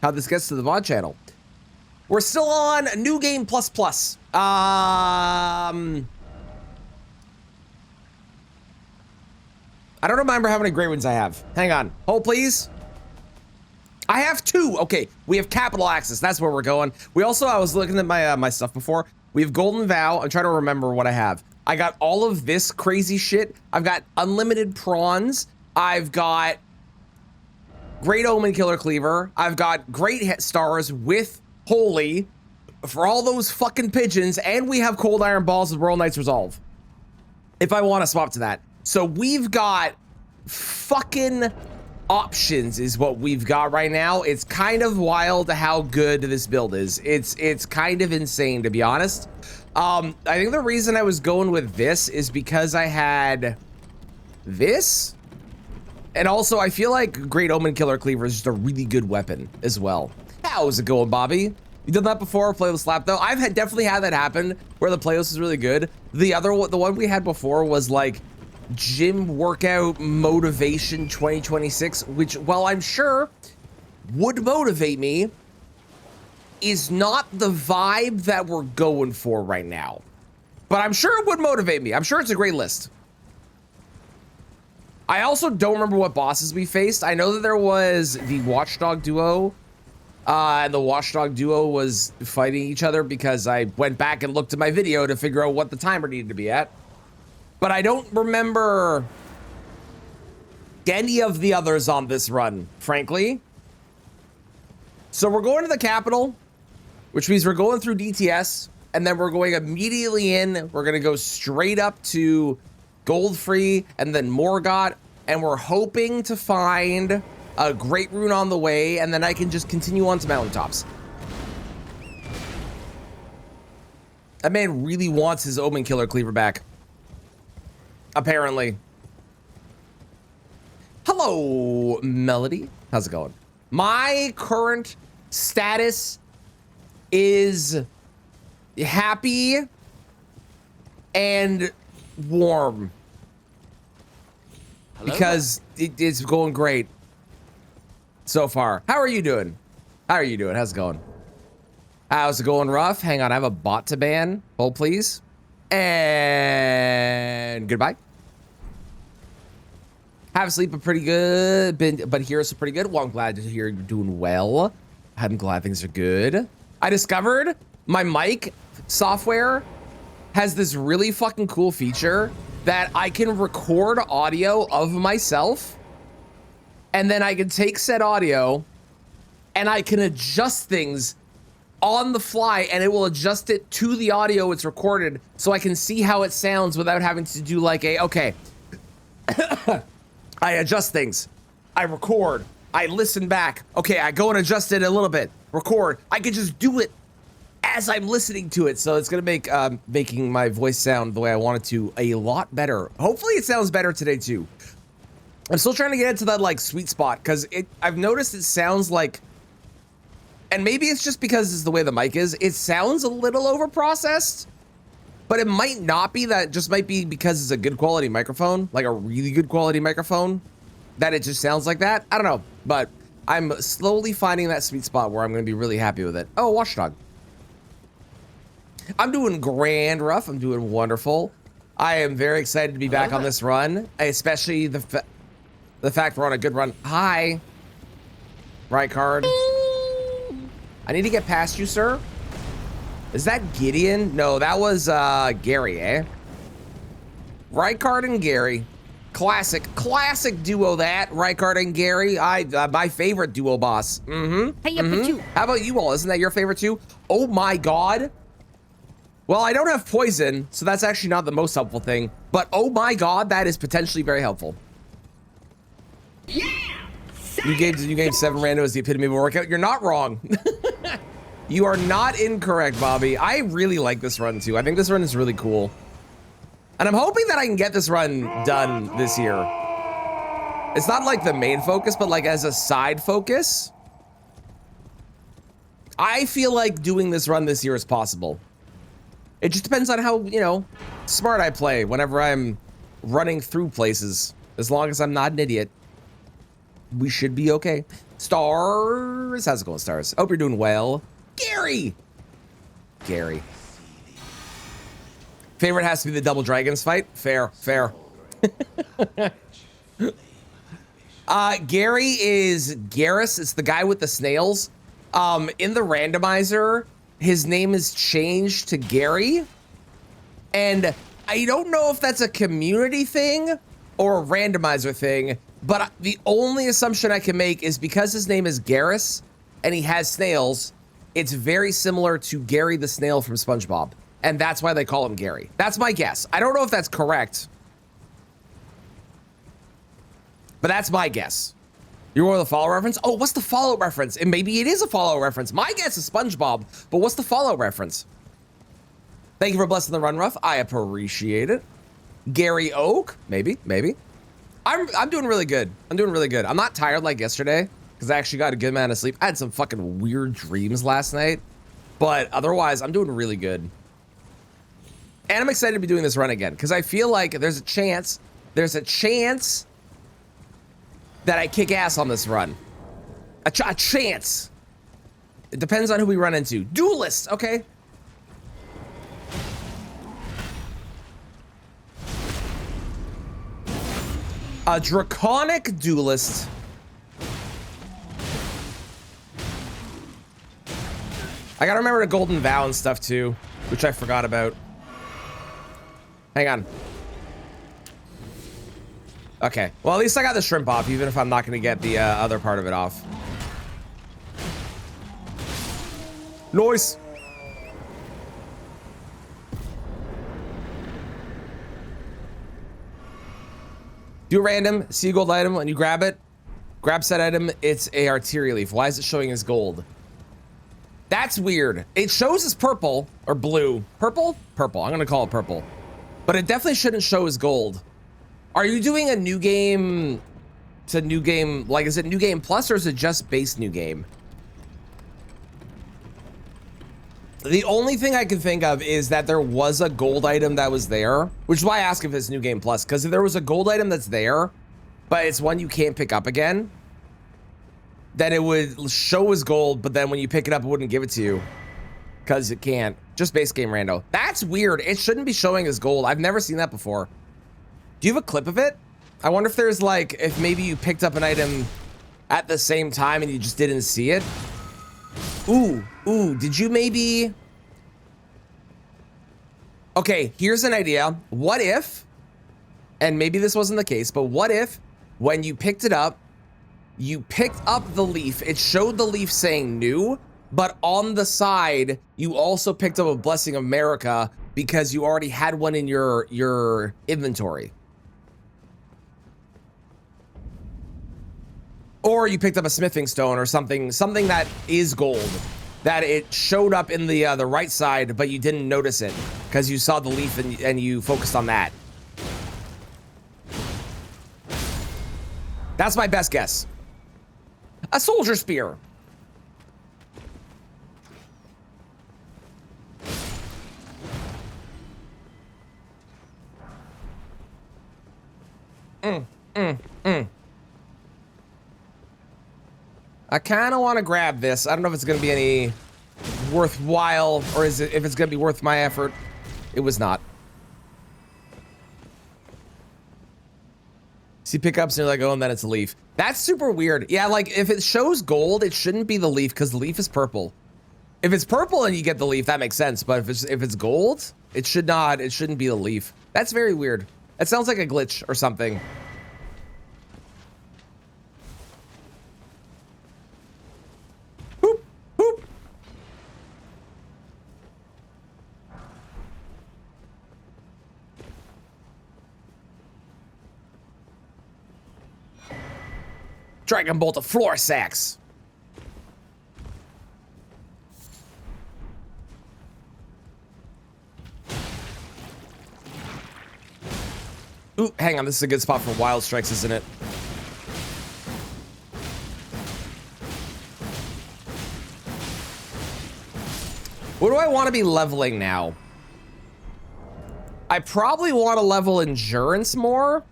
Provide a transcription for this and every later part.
how this gets to the VOD channel. We're still on New Game Plus Plus. I don't remember how many great ones I have. Hang on. Hold, please. I have 2. Okay, we have Capital Access. That's where we're going. We also, I was looking at my my stuff before. We have Golden Vow. I'm trying to remember what I have. I got all of this crazy shit. I've got unlimited prawns. I've got Great Omen Killer Cleaver. I've got Great Hit Stars with Holy for all those fucking pigeons. And we have Cold Iron Balls with Royal Knight's Resolve. If I want to swap to that. So we've got fucking options is what we've got right now. It's kind of wild how good this build is. It's kind of insane, to be honest. I think the reason I was going with this is because I had this, and also I feel like Great Omen Killer Cleaver is just a really good weapon as well. How's it going, Bobby? You done that before? Playlist lap though. I've definitely had that happen where the playlist is really good. The one we had before was like Gym Workout Motivation 2026, which, while I'm sure would motivate me, is not the vibe that we're going for right now. But I'm sure it would motivate me. I'm sure it's a great list. I also don't remember what bosses we faced. I know that there was the Watchdog duo, and the Watchdog duo was fighting each other because I went back and looked at my video to figure out what the timer needed to be at. But I don't remember any of the others on this run, frankly. So we're going to the capital, which means we're going through DTS, and then we're going immediately in. We're going to go straight up to Goldfree and then Morgott, and we're hoping to find a Great Rune on the way, and then I can just continue on to Mountaintops. That man really wants his Omen Killer Cleaver back. Apparently. Hello, Melody. How's it going? My current status is happy and warm. Hello? Because it's going great so far. How are you doing? How are you doing? How's it going? How's it going, rough? Hang on, I have a bot to ban. Hold, please. And goodbye. Have sleep pretty good, but here's pretty good. Well, I'm glad to hear you're doing well. I'm glad things are good. I discovered my mic software has this really fucking cool feature that I can record audio of myself, and then I can take said audio and I can adjust things on the fly, and it will adjust it to the audio it's recorded so I can see how it sounds without having to do like a, okay. I adjust things, I record, I listen back. Okay, I go and adjust it a little bit, record. I can just do it as I'm listening to it. So it's gonna make making my voice sound the way I want it to a lot better. Hopefully it sounds better today too. I'm still trying to get into that like sweet spot because I've noticed it sounds like, and maybe it's just because it's the way the mic is, it sounds a little over processed. But it might not be. That just might be because it's a good quality microphone, like a really good quality microphone, that it just sounds like that. I don't know, but I'm slowly finding that sweet spot where I'm going to be really happy with it. Oh, Watchdog. I'm doing grand, rough. I'm doing wonderful. I am very excited to be back on this run, especially the fact we're on a good run. Hi. Right card. I need to get past you, sir. Is that Gideon? No, that was Gary, eh? Rykard and Gary. Classic duo that. Rykard and Gary. My favorite duo boss. Mm-hmm. Hey, you. How about you all? Isn't that your favorite too? Oh my god. Well, I don't have poison, so that's actually not the most helpful thing. But oh my god, that is potentially very helpful. Yeah! You gave 7 rando as the epitome of a workout. You're not wrong. You are not incorrect, Bobby. I really like this run too. I think this run is really cool. And I'm hoping that I can get this run done this year. It's not like the main focus, but like as a side focus. I feel like doing this run this year is possible. It just depends on how, you know, smart I play whenever I'm running through places. As long as I'm not an idiot, we should be okay. Star Stars. How's it going, Stars? Hope you're doing well. Gary. Favorite has to be the Double Dragons fight. Fair. Gary is Garrus. It's the guy with the snails. In the randomizer, his name is changed to Gary. And I don't know if that's a community thing or a randomizer thing, but the only assumption I can make is because his name is Garrus and he has snails, it's very similar to Gary the Snail from SpongeBob. And that's why they call him Gary. That's my guess. I don't know if that's correct, but that's my guess. You're one of the follow reference? Oh, what's the follow reference? And maybe it is a follow reference. My guess is SpongeBob, but what's the follow reference? Thank you for blessing the run, Rough. I appreciate it. Gary Oak? Maybe. I'm doing really good. I'm not tired like yesterday because I actually got a good amount of sleep. I had some fucking weird dreams last night, but otherwise I'm doing really good. And I'm excited to be doing this run again because I feel like there's a chance that I kick ass on this run. A chance. It depends on who we run into. Duelist, okay. A draconic duelist. I gotta remember the golden vow and stuff too, which I forgot about. Hang on. Okay, well at least I got the shrimp off, even if I'm not gonna get the other part of it off. Nice. Do a random, see a gold item, when you grab it, grab said item, it's a arterial leaf. Why is it showing as gold? That's weird. It shows as purple or blue. Purple? Purple. I'm gonna call it purple. But it definitely shouldn't show as gold. Are you doing a new game to new game? Like, is it new game plus or is it just base new game? The only thing I can think of is that there was a gold item that was there, which is why I ask if it's new game plus, because if there was a gold item that's there, but it's one you can't pick up again, then it would show as gold, but then when you pick it up, it wouldn't give it to you because it can't. Just base game rando. That's weird. It shouldn't be showing as gold. I've never seen that before. Do you have a clip of it? I wonder if there's like, if maybe you picked up an item at the same time and you just didn't see it. Ooh, did you maybe... Okay, here's an idea. What if, and maybe this wasn't the case, but what if when you picked it up, you picked up the leaf, it showed the leaf saying new, but on the side, you also picked up a Blessing of America because you already had one in your inventory. Or you picked up a smithing stone or something that is gold, that it showed up in the right side, but you didn't notice it because you saw the leaf and you focused on that. That's my best guess. A soldier spear. I kind of want to grab this. I don't know if it's going to be any worthwhile or if it's going to be worth my effort. It was not. See pickups and you're like, oh, and then it's a leaf. That's super weird. Yeah, like if it shows gold, it shouldn't be the leaf because the leaf is purple. If it's purple and you get the leaf, that makes sense. But if it's gold, it shouldn't be the leaf. That's very weird. That sounds like a glitch or something. Boop, boop. Dragon Bolt of Floor Sacks. Ooh, hang on, this is a good spot for wild strikes, isn't it? What do I want to be leveling now? I probably want to level endurance more,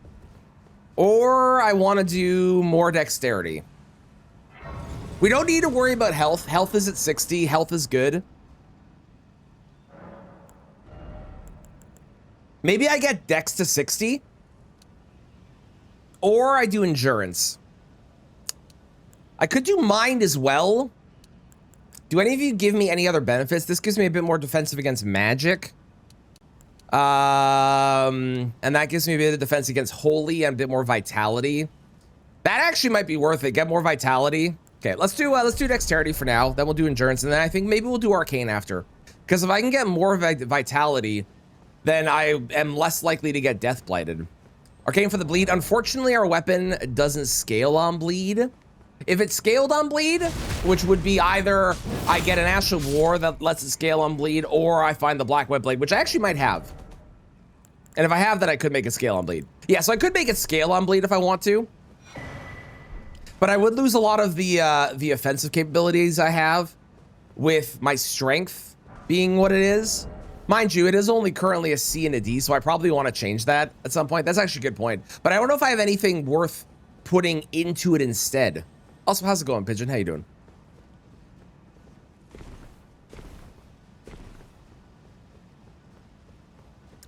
or I want to do more dexterity. We don't need to worry about health. Health is at 60. Health is good. Maybe I get dex to 60. Or I do endurance. I could do mind as well. Do any of you give me any other benefits? This gives me a bit more defensive against magic. And that gives me a bit of defense against holy and a bit more vitality. That actually might be worth it. Get more vitality. Okay, let's do dexterity for now. Then we'll do endurance, and then I think maybe we'll do arcane after. Because if I can get more vitality, then I am less likely to get death blighted. Arcane for the bleed. Unfortunately, our weapon doesn't scale on bleed. If it's scaled on bleed, which would be either I get an Ash of War that lets it scale on bleed, or I find the Black Web Blade, which I actually might have. And if I have that, I could make it scale on bleed. Yeah, so I could make it scale on bleed if I want to. But I would lose a lot of the offensive capabilities I have with my strength being what it is. Mind you, it is only currently a C and a D, so I probably want to change that at some point. That's actually a good point. But I don't know if I have anything worth putting into it instead. Also, how's it going, Pigeon? How you doing?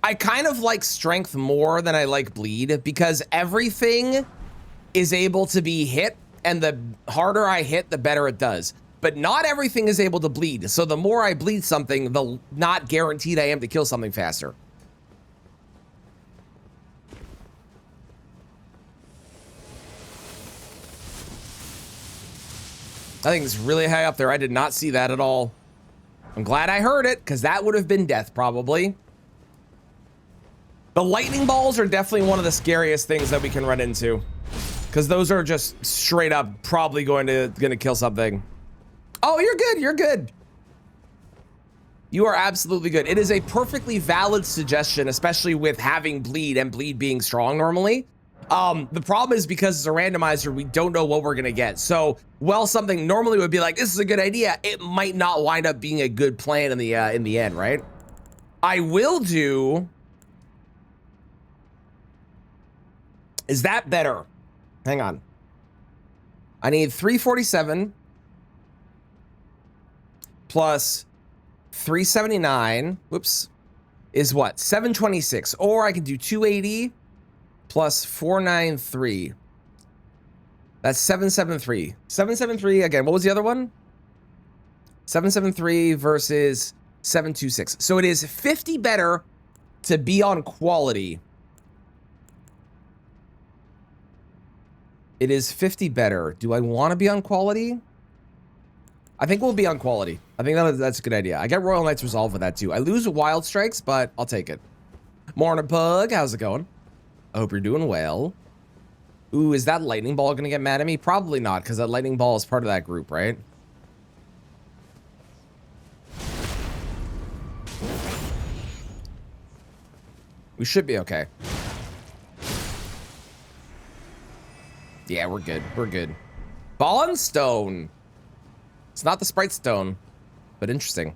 I kind of like strength more than I like bleed because everything is able to be hit, and the harder I hit, the better it does. But not everything is able to bleed. So the more I bleed something, the not guaranteed I am to kill something faster. I think it's really high up there. I did not see that at all. I'm glad I heard it, because that would have been death, probably. The lightning balls are definitely one of the scariest things that we can run into. Because those are just straight up probably going to kill something. Oh, you're good. You're good. You are absolutely good. It is a perfectly valid suggestion, especially with having bleed and bleed being strong normally. The problem is because it's a randomizer, we don't know what we're gonna get. So, while something normally would be like, this is a good idea, it might not wind up being a good plan in the end, right? I will do. Is that better? Hang on. I need 347 plus 379. Whoops. Is what? 726. Or I can do 280 plus 493. That's 773. 773 again. What was the other one? 773 versus 726. So it is 50 better to be on quality. It is 50 better. Do I want to be on quality? I think we'll be on quality. I think that's a good idea. I get Royal Knight's Resolve with that too. I lose Wild Strikes, but I'll take it. Morning, Pug. How's it going? I hope you're doing well. Ooh, is that lightning ball gonna get mad at me? Probably not, because that lightning ball is part of that group, right? We should be okay. Yeah, we're good. We're good. Ball and Stone. It's not the Sprite Stone, but interesting.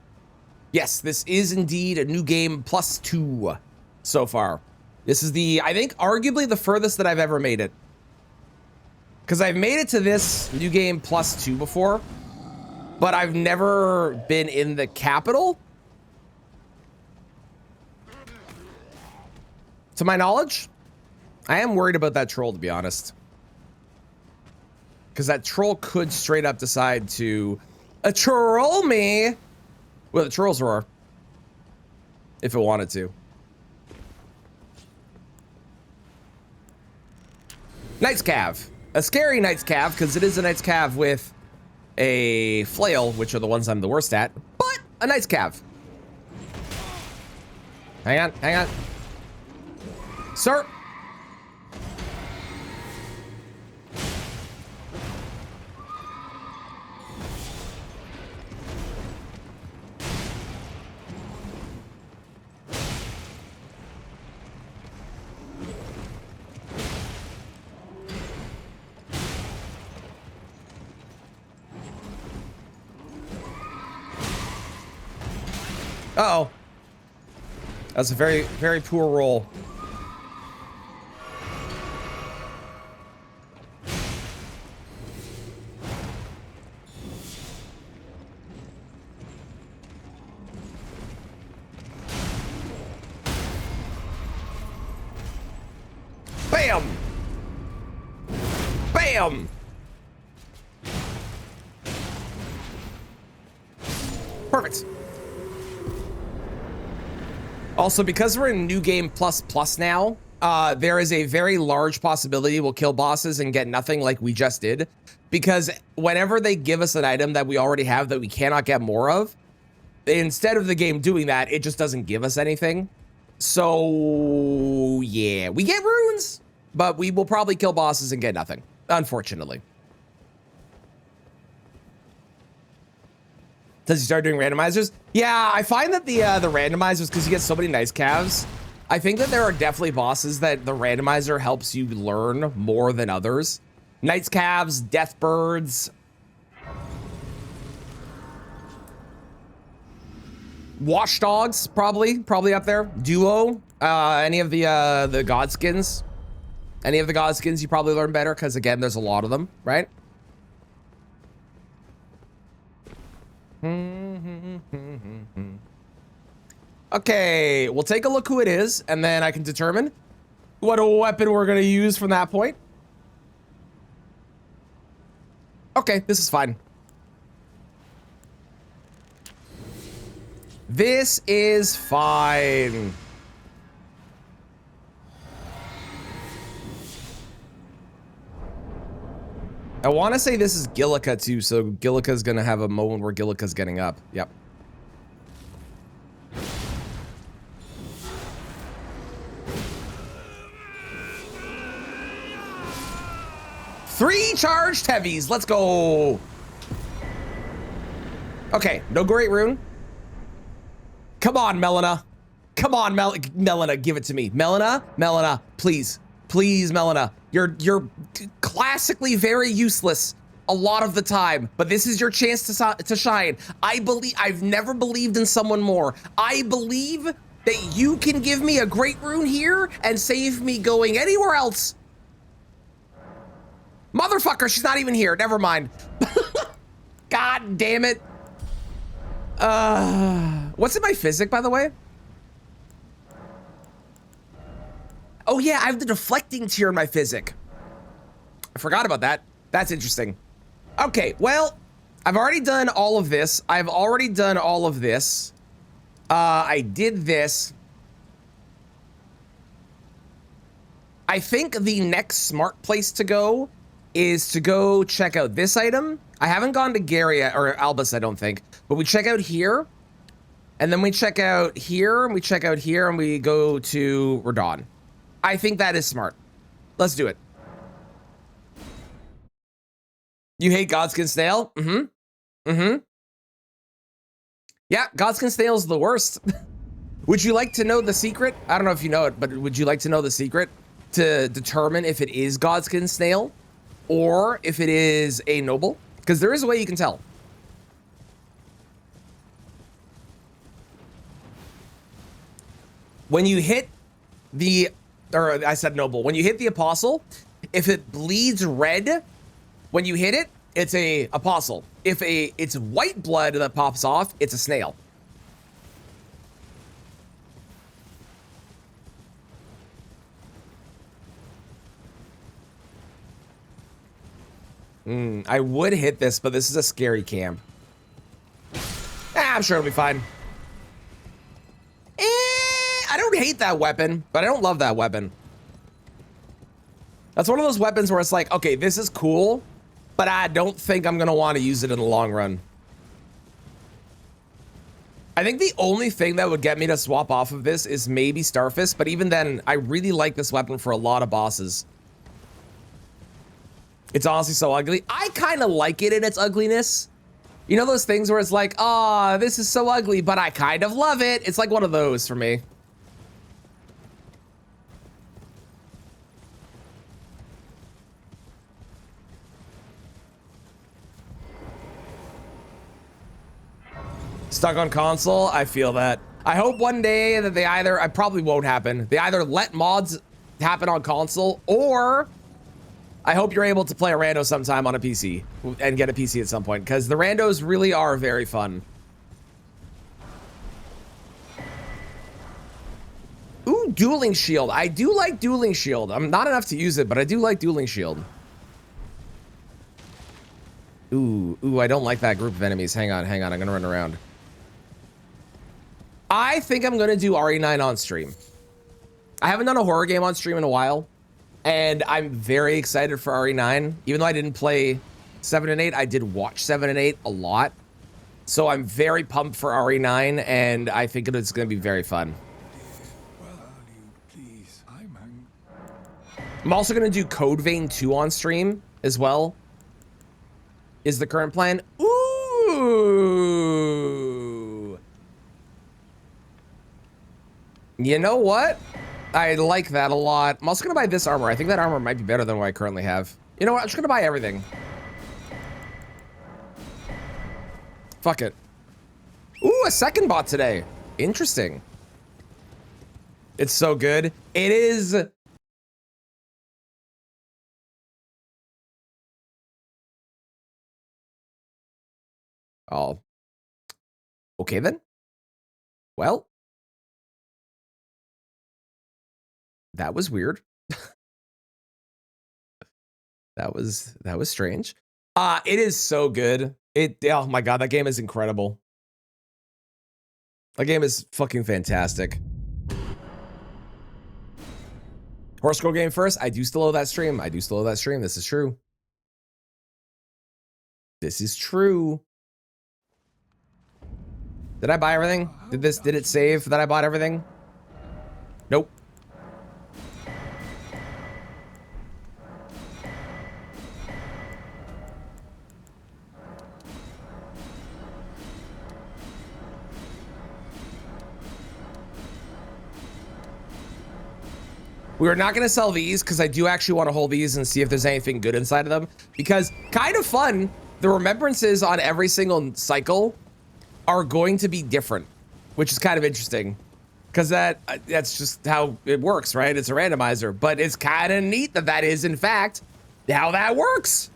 Yes, this is indeed a new game +2 so far. This is the, I think, arguably the furthest that I've ever made it. Because I've made it to this new game +2 before, but I've never been in the capital. To my knowledge, I am worried about that troll, to be honest. Because that troll could straight up decide to troll me with a troll's roar. If it wanted to. Knight's Cav. A scary Knight's Cav, because it is a Knight's Cav with a flail, which are the ones I'm the worst at, but a Knight's Cav. Hang on, hang on. Sir. Uh-oh. That's a very, very poor roll. Bam! Perfect. Also, because we're in New Game Plus Plus now, there is a very large possibility we'll kill bosses and get nothing like we just did. Because whenever they give us an item that we already have that we cannot get more of, instead of the game doing that, it just doesn't give us anything. So, yeah, we get runes, but we will probably kill bosses and get nothing, unfortunately. Does he start doing randomizers? Yeah, I find that the randomizers, because you get so many nice calves, I think that there are definitely bosses that the randomizer helps you learn more than others. Knight's calves, death birds. Watchdogs, probably up there. Duo, any of the godskins. Any of the godskins you probably learn better, because again, there's a lot of them, right? Okay, we'll take a look who it is, and then I can determine what a weapon we're gonna use from that point. Okay, this is fine. This is fine. I want to say this is Gillica too, so Gillica's gonna have a moment where Gillica's getting up. Yep. Three charged heavies. Let's go. Okay, no great rune. Come on, Melina. Come on, Melina, give it to me. Melina, please. Please, Melina. You're classically very useless a lot of the time, but this is your chance to shine. I've never believed in someone more. I believe that you can give me a great rune here and save me going anywhere else. Motherfucker, she's not even here. Never mind. God damn it. What's in my physic, by the way? Oh yeah, I have the deflecting tier in my physic. I forgot about that. That's interesting. Okay, well, I've already done all of this. I did this. I think the next smart place to go is to go check out this item. I haven't gone to Gary or Albus, I don't think, but we check out here, and then we check out here, and we check out here, and we go to Radon. I think that is smart. Let's do it. You hate Godskin Snail? Yeah, Godskin Snail is the worst. Would you like to know the secret? I don't know if you know it, but would you like to know the secret to determine if it is Godskin Snail or if it is a noble? Because there is a way you can tell. When you hit the, or I said noble, when you hit the apostle, if it bleeds red, when you hit it, it's a apostle. If it's white blood that pops off, it's a snail. I would hit this, but this is a scary camp. I'm sure it'll be fine. I don't hate that weapon, but I don't love that weapon. That's one of those weapons where it's like, okay, this is cool, but I don't think I'm gonna want to use it in the long run. I think the only thing that would get me to swap off of this is maybe Starfist, but even then, I really like this weapon for a lot of bosses. It's honestly so ugly. I kind of like it in its ugliness. You know those things where it's like, oh, this is so ugly, but I kind of love it. It's like one of those for me. Stuck on console, I feel that. I hope one day that they either, I probably won't happen. They either let mods happen on console, or I hope you're able to play a rando sometime on a PC and get a PC at some point, because the randos really are very fun. Ooh, dueling shield. I do like dueling shield. I'm not enough to use it, but I do like dueling shield. Ooh, I don't like that group of enemies. Hang on. I'm gonna run around. I think I'm gonna do RE9 on stream. I haven't done a horror game on stream in a while, and I'm very excited for RE9. Even though I didn't play 7 and 8, I did watch 7 and 8 a lot. So I'm very pumped for RE9, and I think it's gonna be very fun. I'm also gonna do Code Vein 2 on stream as well. Is the current plan. Ooh. You know what? I like that a lot. I'm also gonna buy this armor. I think that armor might be better than what I currently have. You know what? I'm just gonna buy everything. Fuck it. Ooh, a second bot today. Interesting. It's so good. It is. Oh. Okay then. Well. That was weird. That was strange. It is so good. Oh my god, that game is incredible. That game is fucking fantastic. Horror Scroll game first. I do still owe that stream. This is true. This is true. Did I buy everything? Did it save that I bought everything? Nope. We're not going to sell these because I do actually want to hold these and see if there's anything good inside of them. Because kind of fun, the remembrances on every single cycle are going to be different, which is kind of interesting. Because that's just how it works, right? It's a randomizer. But it's kind of neat that is, in fact, how that works.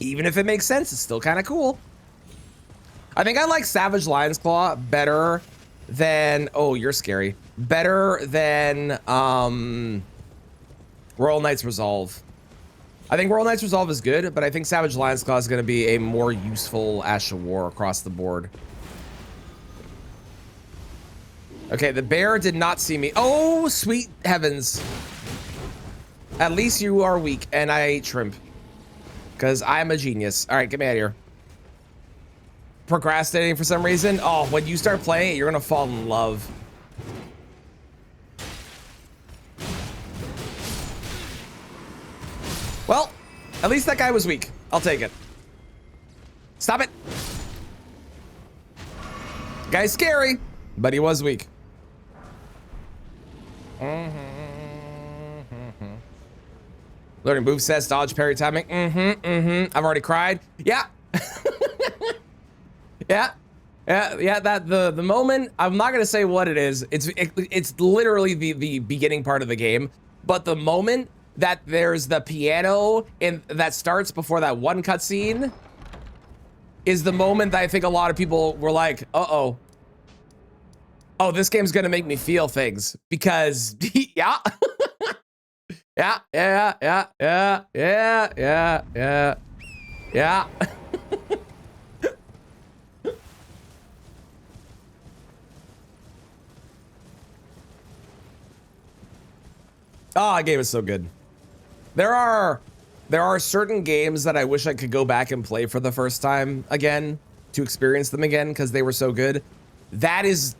Even if it makes sense, it's still kind of cool. I think I like Savage Lion's Claw better than... Oh, you're scary. Better than Royal Knight's Resolve. I think Royal Knight's Resolve is good, but I think Savage Lion's Claw is going to be a more useful Ash of War across the board. Okay, the bear did not see me. Oh, sweet heavens. At least you are weak, and I ate shrimp. Because I'm a genius. All right, get me out of here. Procrastinating for some reason. Oh, when you start playing it, you're going to fall in love. Well, at least that guy was weak. I'll take it. Stop it. Guy's scary, but he was weak. Learning movesets, dodge, parry, timing. I've already cried. Yeah. Yeah. That the moment, I'm not gonna say what it is. It's literally the beginning part of the game, but the moment that there's the piano and that starts before that one cutscene is the moment that I think a lot of people were like, oh, this game's gonna make me feel things because yeah. Yeah. Oh, that game is so good. There are certain games that I wish I could go back and play for the first time again to experience them again because they were so good. That is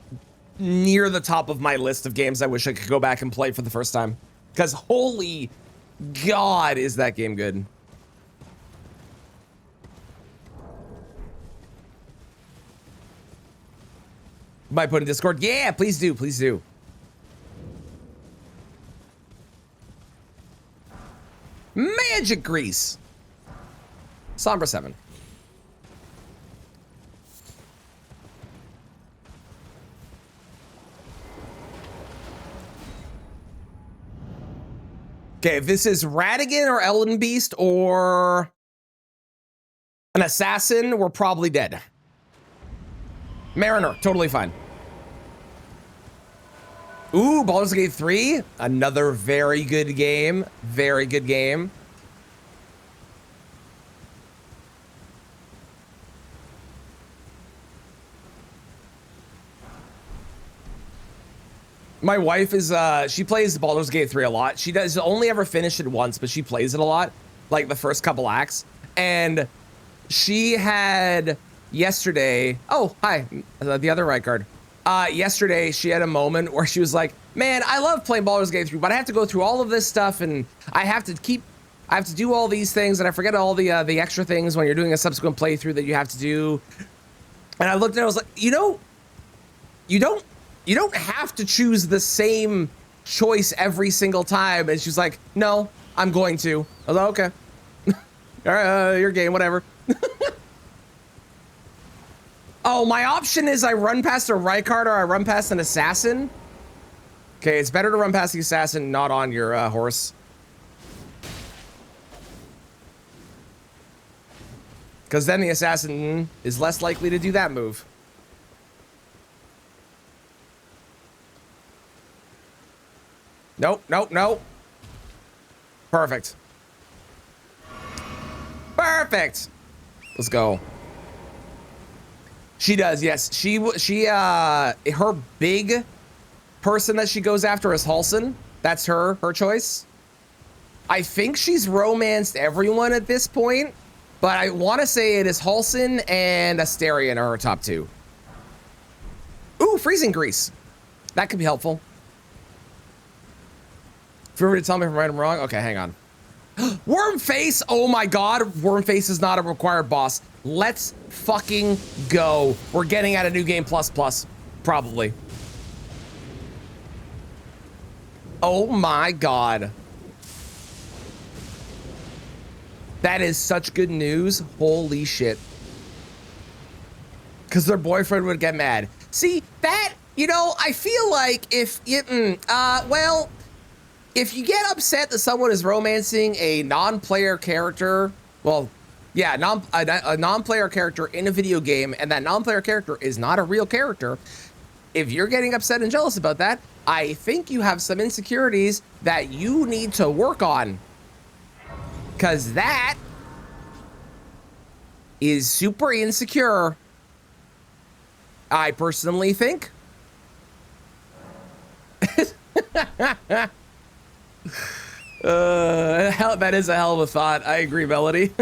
near the top of my list of games I wish I could go back and play for the first time because holy God, is that game good. Might put in Discord. Yeah, please do. Please do. Magic Grease. Sombra 7. Okay, if this is Radigan or Ellen Beast or an assassin, we're probably dead. Mariner, totally fine. Ooh, Baldur's Gate 3, another very good game. Very good game. My wife is, she plays Baldur's Gate 3 a lot. She does only ever finish it once, but she plays it a lot, like the first couple acts. And she had yesterday, oh, hi, the other right guard. Yesterday, she had a moment where she was like, man, I love playing Baldur's Gate 3, but I have to go through all of this stuff, and I have to do all these things, and I forget all the extra things when you're doing a subsequent playthrough that you have to do. And I looked at it, I was like, you know, you don't have to choose the same choice every single time. And she's like, no, I'm going to. I was like, okay. All right, your game, whatever. Oh, my option is I run past a Rykard or I run past an assassin. Okay, it's better to run past the assassin, not on your horse. Because then the assassin is less likely to do that move. Nope, nope, nope. Perfect. Perfect. Let's go. She does, yes. Her big person that she goes after is Halsin. That's her choice. I think she's romanced everyone at this point, but I want to say it is Halsin and Astarion are her top two. Ooh, freezing grease. That could be helpful. Feel free to tell me if I'm right or wrong. Okay, hang on. Wormface! Oh my god, Wormface is not a required boss. Let's fucking go. We're getting at a new game plus, probably. Oh my god. That is such good news. Holy shit. Because their boyfriend would get mad. See, that, you know, I feel like if if you get upset that someone is romancing a non-player character, well, yeah, a non-player character in a video game, and that non-player character is not a real character, if you're getting upset and jealous about that, I think you have some insecurities that you need to work on. Because that is super insecure, I personally think. That is a hell of a thought. I agree, Melody.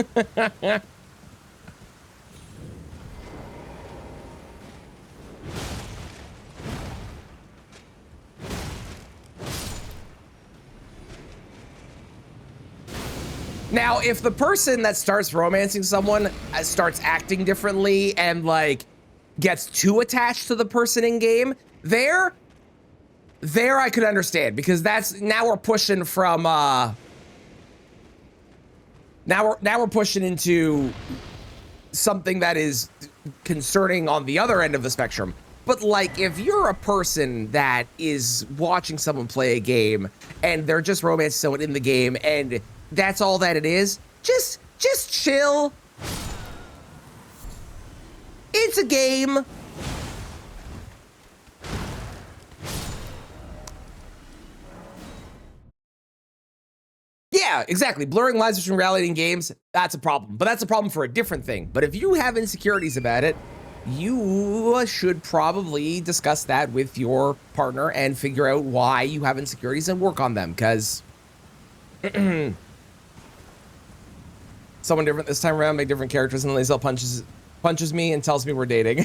Now, if the person that starts romancing someone starts acting differently and like gets too attached to the person in game, there I could understand, because that's now we're pushing from now we're pushing into something that is concerning on the other end of the spectrum. But like, if you're a person that is watching someone play a game and they're just romancing someone in the game and that's all that it is, just chill. It's a game. Yeah, exactly. Blurring lines between reality and games, that's a problem. But that's a problem for a different thing. But if you have insecurities about it, you should probably discuss that with your partner and figure out why you have insecurities and work on them, because someone different this time around, make different characters, and Lazel punches me and tells me we're dating.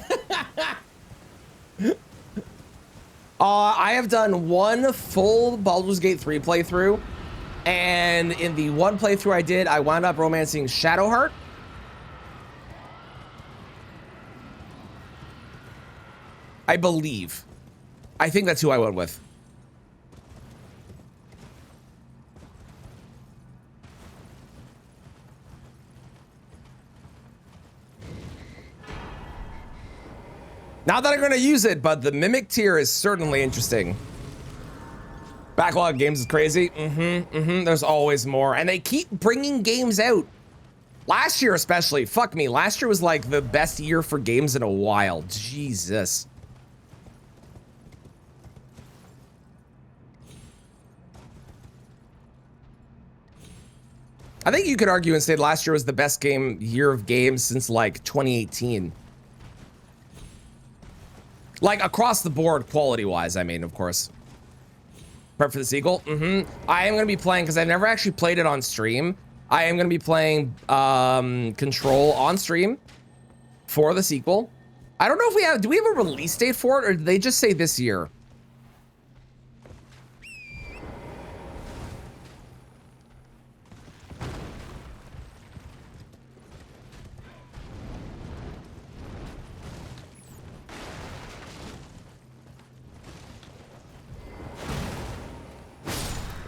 I have done one full Baldur's Gate 3 playthrough, and in the one playthrough I did, I wound up romancing Shadowheart. I believe. I think that's who I went with. Not that I'm going to use it, but the Mimic tier is certainly interesting. Backlog games is crazy. There's always more. And they keep bringing games out. Last year especially. Fuck me. Last year was like the best year for games in a while. Jesus. I think you could argue and say last year was the best year of games since like 2018. Like across the board, quality-wise, I mean, of course. Prep for the sequel. I am gonna be playing, because I've never actually played it on stream. I am gonna be playing Control on stream for the sequel. I don't know if we have, do we have a release date for it, or did they just say this year?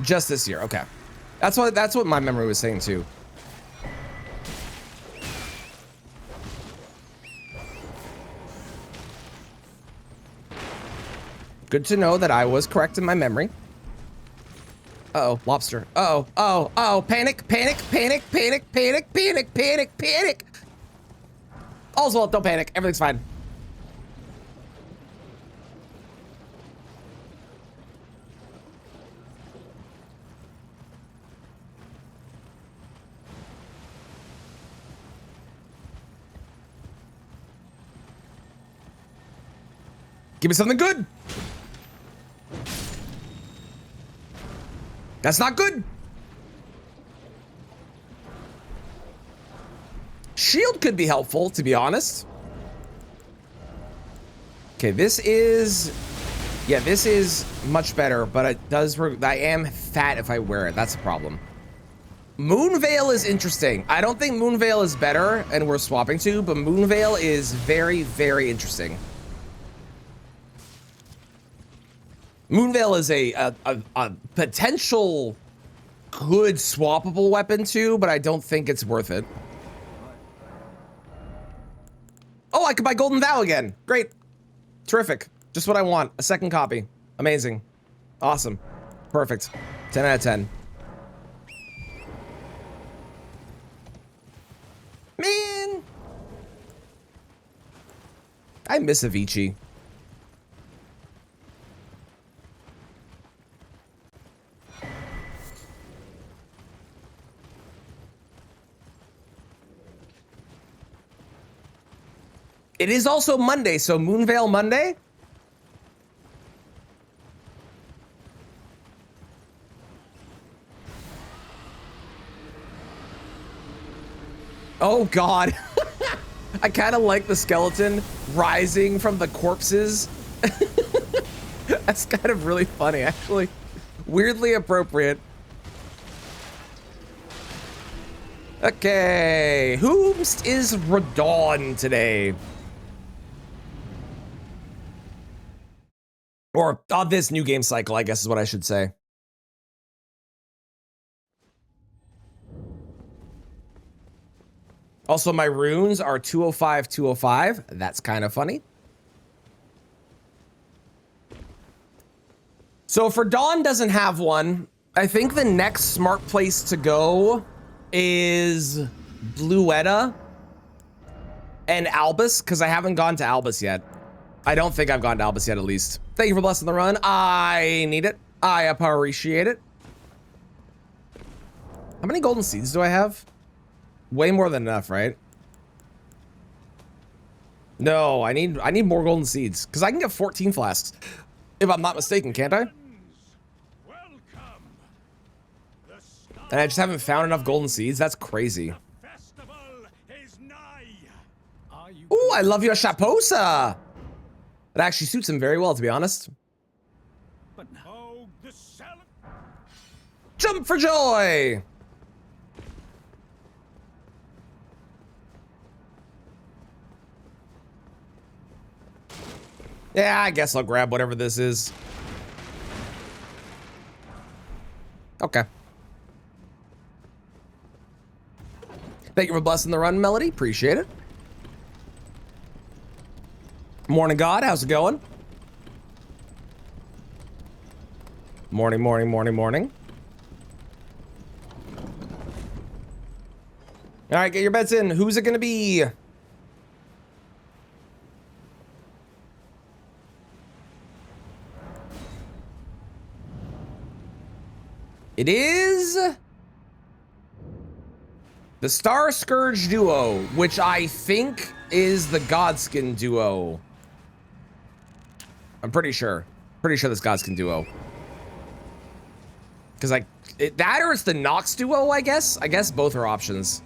Just this year, okay. That's what my memory was saying too. Good to know that I was correct in my memory. Uh-oh, lobster. Uh-oh, uh-oh, panic, panic, panic, panic, panic, panic, panic, panic. All's well, don't panic, everything's fine. Give me something good. That's not good. Shield could be helpful, to be honest. Okay, this is, yeah, this is much better, but it does, I am fat if I wear it. That's a problem. Moonveil is interesting. I don't think Moonveil is better, and we're swapping to, but Moonveil is very, very interesting. Moonveil is a potential good swappable weapon too, but I don't think it's worth it. Oh, I could buy Golden Vow again. Great. Terrific. Just what I want. A second copy. Amazing. Awesome. Perfect. 10 out of 10. Man. I miss Avicii. It is also Monday, so Moonveil Monday. Oh God. I kind of like the skeleton rising from the corpses. That's kind of really funny, actually. Weirdly appropriate. Okay, whomst is Radon today? Or on this new game cycle, I guess is what I should say. Also, my runes are 205, 205. That's kind of funny. So if Radon doesn't have one, I think the next smart place to go is Bluetta and Albus, because I haven't gone to Albus yet. I don't think I've gone to Albus yet, at least. Thank you for blessing the run. I need it. I appreciate it. How many golden seeds do I have? Way more than enough, right? No, I need more golden seeds, because I can get 14 flasks, if I'm not mistaken, can't I? And I just haven't found enough golden seeds. That's crazy. Ooh, I love your Shaposa. It actually suits him very well, to be honest. But no. Jump for joy! Yeah, I guess I'll grab whatever this is. Okay. Thank you for blessing the run, Melody. Appreciate it. Morning, God. How's it going? Morning, morning, morning, morning. All right, get your bets in. Who's it going to be? It is the Star Scourge duo, which I think is the Godskin duo. I'm pretty sure. Pretty sure this Godskin duo. because that or it's the Nox duo, I guess. I guess both are options.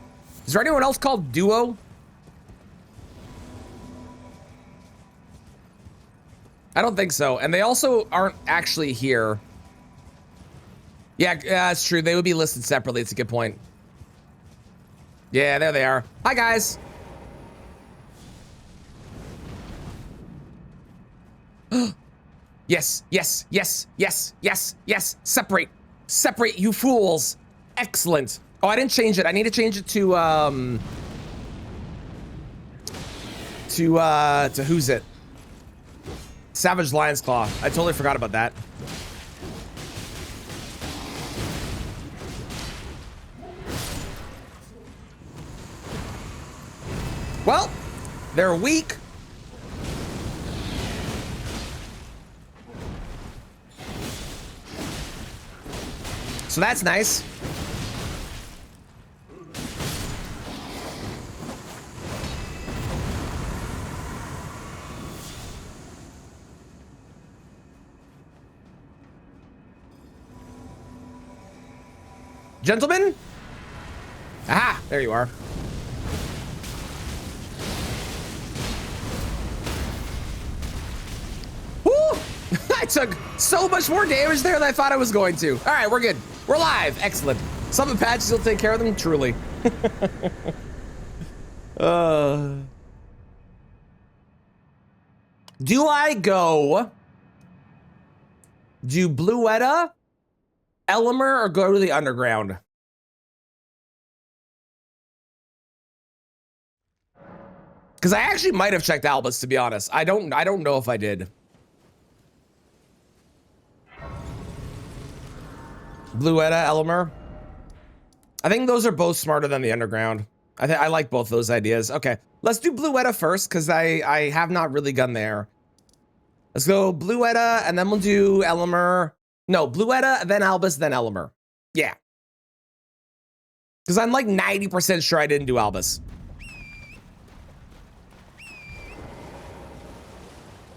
Is there anyone else called duo? I don't think so. And they also aren't actually here. Yeah, that's true. They would be listed separately. It's a good point. Yeah, there they are. Hi, guys. Yes, yes, yes, yes, yes, yes. Separate. Separate, you fools. Excellent. Oh, I didn't change it. I need to change it to who's it? Savage Lion's Claw. I totally forgot about that. Well, they're weak. So that's nice. Gentlemen? Aha, there you are. Woo! I took so much more damage there than I thought I was going to. All right, we're good. We're live. Excellent. Some Apaches will take care of them, truly. Do I go do Bluetta, Elmer, or go to the underground? Because I actually might have checked Albus, to be honest. I don't know if I did. Bluetta, Elmer. I think those are both smarter than the underground. I like both those ideas. Okay, let's do Bluetta first, because I have not really gone there. Let's go Bluetta, and then we'll do Elmer. No, Bluetta, then Albus, then Elmer. Yeah. Because I'm like 90% sure I didn't do Albus.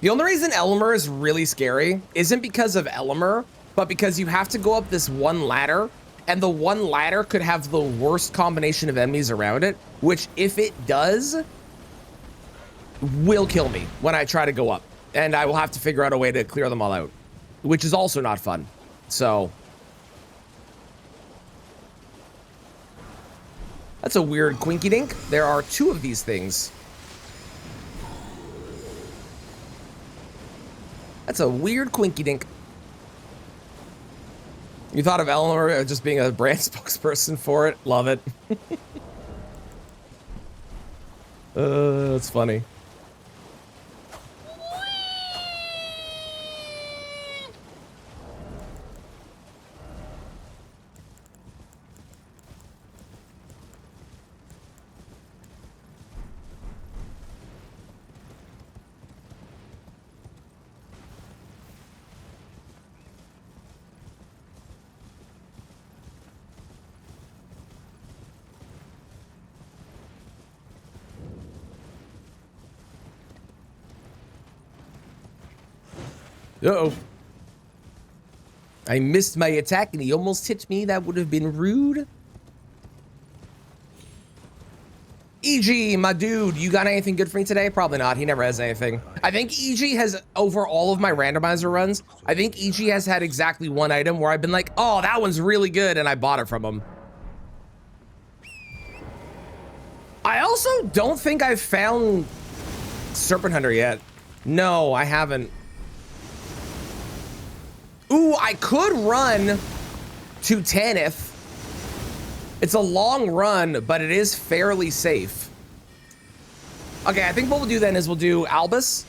The only reason Elmer is really scary isn't because of Elmer, but because you have to go up this one ladder, and the one ladder could have the worst combination of enemies around it, which if it does, will kill me when I try to go up. And I will have to figure out a way to clear them all out, which is also not fun. So that's a weird quinky dink. There are two of these things. That's a weird quinky dink. You thought of Eleanor just being a brand spokesperson for it? Love it. That's funny. Uh-oh. I missed my attack and he almost hit me. That would have been rude. EG, my dude, you got anything good for me today? Probably not. He never has anything. I think EG has, over all of my randomizer runs, I think EG has had exactly one item where I've been like, oh, that one's really good, and I bought it from him. I also don't think I've found Serpent Hunter yet. No, I haven't. Ooh, I could run to Tanith. It's a long run, but it is fairly safe. Okay, I think what we'll do then is we'll do Albus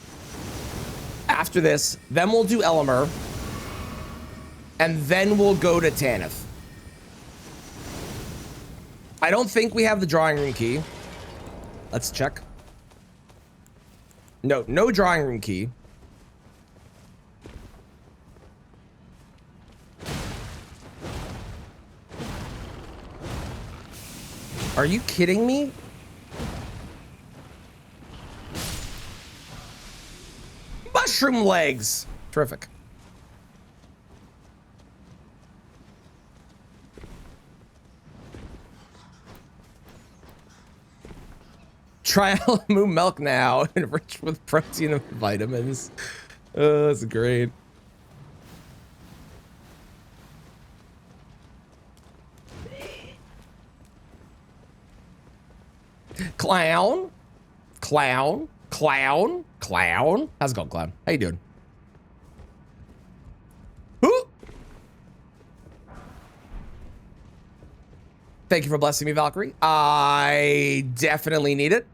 after this, then we'll do Elmer, and then we'll go to Tanith. I don't think we have the drawing room key. Let's check. No, no drawing room key. Are you kidding me? Mushroom legs. Terrific. Try Alamu milk now, enriched with protein and vitamins. Oh, that's great. Clown, clown, clown, clown. How's it going, clown? How you doing? Ooh. Thank you for blessing me, Valkyrie. I definitely need it.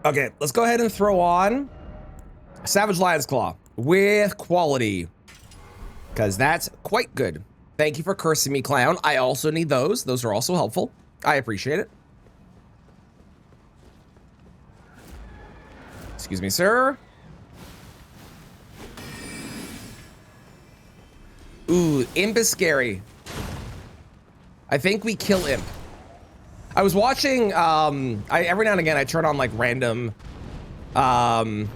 Okay, let's go ahead and throw on Savage Lion's Claw with quality, because that's quite good. Thank you for cursing me, clown. I also need those. Those are also helpful. I appreciate it. Excuse me, sir. Ooh, Imp is scary. I think we kill Imp. I was watching, every now and again I turn on like random, oh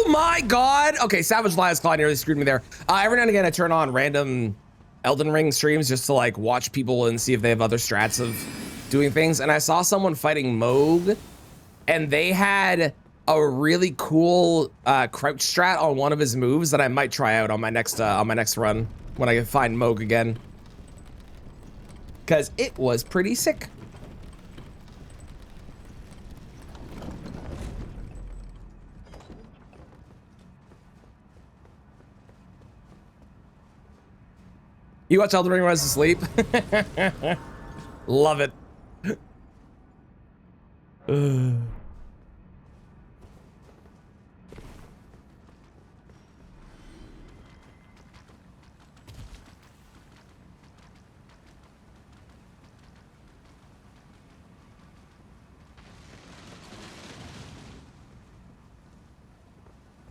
my God. Okay, Savage Lion's Claw nearly screwed me there. Every now and again I turn on random Elden Ring streams just to like watch people and see if they have other strats of doing things. And I saw someone fighting Moog, and they had a really cool crouch strat on one of his moves that I might try out on my next run when I find Moog again, because it was pretty sick. You watch Elden Ring Rise to Sleep? Love it.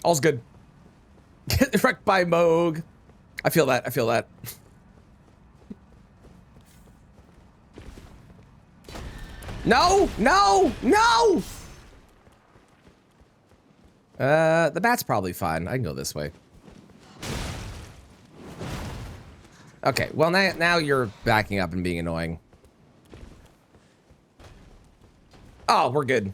All's good. Get wrecked by Moog. I feel that. I feel that. No! No! No! The bat's probably fine. I can go this way. Okay, well now you're backing up and being annoying. Oh, we're good.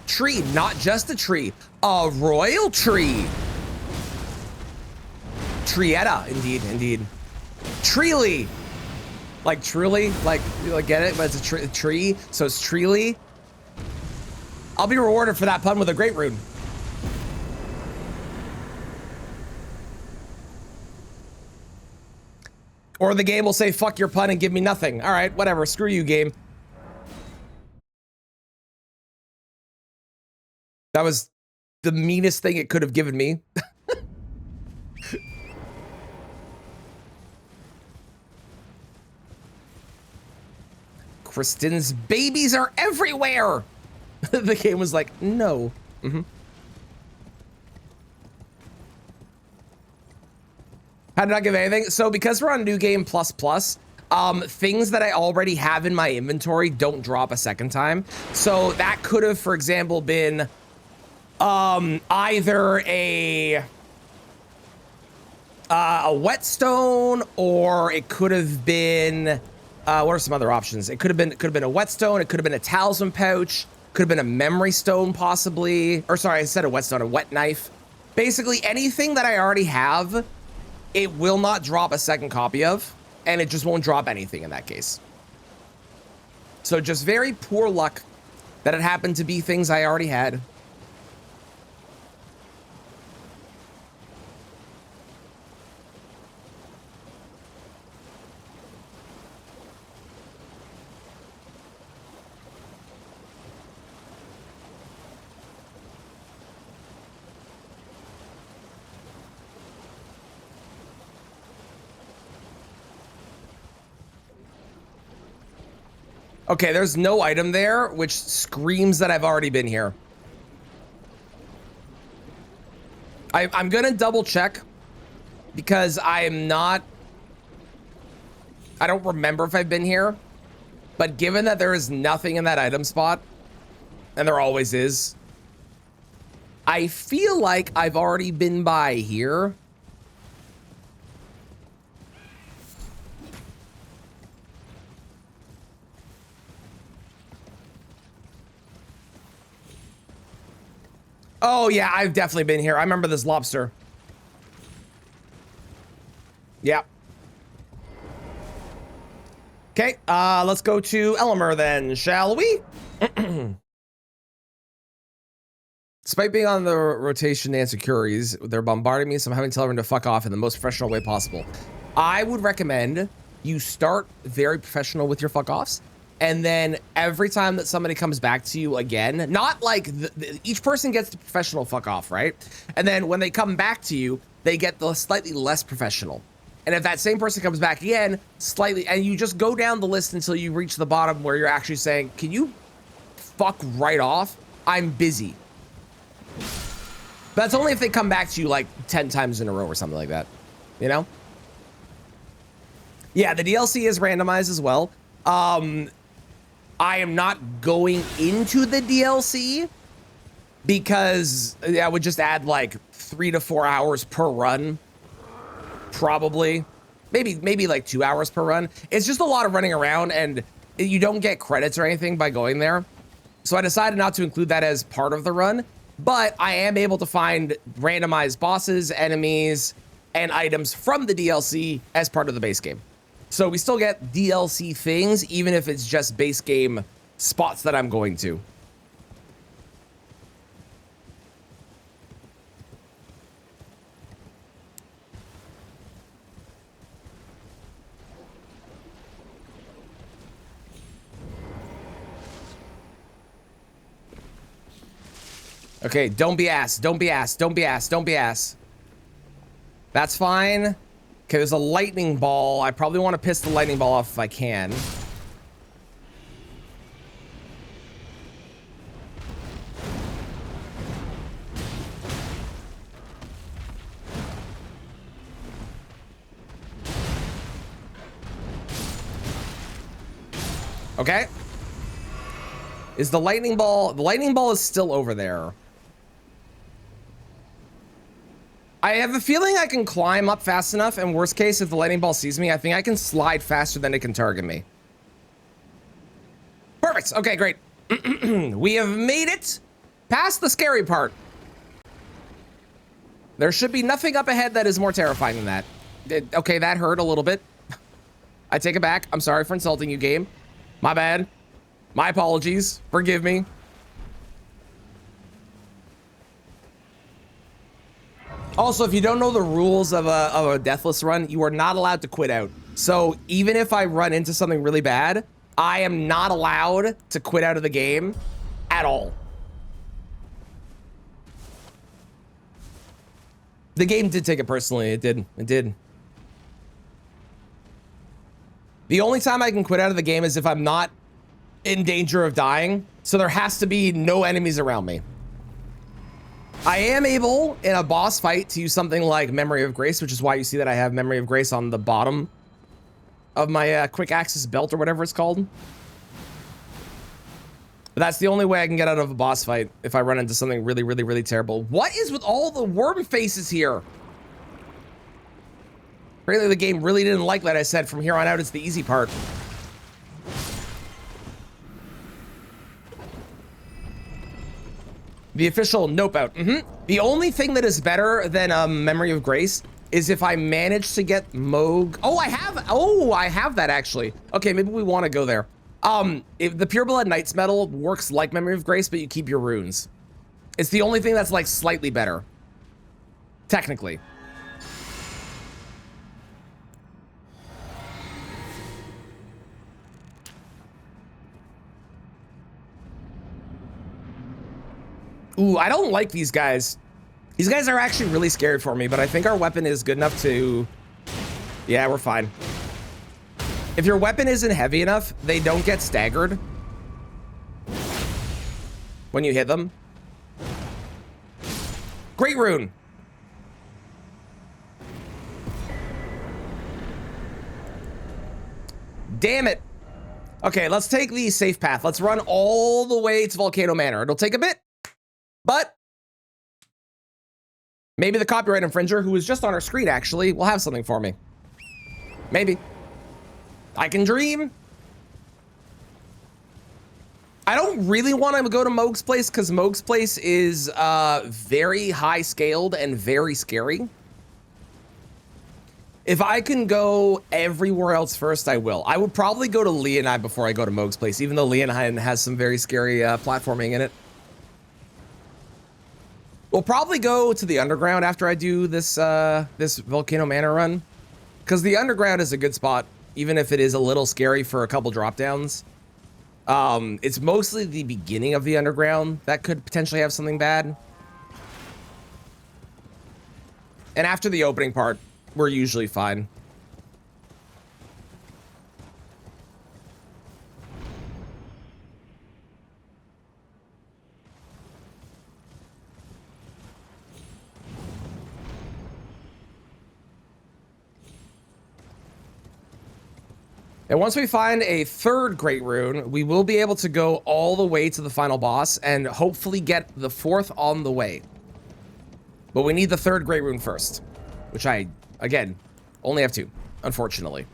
Tree, not just a tree, a royal tree. Trietta, indeed, indeed. Treely, like truly, like get it? But it's a tree, so it's Treely. I'll be rewarded for that pun with a great rune. Or the game will say, fuck your pun and give me nothing. All right, whatever, screw you, game. That was the meanest thing it could have given me. Kristen's babies are everywhere. The game was like, no. How did I give anything? So because we're on New Game Plus Plus, things that I already have in my inventory don't drop a second time. So that could have, for example, been either a whetstone, or it could have been what are some other options? It could have been a whetstone, it could have been a talisman pouch, could have been a memory stone possibly, or sorry, I said a whetstone, a wet knife. Basically anything that I already have, it will not drop a second copy of, and it just won't drop anything in that case. So just very poor luck that it happened to be things I already had. Okay, there's no item there, which screams that I've already been here. I'm gonna double check because I don't remember if I've been here, but given that there is nothing in that item spot, and there always is, I feel like I've already been by here. Oh yeah, I've definitely been here. I remember this lobster. Yeah. Okay, let's go to Elmer then, shall we? Despite being on the rotation and securities, they're bombarding me, so I'm having to tell everyone to fuck off in the most professional way possible. I would recommend you start very professional with your fuck offs, and then every time that somebody comes back to you again, not like each person gets the professional fuck off, right? And then when they come back to you, they get the slightly less professional. And if that same person comes back again, slightly, and you just go down the list until you reach the bottom where you're actually saying, can you fuck right off? I'm busy. But that's only if they come back to you like 10 times in a row or something like that, you know? Yeah, the DLC is randomized as well. I am not going into the DLC because I would just add like 3 to 4 hours per run. Probably. Maybe like 2 hours per run. It's just a lot of running around, and you don't get credits or anything by going there. So I decided not to include that as part of the run, but I am able to find randomized bosses, enemies, and items from the DLC as part of the base game. So we still get DLC things, even if it's just base game spots that I'm going to. Okay, don't be ass, don't be ass, don't be ass, don't be ass. That's fine. Okay, there's a lightning ball. I probably want to piss the lightning ball off if I can. Okay. Is the lightning ball is still over there. I have a feeling I can climb up fast enough, and worst case, if the lightning ball sees me, I think I can slide faster than it can target me. Perfect. Okay, great. We have made it past the scary part. There should be nothing up ahead that is more terrifying than that. Okay, that hurt a little bit. I take it back. I'm sorry for insulting you, game. My bad. My apologies. Forgive me. Also, if you don't know the rules of a Deathless run, you are not allowed to quit out. So even if I run into something really bad, I am not allowed to quit out of the game at all. The game did take it personally. It did. It did. The only time I can quit out of the game is if I'm not in danger of dying. So there has to be no enemies around me. I am able, in a boss fight, to use something like Memory of Grace, which is why you see that I have Memory of Grace on the bottom of my quick access belt or whatever it's called. But that's the only way I can get out of a boss fight if I run into something really, really, really terrible. What is with all the worm faces here? Apparently the game really didn't like that I said from here on out it's the easy part. The official nope out. The only thing that is better than Memory of Grace is if I manage to get Moog. Oh, I have that actually. Okay, maybe we want to go there. If the Pure Blood Knight's Medal works like Memory of Grace, but you keep your runes. It's the only thing that's like slightly better. Technically. Ooh, I don't like these guys. These guys are actually really scary for me, but I think our weapon is good enough to... Yeah, we're fine. If your weapon isn't heavy enough, they don't get staggered when you hit them. Great rune. Damn it. Okay, let's take the safe path. Let's run all the way to Volcano Manor. It'll take a bit, but maybe the copyright infringer, who is just on our screen actually, will have something for me. Maybe. I can dream. I don't really want to go to Moog's place because Moog's place is very high scaled and very scary. If I can go everywhere else first, I will. I would probably go to Leonine before I go to Moog's place, even though Leonine has some very scary platforming in it. We'll probably go to the underground after I do this this Volcano Manor run, because the underground is a good spot, even if it is a little scary for a couple drop downs. It's mostly the beginning of the underground that could potentially have something bad. And after the opening part, we're usually fine. And once we find a third Great Rune, we will be able to go all the way to the final boss and hopefully get the fourth on the way. But we need the third Great Rune first, which I, again, only have 2, unfortunately.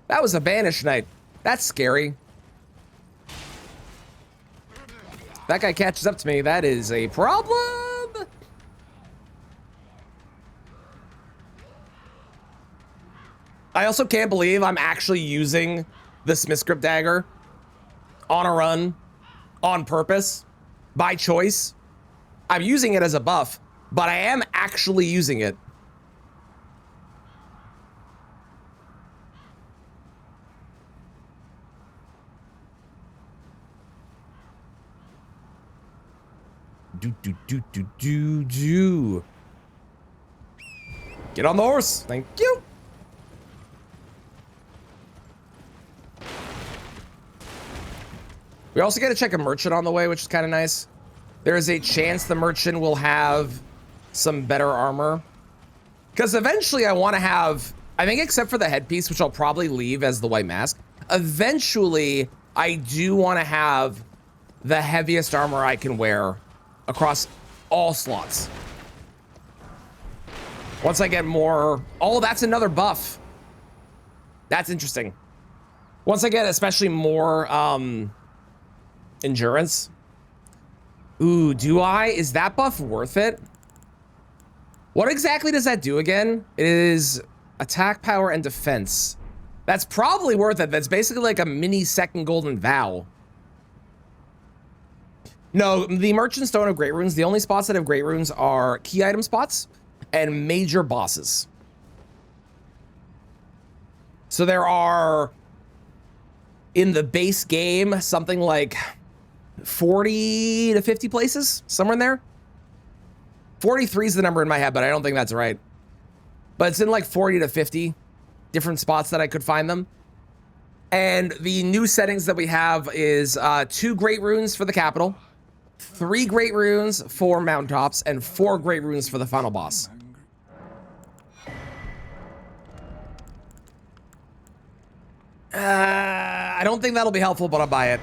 That was a Banish Knight. That's scary. That guy catches up to me. That is a problem. I also can't believe I'm actually using the Smith's Grip Dagger on a run, on purpose, by choice. I'm using it as a buff, but I am actually using it. Do. Get on the horse. Thank you. We also got to check a merchant on the way, which is kind of nice. There is a chance the merchant will have some better armor. Because eventually I want to have, I think except for the headpiece, which I'll probably leave as the white mask, eventually I do want to have the heaviest armor I can wear across all slots. Once I get more, oh, that's another buff. That's interesting. Once I get especially more endurance. Ooh, do I? Is that buff worth it? What exactly does that do again? It is attack power and defense. That's probably worth it. That's basically like a mini second golden vow. No, the merchants don't have great runes. The only spots that have great runes are key item spots and major bosses. So there are, in the base game, something like 40 to 50 places, somewhere in there. 43 is the number in my head, but I don't think that's right. But it's in like 40 to 50 different spots that I could find them. And the new settings that we have is 2 great runes for the capital, 3 great runes for mountaintops, and 4 great runes for the final boss. I don't think that'll be helpful, but I'll buy it.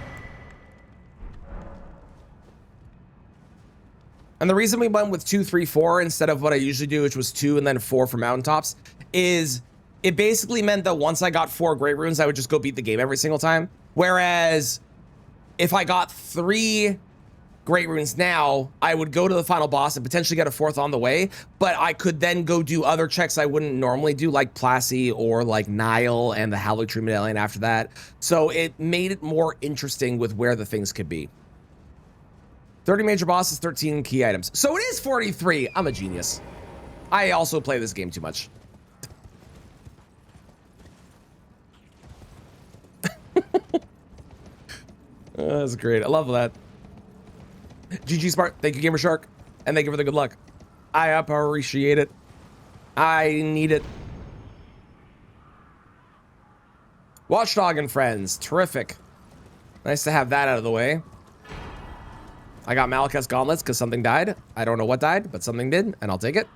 And the reason we went with 2, 3, 4 instead of what I usually do, which was 2 and then 4 for mountaintops, is it basically meant that once I got 4 great runes, I would just go beat the game every single time. Whereas if I got 3 great runes now, I would go to the final boss and potentially get a 4th on the way, but I could then go do other checks I wouldn't normally do, like Plassey or like Nile and the Hallowed Tree Medallion after that. So it made it more interesting with where the things could be. 30 major bosses, 13 key items. So it is 43. I'm a genius. I also play this game too much. That's great. I love that. GG Smart. Thank you, Gamer Shark. And thank you for the good luck. I appreciate it. I need it. Watchdog and Friends. Terrific. Nice to have that out of the way. I got Malekith's gauntlets because something died. I don't know what died, but something did, and I'll take it.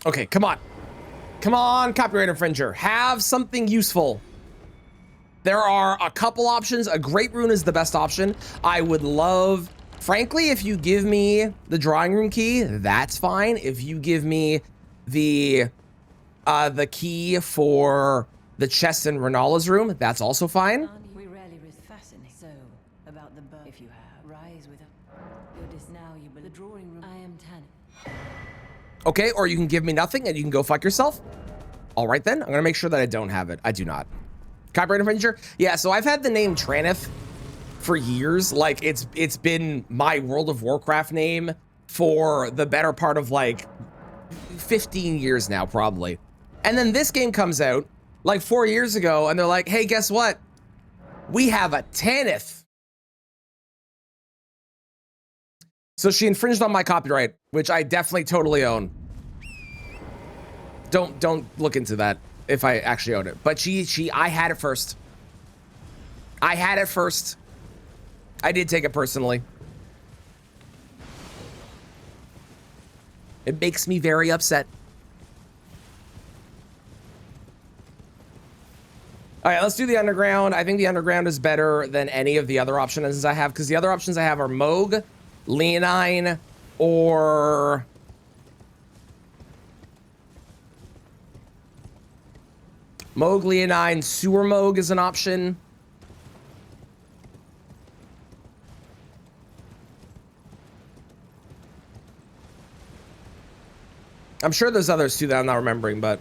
Okay, come on. Come on, copyright infringer. Have something useful. There are a couple options. A Great Rune is the best option. I would love, frankly, if you give me the drawing room key, that's fine. If you give me the key for the chest in Renala's room, that's also fine. We rarely fascinate. So about the birth, if you have rise with a now you the drawing room. I am Tanning. Okay, or you can give me nothing and you can go fuck yourself. All right then, I'm gonna make sure that I don't have it. I do not. Copyright infringer? Yeah, so I've had the name Tranith for years. Like it's been my World of Warcraft name for the better part of like 15 years now, probably. And then this game comes out like 4 years ago and they're like, hey, guess what? We have a Tanith. So she infringed on my copyright, which I definitely totally own. Don't look into that if I actually own it. But I had it first. I had it first. I did take it personally. It makes me very upset. All right, let's do the underground. I think the underground is better than any of the other options I have, because the other options I have are Moog, Leonine, or Moog, Leonine, Sewer Moog is an option. I'm sure there's others too that I'm not remembering, but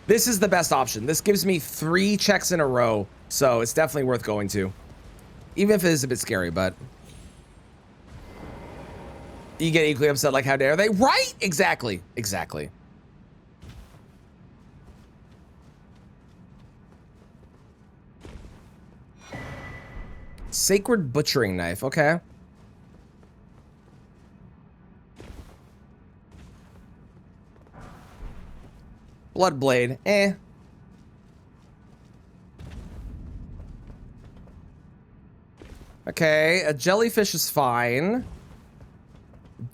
this is the best option. This gives me 3 checks in a row, so it's definitely worth going to. Even if it is a bit scary, but you get equally upset like, how dare they? Right? Exactly. Exactly. Sacred butchering knife. Okay. Bloodblade. Eh. Okay. A jellyfish is fine.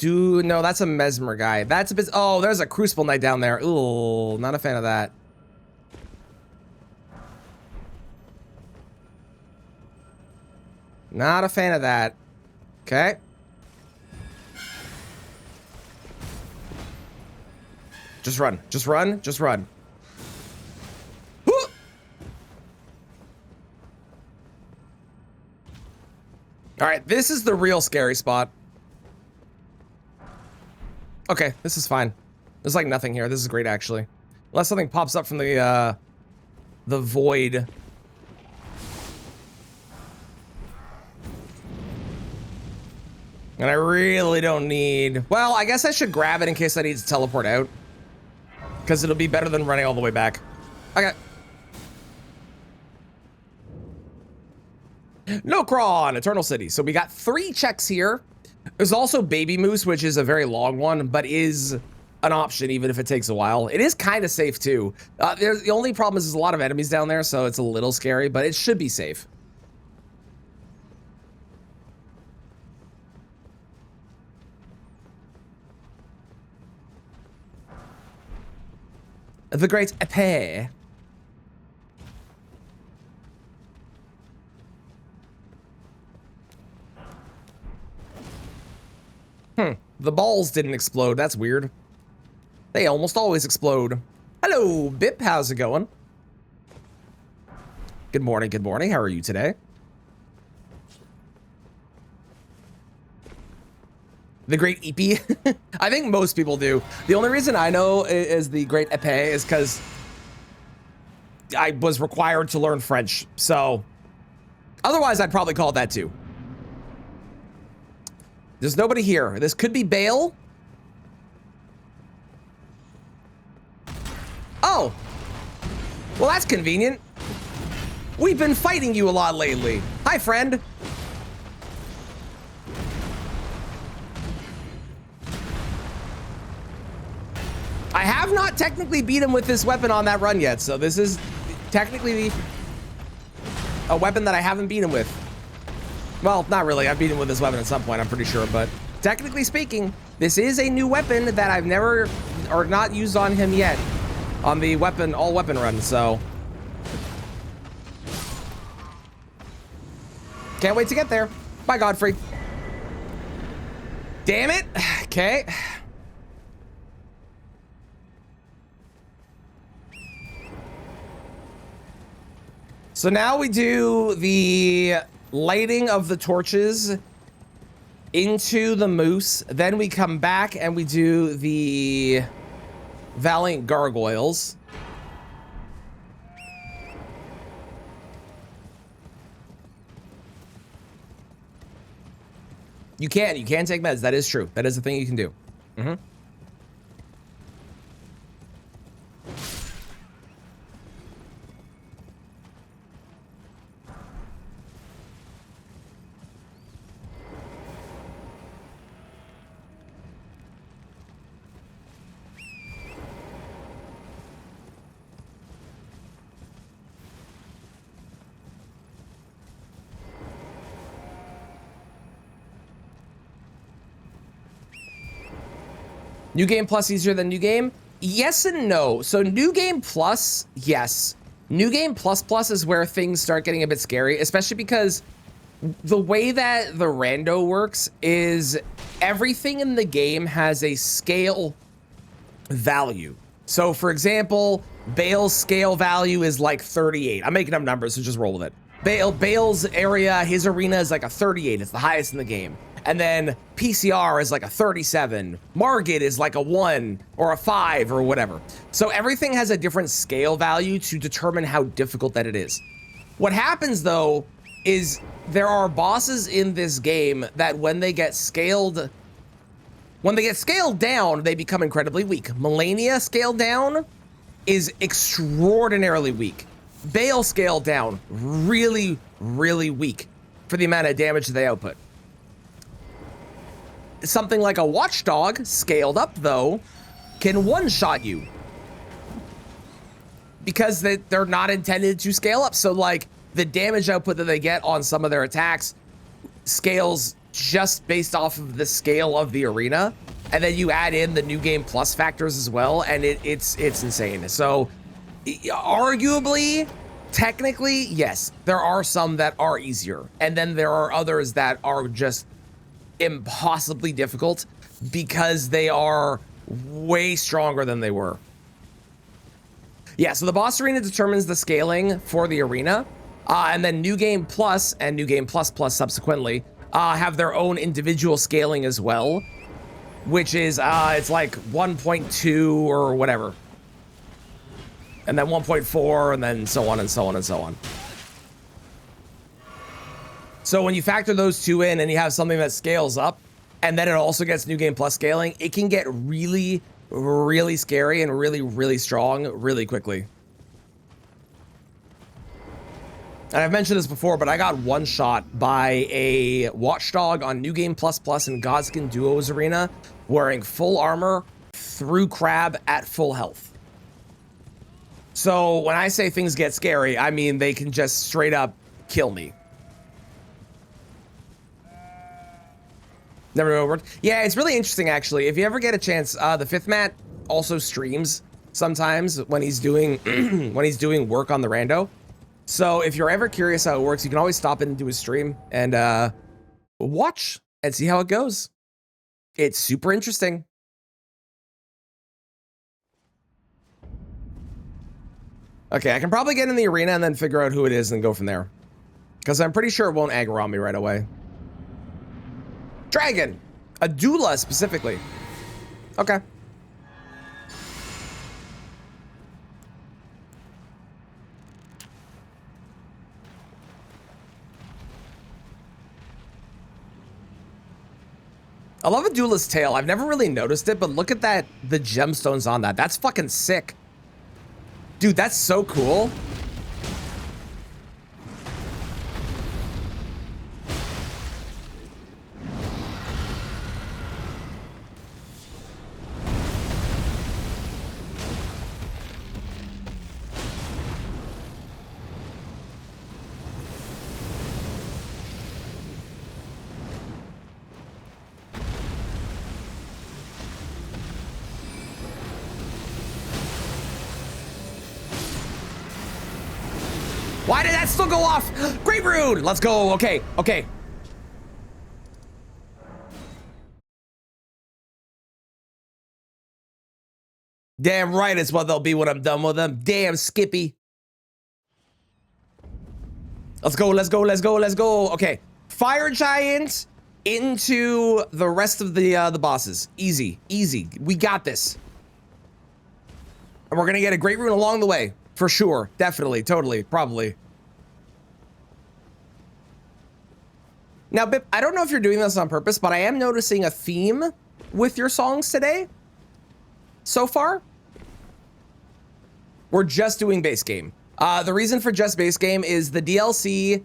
No, that's a mesmer guy. That's a bit. Oh, there's a crucible knight down there. Ooh, not a fan of that. Not a fan of that. Okay. Just run. Just run. Just run. Woo! All right, this is the real scary spot. Okay, this is fine. There's like nothing here. This is great, actually. Unless something pops up from the void. And I really don't need... Well, I guess I should grab it in case I need to teleport out. Because it'll be better than running all the way back. Okay. Nokron, Eternal City. So we got 3 checks here. There's also Baby Moose, which is a very long one, but is an option even if it takes a while. It is kind of safe too. The only problem is there's a lot of enemies down there, so it's a little scary, but it should be safe. The Great Epee. The balls didn't explode. That's weird. They almost always explode. Hello, Bip. How's it going? Good morning. Good morning. How are you today? The Great Eepee. I think most people do. The only reason I know is the Great Epee is because I was required to learn French. So otherwise, I'd probably call it that too. There's nobody here. This could be Bale. Oh, well, that's convenient. We've been fighting you a lot lately. Hi, friend. I have not technically beat him with this weapon on that run yet, so this is technically a weapon that I haven't beat him with. Well, not really. I've beat him with this weapon at some point, I'm pretty sure, but technically speaking, this is a new weapon that I've never or not used on him yet on the weapon, all weapon run, so. Can't wait to get there. Bye, Godfrey. Damn it. Okay. So now we do the lighting of the torches into the moose. Then we come back and we do the Valiant Gargoyles. You can take meds. That is true. That is a thing you can do. Mm-hmm. New Game Plus easier than New Game? Yes and no. So New Game Plus, yes. New Game Plus Plus is where things start getting a bit scary, especially because the way that the rando works is everything in the game has a scale value. So for example, Bale's scale value is like 38. I'm making up numbers, so just roll with it. Bale's area, his arena is like a 38. It's the highest in the game. And then PCR is like a 37. Margit is like a 1 or a 5 or whatever. So everything has a different scale value to determine how difficult that it is. What happens though is there are bosses in this game that when they get scaled down, they become incredibly weak. Melania scaled down is extraordinarily weak. Bale scaled down, really, really weak for the amount of damage they output. Something like a watchdog, scaled up though, can one-shot you. Because they're not intended to scale up. So like the damage output that they get on some of their attacks scales just based off of the scale of the arena. And then you add in the New Game Plus factors as well, and it's insane. So arguably, technically, yes, there are some that are easier. And then there are others that are just impossibly difficult because they are way stronger than they were. Yeah, so the boss arena determines the scaling for the arena, and then New Game Plus and New Game Plus Plus subsequently have their own individual scaling as well, which is it's like 1.2 or whatever, and then 1.4, and then so on and so on and so on. So when you factor those two in and you have something that scales up and then it also gets New Game Plus scaling, it can get really, really scary and really, really strong really quickly. And I've mentioned this before, but I got one shot by a watchdog on New Game Plus Plus in Godskin Duos Arena wearing full armor through crab at full health. So when I say things get scary, I mean they can just straight up kill me. Never know what worked. Yeah, it's really interesting actually. If you ever get a chance, the Fifth Mat also streams sometimes when he's doing when he's doing work on the rando. So if you're ever curious how it works, you can always stop in and do his stream and watch and see how it goes. It's super interesting. Okay, I can probably get in the arena and then figure out who it is and go from there. Because I'm pretty sure it won't aggro on me right away. Dragon! A doula specifically. Okay. I love a duelist tail. I've never really noticed it, but look at that, the gemstones on that. That's fucking sick. Dude, that's so cool. Why did that still go off? Great Rune! Let's go. Okay, okay. Damn right it's what they'll be when I'm done with them. Damn, Skippy. Let's go, let's go, let's go, let's go. Okay, Fire Giant into the rest of the bosses. Easy, easy. We got this. And we're gonna get a Great Rune along the way. For sure, definitely, totally, probably. Now, Bip, I don't know if you're doing this on purpose, but I am noticing a theme with your songs today. So far, we're just doing base game. The reason for just base game is the DLC,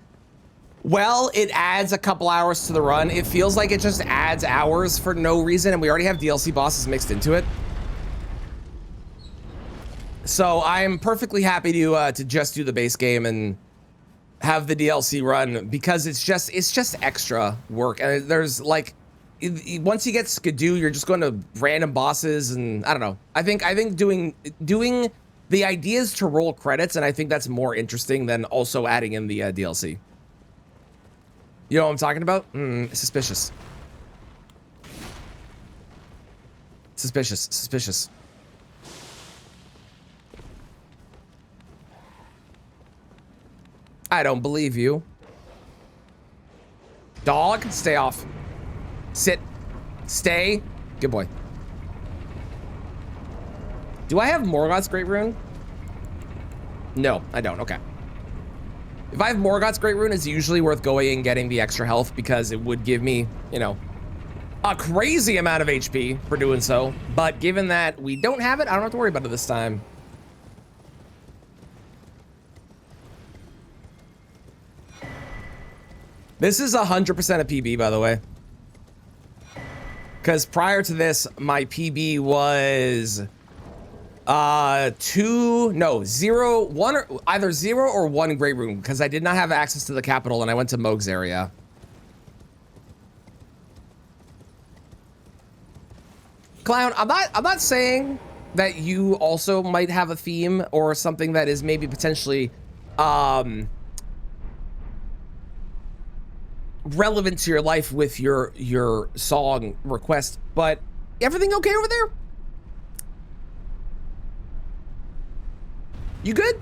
well, it adds a couple hours to the run. It feels like it just adds hours for no reason, and we already have DLC bosses mixed into it. So I'm perfectly happy to just do the base game and have the DLC run because it's just extra work. And there's like, once you get Skidoo, you're just going to random bosses, and I don't know. I think doing the ideas to roll credits, and I think that's more interesting than also adding in the DLC. You know what I'm talking about? Suspicious. Suspicious. Suspicious. I don't believe you. Dog, stay off. Sit. Stay. Good boy. Do I have Morgoth's Great Rune? No, I don't. Okay. If I have Morgoth's Great Rune, it's usually worth going and getting the extra health because it would give me, you know, a crazy amount of HP for doing so. But given that we don't have it, I don't have to worry about it this time. This is 100% a PB, by the way. Because prior to this, my PB was 0 or 1 Great Rune, because I did not have access to the capital and I went to Moog's area. Clown, I'm not saying that you also might have a theme or something that is maybe potentially relevant to your life with your song request, but everything okay over there? You good?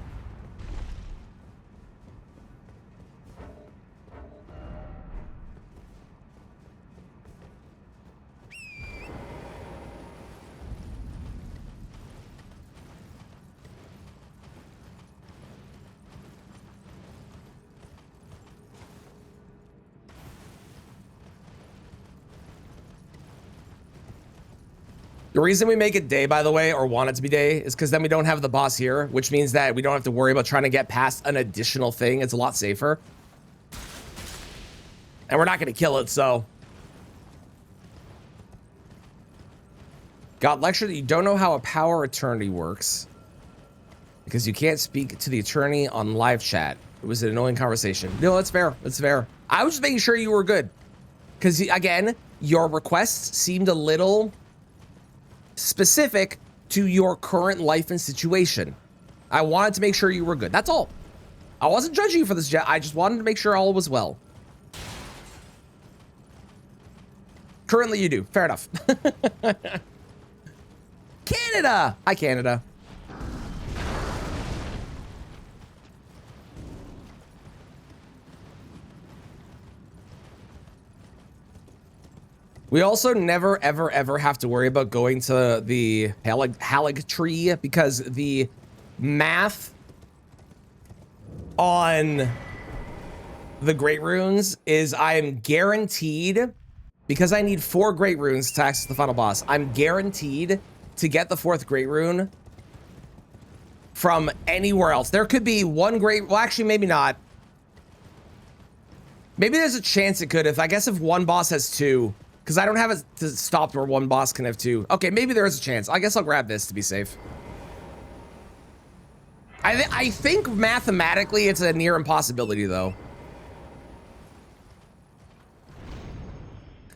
The reason we make it day, by the way, or want it to be day, is because then we don't have the boss here, which means that we don't have to worry about trying to get past an additional thing. It's a lot safer. And we're not going to kill it, so. Got lectured that you don't know how a power attorney works because you can't speak to the attorney on live chat. It was an annoying conversation. No, that's fair. That's fair. I was just making sure you were good. Because, again, your requests seemed a little specific to your current life and situation. I wanted to make sure you were good. That's all. I wasn't judging you for this, Jet. I just wanted to make sure all was well. Currently you do. Fair enough. Canada! Hi, Canada. We also never, ever, ever have to worry about going to the Halig tree because the math on the Great Runes is I am guaranteed because I need 4 Great Runes to access the final boss, I'm guaranteed to get the 4th Great Rune from anywhere else. There could be 1 Great, well, actually, maybe not. Maybe there's a chance it could, I guess if 1 boss has 2, because I don't have it to stop where 1 boss can have 2. Okay, maybe there is a chance. I guess I'll grab this to be safe. I think mathematically it's a near impossibility, though.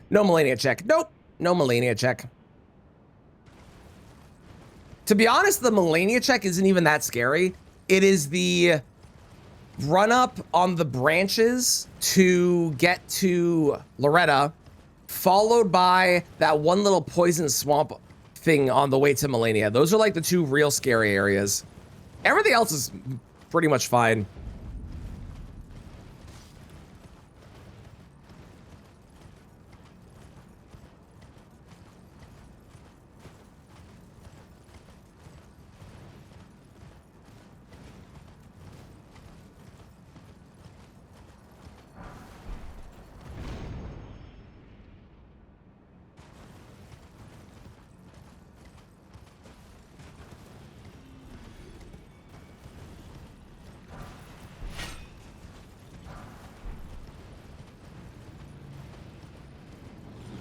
No Melania check. Nope. No Melania check. To be honest, the Melania check isn't even that scary. It is the run up on the branches to get to Loretta, followed by that one little poison swamp thing on the way to Melania. Those are like the 2 real scary areas. Everything else is pretty much fine.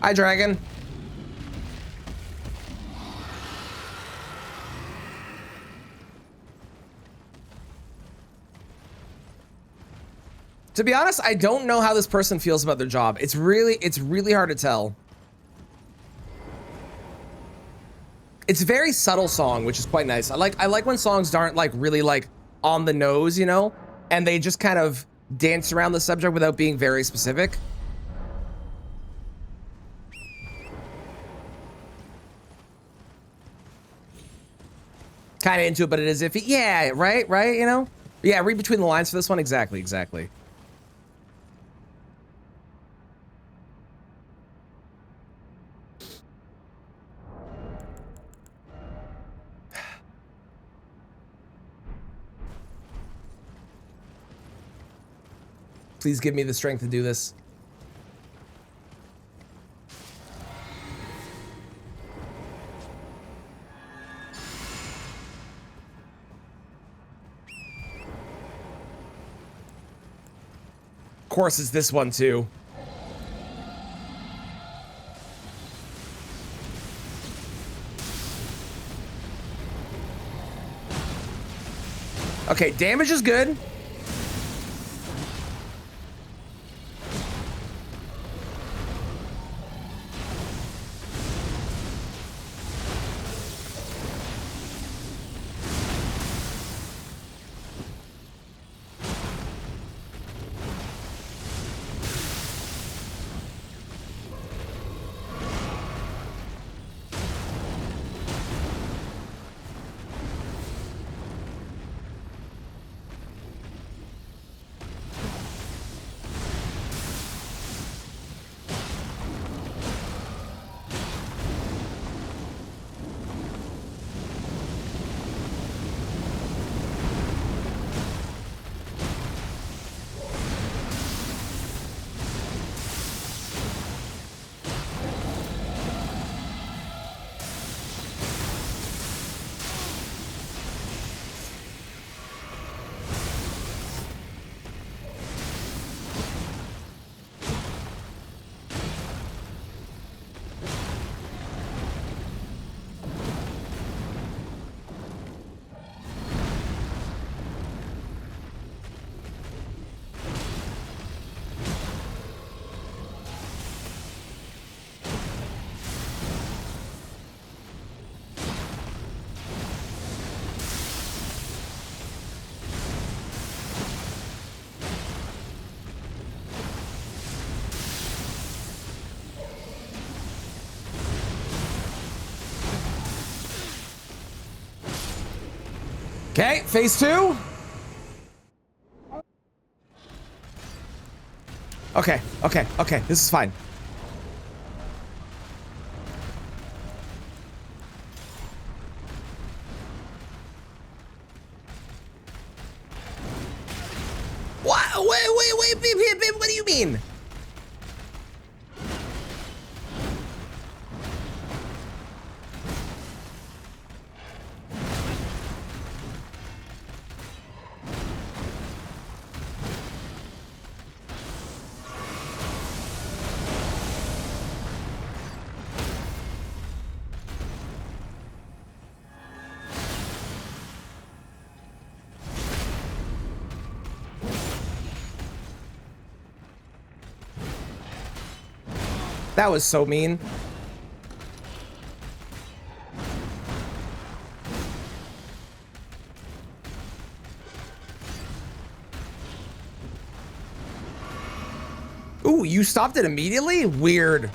Hi, Dragon. To be honest, I don't know how this person feels about their job. It's really hard to tell. It's a very subtle song, which is quite nice. I like when songs aren't like really like on the nose, you know, and they just kind of dance around the subject without being very specific. Kind of into it, but it is iffy. Yeah, right, you know? Yeah, read between the lines for this one. Exactly. Please give me the strength to do this. Of course, it's this one too. Okay, damage is good. Okay, phase 2. Okay, this is fine. What? Wait, what do you mean? That was so mean. Ooh, you stopped it immediately? Weird.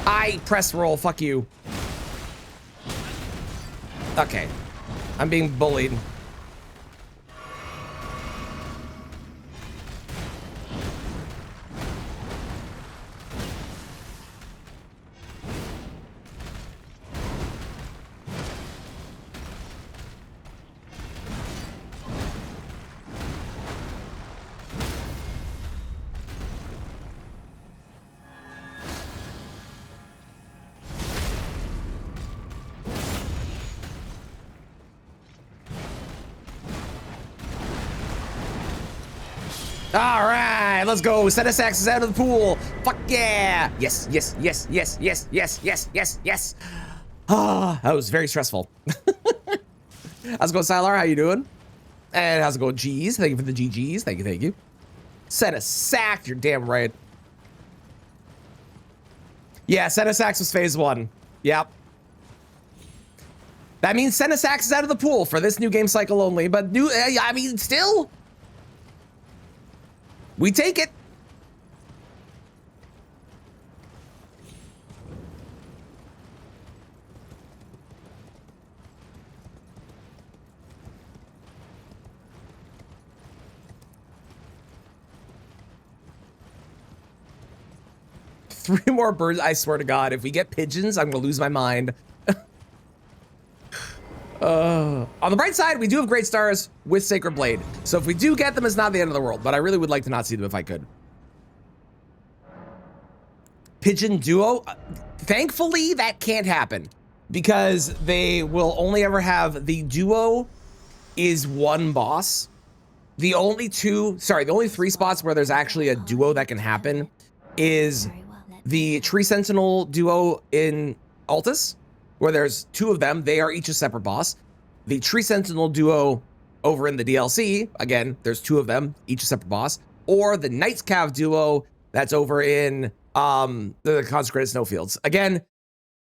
I press roll, fuck you. Okay. I'm being bullied. All right, let's go. Set us axes out of the pool. Fuck yeah. Yes, yes, yes, yes, yes, yes, yes, yes, yes. Ah, that was very stressful. How's it going, Sylar? How you doing? And how's it going, G's? Thank you for the GGs. Thank you, thank you. Set a sack. You're damn right. Yeah, set a sax was phase 1. Yep. That means send us axes out of the pool for this new game cycle only, but new, I mean, still. We take it. Three more birds. I swear to God, if we get pigeons, I'm gonna lose my mind. On the bright side, we do have great stars with Sacred Blade. So if we do get them, it's not the end of the world, but I really would like to not see them if I could. Pigeon duo? Thankfully, that can't happen because they will only ever have the duo is one boss. The only three spots where there's actually a duo that can happen is the Tree Sentinel duo in Altus, where there's 2 of them. They are each a separate boss. The Tree Sentinel duo over in the DLC, again, there's 2 of them, each a separate boss. Or the Knights Cav duo that's over in the Consecrated Snowfields. Again,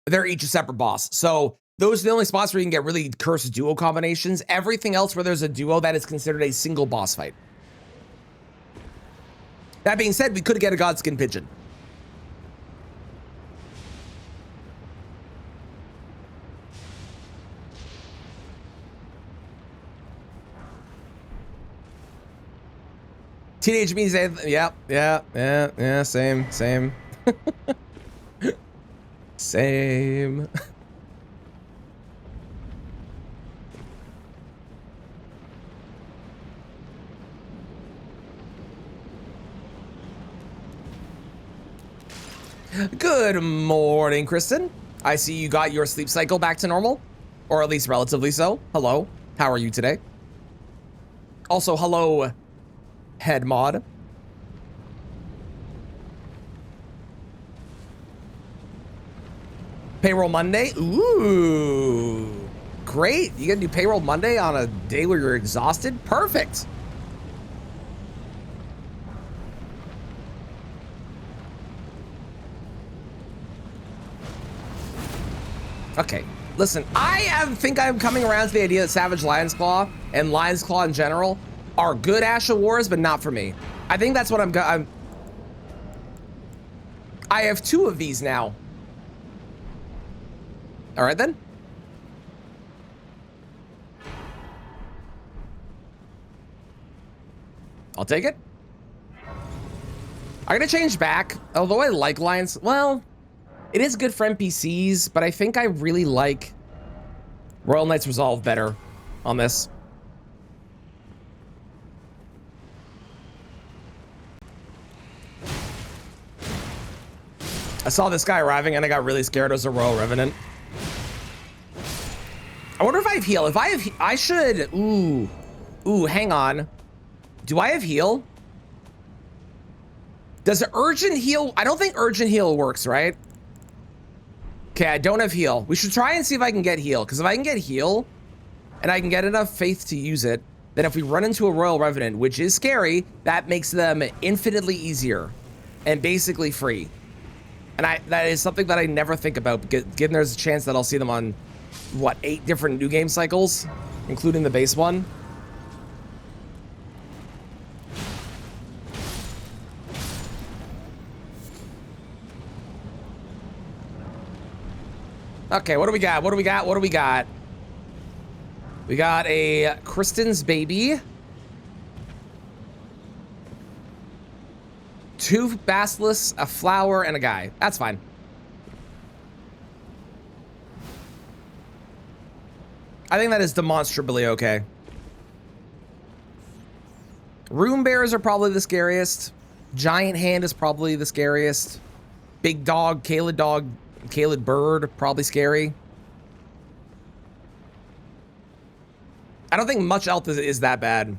they're each a separate boss. So those are the only spots where you can get really cursed duo combinations. Everything else where there's a duo, that is considered a single boss fight. That being said, we could get a Godskin Pigeon. Teenage me say, yeah, same. Same. Good morning, Kristen. I see you got your sleep cycle back to normal, or at least relatively so. Hello, how are you today? Also, hello, Head Mod. Payroll Monday? Ooh, great. You gonna do Payroll Monday on a day where you're exhausted? Perfect. Okay, listen, I think I'm coming around to the idea that Savage Lion's Claw and Lion's Claw in general are good Asha Wars, but not for me. I think that's what I have 2 of these now. All right, then. I'll take it. I'm gonna change back, although I like Lions. Well, it is good for NPCs, but I think I really like Royal Knight's Resolve better on this. I saw this guy arriving and I got really scared as a Royal Revenant. I wonder if I have heal. If I have, I should, ooh, hang on. Do I have heal? Does urgent heal? I don't think urgent heal works, right? Okay, I don't have heal. We should try and see if I can get heal, because if I can get heal and I can get enough faith to use it, then if we run into a Royal Revenant, which is scary, that makes them infinitely easier and basically free. And that is something that I never think about, given there's a chance that I'll see them on, what, 8 different new game cycles, including the base one. Okay, what do we got? What do we got? What do we got? We got a Kristen's baby. 2 Basilisk, a flower, and a guy. That's fine. I think that is demonstrably okay. Room bears are probably the scariest. Giant hand is probably the scariest. Big dog, Caled bird, probably scary. I don't think much else is that bad.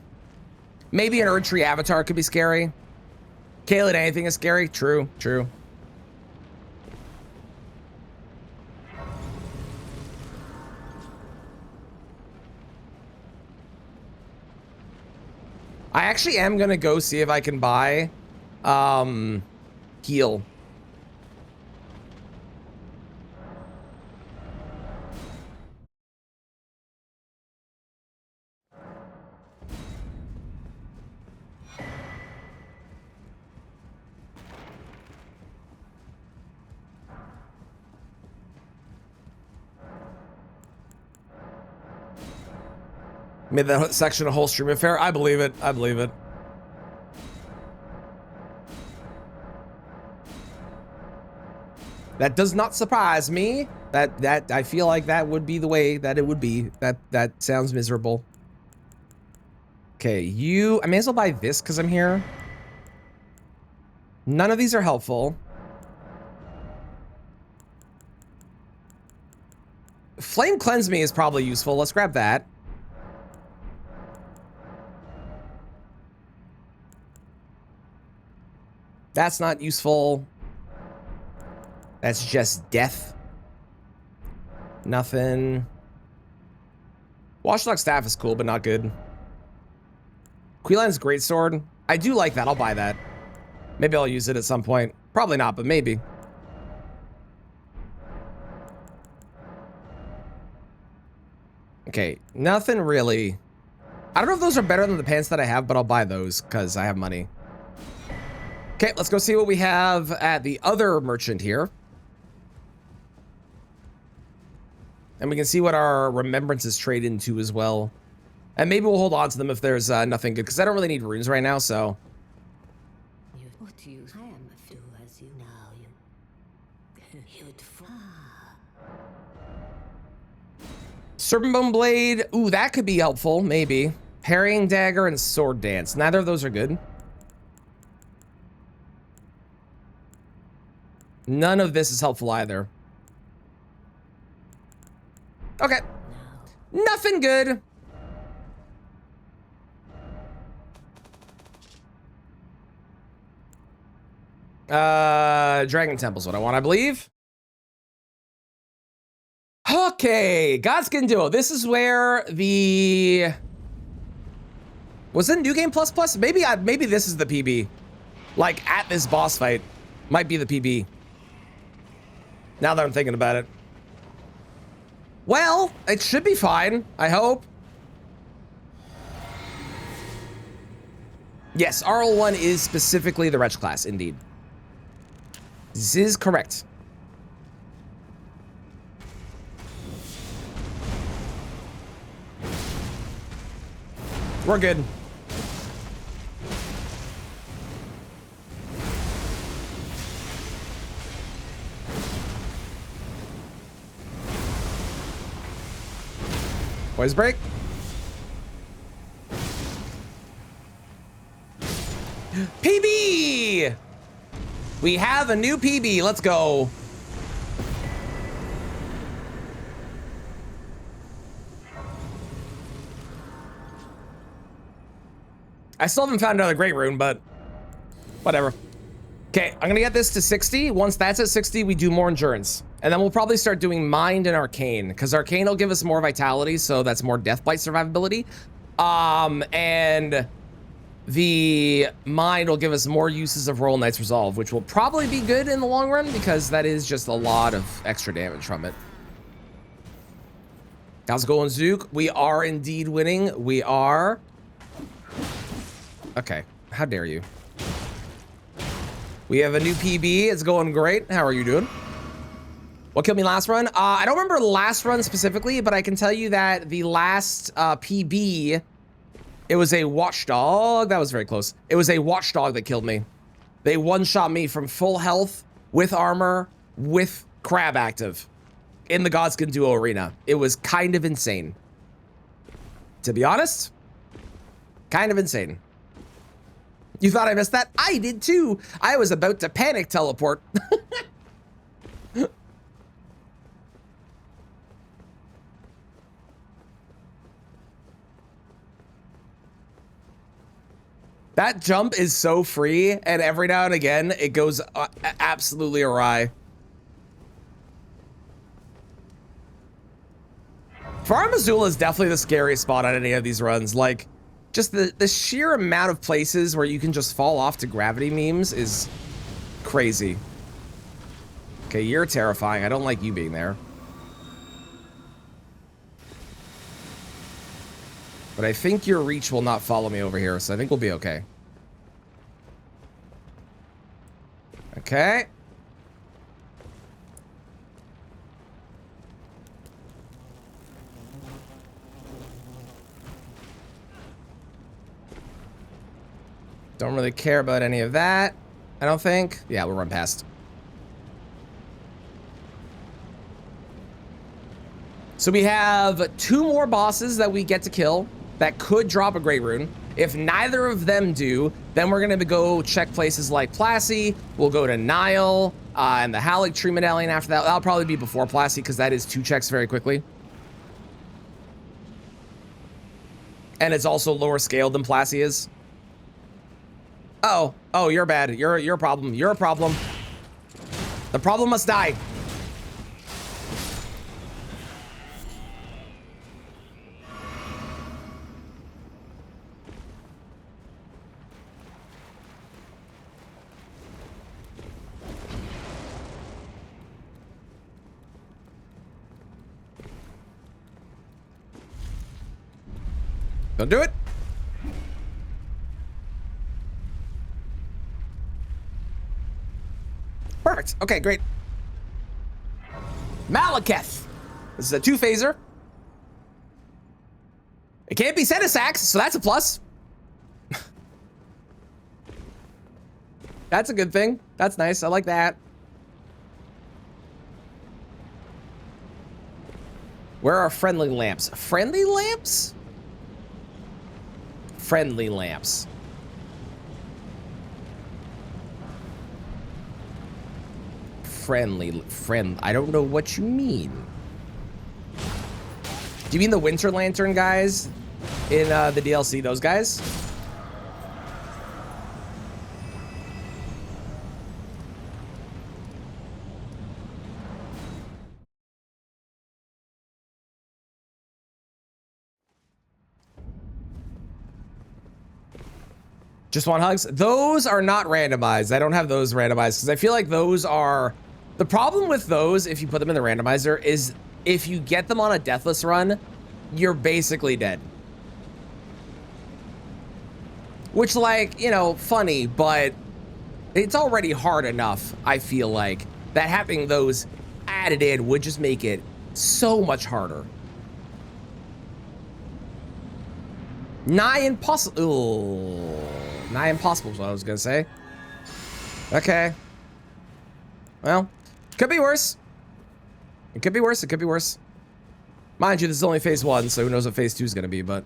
Maybe an Erdtree avatar could be scary. Caled anything is scary. True, true. I actually am gonna go see if I can buy heal. Made that section a whole stream affair. I believe it. I believe it. That does not surprise me. That I feel like that would be the way that it would be. That sounds miserable. Okay, I may as well buy this because I'm here. None of these are helpful. Flame Cleanse Me is probably useful. Let's grab that. That's not useful. That's just death. Nothing. Watchdog Staff is cool, but not good. Queelan's Greatsword. I do like that. I'll buy that. Maybe I'll use it at some point. Probably not, but maybe. Okay, nothing really. I don't know if those are better than the pants that I have, but I'll buy those because I have money. Okay, let's go see what we have at the other merchant here. And we can see what our remembrances trade into as well. And maybe we'll hold on to them if there's nothing good, because I don't really need runes right now, so. Serpentbone Blade. Ooh, that could be helpful, maybe. Parrying Dagger and Sword Dance. Neither of those are good. None of this is helpful either. Okay. Nothing good. Dragon Temple's what I want, I believe. Okay, Godskin Duo. This is where the... Was it New Game Plus Plus? Maybe this is the PB. Like, at this boss fight. Might be the PB. Now that I'm thinking about it. Well, it should be fine, I hope. Yes, RL1 is specifically the Wretch class, indeed. This is correct. We're good. Poise break. PB! We have a new PB. Let's go. I still haven't found another great rune, but whatever. Okay, I'm gonna get this to 60. Once that's at 60, we do more endurance. And then we'll probably start doing Mind and Arcane, because Arcane will give us more vitality, so that's more Deathbite survivability. And the mind will give us more uses of Royal Knight's Resolve, which will probably be good in the long run because that is just a lot of extra damage from it. How's it going, Zook? We are indeed winning. We are. Okay, how dare you? We have a new PB. It's going great. How are you doing? What killed me last run? I don't remember last run specifically, but I can tell you that the last PB, it was a watchdog. That was very close. It was a watchdog that killed me. They one-shot me from full health, with armor, with crab active in the Godskin Duo arena. It was kind of insane. To be honest, kind of insane. You thought I missed that? I did too. I was about to panic teleport. That jump is so free, and every now and again, it goes absolutely awry. Farm Azula is definitely the scariest spot on any of these runs. Like, just the sheer amount of places where you can just fall off to gravity memes is crazy. Okay, you're terrifying. I don't like you being there. But I think your reach will not follow me over here, so I think we'll be okay. Okay. Don't really care about any of that, I don't think. Yeah, we'll run past. So we have 2 more bosses that we get to kill that could drop a Great Rune. If neither of them do, then we're gonna go check places like Plassey. We'll go to Nile and the Halleck Tree Medallion after that. That'll probably be before Plassey because that is 2 checks very quickly. And it's also lower scale than Plassey is. Oh, you're bad. You're a problem. You're a problem. The problem must die. Don't do it. Perfect. Okay, great. Malekith. This is a 2-phaser. It can't be Centisax, so that's a plus. That's a good thing. That's nice. I like that. Where are friendly lamps? Friendly lamps? Friendly lamps. I don't know what you mean. Do you mean the Winter Lantern guys in the DLC? Those guys? Just want hugs? Those are not randomized. I don't have those randomized because I feel like those are... The problem with those, if you put them in the randomizer, is if you get them on a Deathless run, you're basically dead. Which, like, you know, funny, but it's already hard enough, I feel like, that having those added in would just make it so much harder. Nigh impossible. Nigh impossible is what I was gonna say. Okay. Well, could be worse. It could be worse. It could be worse. Mind you, this is only phase 1, so who knows what phase 2 is gonna be, but...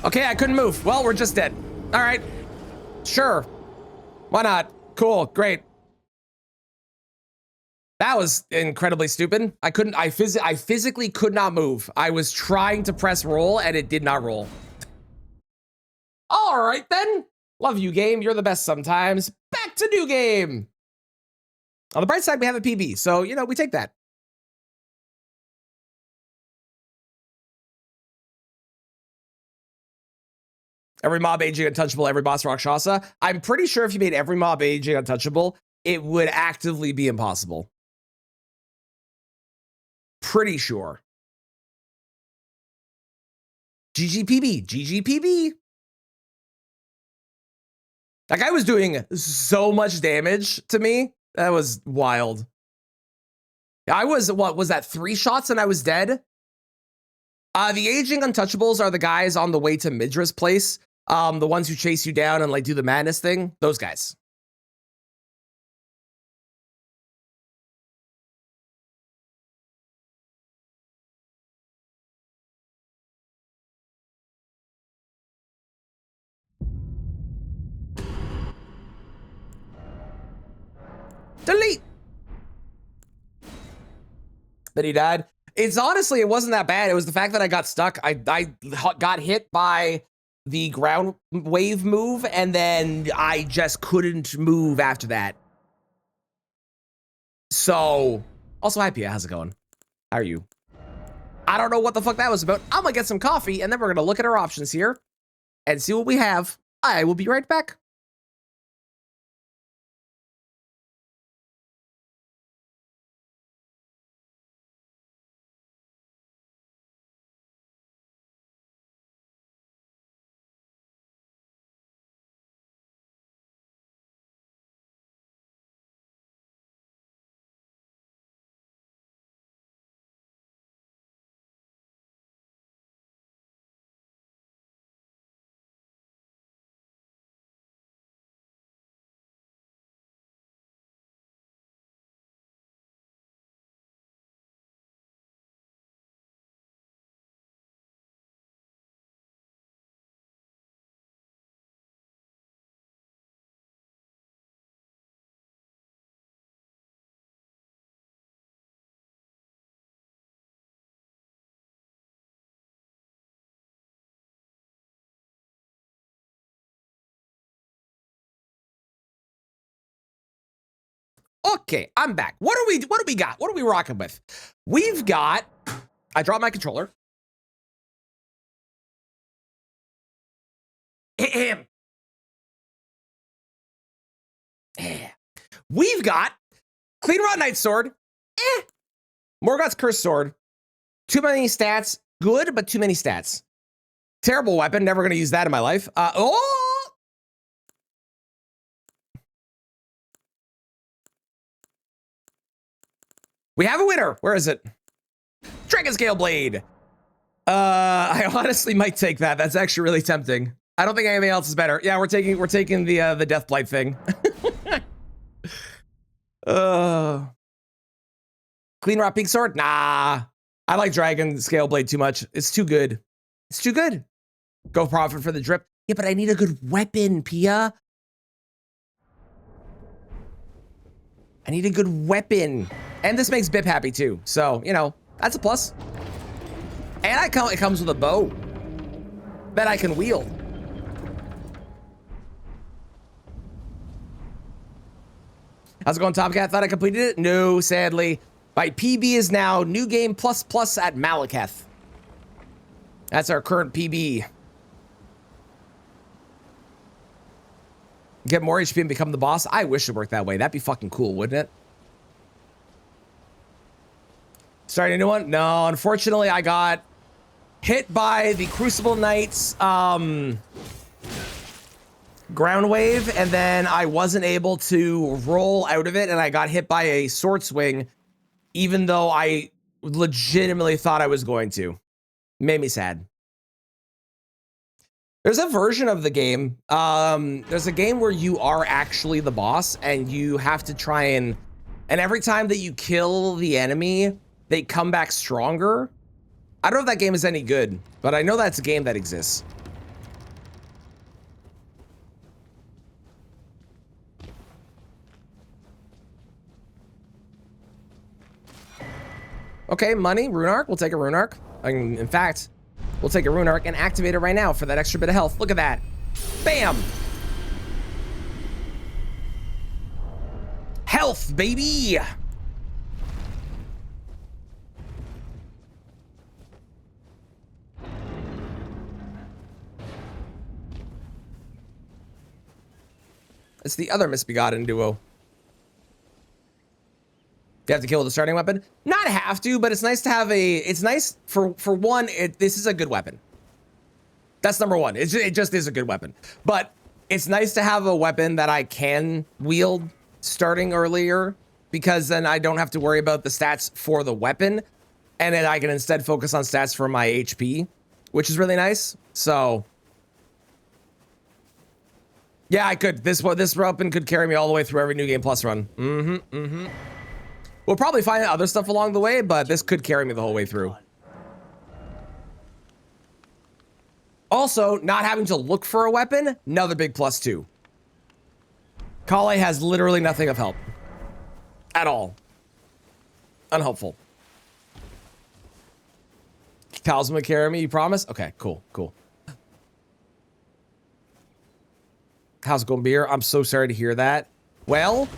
Okay, I couldn't move. Well, we're just dead. All right. Sure. Why not? Cool. Great. That was incredibly stupid. I physically could not move. I was trying to press roll and it did not roll. All right then. Love you, game. You're the best sometimes. Back to new game. On the bright side, we have a PB, so, you know, we take that. Every mob aging untouchable, every boss Rakshasa. I'm pretty sure if you made every mob aging untouchable, it would actively be impossible. Pretty sure. GGPB, GGPB. That guy was doing so much damage to me. That was wild. I was, what was that, 3 shots and I was dead? The aging untouchables are the guys on the way to Midra's place. The ones who chase you down and like do the madness thing. Those guys. Delete. Then he died. It's honestly, it wasn't that bad. It was the fact that I got stuck. I got hit by the ground wave move, and then I just couldn't move after that. So, also, hi, Pia. How's it going? How are you? I don't know what the fuck that was about. I'm gonna get some coffee, and then we're gonna look at our options here and see what we have. I will be right back. Okay, I'm back. What do we got? What are we rocking with? We've got, I dropped my controller. We've got Clean Rot Knight Sword. Morgoth's Curse Sword. Too many stats. Good, but too many stats. Terrible weapon. Never gonna use that in my life. We have a winner. Where is it? Dragon Scale Blade. I honestly might take that. That's actually really tempting. I don't think anything else is better. Yeah, we're taking the Death Blight thing. Clean Rot Pink Sword? Nah. I like Dragon Scale Blade too much. It's too good. It's too good. Go Profit for the drip. Yeah, but I need a good weapon, Pia. I need a good weapon. And this makes Bip happy too. So, you know, that's a plus. And it comes with a bow that I can wield. How's it going, Tomcat? Thought I completed it? No, sadly. My PB is now New Game Plus Plus at Malekith. That's our current PB. Get more HP and become the boss? I wish it worked that way. That'd be fucking cool, wouldn't it? Starting a new one? No, unfortunately, I got hit by the Crucible Knights ground wave, and then I wasn't able to roll out of it, and I got hit by a sword swing, even though I legitimately thought I was going to. Made me sad. There's a version of the game. There's a game where you are actually the boss, and you have to try and every time that you kill the enemy, they come back stronger. I don't know if that game is any good, but I know that's a game that exists. Okay, money, rune arc. We'll take a rune arc. In fact, we'll take a rune arc and activate it right now for that extra bit of health. Look at that. Bam. Health, baby. It's the other misbegotten duo. You have to kill the starting weapon? Not have to, but it's nice to have a, it's nice for one, this is a good weapon. That's number one. It just is a good weapon. But it's nice to have a weapon that I can wield starting earlier, because then I don't have to worry about the stats for the weapon. And then I can instead focus on stats for my HP, which is really nice. So yeah, I could. This weapon could carry me all the way through every New Game Plus run. We'll probably find other stuff along the way, but this could carry me the whole way through. Also, not having to look for a weapon, another big plus too. Kale has literally nothing of help. At all. Unhelpful. Kyle's gonna carry me, you promise? Okay, cool, cool. How's it going, Beer? I'm so sorry to hear that. Well,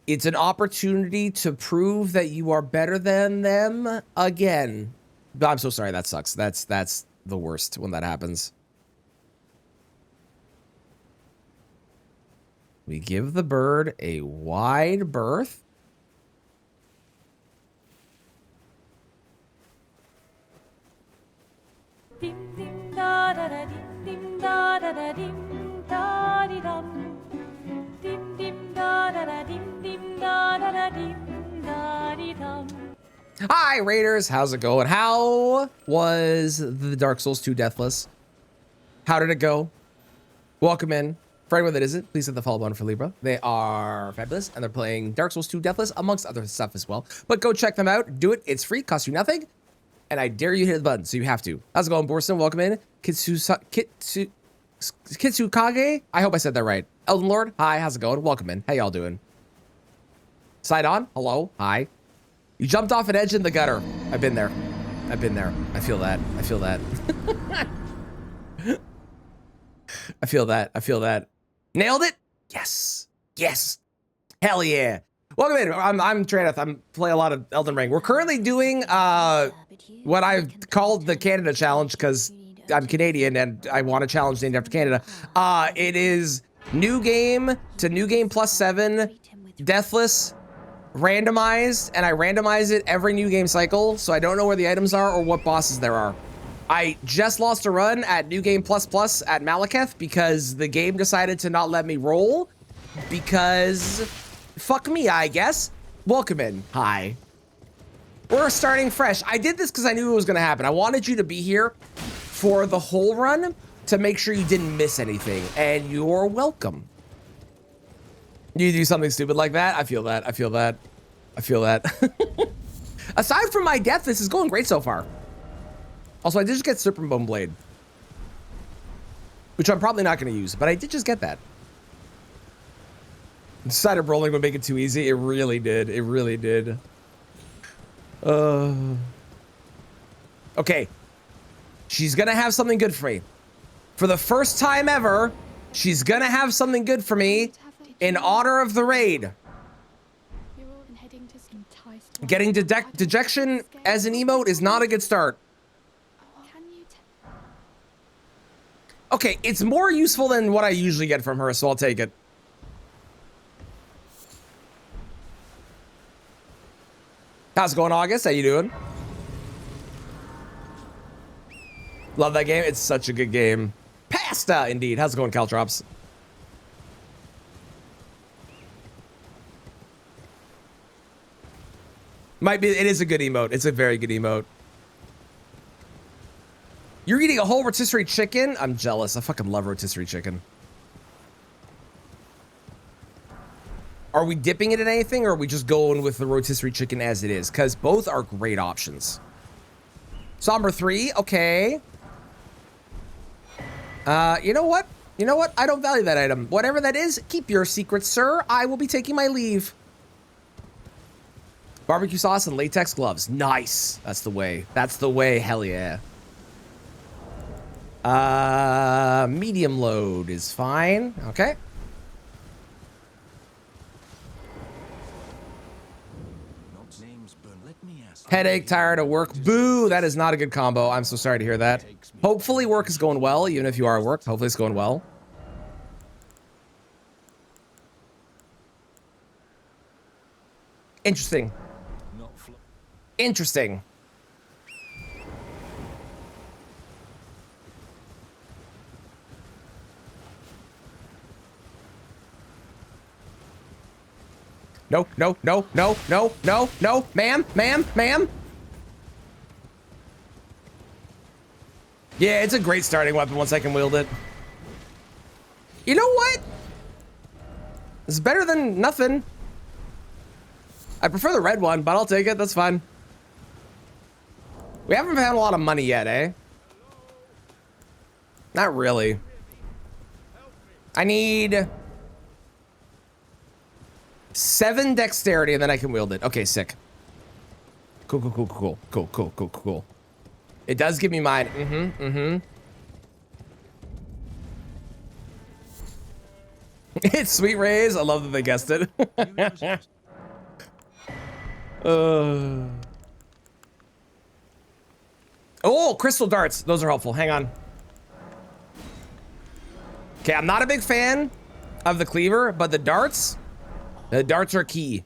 it's an opportunity to prove that you are better than them again. But I'm so sorry, that sucks. That's the worst when that happens. We give the bird a wide berth. Dim dim da da da dim dim da da da dim da di dum. Dim dim da da da dim dim da da da dim da di dum. Hi, Raiders. How's it going? How was the Dark Souls 2 Deathless? How did it go? Welcome in. For anyone that isn't, please hit the follow button for Libra. They are fabulous, and they're playing Dark Souls 2 Deathless, amongst other stuff as well. But go check them out. Do it. It's free. Costs you nothing. And I dare you to hit the button, so you have to. How's it going, Borson? Welcome in. Kitsukage? I hope I said that right. Elden Lord? Hi, how's it going? Welcome in. How y'all doing? Side on? Hello? Hi. You jumped off an edge in the gutter. I've been there. I've been there. I feel that. I feel that. I feel that. I feel that. Nailed it? Yes. Yes. Hell yeah. Welcome in. I'm Traneth. I'm playing a lot of Elden Ring. We're currently doing what I've called the Canada Challenge, because I'm Canadian and I want a challenge named after Canada. It is new game to New Game Plus 7, Deathless, randomized, and I randomize it every New Game cycle, so I don't know where the items are or what bosses there are. I just lost a run at New Game Plus Plus at Malekith because the game decided to not let me roll, because fuck me, I guess. Welcome in. Hi. We're starting fresh. I did this because I knew it was going to happen. I wanted you to be here for the whole run to make sure you didn't miss anything, and you're welcome. You do something stupid like that? I feel that. I feel that. I feel that. Aside from my death, this is going great so far. Also, I did just get Serpent Bone Blade, which I'm probably not going to use, but I did just get that. Decided rolling would make it too easy. It really did. It really did. Okay. She's going to have something good for me. For the first time ever, she's going to have something good for me in honor of the raid. Getting dejection as an emote is not a good start. Okay, it's more useful than what I usually get from her, so I'll take it. How's it going, August? How you doing? Love that game. It's such a good game. Pasta, indeed. How's it going, Caltrops? Might be. It is a good emote. It's a very good emote. You're eating a whole rotisserie chicken? I'm jealous. I fucking love rotisserie chicken. Are we dipping it in anything, or are we just going with the rotisserie chicken as it is? Because both are great options. Somber 3, okay. You know what? You know what? I don't value that item. Whatever that is, keep your secret, sir. I will be taking my leave. Barbecue sauce and latex gloves. Nice. That's the way. That's the way. Hell yeah. Medium load is fine. Okay. Headache, tired of work. Boo, that is not a good combo. I'm so sorry to hear that. Hopefully work is going well, even if you are at work. Hopefully it's going well. Interesting. Interesting. No, no, no, no, no, no, no, ma'am, ma'am, ma'am. Yeah, it's a great starting weapon once I can wield it. You know what? It's better than nothing. I prefer the red one, but I'll take it. That's fine. We haven't found a lot of money yet, eh? Not really. I need 7 dexterity and then I can wield it. Okay, sick. Cool, cool, cool, cool, cool, cool, cool, cool. It does give me mine. It's Sweet Rays. I love that they guessed it. Oh, crystal darts. Those are helpful. Hang on. Okay, I'm not a big fan of the cleaver, but the darts are key.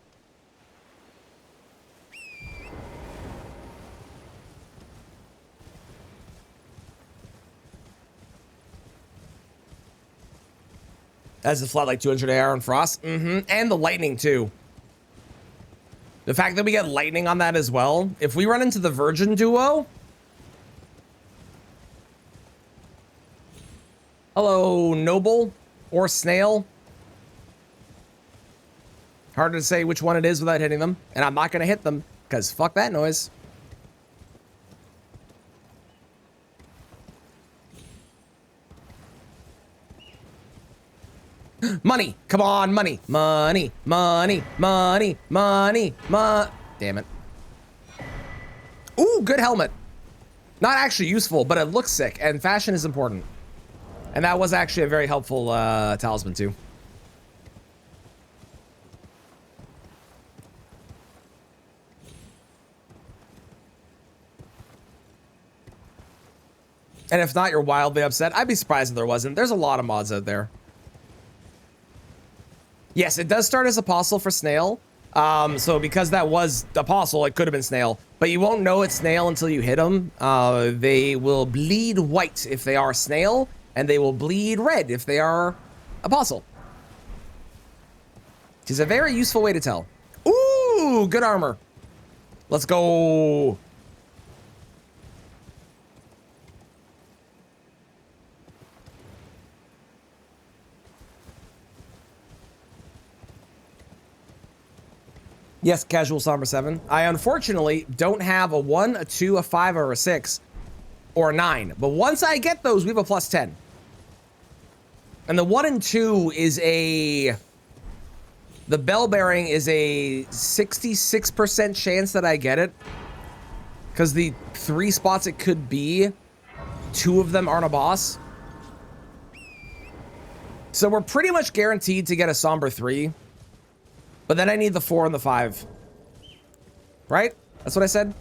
That's a flat like 200 AR on Frost. And the lightning too. The fact that we get lightning on that as well. If we run into the Virgin duo. Hello, Noble or Snail. Hard to say which one it is without hitting them. And I'm not going to hit them because fuck that noise. Money. Come on, money. Money, money, money, money, money. Damn it. Ooh, good helmet. Not actually useful, but it looks sick. And fashion is important. And that was actually a very helpful talisman too. And if not, you're wildly upset. I'd be surprised if there wasn't. There's a lot of mods out there. Yes, it does start as Apostle for Snail. So because that was Apostle, it could have been Snail. But you won't know it's Snail until you hit them. They will bleed white if they are Snail, and they will bleed red if they are Apostle. Which is a very useful way to tell. Ooh, good armor. Let's go. Yes, casual Somber 7. I unfortunately don't have a 1, a 2, a 5, or a 6, or a 9. But once I get those, we have a plus 10. And the 1 and 2 is a... The bell bearing is a 66% chance that I get it. Because the 3 spots it could be, 2 of them aren't a boss. So we're pretty much guaranteed to get a Somber 3. But then I need the 4 and the 5. Right? That's what I said?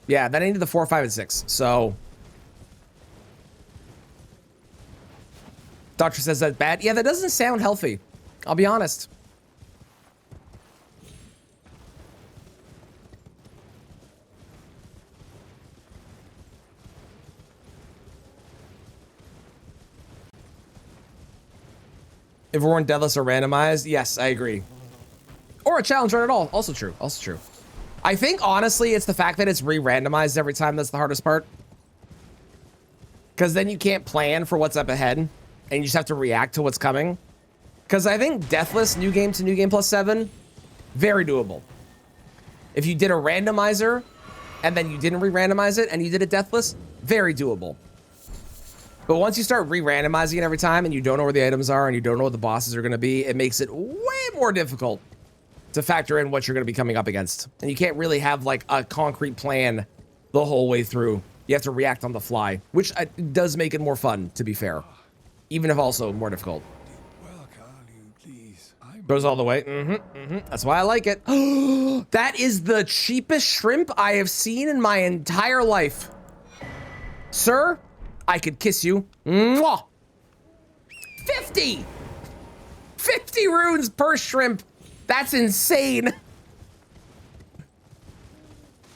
Yeah, then I need the 4, 5, and 6. So... Doctor says that's bad. Yeah, that doesn't sound healthy. I'll be honest. If we weren't Deathless or randomized, yes, I agree. Or a challenge run at all. Also true. Also true. I think, honestly, it's the fact that it's re-randomized every time that's the hardest part. Because then you can't plan for what's up ahead. And you just have to react to what's coming. Because I think Deathless, new game to new game plus 7, very doable. If you did a randomizer, and then you didn't re-randomize it, and you did a Deathless, very doable. But once you start re-randomizing it every time, and you don't know where the items are, and you don't know what the bosses are going to be, it makes it way more difficult. to factor in what you're going to be coming up against. And you can't really have like a concrete plan the whole way through. You have to react on the fly, which does make it more fun, to be fair, even if also more difficult. Goes all the way. That's why I like it. That is the cheapest shrimp I have seen in my entire life. Sir, I could kiss you. Mwah! 50 runes per shrimp. That's insane.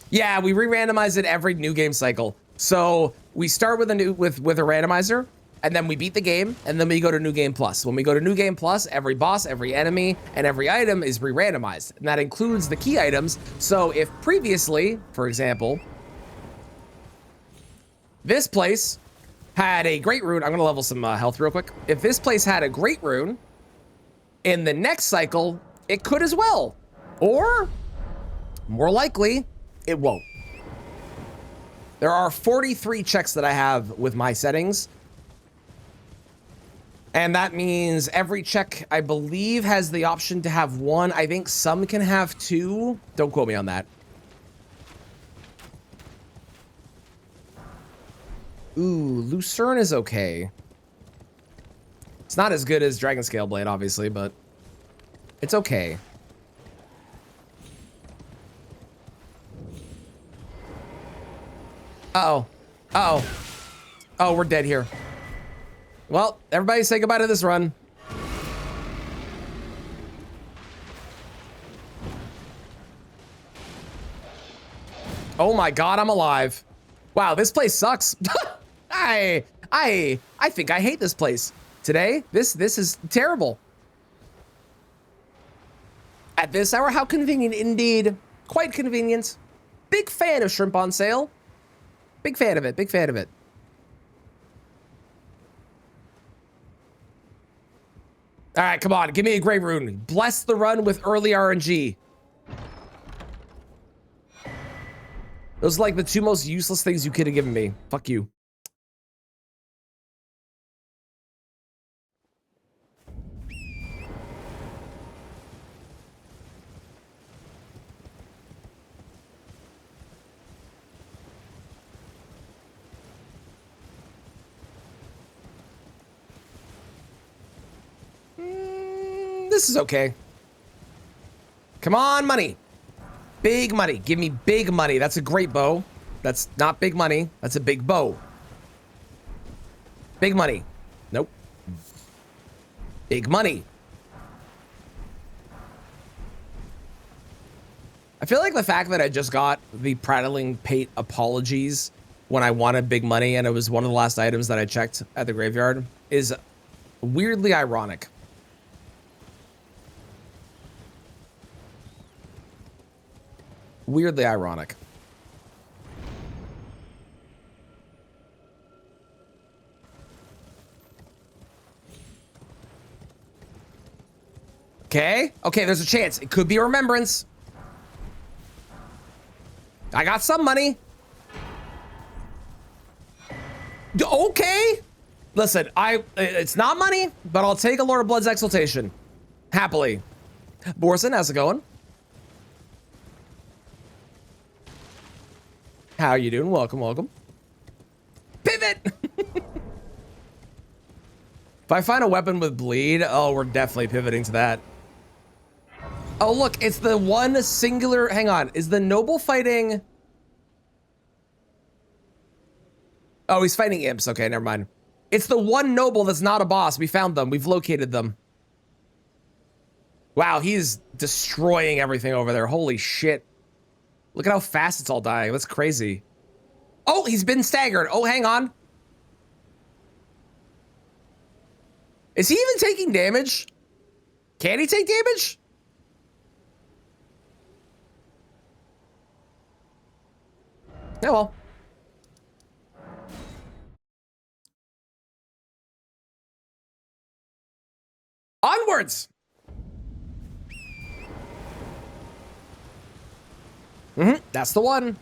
Yeah, we re-randomize it every new game cycle. So we start with a randomizer, and then we beat the game, and then we go to New Game Plus. When we go to New Game Plus, every boss, every enemy, and every item is re-randomized. And that includes the key items. So if previously, for example, this place had a great rune. I'm going to level some health real quick. If this place had a great rune, in the next cycle, it could as well. Or, more likely, it won't. There are 43 checks that I have with my settings. And that means every check, I believe, has the option to have one. I think some can have two. Don't quote me on that. Ooh, Lucerne is okay. It's not as good as Dragon Scale Blade, obviously, but it's okay. Uh-oh. Uh-oh. Oh, we're dead here. Well, everybody say goodbye to this run. Oh my God, I'm alive. Wow, this place sucks. I think I hate this place. Today, this is terrible. At this hour, how convenient indeed. Quite convenient. Big fan of shrimp on sale. Big fan of it, big fan of it. All right, come on, give me a great rune. Bless the run with early RNG. Those are like the two most useless things you could have given me. Fuck you. This is okay. Come on, money. Big money. Give me big money. That's a great bow. That's not big money. That's a big bow. Big money. Nope. Big money. I feel like the fact that I just got the prattling pate apologies when I wanted big money and it was one of the last items that I checked at the graveyard is weirdly ironic. Weirdly ironic. Okay. Okay, there's a chance. It could be a remembrance. I got some money. Okay. Listen, it's not money, but I'll take a Lord of Blood's exaltation. Happily. Borson, how's it going? How you doing? Welcome, welcome. Pivot! If I find a weapon with bleed, oh, we're definitely pivoting to that. Oh, look, it's the one singular... Hang on, is the noble fighting... Oh, he's fighting imps. Okay, never mind. It's the one noble that's not a boss. We found them. We've located them. Wow, he's destroying everything over there. Holy shit. Look at how fast it's all dying. That's crazy. Oh, he's been staggered. Oh, hang on. Is he even taking damage? Can he take damage? Yeah, well. Onwards! That's the one.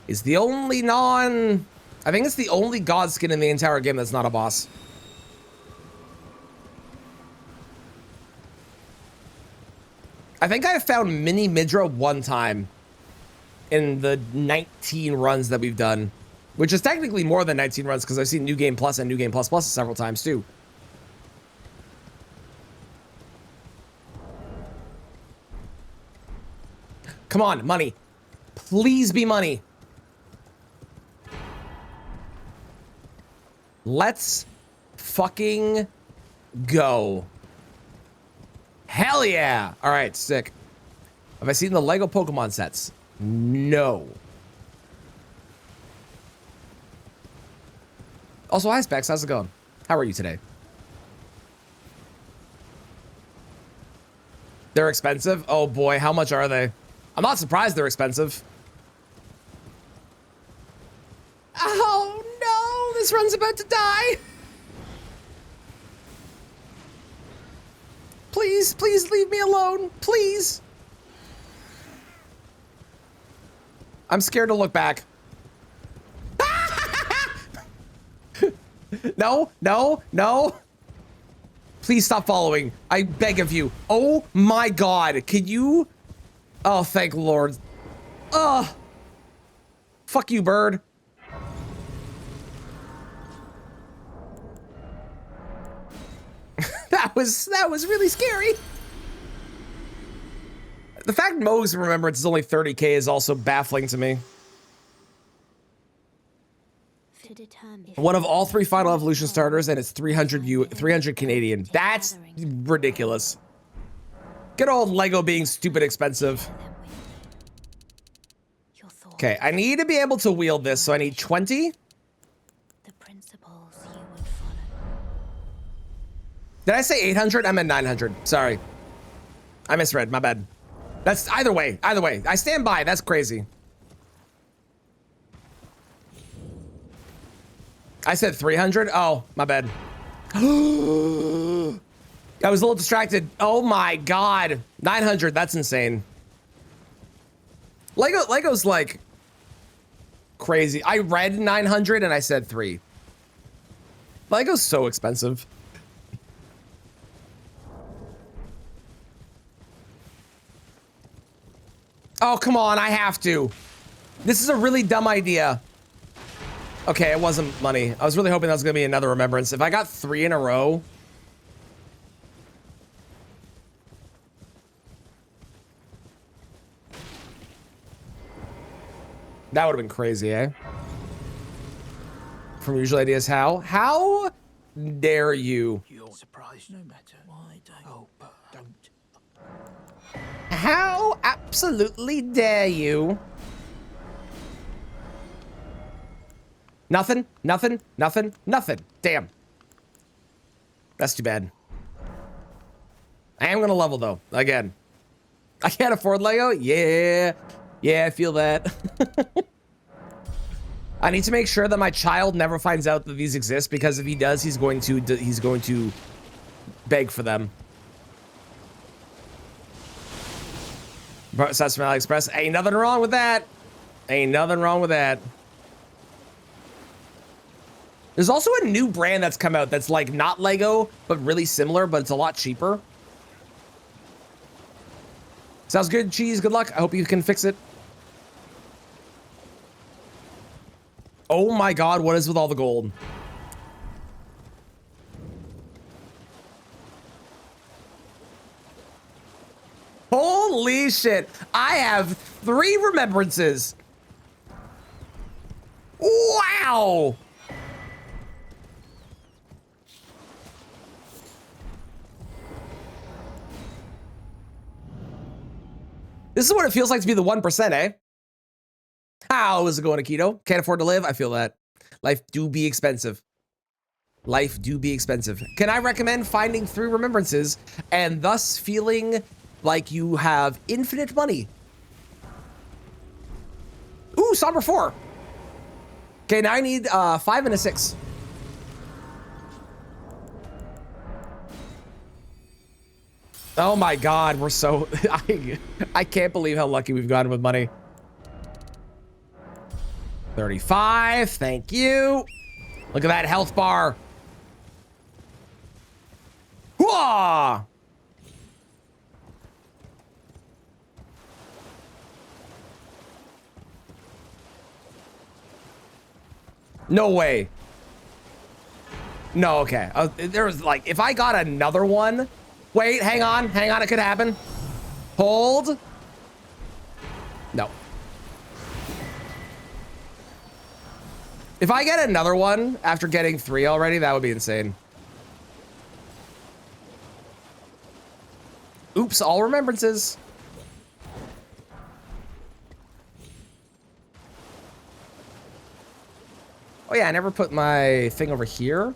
It's the only I think it's the only god skin in the entire game that's not a boss. I think I found Mini Midra one time in the 19 runs that we've done, which is technically more than 19 runs because I've seen New Game Plus and New Game Plus Plus several times too. Come on, money. Please be money. Let's fucking go. Hell yeah. All right, sick. Have I seen the Lego Pokemon sets? No. Also, hi Specs, how's it going? How are you today? They're expensive? Oh boy, how much are they? I'm not surprised they're expensive. Oh no, this run's about to die. Please, please leave me alone, please. I'm scared to look back. No, no, no. Please stop following. I beg of you. Oh my God, can you? Oh, thank Lord. Ugh. Fuck you, bird. That was really scary. The fact Moe's Remembrance is only 30K is also baffling to me. One of all 3 Final Evolution starters, and it's 300 Canadian. That's ridiculous. Good old Lego being stupid expensive. Okay, I need to be able to wield this, so I need 20. Did I say 800? I meant 900. Sorry. I misread. My bad. That's either way. Either way. I stand by. That's crazy. I said 300. Oh, my bad. I was a little distracted. Oh my God. 900. That's insane. Lego's like crazy. I read 900 and I said 3. Lego's so expensive. Oh, come on, I have to. This is a really dumb idea. Okay, it wasn't money. I was really hoping that was gonna be another remembrance. If I got 3 in a row. That would have been crazy, eh? From Usual Ideas, how? How dare you? You're surprised no matter why don't. Oh, don't. How absolutely dare you? Nothing, nothing, nothing, nothing. Damn. That's too bad. I am gonna level though, again. I can't afford Lego? Yeah. Yeah, I feel that. I need to make sure that my child never finds out that these exist, because if he does, he's going to beg for them. That's from AliExpress. Ain't nothing wrong with that. Ain't nothing wrong with that. There's also a new brand that's come out that's like not Lego, but really similar, but it's a lot cheaper. Sounds good, Cheese. Good luck. I hope you can fix it. Oh my God, what is with all the gold? Holy shit. I have 3 remembrances. Wow. This is what it feels like to be the 1%, eh? How is it going, Akito? Can't afford to live? I feel that. Life do be expensive. Life do be expensive. Can I recommend finding 3 remembrances and thus feeling like you have infinite money? Ooh, Somber 4. Okay, now I need 5 and a 6. Oh my God, we're so... I can't believe how lucky we've gotten with money. 35, thank you. Look at that health bar. Whoa! No way. No, okay. There was like, if I got another one. Wait, hang on, it could happen. Hold. No. If I get another one after getting 3 already, that would be insane. Oops, all remembrances. Oh yeah, I never put my thing over here,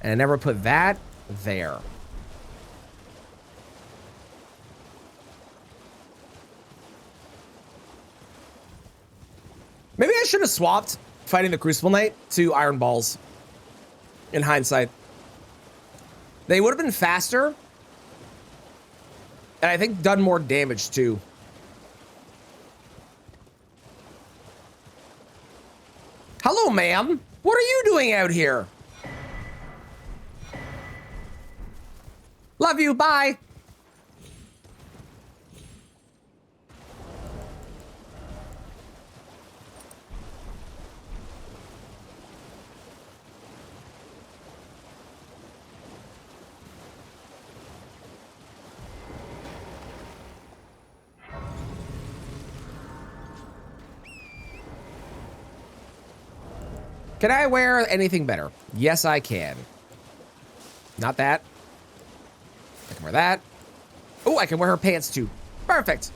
and I never put that there. Maybe I should have swapped fighting the Crucible Knight to Iron Balls in hindsight. They would have been faster, and I think done more damage too. Hello, ma'am. What are you doing out here? Love you, bye. Can I wear anything better? Yes, I can. Not that. I can wear that. Oh, I can wear her pants too. Perfect.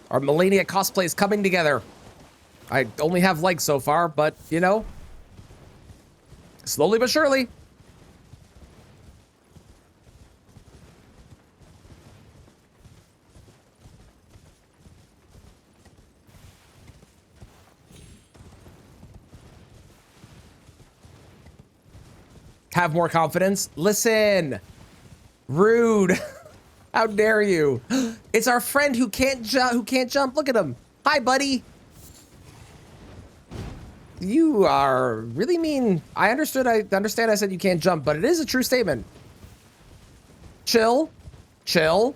Our Melania cosplay is coming together. I only have legs so far, but you know, slowly but surely. Have more confidence. Listen. Rude. How dare you? It's our friend who can't jump. Look at him. Hi, buddy. You are really mean. I understand I said you can't jump, but it is a true statement. Chill. Chill.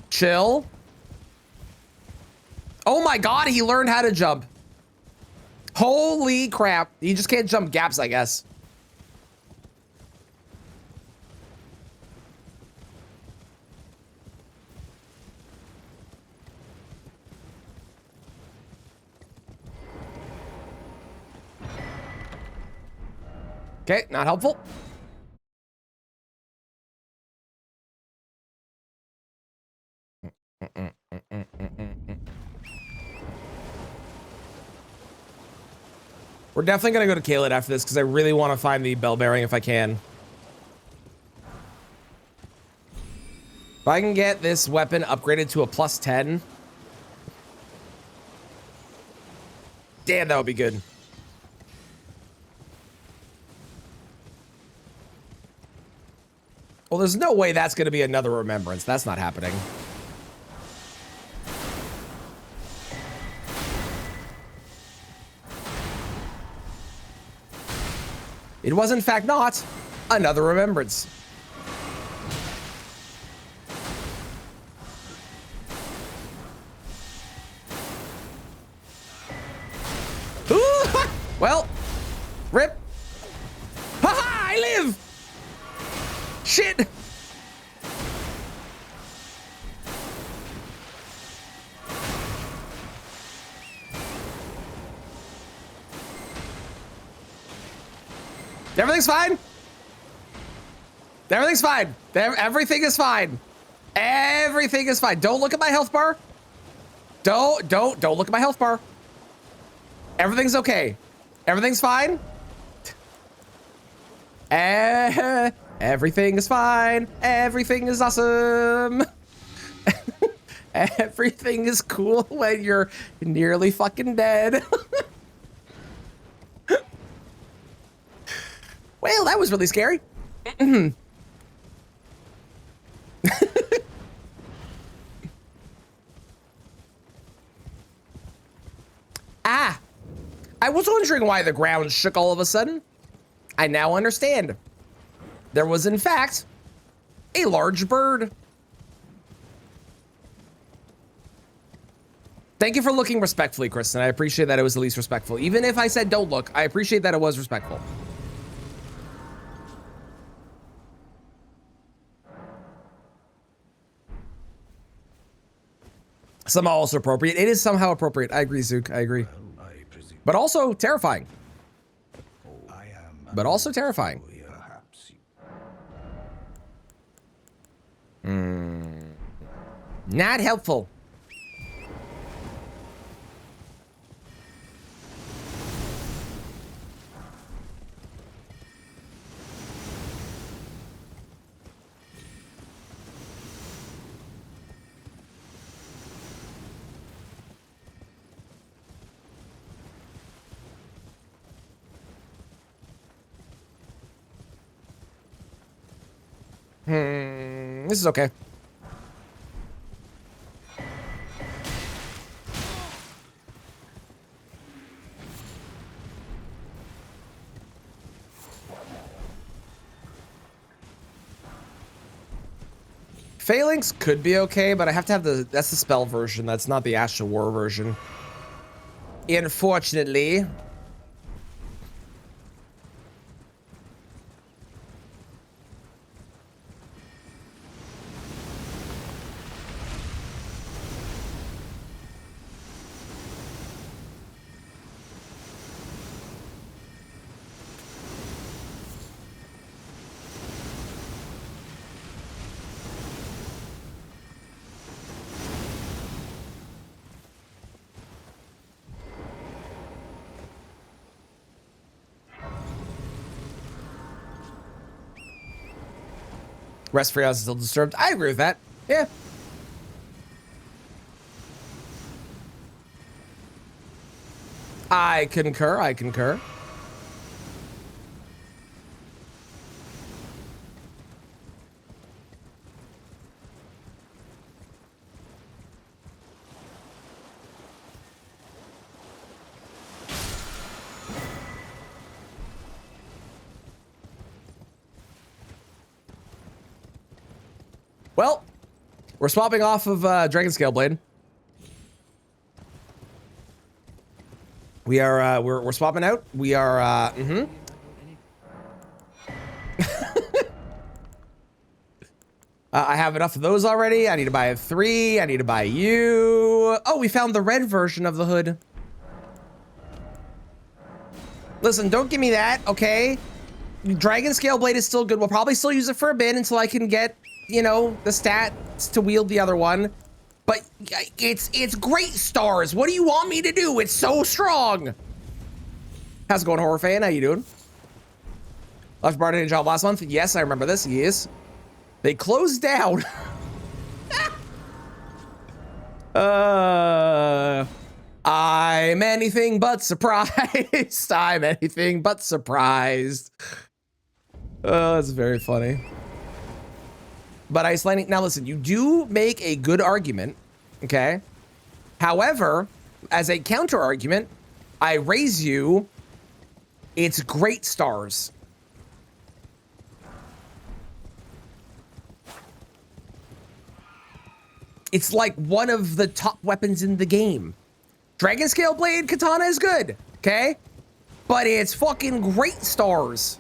Chill. Oh my god, he learned how to jump. Holy crap. You just can't jump gaps, I guess. Okay, not helpful. We're definitely gonna go to Kaled after this because I really want to find the bell bearing if I can. If I can get this weapon upgraded to a +10. Damn, that would be good. Well, there's no way that's gonna be another remembrance. That's not happening. It was, in fact, not another remembrance. Ooh, well, rip. Haha, I live. Shit. Everything's fine. Everything's fine. Everything is fine. Everything is fine. Don't look at my health bar. Don't look at my health bar. Everything's okay. Everything's fine. Everything is fine. Everything is awesome. Everything is cool when you're nearly fucking dead. Well, that was really scary. Ah, I was wondering why the ground shook all of a sudden. I now understand. There was, in fact, a large bird. Thank you for looking respectfully, Kristen. I appreciate that it was at least respectful. Even if I said don't look, I appreciate that it was respectful. Somehow also appropriate. It is somehow appropriate. I agree, Zook. I agree. Well, I presume But also terrifying. I am. But also terrifying. Perhaps Not helpful. This is okay. Phalanx could be okay, but I have to have that's the spell version. That's not the Astral War version. Unfortunately. Rest free house is still disturbed. I agree with that. Yeah. I concur. I concur. Well, we're swapping off of Dragon Scale Blade. We are we're swapping out. We are I have enough of those already. I need to buy 3. I need to buy you. Oh, we found the red version of the hood. Listen, don't give me that, okay? Dragon Scale Blade is still good. We'll probably still use it for a bit until I can get, you know, the stats to wield the other one. But it's great stars. What do you want me to do? It's so strong. How's it going, Horror Fan? How you doing? Left Bard in a job last month. Yes, I remember this. He is. They closed down. I'm anything but surprised. I'm anything but surprised. Oh, that's very funny. But Icelandic, now listen, you do make a good argument, okay? However, as a counter argument, I raise you, it's great stars. It's like one of the top weapons in the game. Dragon Scale Blade Katana is good, okay? But it's fucking great stars.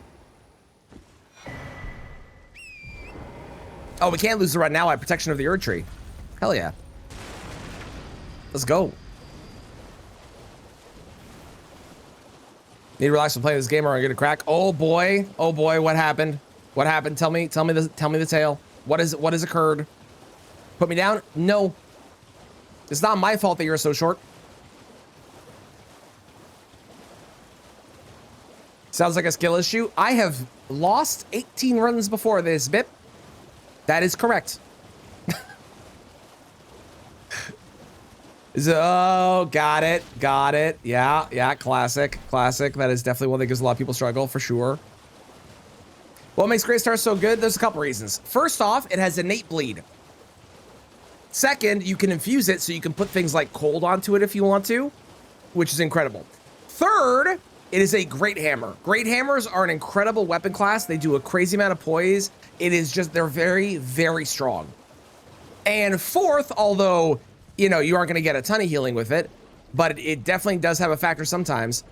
Oh, we can't lose the run now. I have Protection of the Erd Tree. Hell yeah. Let's go. Need to relax from playing this game or I'm gonna crack. Oh boy, what happened? What happened? Tell me the tale. What has occurred? Put me down? No. It's not my fault that you're so short. Sounds like a skill issue. I have lost 18 runs before this, Bip. That is correct. Oh, got it. Yeah, classic. That is definitely one that gives a lot of people struggle, for sure. What makes Grey Star so good? There's a couple reasons. First off, it has innate bleed. Second, you can infuse it so you can put things like cold onto it if you want to, which is incredible. Third, it is a great hammer. Great hammers are an incredible weapon class. They do a crazy amount of poise. It is just, they're very, very strong. And fourth, although, you know, you aren't going to get a ton of healing with it, but it definitely does have a factor sometimes.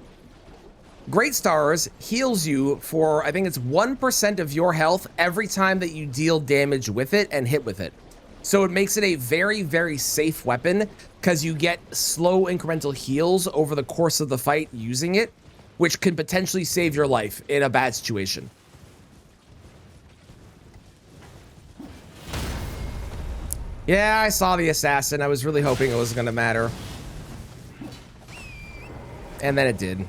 Great Stars heals you for, I think it's 1% of your health every time that you deal damage with it and hit with it. So it makes it a very, very safe weapon because you get slow incremental heals over the course of the fight using it, which can potentially save your life in a bad situation. Yeah, I saw the assassin. I was really hoping it was going to matter. And then it did.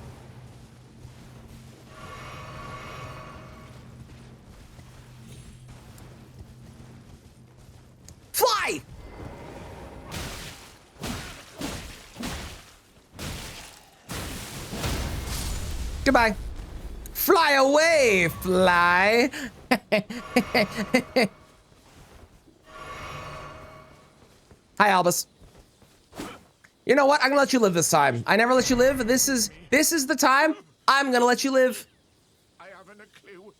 Fly! Goodbye. Fly away, fly. Hi, Albus. You know what? I'm gonna let you live this time. I never let you live. This is the time. I'm gonna let you live. I haven't a clue.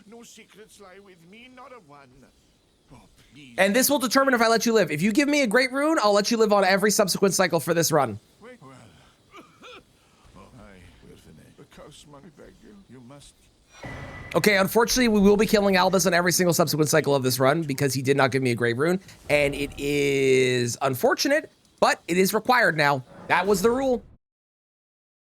No secrets lie with me, not a one. Oh, please. And this will determine if I let you live. If you give me a great rune, I'll let you live on every subsequent cycle for this run. Wait. Well. Oh, I will finish. The curse, I beg you. You must. Okay, unfortunately, we will be killing Albus on every single subsequent cycle of this run because he did not give me a great rune. And it is unfortunate, but it is required now. That was the rule.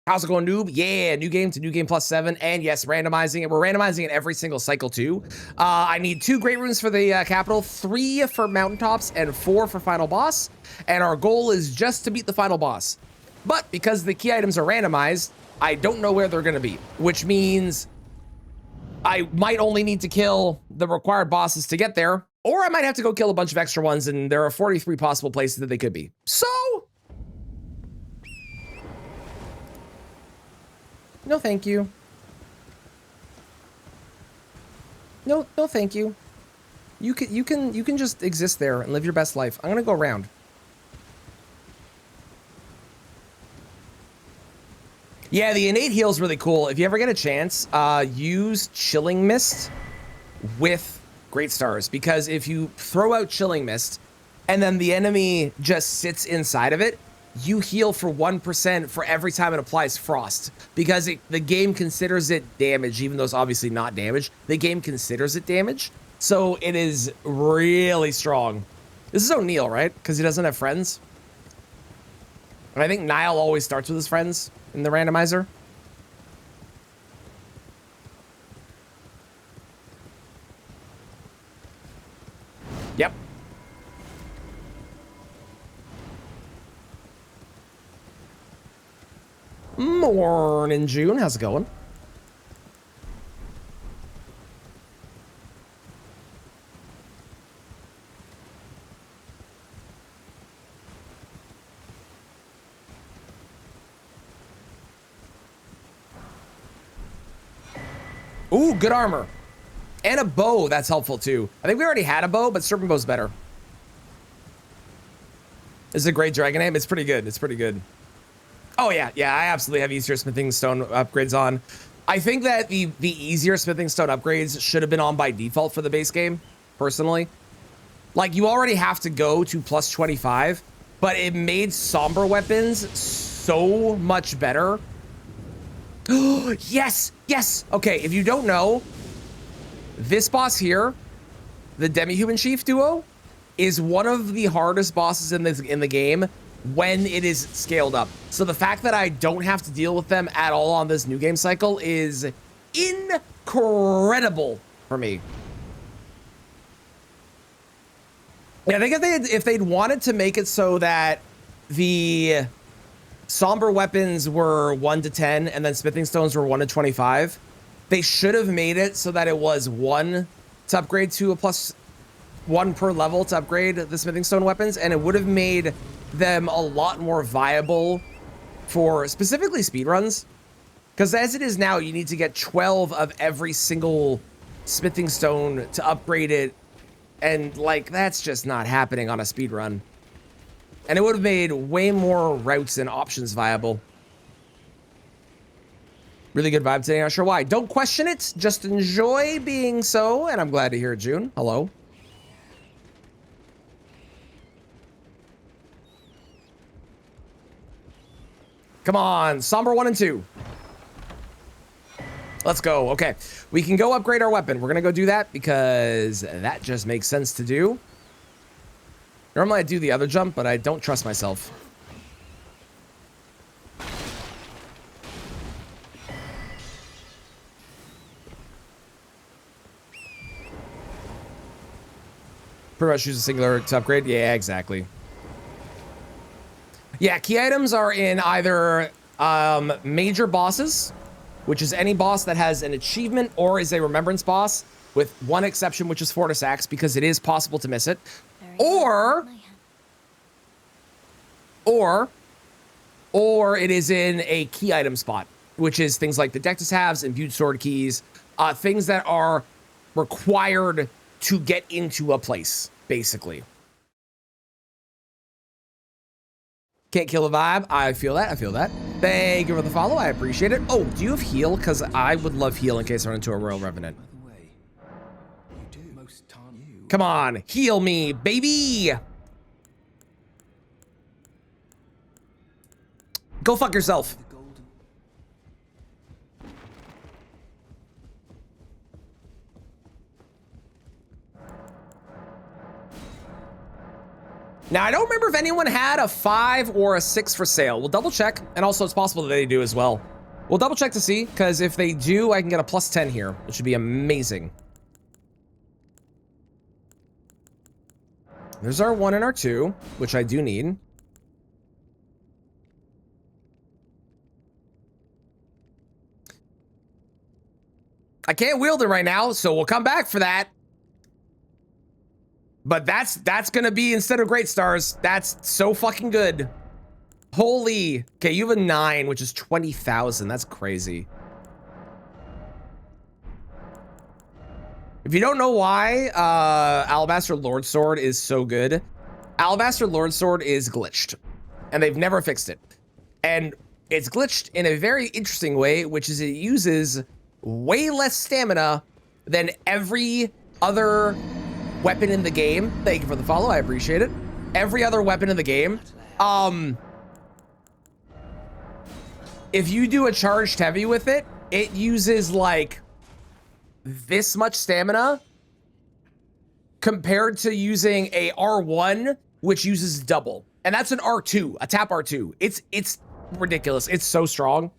How's it going, noob? Yeah, new game to new game +7. And yes, randomizing it. We're randomizing it every single cycle too. I need 2 great runes for the capital, 3 for mountaintops, and 4 for final boss. And our goal is just to beat the final boss. But because the key items are randomized, I don't know where they're going to be, which means I might only need to kill the required bosses to get there, or I might have to go kill a bunch of extra ones, and there are 43 possible places that they could be. So, no thank you. No thank you. You can just exist there and live your best life. I'm gonna go around. Yeah, the innate heal is really cool. If you ever get a chance, use Chilling Mist with Great Stars, because if you throw out Chilling Mist and then the enemy just sits inside of it, you heal for 1% for every time it applies Frost, because the game considers it damage, even though it's obviously not damage. The game considers it damage, so it is really strong. This is O'Neil, right? Because he doesn't have friends. And I think Niall always starts with his friends in the randomizer. Yep. Morning, June. How's it going? Ooh, good armor. And a bow, that's helpful too. I think we already had a bow, but serpent bow's better. This is a great dragon name. It's pretty good. It's pretty good. Oh yeah, I absolutely have easier smithing stone upgrades on. I think that the easier smithing stone upgrades should have been on by default for the base game, personally. Like, you already have to go to +25, but it made somber weapons so much better. Yes. Okay, if you don't know, this boss here, the Demi-Human Chief duo, is one of the hardest bosses in the game when it is scaled up. So the fact that I don't have to deal with them at all on this new game cycle is incredible for me. Yeah, I think if they'd wanted to make it so that the somber weapons were 1 to 10 and then smithing stones were 1 to 25, they should have made it so that it was 1 to upgrade to a +1 per level to upgrade the smithing stone weapons, and it would have made them a lot more viable for specifically speedruns. Because as it is now, you need to get 12 of every single smithing stone to upgrade it, and like, that's just not happening on a speedrun. And it would have made way more routes and options viable. Really good vibe today, not sure why. Don't question it, just enjoy being so, and I'm glad to hear it, June. Hello. Come on, Somber 1 and 2. Let's go. Okay, we can go upgrade our weapon. We're gonna go do that because that just makes sense to do. Normally I do the other jump, but I don't trust myself. Pretty much use a singular to upgrade. Yeah, exactly. Yeah, key items are in either major bosses, which is any boss that has an achievement or is a remembrance boss, with one exception, which is Fortis Axe, because it is possible to miss it. Or it is in a key item spot, which is things like the Deathless halves, imbued sword keys, things that are required to get into a place, basically. Can't kill the vibe. I feel that. I feel that. Thank you for the follow. I appreciate it. Oh, do you have heal? Because I would love heal in case I run into a Royal Revenant. Come on, heal me, baby. Go fuck yourself. Now, I don't remember if anyone had a 5 or a 6 for sale. We'll double check. And also, it's possible that they do as well. We'll double check to see, because if they do, I can get a plus 10 here, which would be amazing. There's our 1 and our 2, which I do need. I can't wield it right now, so we'll come back for that. But that's gonna be instead of great stars. That's so fucking good. Holy. Okay, you have a 9, which is 20,000. That's crazy. If you don't know why Alabaster Lord Sword is so good, Alabaster Lord Sword is glitched, and they've never fixed it. And it's glitched in a very interesting way, which is it uses way less stamina than every other weapon in the game. Thank you for the follow. I appreciate it. Every other weapon in the game. If you do a charged heavy with it, it uses like this much stamina compared to using a R1, which uses double. And that's an R2, a tap R2. It's ridiculous. It's so strong.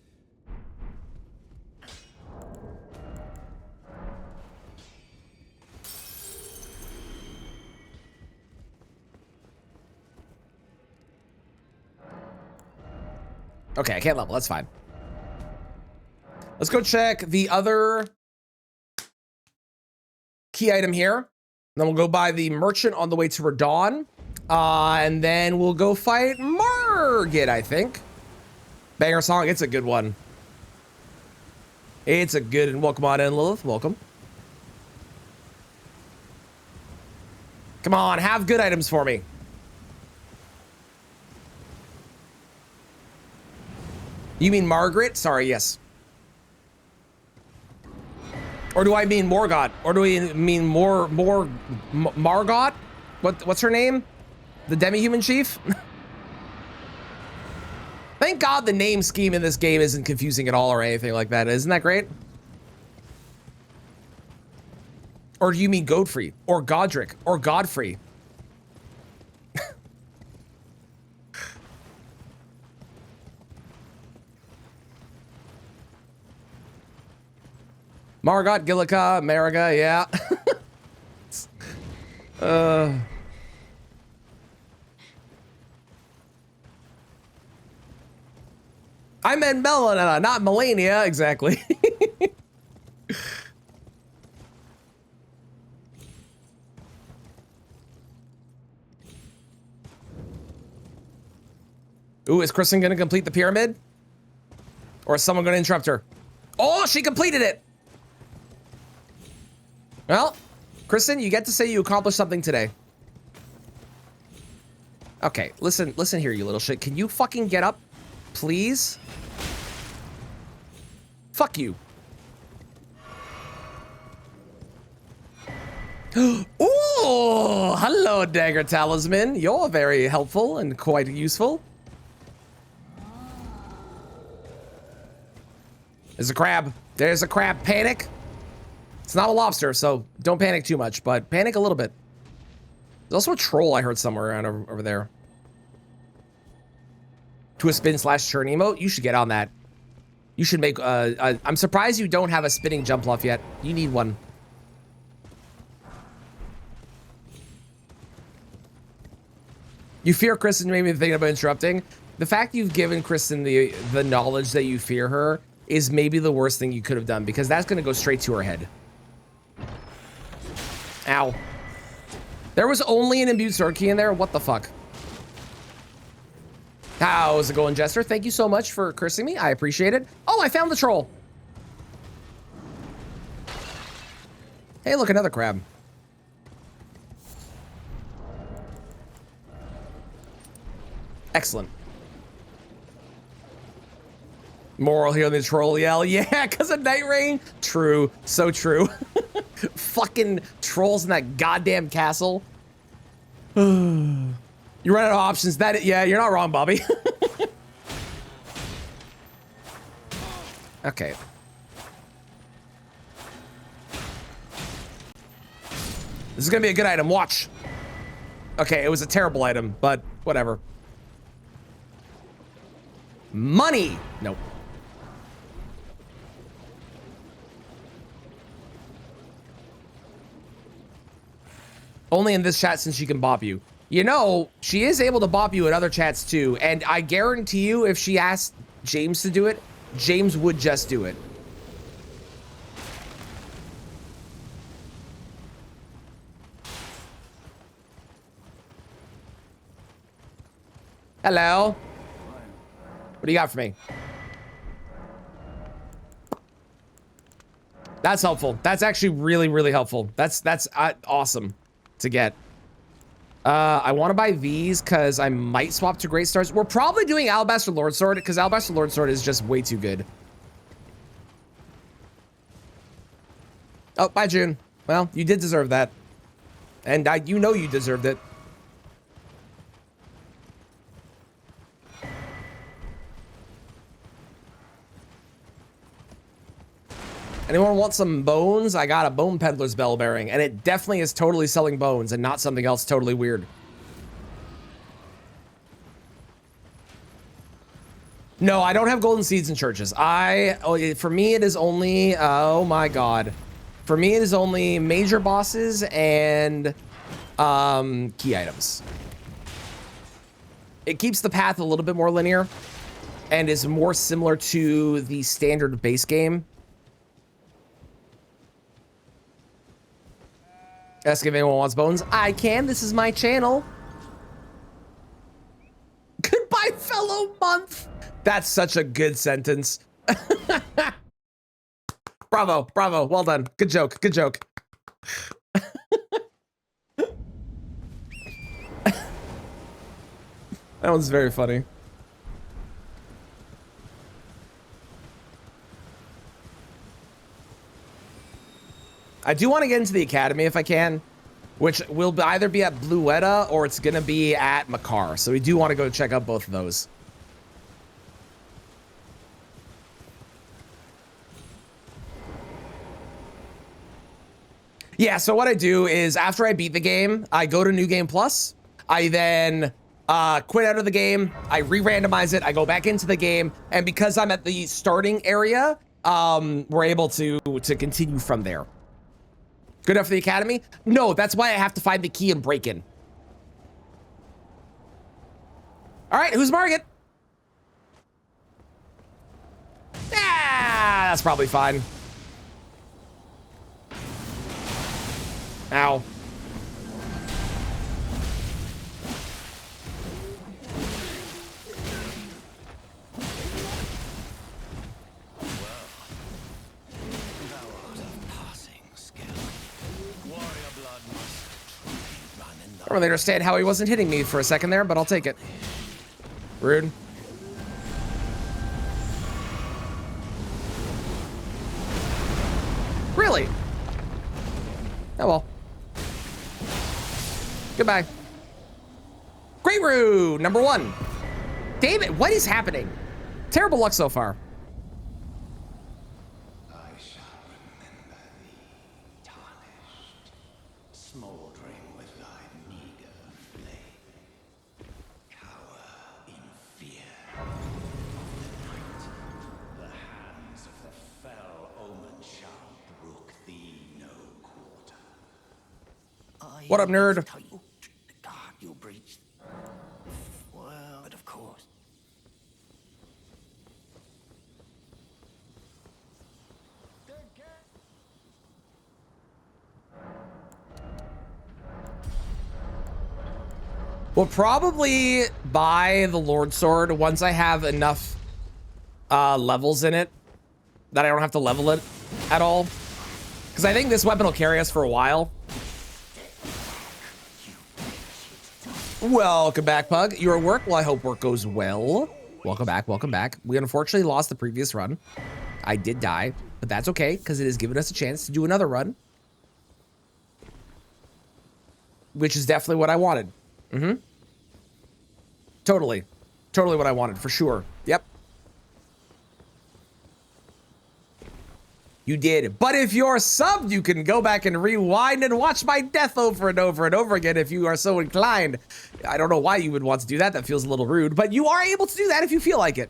Okay, I can't level. That's fine. Let's go check the other key item here. Then we'll go buy the merchant on the way to Radon. And then we'll go fight Margit, I think. Banger song. It's a good one. It's a good and welcome on in, Lilith. Welcome. Come on, have good items for me. You mean Margaret? Sorry, yes. Or do I mean Morgoth? Or do we mean Margot? What's her name? The demi-human chief? Thank God the name scheme in this game isn't confusing at all or anything like that. Isn't that great? Or do you mean Godfrey? Or Godric? Or Godfrey? Margot, Gillica, Mariga, yeah. I meant Melania, not Melania, exactly. Ooh, is Kristen gonna complete the pyramid? Or is someone gonna interrupt her? Oh, she completed it! Well, Kristen, you get to say you accomplished something today. Okay, listen here, you little shit. Can you fucking get up, please? Fuck you. Ooh, hello, Dagger Talisman. You're very helpful and quite useful. There's a crab. There's a crab. Panic. It's not a lobster, so don't panic too much, but panic a little bit. There's also a troll I heard somewhere around over there. To a spin slash churn emote. You should get on that. You should make, I'm surprised you don't have a spinning jump bluff yet. You need one. You fear Kristen made me think about interrupting. The fact you've given Kristen the knowledge that you fear her is maybe the worst thing you could have done, because that's going to go straight to her head. Ow. There was only an imbued sword key in there? What the fuck? How's it going, Jester? Thank you so much for cursing me. I appreciate it. Oh, I found the troll. Hey, look, another crab. Excellent. Moral here on the troll yell. Yeah, because of night rain. True. So true. Fucking trolls in that goddamn castle. You run out of options. Yeah, you're not wrong, Bobby. Okay. This is gonna be a good item. Watch. Okay, it was a terrible item, but whatever. Money. Nope. Only in this chat since she can bop you. You know, she is able to bop you in other chats too, and I guarantee you if she asked James to do it, James would just do it. Hello? What do you got for me? That's helpful. That's actually really, really helpful. That's awesome to get. I want to buy these because I might swap to Great Stars. We're probably doing Alabaster Lord Sword because Alabaster Lord Sword is just way too good. Oh, bye, June. Well, you did deserve that. And you know you deserved it. Anyone want some bones? I got a Bone Peddler's Bell Bearing, and it definitely is totally selling bones and not something else totally weird. No, I don't have golden seeds in churches. For me, it is only, oh my God. For me, it is only major bosses and key items. It keeps the path a little bit more linear and is more similar to the standard base game. Ask if anyone wants bones. I can. This is my channel. Goodbye, fellow month. That's such a good sentence. Bravo. Bravo. Well done. Good joke. Good joke. That one's very funny. I do want to get into the academy if I can, which will either be at Bluetta or it's going to be at Makar. So we do want to go check out both of those. Yeah, so what I do is after I beat the game, I go to New Game Plus. I then quit out of the game. I re-randomize it. I go back into the game. And because I'm at the starting area, we're able to continue from there. Good enough for the academy? No, that's why I have to find the key and break in. All right, who's Margit? Ah, that's probably fine. Ow. I don't really understand how he wasn't hitting me for a second there, but I'll take it. Rude. Really? Oh well. Goodbye. Great Rude, number 1. David, what is happening? Terrible luck so far. smoldering with thy meager flame. Cower in fear of the night. The hands of the fell omen shall brook thee no quarter. What up, nerd? God, you breached. Well, but of course. We'll probably buy the Lord Sword once I have enough levels in it that I don't have to level it at all. Because I think this weapon will carry us for a while. Welcome back, Pug. You're at work? Well, I hope work goes well. Welcome back, welcome back. We unfortunately lost the previous run. I did die, but that's okay, because it has given us a chance to do another run. Which is definitely what I wanted. Mm-hmm. Totally. Totally what I wanted, for sure. Yep. You did. But if you're subbed, you can go back and rewind and watch my death over and over and over again if you are so inclined. I don't know why you would want to do that. That feels a little rude, but you are able to do that if you feel like it.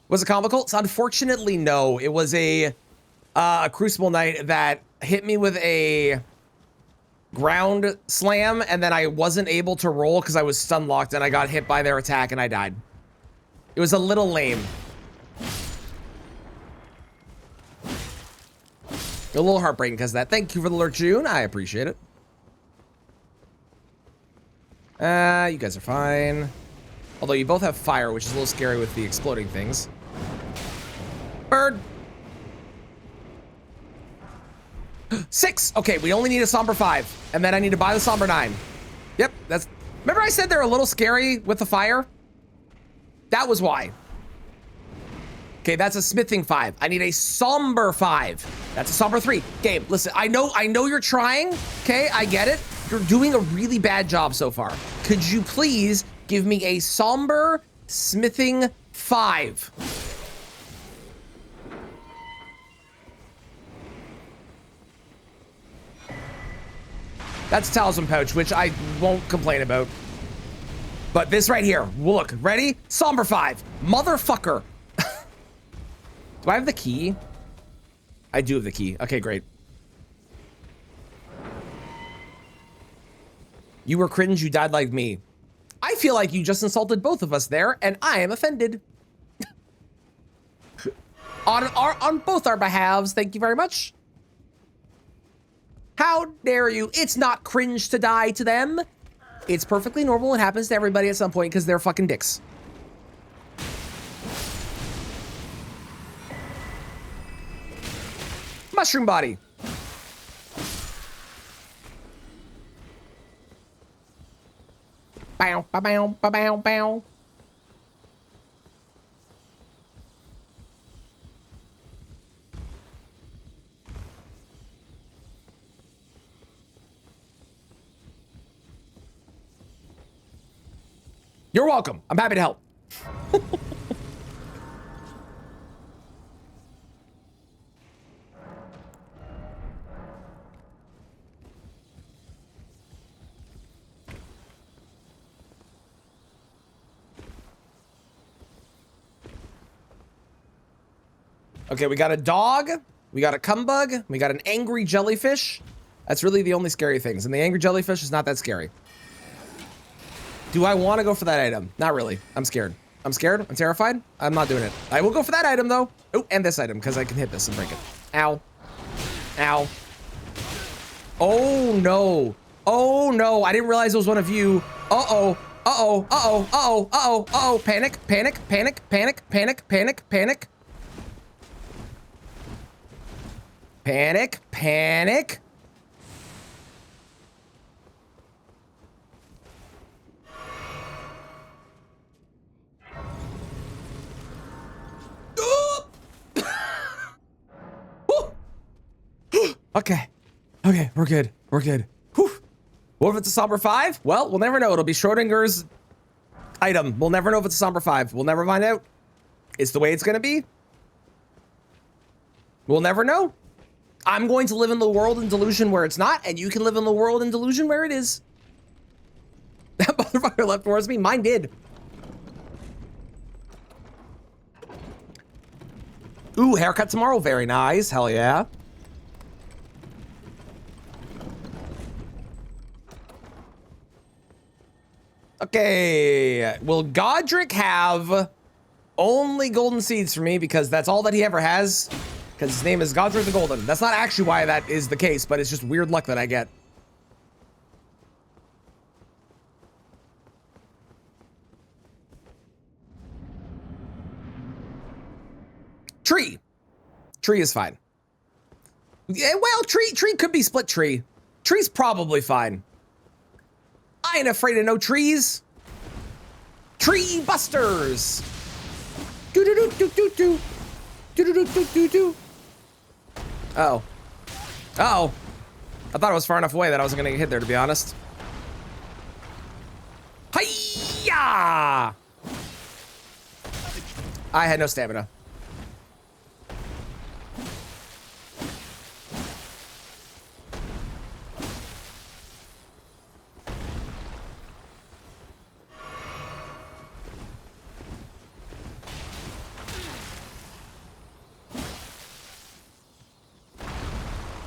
Was it comical? So unfortunately, no. It was a Crucible Knight that hit me with a ground slam, and then I wasn't able to roll because I was stun locked and I got hit by their attack and I died. It was a little lame. A little heartbreaking because of that. Thank you for the alert, June. I appreciate it. You guys are fine. Although you both have fire, which is a little scary with the exploding things. Bird. 6. Okay, we only need a Somber 5. And then I need to buy the Somber 9. Yep, that's... Remember I said they're a little scary with the fire? That was why. Okay, that's a Smithing 5. I need a Somber 5. That's a Somber 3. Gabe, listen, I know you're trying. Okay, I get it. You're doing a really bad job so far. Could you please give me a Somber Smithing 5? That's Talisman Pouch, which I won't complain about. But this right here, look, ready? Somber 5. Motherfucker. Do I have the key? I do have the key. Okay, great. You were cringe, you died like me. I feel like you just insulted both of us there, and I am offended. on both our behalves, thank you very much. How dare you? It's not cringe to die to them. It's perfectly normal. It happens to everybody at some point because they're fucking dicks. Mushroom body. Bow, bow, bow, bow, bow, bow. You're welcome. I'm happy to help. Okay, we got a dog, we got a cumbug, we got an angry jellyfish. That's really the only scary things, and the angry jellyfish is not that scary. Do I want to go for that item? Not really. I'm scared. I'm scared. I'm terrified. I'm not doing it. I will go for that item, though. Oh, and this item, because I can hit this and break it. Ow. Ow. Oh, no. Oh, no. I didn't realize it was one of you. Uh-oh. Uh-oh. Uh-oh. Uh-oh. Uh-oh. Uh-oh. Panic. Panic. Panic. Panic. Panic. Panic. Panic. Panic. Panic. Okay. Okay, we're good. We're good. Whew. What if it's a Somber 5? Well, we'll never know. It'll be Schrodinger's item. We'll never know if it's a Somber 5. We'll never find out. It's the way it's going to be. We'll never know. I'm going to live in the world in delusion where it's not, and you can live in the world in delusion where it is. That motherfucker left towards me. Mine did. Ooh, haircut tomorrow. Very nice. Hell yeah. Okay. Will Godric have only golden seeds for me because that's all that he ever has? Because his name is Godric the Golden. That's not actually why that is the case, but it's just weird luck that I get. Tree. Tree is fine. Yeah, well, tree could be split tree. Tree's probably fine. I ain't afraid of no trees. Tree busters. Do do do do do do. Do do do do do do. Oh. Oh. I thought it was far enough away that I wasn't gonna get hit there, to be honest. Hi-ya! I had no stamina.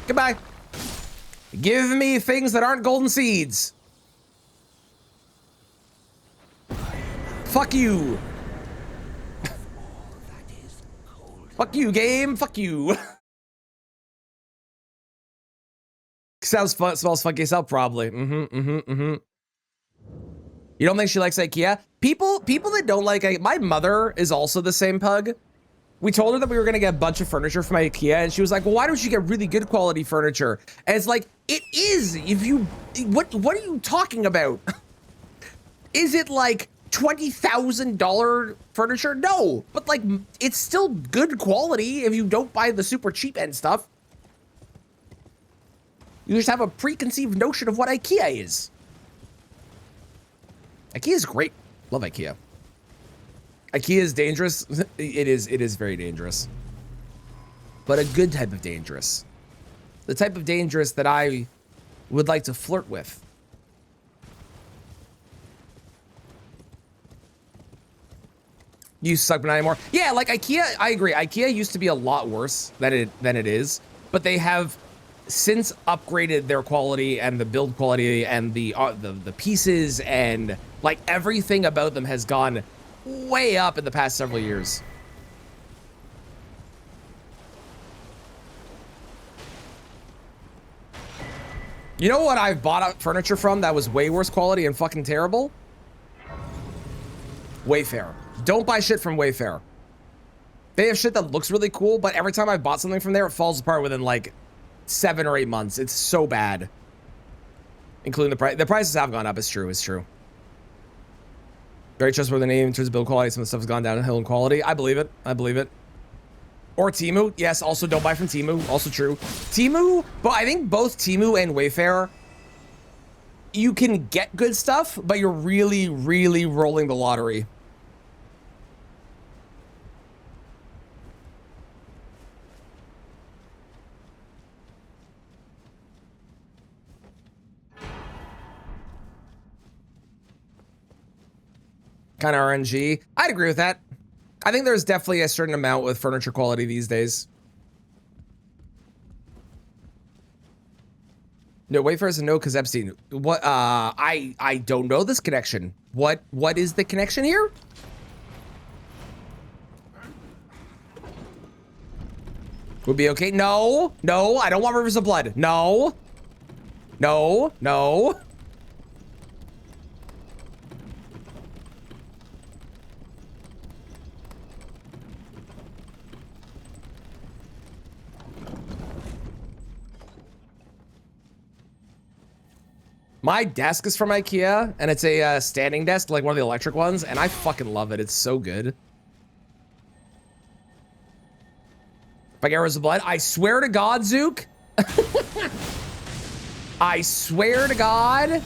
Goodbye. Give me things that aren't golden seeds. Fuck you. Fuck you, game. Fuck you. Sounds fun. Smells funky as hell, probably. You don't think she likes IKEA? People that don't like my mother is also the same pug. We told her that we were gonna get a bunch of furniture from IKEA, and she was like, well, why don't you get really good quality furniture? And it's like, it is. If you, what are you talking about? Is it like $20,000 furniture? No, but like, it's still good quality if you don't buy the super cheap end stuff. You just have a preconceived notion of what IKEA is. IKEA is great. Love IKEA. IKEA is dangerous. It is very dangerous. But a good type of dangerous. The type of dangerous that I would like to flirt with. You suck, but not anymore. Yeah, like IKEA, I agree. IKEA used to be a lot worse than it is, but they have since upgraded their quality and the build quality and the pieces and like everything about them has gone way up in the past several years. You know what I've bought furniture from that was way worse quality and fucking terrible? Wayfair. Don't buy shit from Wayfair. They have shit that looks really cool, but every time I bought something from there, it falls apart within like 7 or 8 months. It's so bad. Including the price. The prices have gone up. It's true. It's true. Very trustworthy name in terms of build quality. Some of the stuff has gone downhill in quality. I believe it. I believe it. Or Temu. Yes, also don't buy from Temu. Also true. Temu, but I think both Temu and Wayfair, you can get good stuff, but you're really, really rolling the lottery. Kind of RNG. I'd agree with that. I think there's definitely a certain amount with furniture quality these days. No, Wayfair is a no because Epstein. What? I don't know this connection. What is the connection here? Would be okay. No, no, I don't want rivers of blood. No, no, no. My desk is from IKEA, and it's a standing desk, like one of the electric ones, and I fucking love it. It's so good. If I get Rivers of Blood, I swear to God, Zook. I swear to God.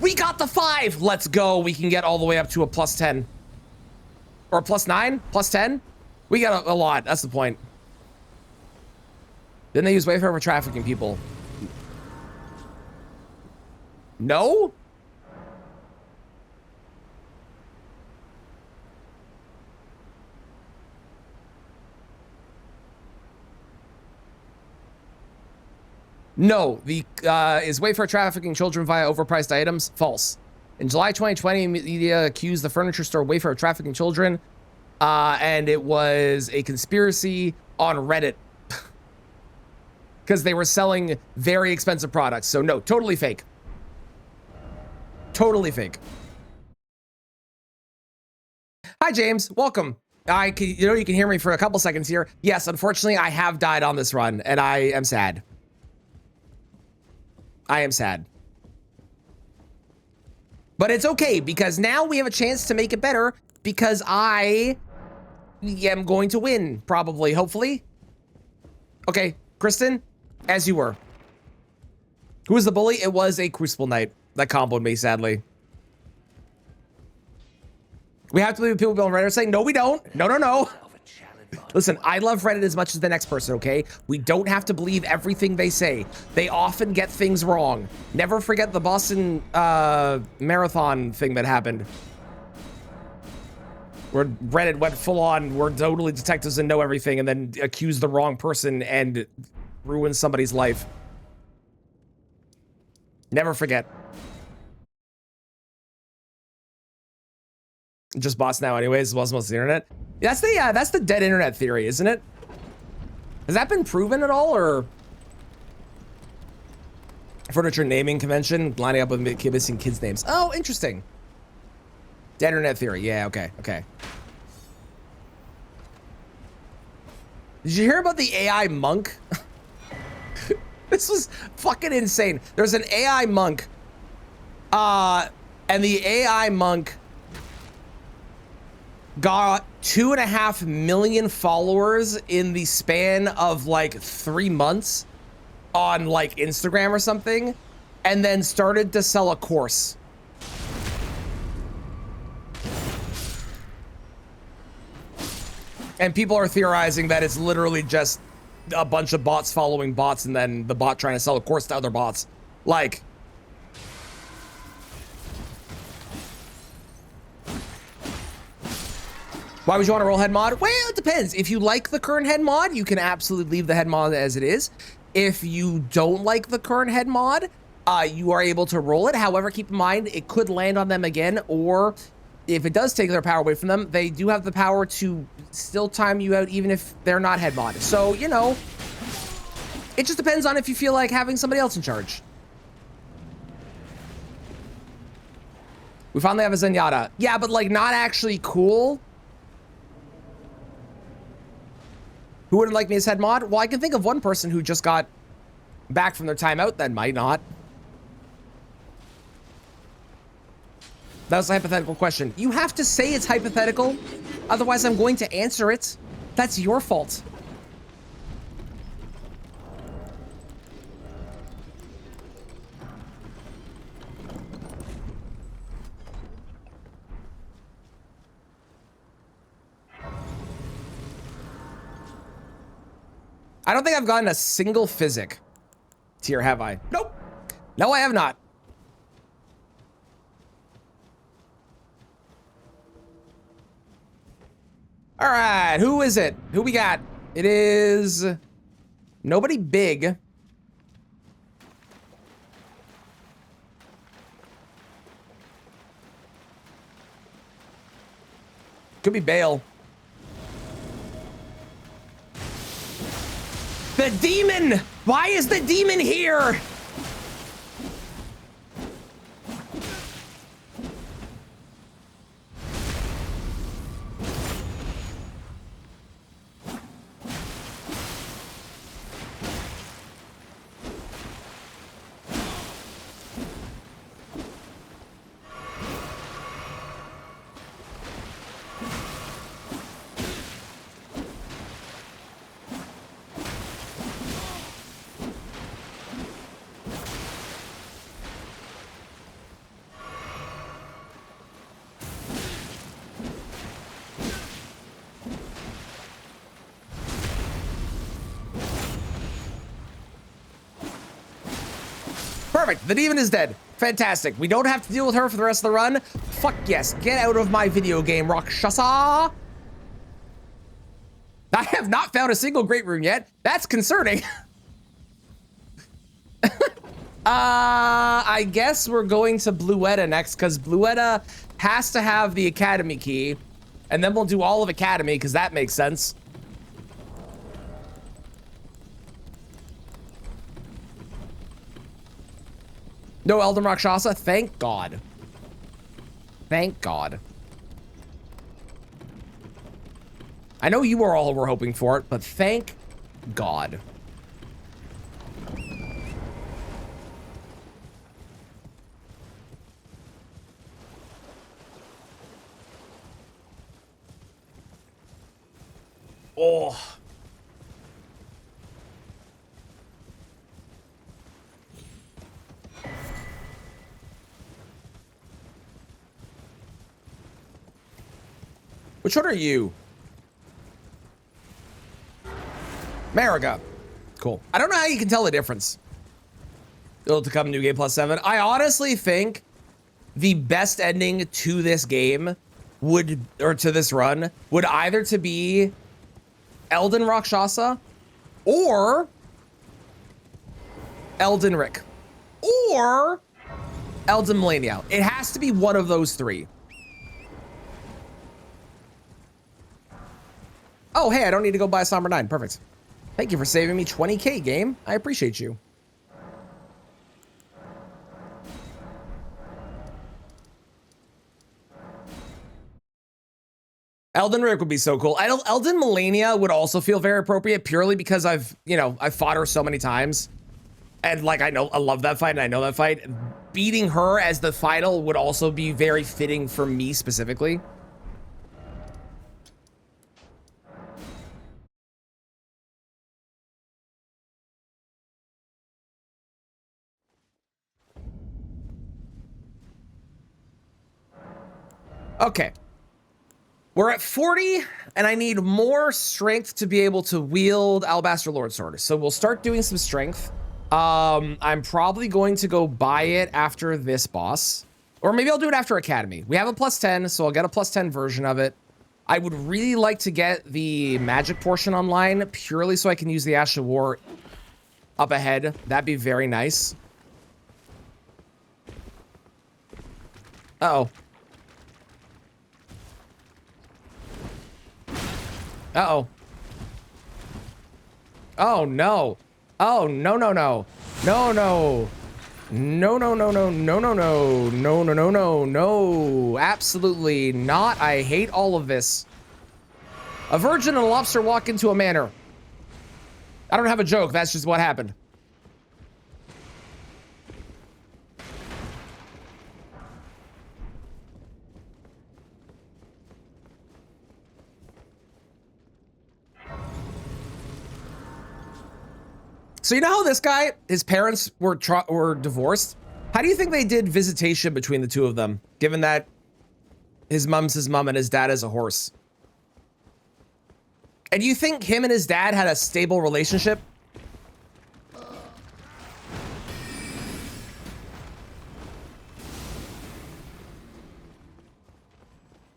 We got the 5. Let's go. We can get all the way up to a +10. Or a +9? +10? We got a lot. That's the point. Didn't they use Wayfair for trafficking people? No? No, the is Wayfair trafficking children via overpriced items? False. In July 2020, media accused the furniture store Wayfair of trafficking children, and it was a conspiracy on Reddit because they were selling very expensive products. So no, totally fake. Totally fake. Hi, James. Welcome. You can hear me for a couple seconds here. Yes, unfortunately, I have died on this run, and I am sad. I am sad. But it's okay, because now we have a chance to make it better, because I am going to win, probably, hopefully. Okay, Kristen, as you were. Who was the bully? It was a Crucible Knight that comboed me, sadly. We have to believe people on Reddit are saying, no, we don't. No, no, no. Listen, I love Reddit as much as the next person, okay? We don't have to believe everything they say. They often get things wrong. Never forget the Boston Marathon thing that happened. Where Reddit went full on, we're totally detectives and know everything, and then accuse the wrong person and ruin somebody's life. Never forget. Just bots now anyways, was most of the internet. That's the dead internet theory, isn't it? Has that been proven at all, or? Furniture naming convention, lining up with missing kids' names. Oh, interesting. Dead internet theory, yeah, okay, okay. Did you hear about the AI monk? This was fucking insane. There's an AI monk, and the AI monk got 2.5 million followers in the span of like 3 months on like Instagram or something, and then started to sell a course. And people are theorizing that it's literally just a bunch of bots following bots, and then the bot trying to sell a course to other bots. Like, why would you want to roll head mod? Well, it depends. If you like the current head mod, you can absolutely leave the head mod as it is. If you don't like the current head mod, you are able to roll it. However, keep in mind, it could land on them again, or if it does take their power away from them, they do have the power to still time you out even if they're not head mod. So, you know, it just depends on if you feel like having somebody else in charge. We finally have a Zenyatta. Yeah, but like not actually cool. Who wouldn't like me as head mod? Well, I can think of one person who just got back from their timeout that might not. That was a hypothetical question. You have to say it's hypothetical, otherwise I'm going to answer it. That's your fault. I don't think I've gotten a single physic tier, have I? Nope. No, I have not. All right, who is it? Who we got? It is nobody big. Could be Bale. The demon! Why is the demon here? Perfect. The demon is dead. Fantastic. We don't have to deal with her for the rest of the run. Fuck yes. Get out of my video game, Rakshasa. I have not found a single great rune yet. That's concerning. I guess we're going to Bluetta next because Bluetta has to have the Academy key. And then we'll do all of Academy because that makes sense. No Elden Rakshasa? Thank God. Thank God. I know you all were hoping for it, but thank God. Oh. Which one are you? Mariga. Cool. I don't know how you can tell the difference. Still to come, New Game Plus 7. I honestly think the best ending to this game would, or to this run, would either to be Elden Rakshasa or Elden Rick or Elden Millennia. It has to be one of those three. Oh, hey, I don't need to go buy Somber 9. Perfect. Thank you for saving me 20K, game. I appreciate you. Elden Rick would be so cool. Elden Millennia would also feel very appropriate purely because I've fought her so many times. And like, I love that fight and I know that fight. Beating her as the final would also be very fitting for me specifically. Okay. We're at 40, and I need more strength to be able to wield Alabaster Lord Sword. So we'll start doing some strength. I'm probably going to go buy it after this boss. Or maybe I'll do it after Academy. We have a plus 10, so I'll get a plus 10 version of it. I would really like to get the magic portion online, purely so I can use the Ash of War up ahead. That'd be very nice. Uh-oh. Uh-oh. Oh, no. Oh, no, no, no. No, no. No, no, no, no, no, no, no. No, no, no, no, no. Absolutely not. I hate all of this. A virgin and a lobster walk into a manor. I don't have a joke. That's just what happened. So you know how this guy, his parents were divorced? How do you think they did visitation between the two of them, given that his mom's his mom and his dad is a horse? And you think him and his dad had a stable relationship?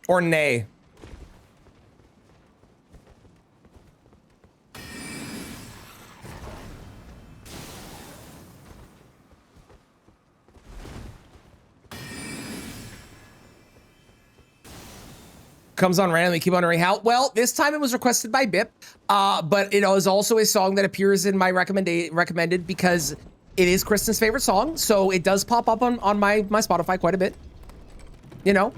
Or nay? Comes on randomly, keep wondering how. Well, this time it was requested by Bip, but it was also a song that appears in my recommended because it is Kristen's favorite song, so it does pop up on my Spotify quite a bit. You know.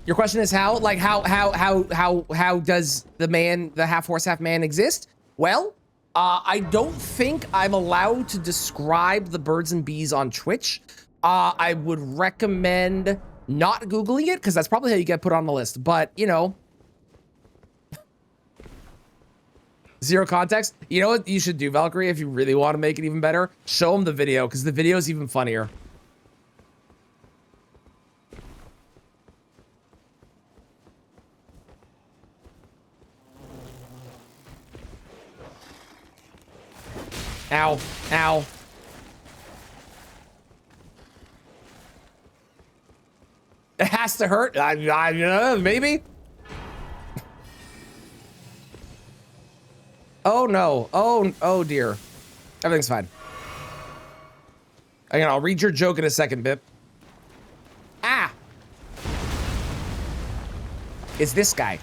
Your question is how? Like how does the half horse, half man exist? Well, I don't think I'm allowed to describe the birds and bees on Twitch. I would recommend not Googling it, because that's probably how you get put on the list. But, you know, zero context. You know what you should do, Valkyrie, if you really want to make it even better? Show them the video, because the video is even funnier. Ow. Ow. has to hurt. Maybe. Oh no. Oh dear. Everything's fine. Again, I'll read your joke in a second, Bip. Ah! It's this guy.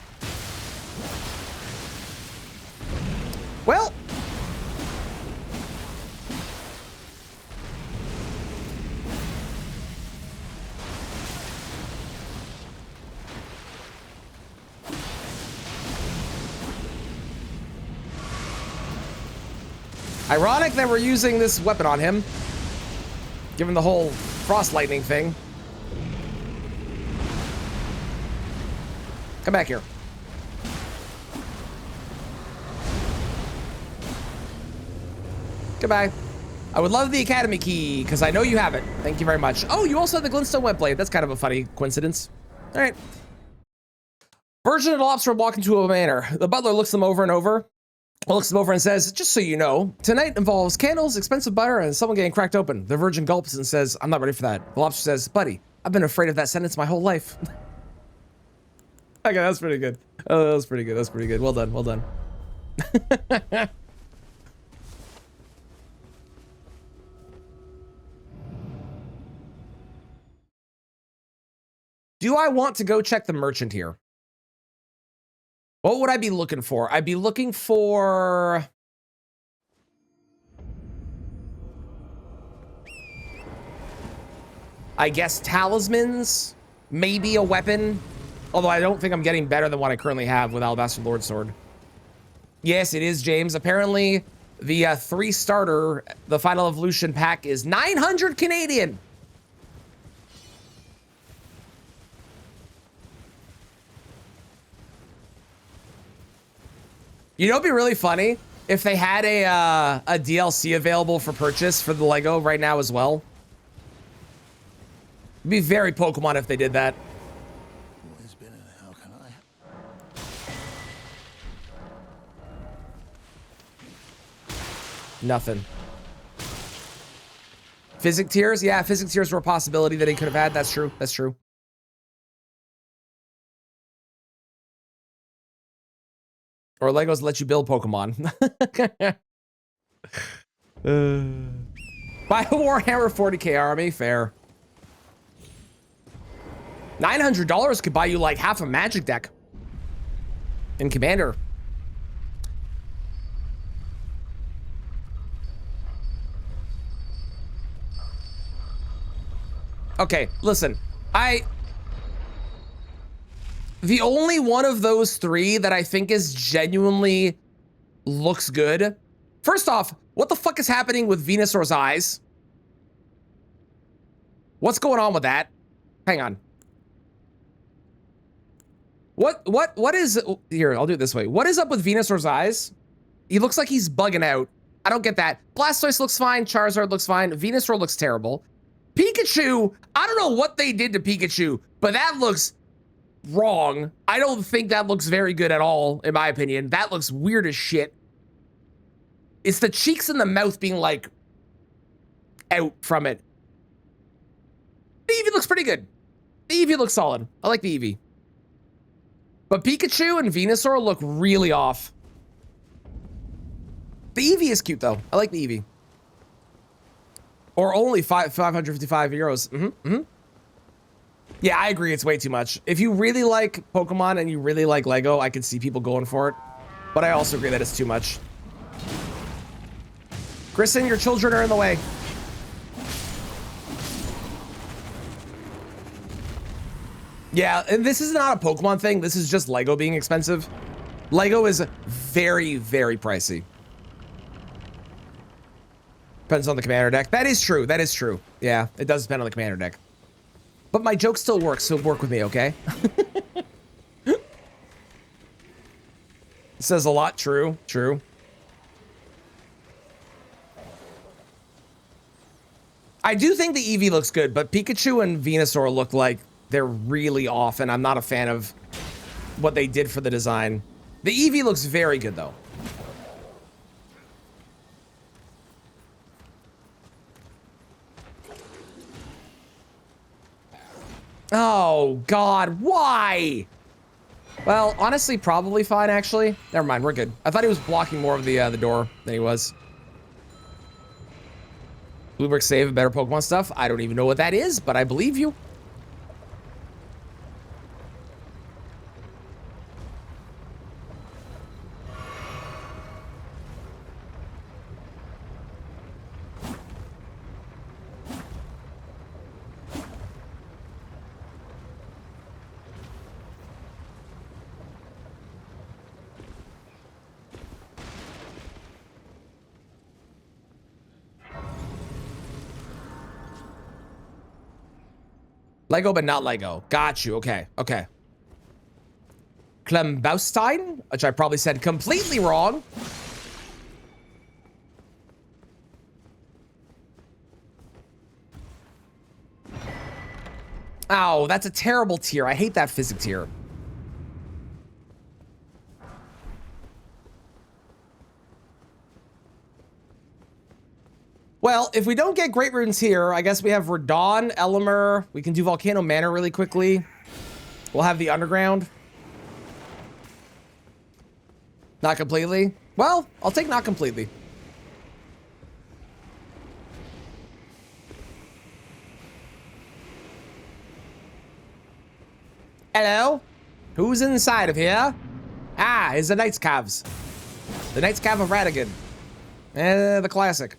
Well. Ironic that we're using this weapon on him, given the whole frost lightning thing. Come back here. Goodbye. I would love the Academy key, because I know you have it. Thank you very much. Oh, you also have the Glintstone Webblade. That's kind of a funny coincidence. All right. Virgin and Lobster walk into a manor. The butler looks them over and over. Looks them over and says, just so you know, tonight involves candles, expensive butter, and someone getting cracked open. The Virgin gulps and says, I'm not ready for that. The Lobster says, buddy, I've been afraid of that sentence my whole life. Okay, that's pretty good. Oh, that was pretty good. That's pretty good. Well done. Well done. Do I want to go check the merchant here? What would I be looking for? I'd be looking for... I guess talismans, maybe a weapon. Although I don't think I'm getting better than what I currently have with Alabaster Lord Sword. Yes, it is, James. Apparently, the 3-starter, the Final Evolution pack is 900 Canadian. You know, it'd be really funny if they had a DLC available for purchase for the Lego right now as well. It'd be very Pokemon if they did that. Always been in, how can I? Nothing. Physic Tears? Yeah, Physic Tears were a possibility that he could have had. That's true. That's true. Or Legos let you build Pokemon. Buy a Warhammer 40k army. Fair. $900 could buy you like half a Magic deck in Commander. Okay, listen. The only one of those three that I think is genuinely looks good. First off, what the fuck is happening with Venusaur's eyes? What's going on with that? Hang on. What is, here, I'll do it this way. What is up with Venusaur's eyes? He looks like he's bugging out. I don't get that. Blastoise looks fine. Charizard looks fine. Venusaur looks terrible. Pikachu, I don't know what they did to Pikachu, but that looks wrong. I don't think that looks very good at all, in my opinion. That looks weird as shit. It's the cheeks and the mouth being like out from it. The Eevee looks pretty good. The Eevee looks solid. I like the Eevee. But Pikachu and Venusaur look really off. The Eevee is cute though. I like the Eevee. Or only 555 euros. Yeah, I agree. It's way too much. If you really like Pokemon and you really like Lego, I can see people going for it. But I also agree that it's too much. Kristen, your children are in the way. Yeah, and this is not a Pokemon thing. This is just Lego being expensive. Lego is very, very pricey. Depends on the commander deck. That is true. That is true. Yeah, it does depend on the commander deck. But my joke still works, so work with me, okay? It says a lot. True. True. I do think the Eevee looks good, but Pikachu and Venusaur look like they're really off, and I'm not a fan of what they did for the design. The Eevee looks very good, though. Oh, God, why? Well, honestly, probably fine, actually. Never mind, we're good. I thought he was blocking more of the door than he was. Bluebrick save and better Pokemon stuff. I don't even know what that is, but I believe you. Lego, but not Lego. Got you. Okay. Okay. Klembaustein, which I probably said completely wrong. Ow, that's a terrible tier. I hate that physic tier. Well, if we don't get Great Runes here, I guess we have Radon, Elimer. We can do Volcano Manor really quickly. We'll have the Underground. Not completely. Well, I'll take not completely. Hello? Who's inside of here? Ah, it's the Knights Calves. The Knights Cav of Radigan. The classic.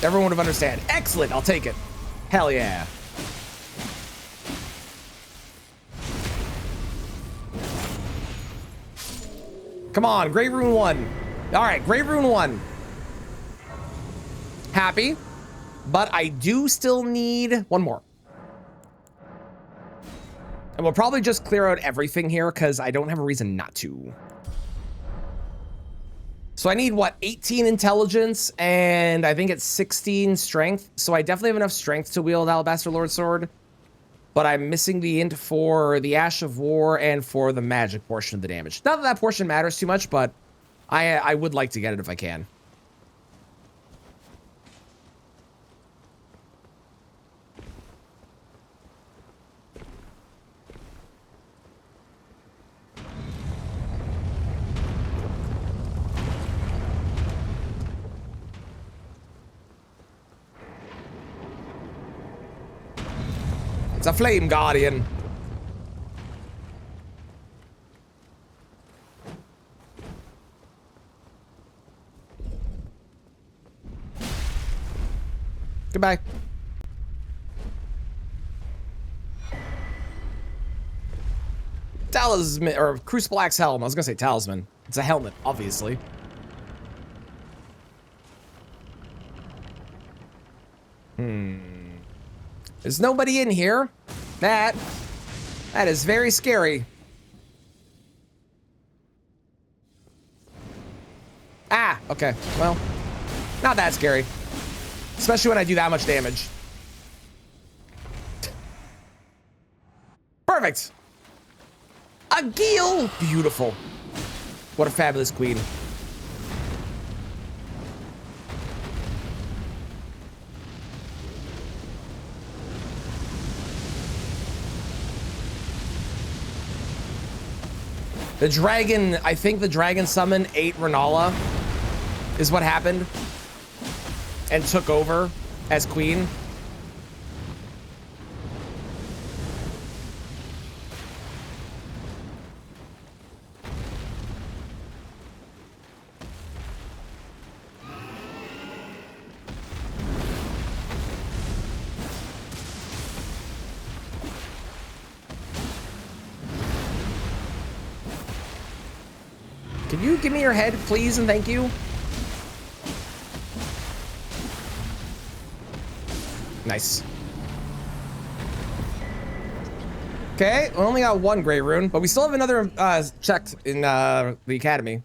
Everyone would understand. Excellent, I'll take it. Hell yeah. Come on, Great Rune 1. All right, Great Rune 1. Happy, but I do still need one more. And we'll probably just clear out everything here because I don't have a reason not to. So I need, what, 18 intelligence, and I think it's 16 strength. So I definitely have enough strength to wield Alabaster Lord Sword. But I'm missing the int for the Ash of War and for the magic portion of the damage. Not that that portion matters too much, but I would like to get it if I can. It's a Flame Guardian. Goodbye. Talisman, or Crucible Axe Helm. I was gonna say Talisman. It's a helmet, obviously. There's nobody in here. That is very scary. Ah, okay. Well, not that scary. Especially when I do that much damage. Perfect. A Geel. Beautiful. What a fabulous queen. The dragon, I think the dragon summon ate Renala is what happened and took over as queen. Can you give me your head, please, and thank you? Nice. Okay, we only got one Grey Rune, but we still have another checked in the academy.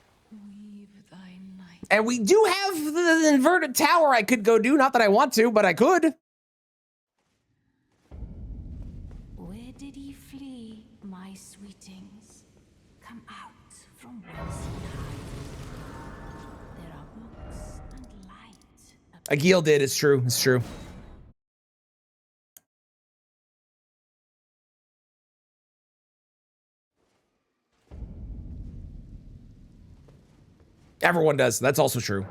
And we do have the inverted tower I could go do. Not that I want to, but I could. Where did he flee, my sweetings? Come out From whence ye hide, there are books and light. Agil did. It's true. It's true. Everyone does. That's also true.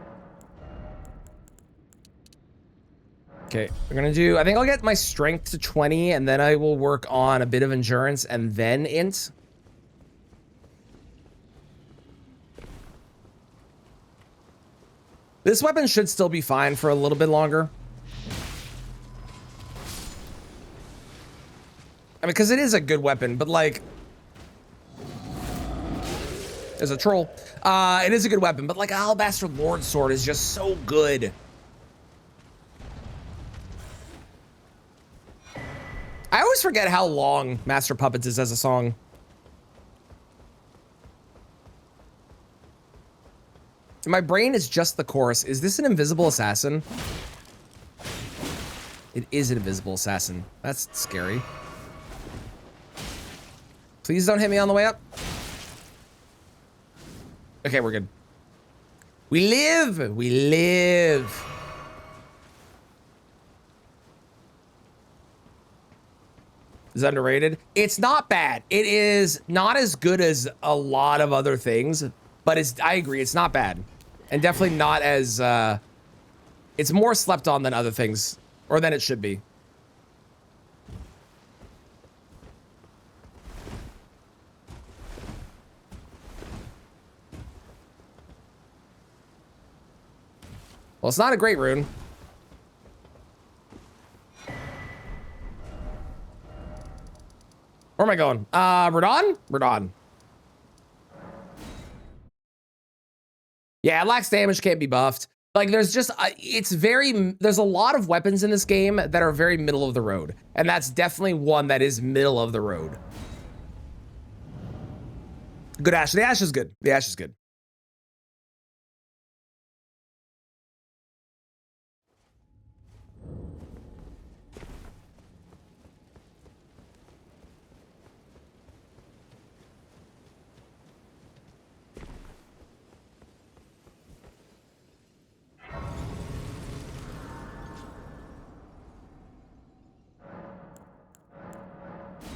Okay, we're gonna do, I think I'll get my strength to 20 and then I will work on a bit of endurance and then int. This weapon should still be fine for a little bit longer. I mean, because it is a good weapon, but like, there's a troll. It is a good weapon, but like Alabaster Lord Sword is just so good. I always forget how long Master Puppets is as a song. My brain is just the chorus. Is this an invisible assassin? It is an invisible assassin. That's scary. Please don't hit me on the way up. Okay, we're good. We live. We live. Is underrated. It's not bad. It is not as good as a lot of other things, but it's, I agree, it's not bad. And definitely not as, it's more slept on than other things, or than it should be. Well, it's not a great rune. Where am I going? Radon? Radon. Yeah, it lacks damage, can't be buffed. Like, there's just, it's very, there's a lot of weapons in this game that are very middle of the road. And that's definitely one that is middle of the road. Good Ash. The Ash is good. The Ash is good.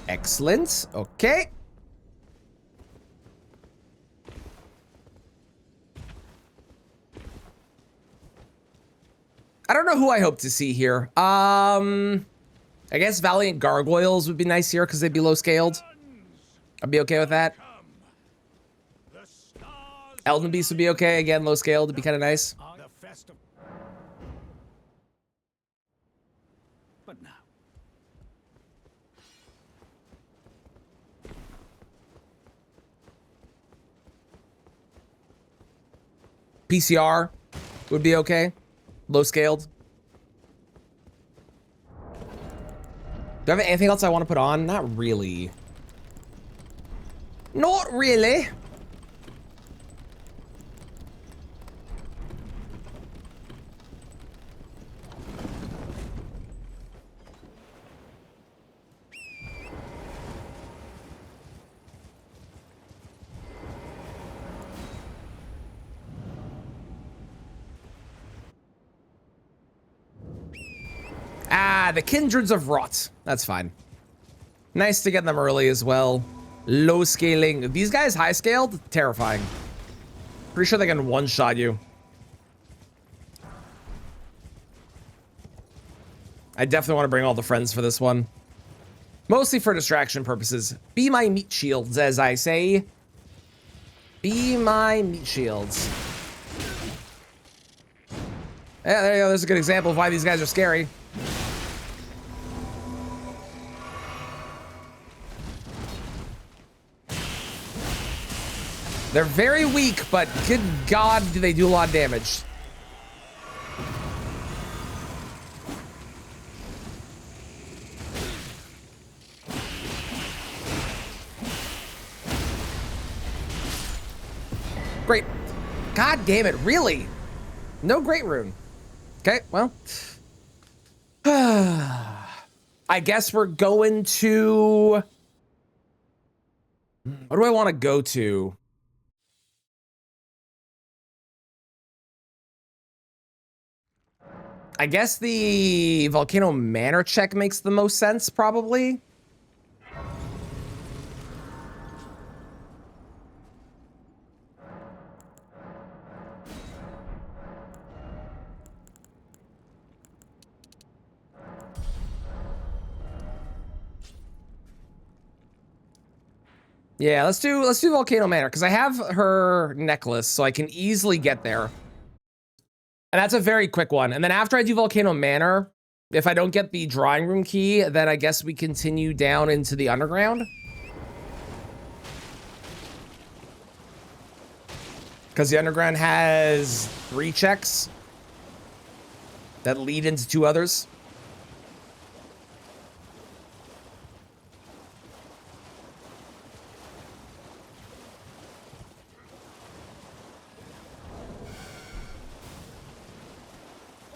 Excellent. Okay. I don't know who I hope to see here. I guess Valiant Gargoyles would be nice here because they'd be low scaled. I'd be okay with that. Elden Beast would be okay. Again, low scaled would be kind of nice. But now, PCR would be okay. Low scaled. Do I have anything else I want to put on? Not really. Not really. Ah, the Kindreds of Rot. That's fine. Nice to get them early as well. Low scaling. These guys high scaled? Terrifying. Pretty sure they can one-shot you. I definitely want to bring all the friends for this one. Mostly for distraction purposes. Be my meat shields, as I say. Be my meat shields. Yeah, there you go. There's a good example of why these guys are scary. They're very weak, but good God, do they do a lot of damage. Great. God damn it, really? No great rune. Okay, well. I guess we're going to... What do I want to go to? I guess the Volcano Manor check makes the most sense, probably. Yeah, let's do Volcano Manor because I have her necklace, so I can easily get there. And that's a very quick one. And then after I do Volcano Manor, if I don't get the drawing room key, then I guess we continue down into the underground. Because the underground has 3 checks that lead into 2 others.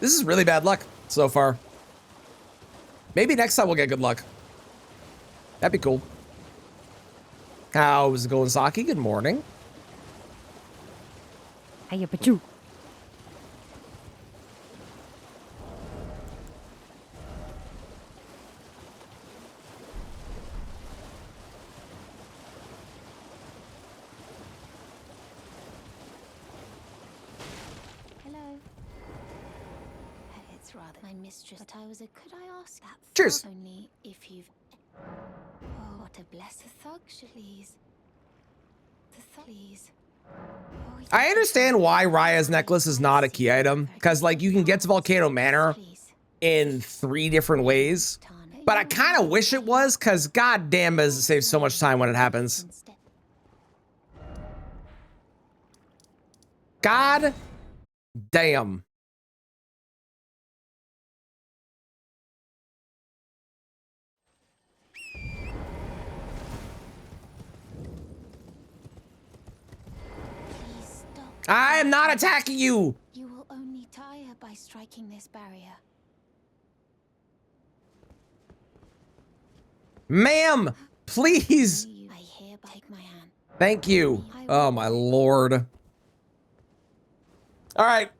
This is really bad luck so far. Maybe next time we'll get good luck. That'd be cool. How's it going, Saki? Good morning. Hiya, Pachu. Hello. It's rather my mistress, but I was a. Could I ask that? Cheers. Only if you've. Oh, what a blessed thug, please. The please. Oh, I understand why Raya's necklace is not a key item, because like you can get to Volcano Manor in 3 different ways, but I kind of wish it was, because goddamn does it save so much time when it happens. God damn. Please stop. I am not attacking you. You will only tire by striking this barrier. Ma'am, please. I hereby take my hand. Thank you. Oh my lord. All right.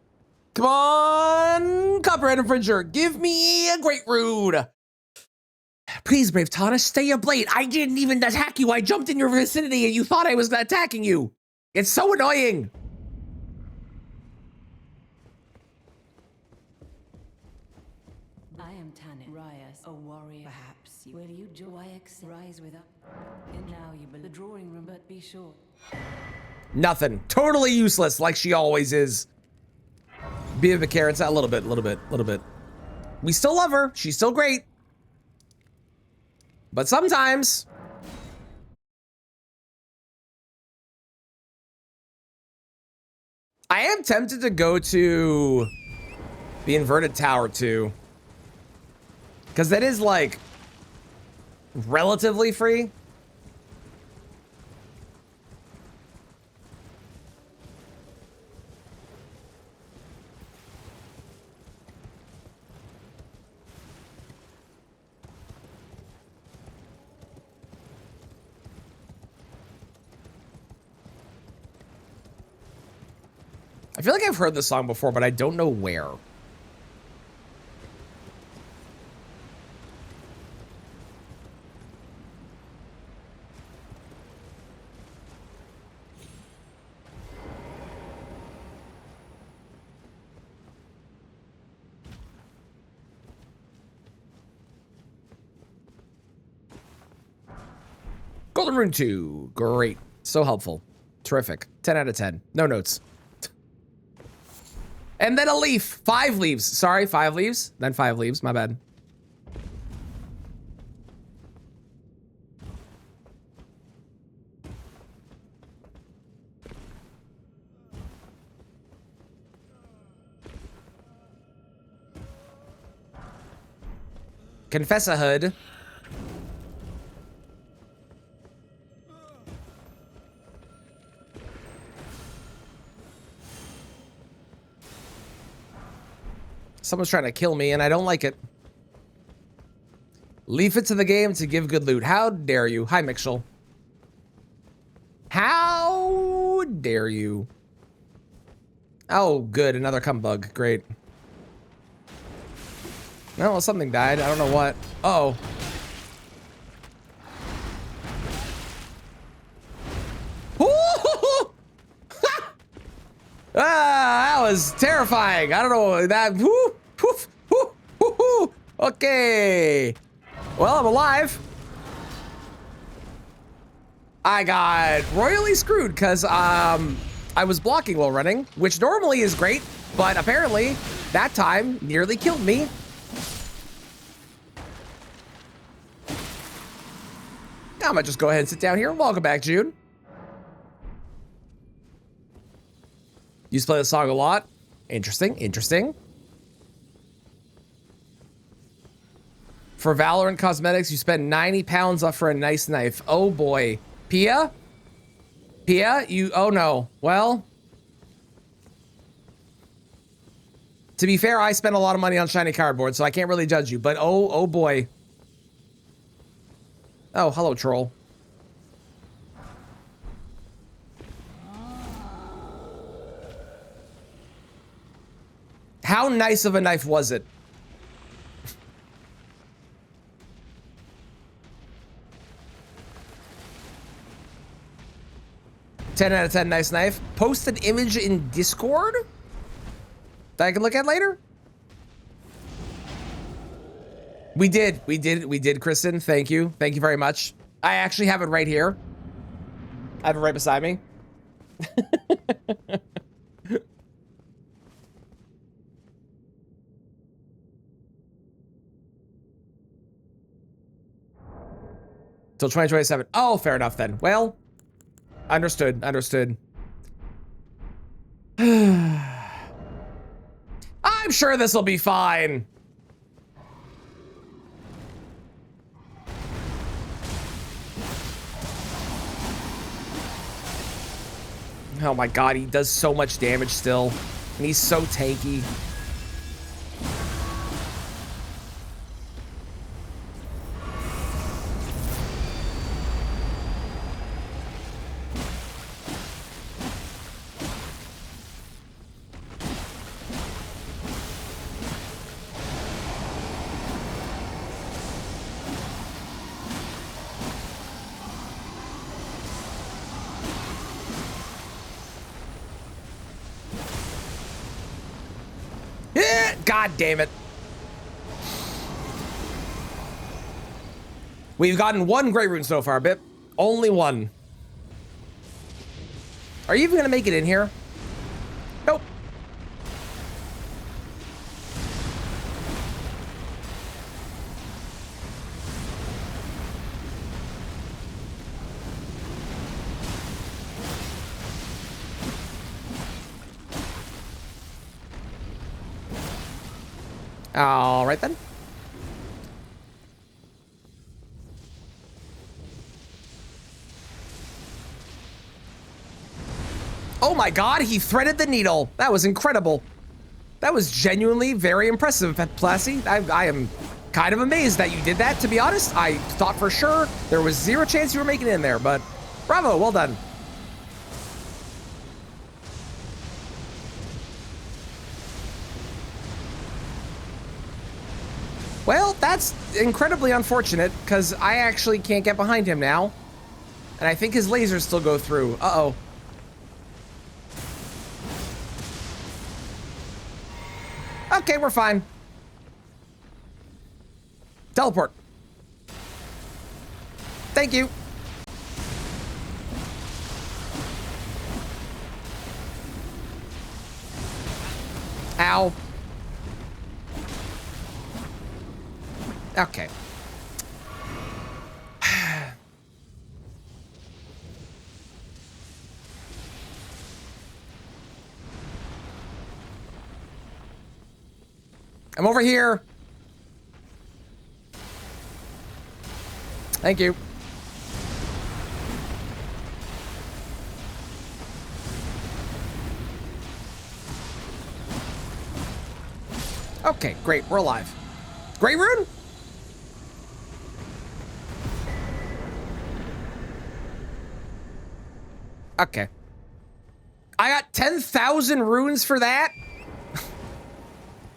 Come on, Copperhead Infringer. Give me a Great Rude. Please, Brave Tana, stay your blade. I didn't even attack you. I jumped in your vicinity and you thought I was attacking you. It's so annoying. I am Tanit, Rias, a warrior. Perhaps you will you rise with us. And now you the drawing room, but be sure. Nothing. Totally useless, like she always is. Be a carrots a little bit. We still love her. She's still great. But sometimes I am tempted to go to the inverted tower too. Because that is like relatively free. I feel like I've heard this song before, but I don't know where. Golden Rune 2. Great. So helpful. Terrific. 10 out of 10. No notes. And then a leaf. 5 leaves. Sorry, 5 leaves. Then 5 leaves. My bad. Confessa Hood. Someone's trying to kill me, and I don't like it. Leave it to the game to give good loot. How dare you? Hi, Mixel. How dare you? Oh, good. Another cum bug. Great. No, something died. I don't know what. Uh-oh. Ah, that was terrifying. I don't know that. Whoo, whoof, whoo, whoo, whoo. Okay. Well, I'm alive. I got royally screwed because I was blocking while running, which normally is great, but apparently that time nearly killed me. I'm gonna just go ahead and sit down here. Welcome back, Jude. Used to play the song a lot. Interesting, interesting. For Valorant cosmetics, you spend 90 pounds off for a nice knife. Oh boy. Pia? Pia, you, oh no. Well, to be fair, I spent a lot of money on shiny cardboard, so I can't really judge you, but oh boy. Oh, hello, troll. How nice of a knife was it? Ten out of 10, nice knife. Post an image in Discord that I can look at later. We did, Kristen. Thank you very much. I actually have it right here. I have it right beside me. Till 2027. Oh, fair enough then. Well, understood. I'm sure this will be fine. Oh my god, he does so much damage still. And he's so tanky. God damn it. We've gotten one Grey Rune so far, Bip. Only one. Are you even gonna make it in here? Nope. All right then. Oh my god, he threaded the needle. That was incredible. That was genuinely very impressive, Plasty. I am kind of amazed that you did that, to be honest. I thought for sure there was zero chance you were making it in there, but bravo, well done. Well, that's incredibly unfortunate, because I actually can't get behind him now. And I think his lasers still go through. Uh-oh. Okay, we're fine. Teleport. Thank you. Ow. Okay. I'm over here. Thank you. Okay, great. We're alive. Grey Rune? Okay. I got 10,000 runes for that?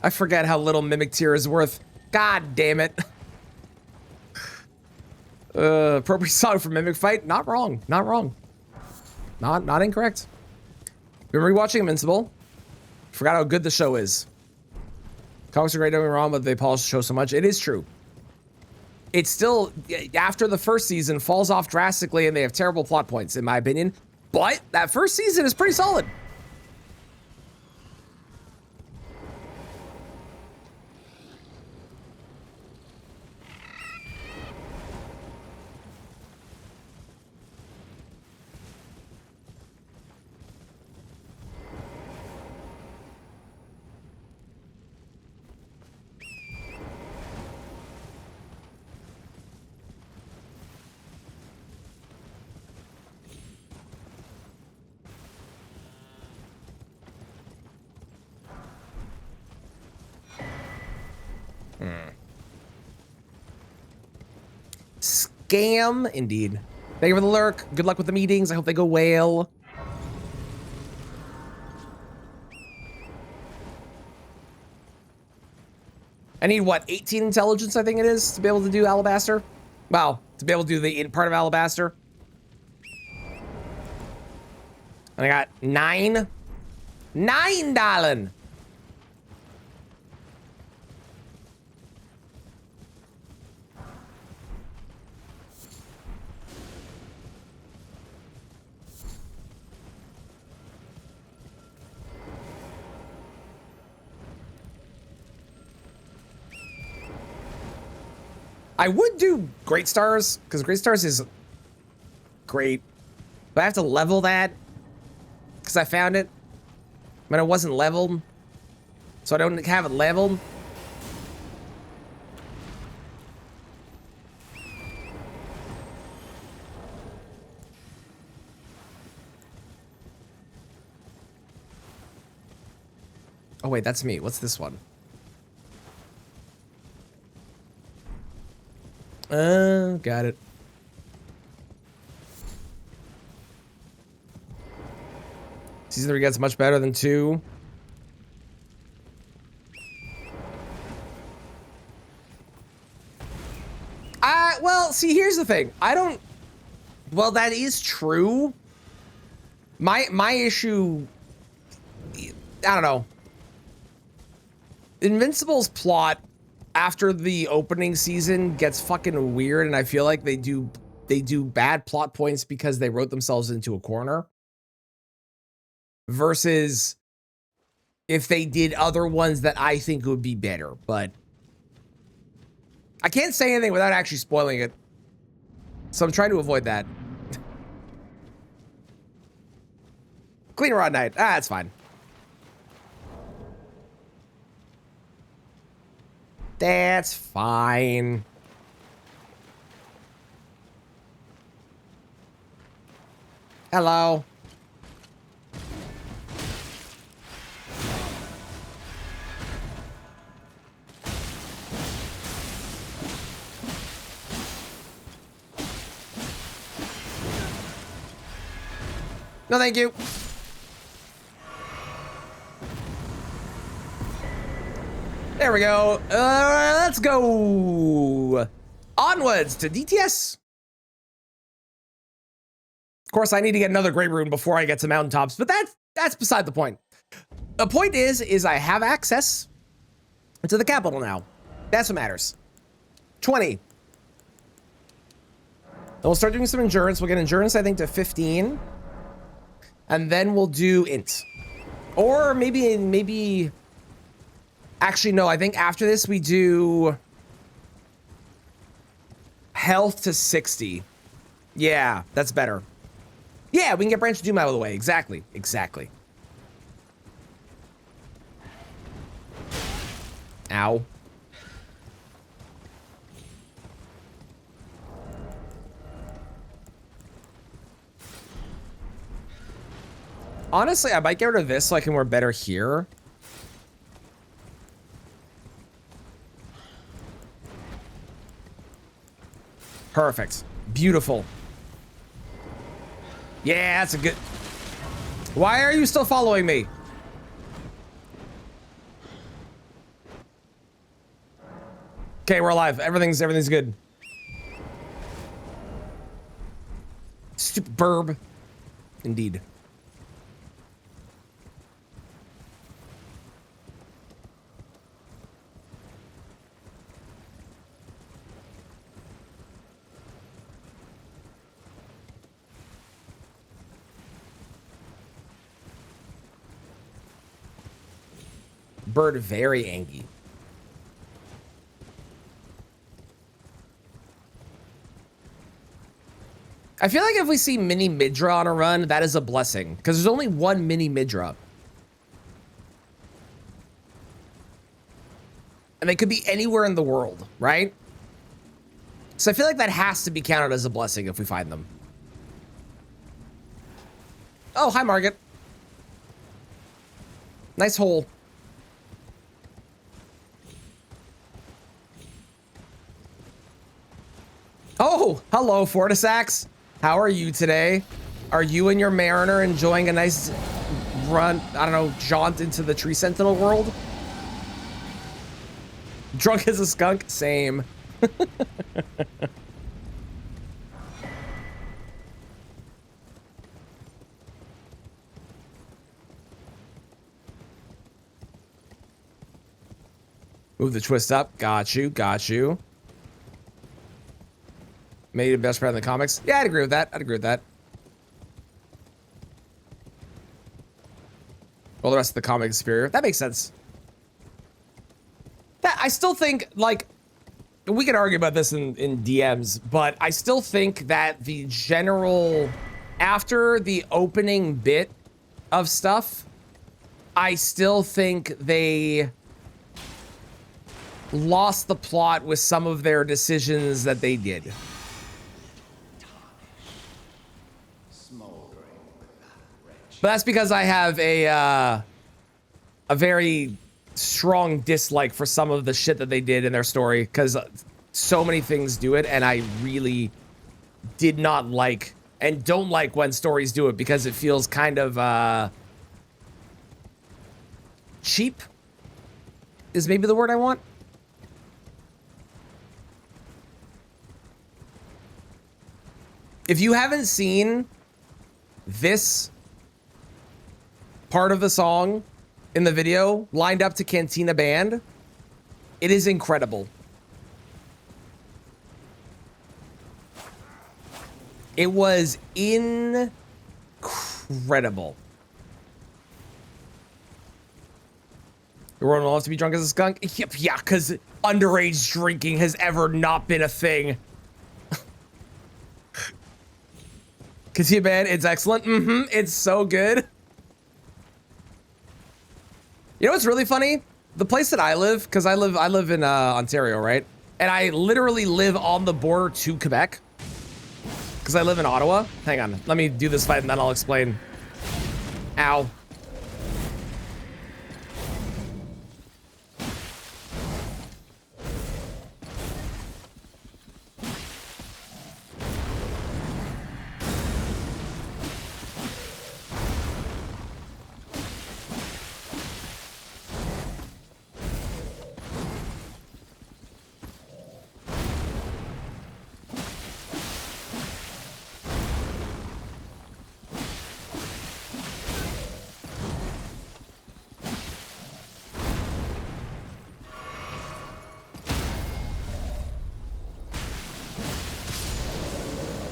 I forget how little Mimic Tear is worth. God damn it. Appropriate song for Mimic Fight. Not wrong. Not wrong. Not incorrect. Been rewatching Invincible. Forgot how good the show is. Comics are great, don't get me wrong, but they polish the show so much. It is true. It's still, after the first season, falls off drastically and they have terrible plot points, in my opinion. But that first season is pretty solid. Scam, indeed. Thank you for the lurk. Good luck with the meetings. I hope they go well. I need, what, 18 intelligence, I think it is, to be able to do Alabaster? Well, to be able to do the in part of Alabaster. And I got 9. $9. I would do Great Stars, because Great Stars is great. But I have to level that, because I found it, but it wasn't leveled. So I don't have it leveled. Oh wait, that's me. What's this one? Got it. Season 3 gets much better than 2. Well, see, here's the thing. Well, that is true. My issue, I don't know. Invincible's plot after the opening season gets fucking weird, and I feel like they do bad plot points because they wrote themselves into a corner. Versus if they did other ones that I think would be better, but I can't say anything without actually spoiling it. So I'm trying to avoid that. Clean Rod Night. That's fine. That's fine. Hello. No, thank you. There we go. Let's go onwards to DTS. Of course, I need to get another Great Rune before I get to mountaintops, but that's beside the point. The point is I have access to the capital now. That's what matters. 20. Then we'll start doing some endurance. We'll get endurance, I think, to 15. And then we'll do int. Or maybe... Actually, no, I think after this we do... health to 60. Yeah, that's better. Yeah, we can get Branch of Doom out of the way. Exactly. Exactly. Ow. Honestly, I might get rid of this so I can work better here. Perfect. Beautiful. Yeah, that's a good... Why are you still following me? Okay, we're alive. Everything's good. Stupid burb. Indeed. Bird very angry. I feel like if we see mini Midra on a run, that is a blessing, because there's only one mini Midra. And they could be anywhere in the world, right? So I feel like that has to be counted as a blessing if we find them. Oh, hi, Margaret. Nice hole. Oh, hello, Fortisax. How are you today? Are you and your Mariner enjoying a nice run, I don't know, jaunt into the Tree Sentinel world? Drunk as a skunk? Same. Move the twist up. Got you, got you. Made the best friend in the comics. Yeah, I'd agree with that. I'd agree with that. Well, the rest of the comic is superior. That makes sense. That, I still think, like, we can argue about this in DMs, but I still think that the general, after the opening bit of stuff, I still think they lost the plot with some of their decisions that they did. But that's because I have a very strong dislike for some of the shit that they did in their story, because so many things do it, and I really did not like and don't like when stories do it, because it feels kind of cheap is maybe the word I want. If you haven't seen this part of the song in the video lined up to Cantina Band, it is incredible. It was incredible. Everyone loves to be drunk as a skunk? Yep, yeah, because underage drinking has ever not been a thing. Cantina Band, it's excellent. It's so good. You know what's really funny? The place that I live, because I live in Ontario, right? And I literally live on the border to Quebec, because I live in Ottawa. Hang on, let me do this fight and then I'll explain. Ow.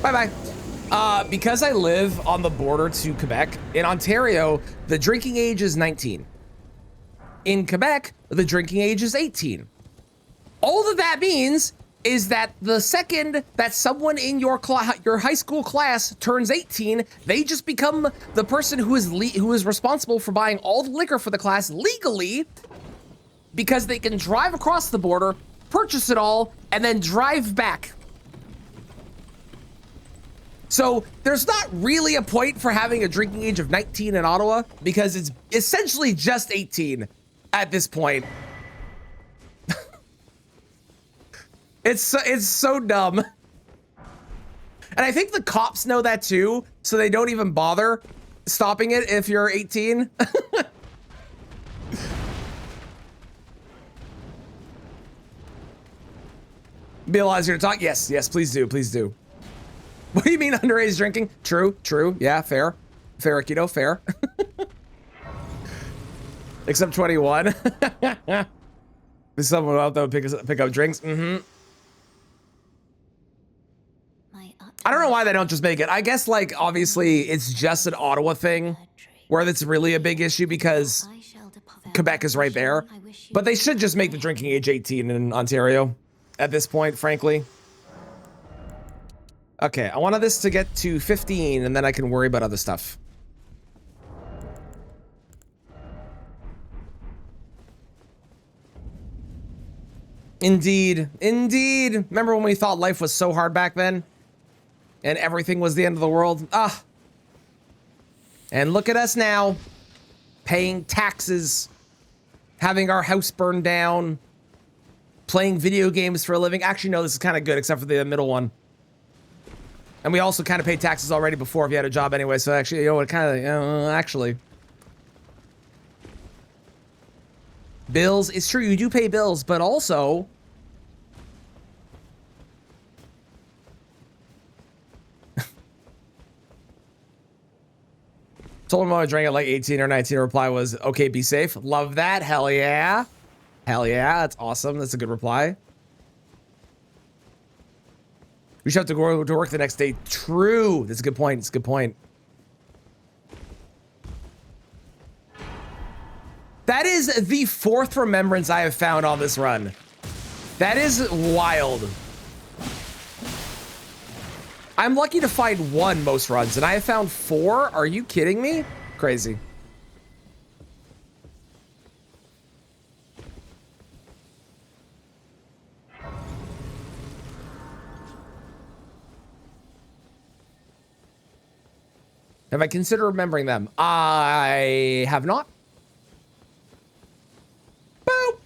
Bye-bye. Because I live on the border to Quebec, in Ontario, the drinking age is 19. In Quebec, the drinking age is 18. All that means is that the second that someone in your high school class turns 18, they just become the person who is responsible for buying all the liquor for the class legally, because they can drive across the border, purchase it all, and then drive back. So there's not really a point for having a drinking age of 19 in Ottawa, because it's essentially just 18 at this point. It's so dumb. And I think the cops know that too, so they don't even bother stopping it if you're 18. Be a lot easier to talk. Yes, yes, please do, please do. What do you mean underage drinking? True, true. Yeah, fair. Fair, Aikido, fair. Except 21. There's someone out there would pick up drinks. Mm-hmm. I don't know why they don't just make it. I guess, like, obviously, it's just an Ottawa thing where it's really a big issue because Quebec is right there. But they should just make the drinking age 18 in Ontario at this point, frankly. Okay, I wanted this to get to 15, and then I can worry about other stuff. Indeed, indeed. Remember when we thought life was so hard back then? And everything was the end of the world? Ah. And look at us now. Paying taxes. Having our house burned down. Playing video games for a living. Actually, no, this is kind of good, except for the middle one. And we also kind of paid taxes already before if you had a job anyway. So actually, you know, it kind of, actually. Bills. It's true, you do pay bills, but also... Told him I would drink at like 18 or 19. Reply was, okay, be safe. Love that. Hell yeah. Hell yeah. That's awesome. That's a good reply. We should have to go to work the next day. True. That's a good point. It's a good point. That is the 4th remembrance I have found on this run. That is wild. I'm lucky to find 1 most runs, and I have found 4? Are you kidding me? Crazy. Have I considered remembering them? I have not. Boop.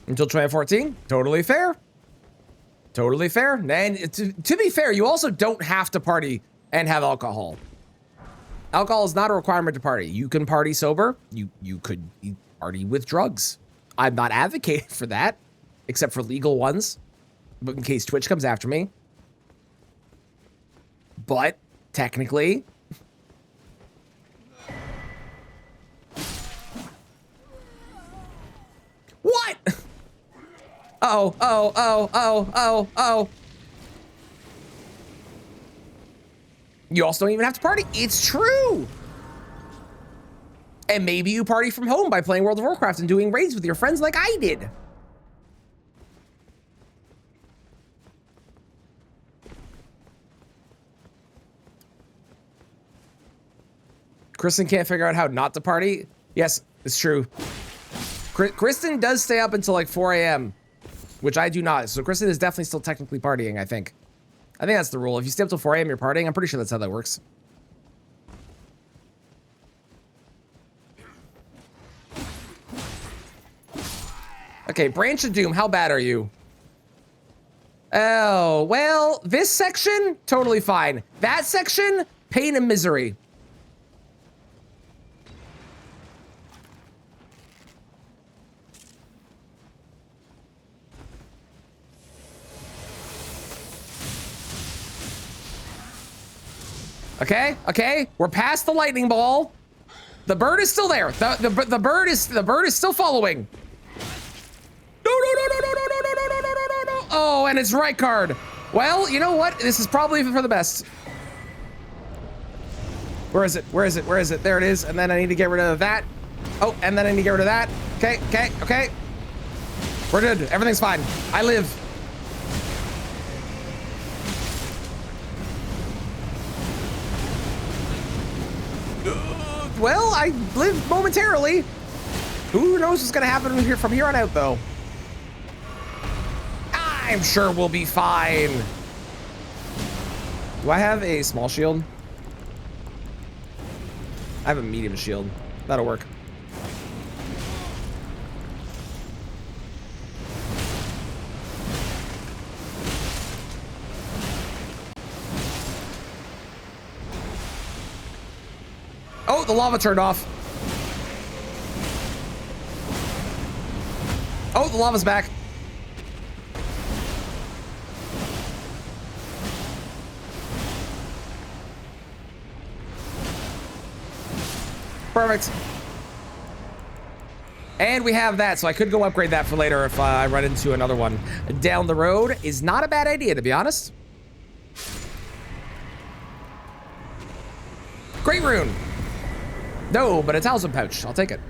Until 2014, totally fair. Totally fair. And to be fair, you also don't have to party and have alcohol. Alcohol is not a requirement to party. You can party sober. You could party with drugs. I'm not advocating for that, except for legal ones, but in case Twitch comes after me. But technically, what? Oh. You also don't even have to party. It's true. And maybe you party from home by playing World of Warcraft and doing raids with your friends like I did. Kristen can't figure out how not to party. Yes, it's true. Kristen does stay up until like 4 a.m., which I do not. So Kristen is definitely still technically partying, I think. I think that's the rule. If you stay up till 4 a.m., you're partying. I'm pretty sure that's how that works. Okay, Branch of Doom, how bad are you? Oh, well, this section, totally fine. That section, pain and misery. Okay, we're past the lightning ball. The bird is still there. The bird is still following. No. Oh, and it's right card. Well, you know what? This is probably for the best. Where is it? There it is. And then I need to get rid of that. Oh, and then I need to get rid of that. Okay. We're good. Everything's fine. I live. Well, I live momentarily. Who knows what's gonna happen from here on out, though? I'm sure we'll be fine. Do I have a small shield? I have a medium shield. That'll work. Oh, the lava turned off. Oh, the lava's back. Perfect. And we have that, so I could go upgrade that for later if I run into another one down the road. Is not a bad idea, to be honest. Great rune. No, but a talisman pouch. I'll take it.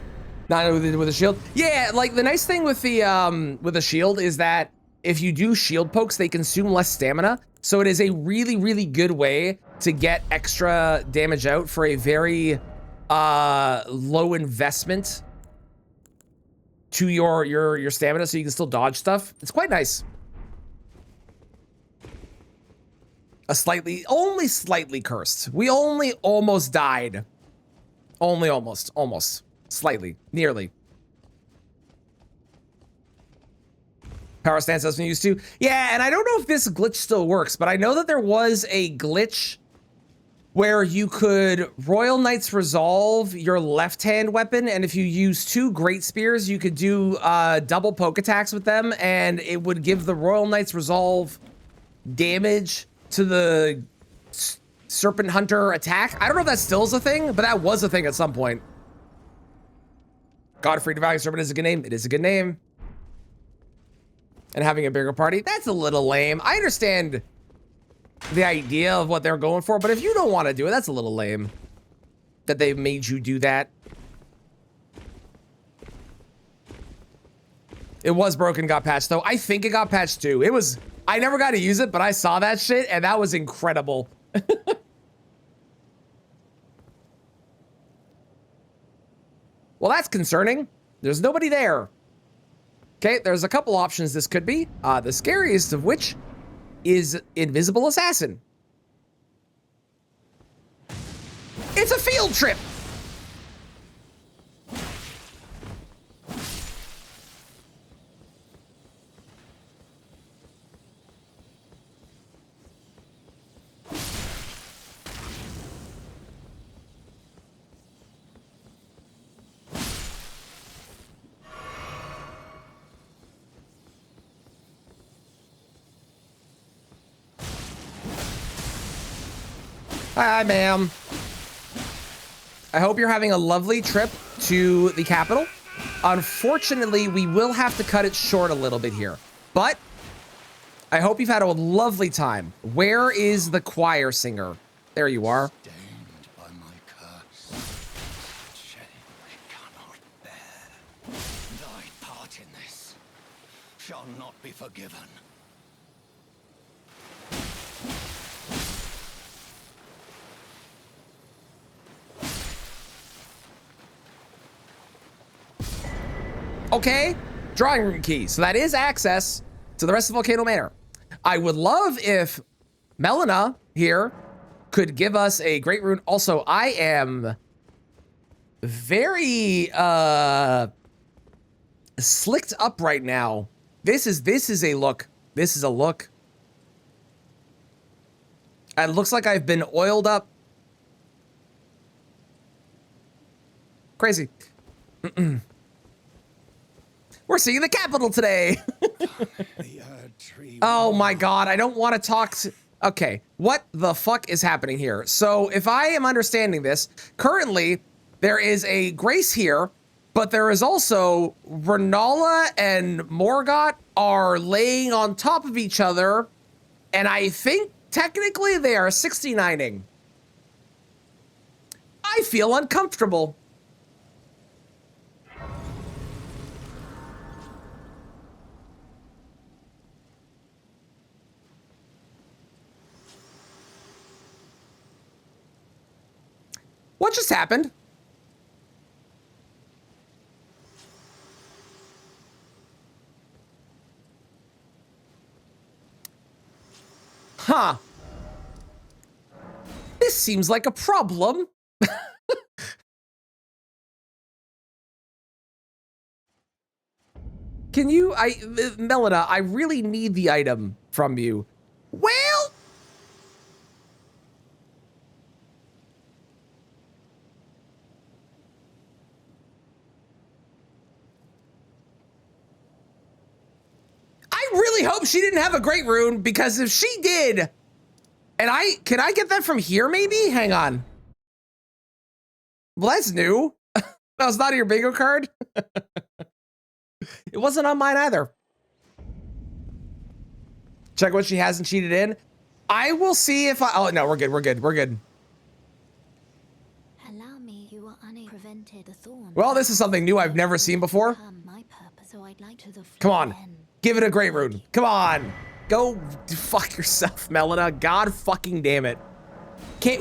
Not with a shield. Yeah, like the nice thing with the shield is that if you do shield pokes, they consume less stamina. So it is a really, really good way to get extra damage out for a very low investment to your stamina, so you can still dodge stuff. It's quite nice. Only slightly cursed. We only almost died. Only almost. Slightly. Nearly. Power stance has been used to. Yeah, and I don't know if this glitch still works, but I know that there was a glitch where you could Royal Knight's Resolve your left-hand weapon, and if you use 2 Great Spears, you could do double poke attacks with them, and it would give the Royal Knight's Resolve damage to the Serpent Hunter attack. I don't know if that still is a thing, but that was a thing at some point. Godfrey the Valiant Serpent is a good name. It is a good name. And having a bigger party, that's a little lame. I understand the idea of what they're going for, but if you don't want to do it, that's a little lame that they made you do that. It was broken, got patched though. I think it got patched too. I never got to use it, but I saw that shit and that was incredible. Well, that's concerning. There's nobody there. Okay, there's a couple options this could be. The scariest of which is Invisible Assassin. It's a field trip. Hi, ma'am. I hope you're having a lovely trip to the capital. Unfortunately, we will have to cut it short a little bit here, but I hope you've had a lovely time. Where is the choir singer? There you are. Stained by my curse, shame I cannot bear. Thy part in this shall not be forgiven. Okay, drawing room key. So that is access to the rest of Volcano Manor. I would love if Melina here could give us a great rune. Also, I am very slicked up right now. This is a look. This is a look. It looks like I've been oiled up. Crazy. We're seeing the capital today. Oh my God, I don't want to talk to... Okay, what the fuck is happening here? So if I am understanding this, currently there is a Grace here, but there is also Renala and Morgott are laying on top of each other, and I think technically they are 69ing. I feel uncomfortable. What just happened? Huh. This seems like a problem. Can you, Melina, I really need the item from you. Well, she didn't have a great rune, because if she did, and can I get that from here maybe? Hang on. Well, that's new. That was not your bingo card. It wasn't on mine either. Check what she hasn't cheated in. I will see if I, oh no, we're good, we're good, we're good. Allow me, you are prevented the thorn. Well, this is something new I've never seen before. My purpose, so I'd like to the Come on, give it a great rune. Come on, go fuck yourself, Melina. God fucking damn it.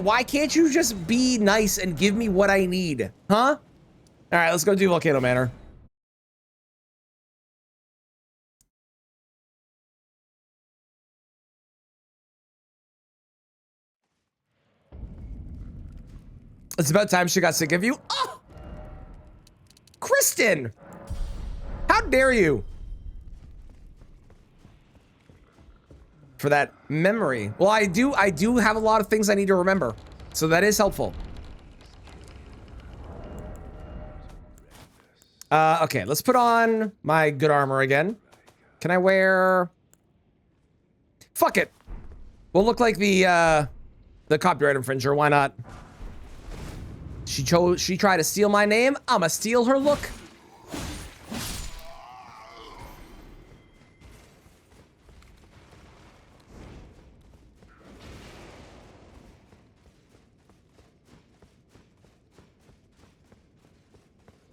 Why can't you just be nice and give me what I need, huh? All right, let's go do Volcano Manor. It's about time she got sick of you. Oh! Kristen! How dare you? For that memory. Well, I do have a lot of things I need to remember. So that is helpful. Okay, let's put on my good armor again. Can I wear... Fuck it. We'll look like the copyright infringer, why not? She tried to steal my name. I'ma steal her look.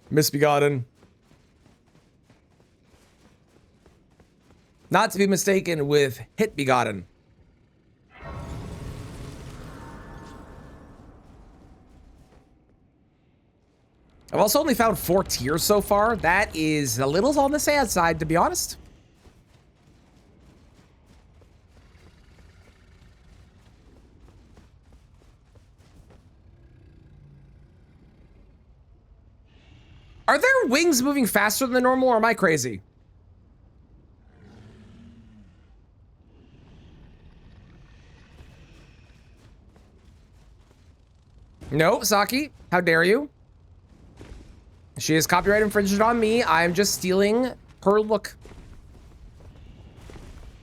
Misbegotten. Not to be mistaken with hit begotten. I've also only found 4 tiers so far. That is a little on the sad side, to be honest. Are their wings moving faster than normal, or am I crazy? No, Saki, how dare you? She is copyright infringed on me. I'm just stealing her look.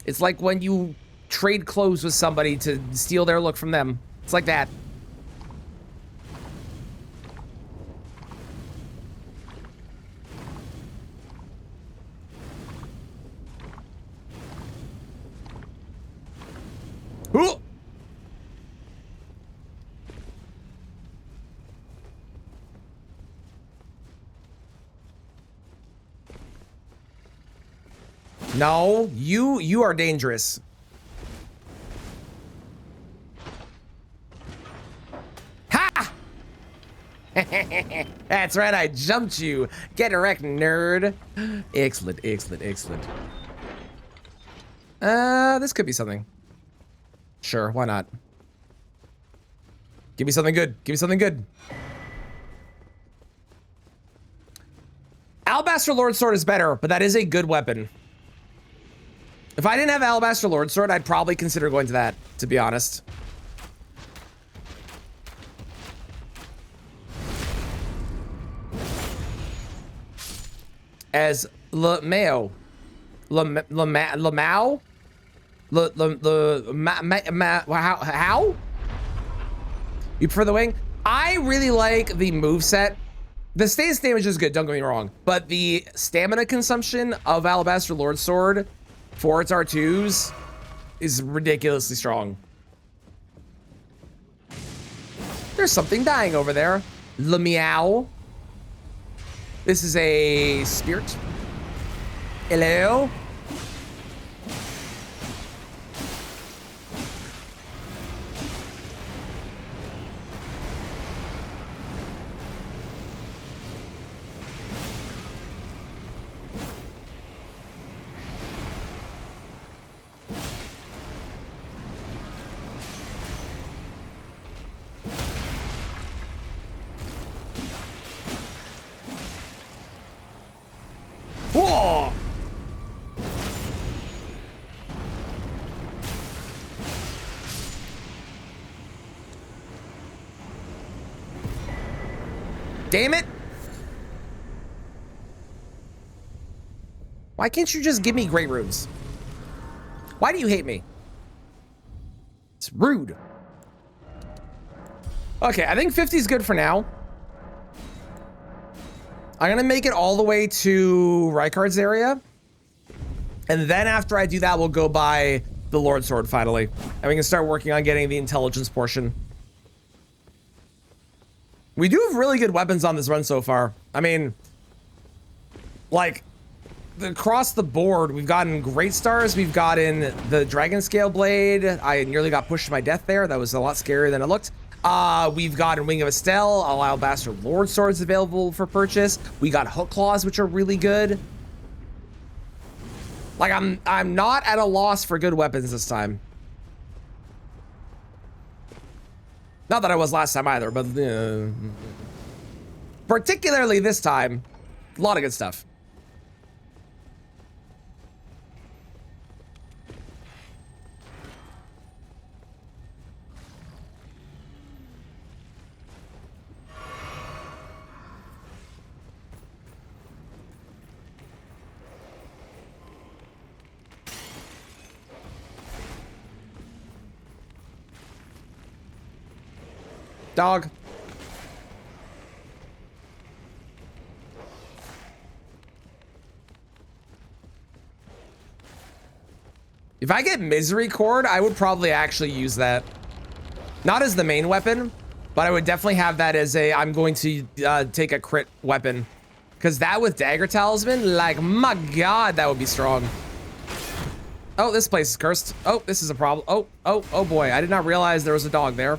It's like when you trade clothes with somebody to steal their look from them. It's like that. Ooh. No, you are dangerous. Ha! That's right, I jumped you. Get wrecked, nerd. Excellent, excellent, excellent. This could be something. Sure, why not? Give me something good. Give me something good. Alabaster Lord Sword is better, but that is a good weapon. If I didn't have Alabaster Lord Sword, I'd probably consider going to that, to be honest. As Lamao. Lamau? How? You prefer the wing? I really like the moveset. The stance damage is good, don't get me wrong. But the stamina consumption of Alabaster Lord Sword for its R2s is ridiculously strong. There's something dying over there. Meow. This is a spirit. Hello? Whoa! Damn it! Why can't you just give me great runes? Why do you hate me? It's rude. Okay, I think 50 is good for now. I'm gonna make it all the way to Rykard's area. And then after I do that, we'll go by the Lord Sword finally. And we can start working on getting the intelligence portion. We do have really good weapons on this run so far. I mean, like, across the board, we've gotten Great Stars, we've gotten the Dragon Scale Blade. I nearly got pushed to my death there. That was a lot scarier than it looked. We've gotten Wing of Estelle, Alabaster Lord Swords available for purchase. We got Hook Claws, which are really good. Like, I'm not at a loss for good weapons this time. Not that I was last time either, but particularly this time, a lot of good stuff. Dog. If I get Misery Cord, I would probably actually use that. Not as the main weapon, but I would definitely have that as a, I'm going to take a crit weapon. Because that with Dagger Talisman, like, my God, that would be strong. Oh, this place is cursed. Oh, this is a problem. Oh boy, I did not realize there was a dog there.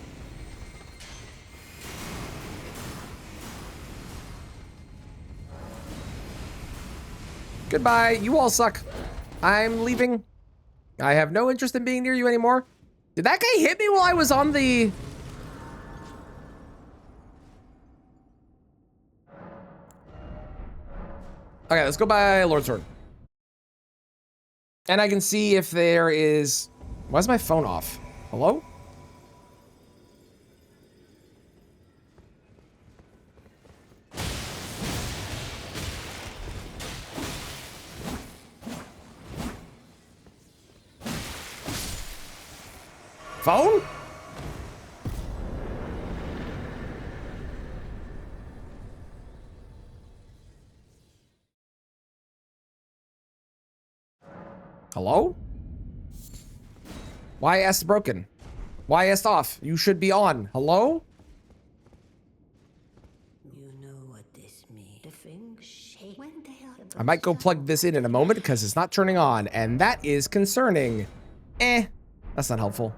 Goodbye, you all suck. I'm leaving. I have no interest in being near you anymore. Did that guy hit me while I was on the... Okay, let's go by Lord Sword. And I can see if there is... Why is my phone off? Hello? Phone? Hello? YS broken. YS off. You should be on. Hello? You know what this means. The things shake when they are. I might go plug this in a moment because it's not turning on, and that is concerning. That's not helpful.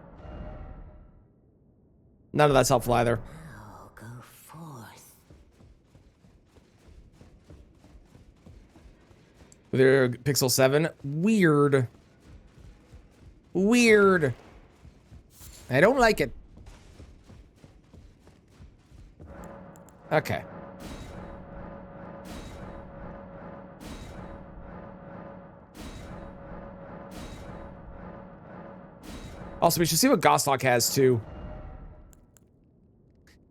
None of that's helpful either. Now go forth. With your Pixel 7. Weird. Weird. I don't like it. Okay. Also, we should see what Goslock has too.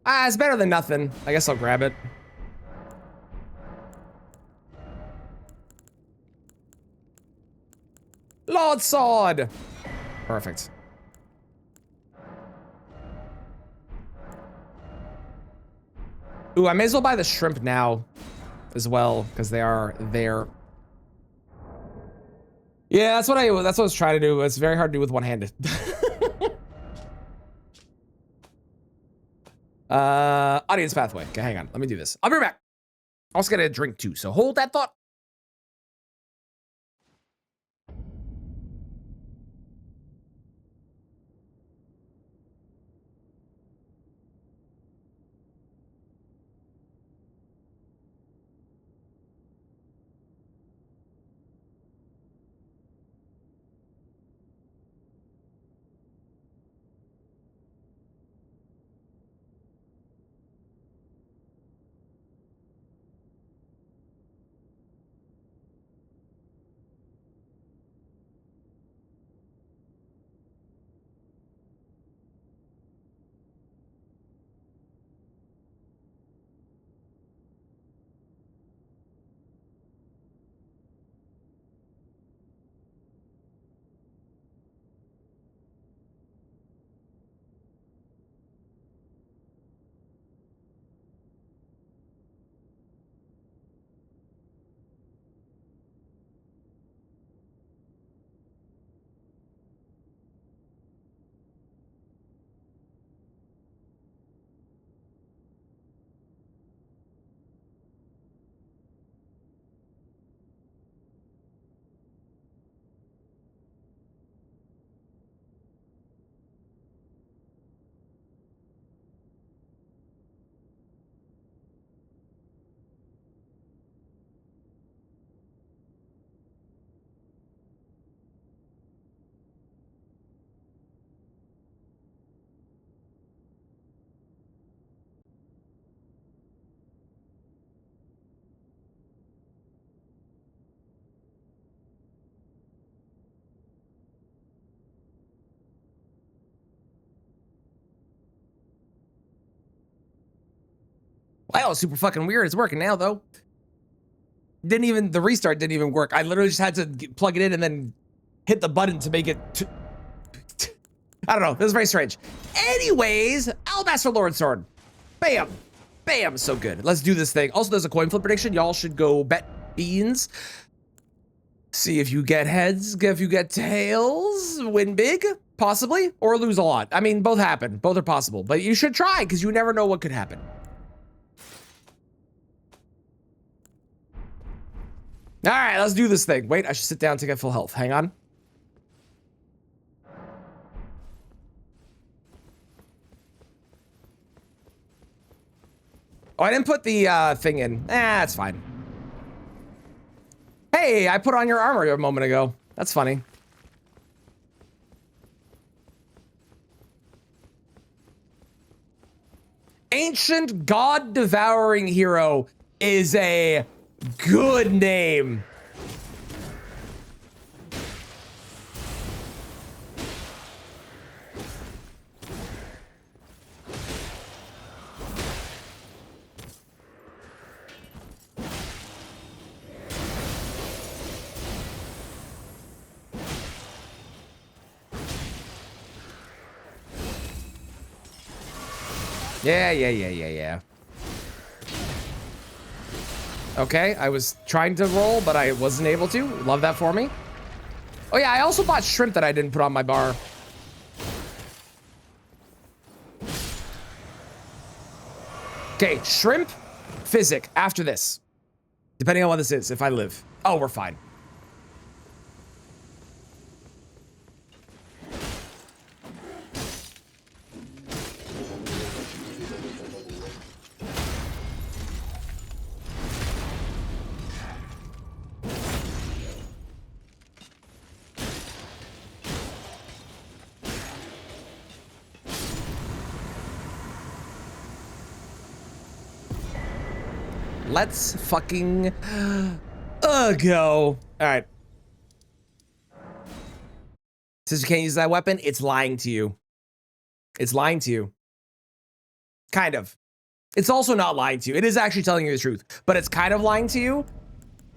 It's better than nothing. I guess I'll grab it. Lord Sword! Perfect. Ooh, I may as well buy the shrimp now as well, because they are there. Yeah, that's what I was trying to do. It's very hard to do with one-handed. Audience pathway. Okay, hang on. Let me do this. I'll be right back. I also got a drink too, so hold that thought. Wow, super fucking weird. It's working now though. The restart didn't even work. I literally just had to plug it in and then hit the button to make it. I don't know. This is very strange. Anyways, Alabaster Lord Sword. Bam. Bam. So good. Let's do this thing. Also, there's a coin flip prediction. Y'all should go bet beans. See if you get heads, if you get tails, win big, possibly, or lose a lot. I mean, both happen. Both are possible. But you should try, because you never know what could happen. All right, let's do this thing. Wait, I should sit down to get full health. Hang on. Oh, I didn't put the thing in. That's fine. Hey, I put on your armor a moment ago. That's funny. Ancient God-devouring hero is a good name. Yeah. Okay, I was trying to roll, but I wasn't able to. Love that for me. Oh yeah, I also bought shrimp that I didn't put on my bar. Okay, shrimp, physic, after this. Depending on what this is, if I live. Oh, we're fine. Let's fucking go. All right. Since you can't use that weapon, it's lying to you. It's lying to you. Kind of. It's also not lying to you. It is actually telling you the truth, but it's kind of lying to you.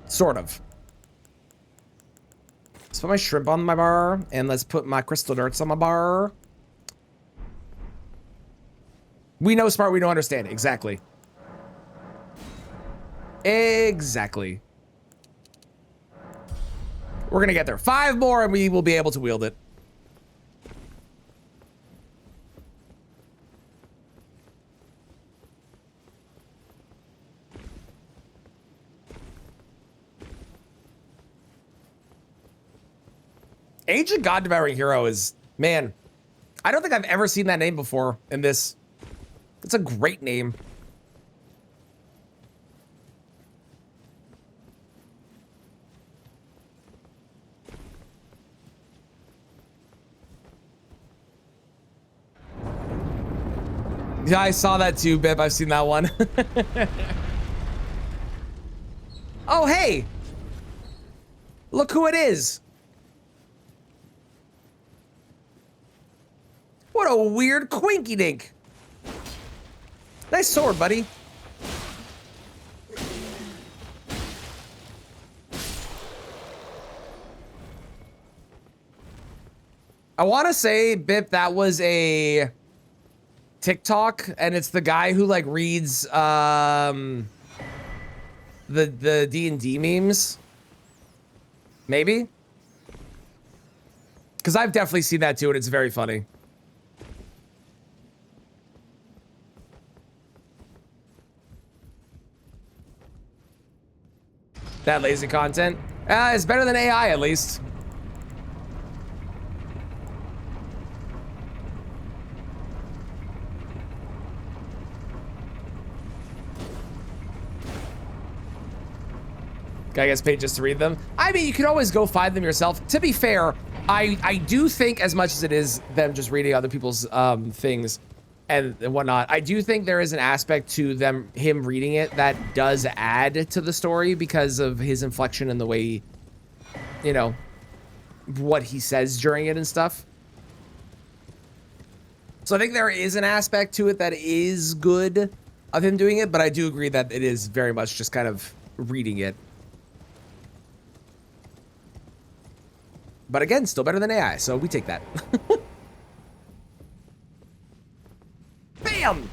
Sort of. Let's put my shrimp on my bar, and let's put my crystal darts on my bar. We know smart, we don't understand. Exactly. Exactly. We're gonna get there. 5 more and we will be able to wield it. Ancient God Devouring Hero is, man, I don't think I've ever seen that name before in this. It's a great name. Yeah, I saw that too, Bip. I've seen that one. Oh, hey! Look who it is. What a weird quinky dink. Nice sword, buddy. I want to say, Bip, that was a TikTok, and it's the guy who like reads the D&D memes. Maybe? Because I've definitely seen that too, and it's very funny. That lazy content? It's better than AI, at least. Guy gets paid just to read them. I mean, you can always go find them yourself. To be fair, I do think, as much as it is them just reading other people's things and whatnot, I do think there is an aspect to him reading it that does add to the story because of his inflection and the way, you know, what he says during it and stuff. So I think there is an aspect to it that is good, of him doing it, but I do agree that it is very much just kind of reading it. But again, still better than AI, so we take that. Bam!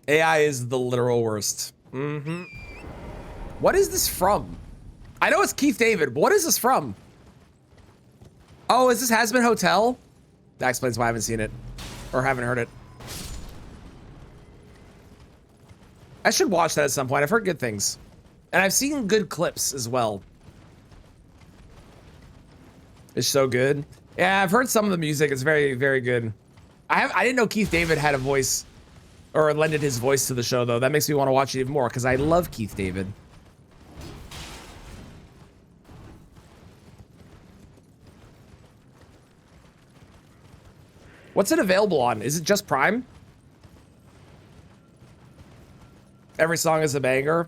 AI is the literal worst. Mm-hmm. What is this from? I know it's Keith David, but what is this from? Oh, is this Has Been Hotel? That explains why I haven't seen it or haven't heard it. I should watch that at some point. I've heard good things. And I've seen good clips as well. It's so good. Yeah, I've heard some of the music. It's very, very good. I didn't know Keith David had a voice or lended his voice to the show, though. That makes me want to watch it even more because I love Keith David. What's it available on? Is it just Prime? Every song is a banger.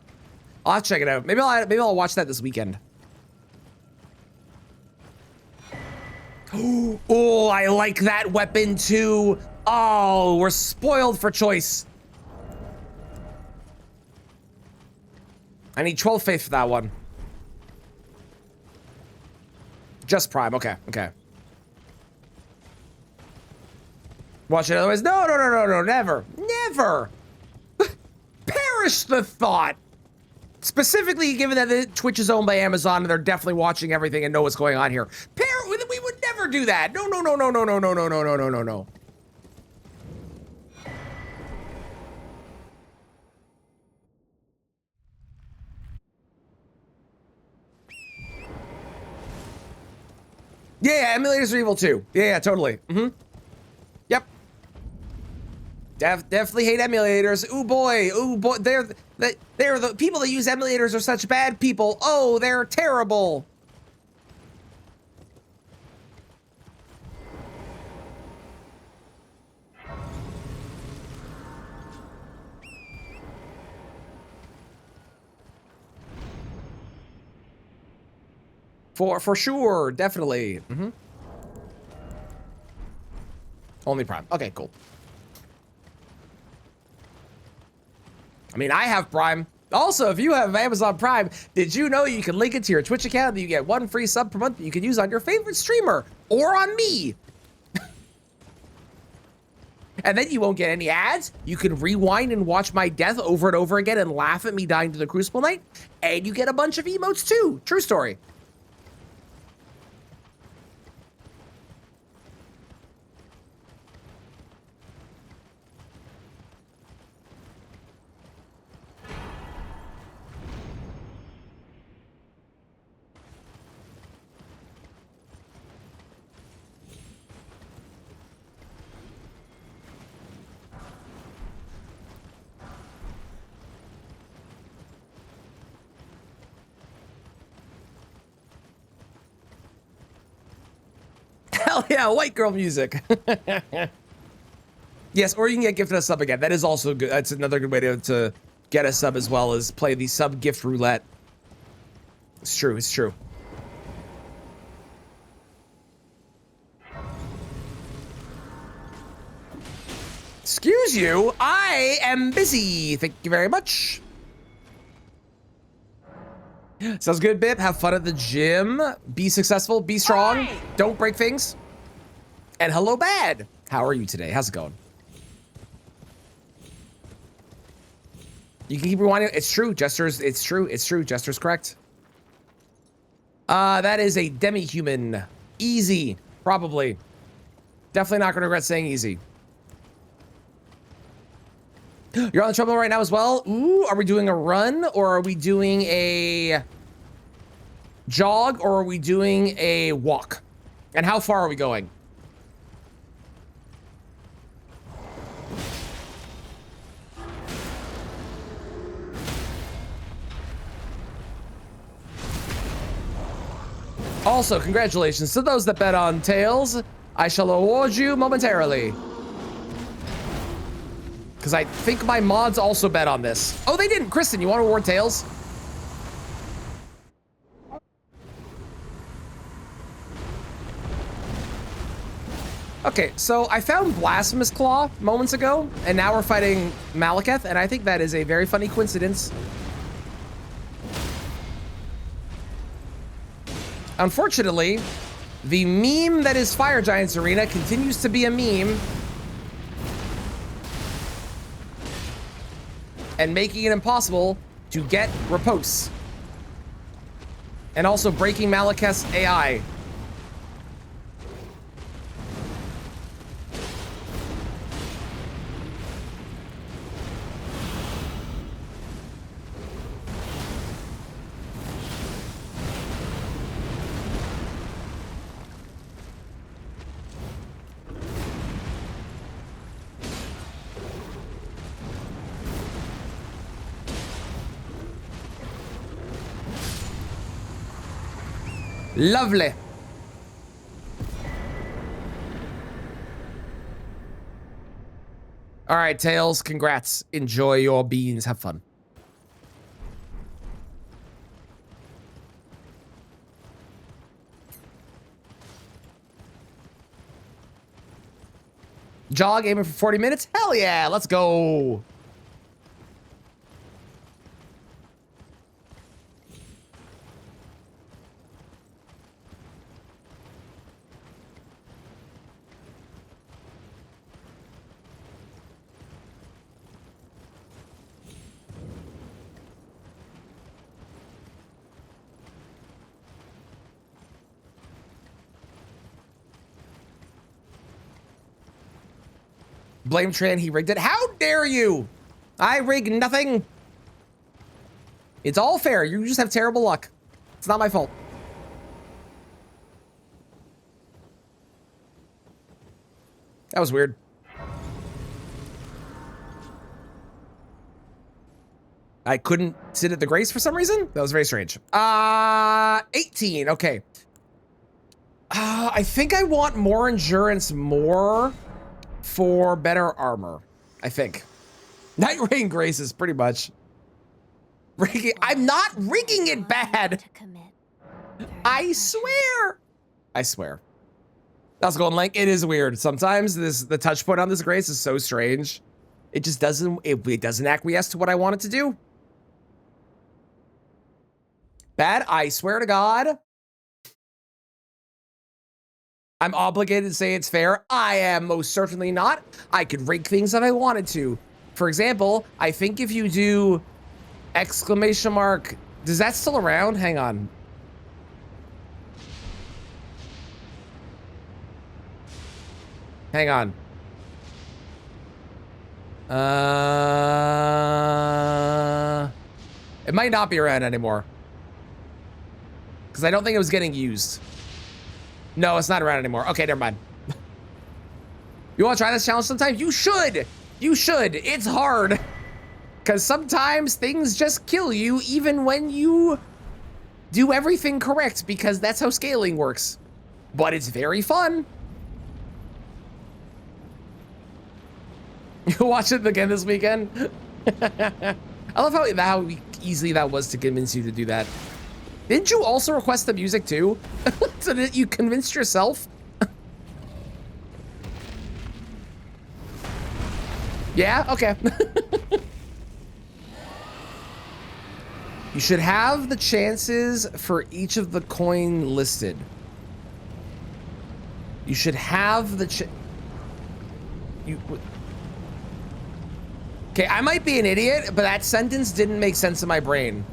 I'll have to check it out. Maybe I'll watch that this weekend. Oh, I like that weapon too. Oh, we're spoiled for choice. I need 12 faith for that one. Just Prime. Okay, okay. Watch it otherwise. No, no, no, no, no, never. Never. Perish the thought. Specifically, given that Twitch is owned by Amazon and they're definitely watching everything and know what's going on here. We would never do that. No, no, no, no, no, no, no, no, no, no, no, no, no. Yeah, emulators are evil too. Yeah, totally. Mm-hmm. Yep. Definitely hate emulators. Ooh boy, they're the people that use emulators are such bad people. Oh, they're terrible. For sure, definitely. Mm-hmm. Only Prime. Okay, cool. I mean, I have Prime. Also, if you have Amazon Prime, did you know you can link it to your Twitch account and you get 1 free sub per month that you can use on your favorite streamer or on me? And then you won't get any ads. You can rewind and watch my death over and over again and laugh at me dying to the Crucible Knight. And you get a bunch of emotes too. True story. Hell yeah, white girl music. Yes, or you can get gifted a sub again. That is also good. That's another good way to get a sub as well as play the sub gift roulette. It's true, it's true. Excuse you, I am busy. Thank you very much. Sounds good, Bip. Have fun at the gym. Be successful. Be strong. Hey! Don't break things. And hello, Bad. How are you today? How's it going? You can keep rewinding. It's true, Jester's. It's true. It's true. Jester's correct. That is a demi-human. Easy. Probably. Definitely not going to regret saying easy. You're on the treadmill right now as well? Ooh, are we doing a run or are we doing a jog or are we doing a walk? And how far are we going? Also, congratulations to those that bet on Tails. I shall award you momentarily. because I think my mods also bet on this. Oh, they didn't. Kristen, you want to award Tails? Okay, so I found Blasphemous Claw moments ago, and now we're fighting Malekith, and I think that is a very funny coincidence. Unfortunately, the meme that is Fire Giants Arena continues to be a meme and making it impossible to get riposte. And also breaking Malekith's AI. Lovely. All right, Tails, congrats. Enjoy your beans. Have fun. Jog aiming for 40 minutes? Hell yeah, let's go. Blame Tran, he rigged it. How dare you? I rig nothing. It's all fair. You just have terrible luck. It's not my fault. That was weird. I couldn't sit at the Grace for some reason. That was very strange. 18. Okay. I think I want more endurance more for better armor, I think. Night Rain Graces, pretty much. Rigging, I'm not rigging it bad. I swear. I swear. That's Golden Link. It is weird. Sometimes the touch point on this Grace is so strange. It just doesn't, it doesn't acquiesce to what I want it to do. Bad, I swear to God. I'm obligated to say it's fair. I am most certainly not. I could rig things if I wanted to. For example, I think if you do exclamation mark, is that still around? Hang on. Hang on. It might not be around anymore. Because I don't think it was getting used. No, it's not around anymore. Okay, never mind. You want to try this challenge sometime? You should. You should. It's hard. Because sometimes things just kill you even when you do everything correct, because that's how scaling works. But it's very fun. You'll watch it again this weekend? I love how easily that was to convince you to do that. Didn't you also request the music too? So that you convinced yourself? Yeah, okay. You should have the chances for each of the coin listed. You should have the Okay, I might be an idiot, but that sentence didn't make sense in my brain.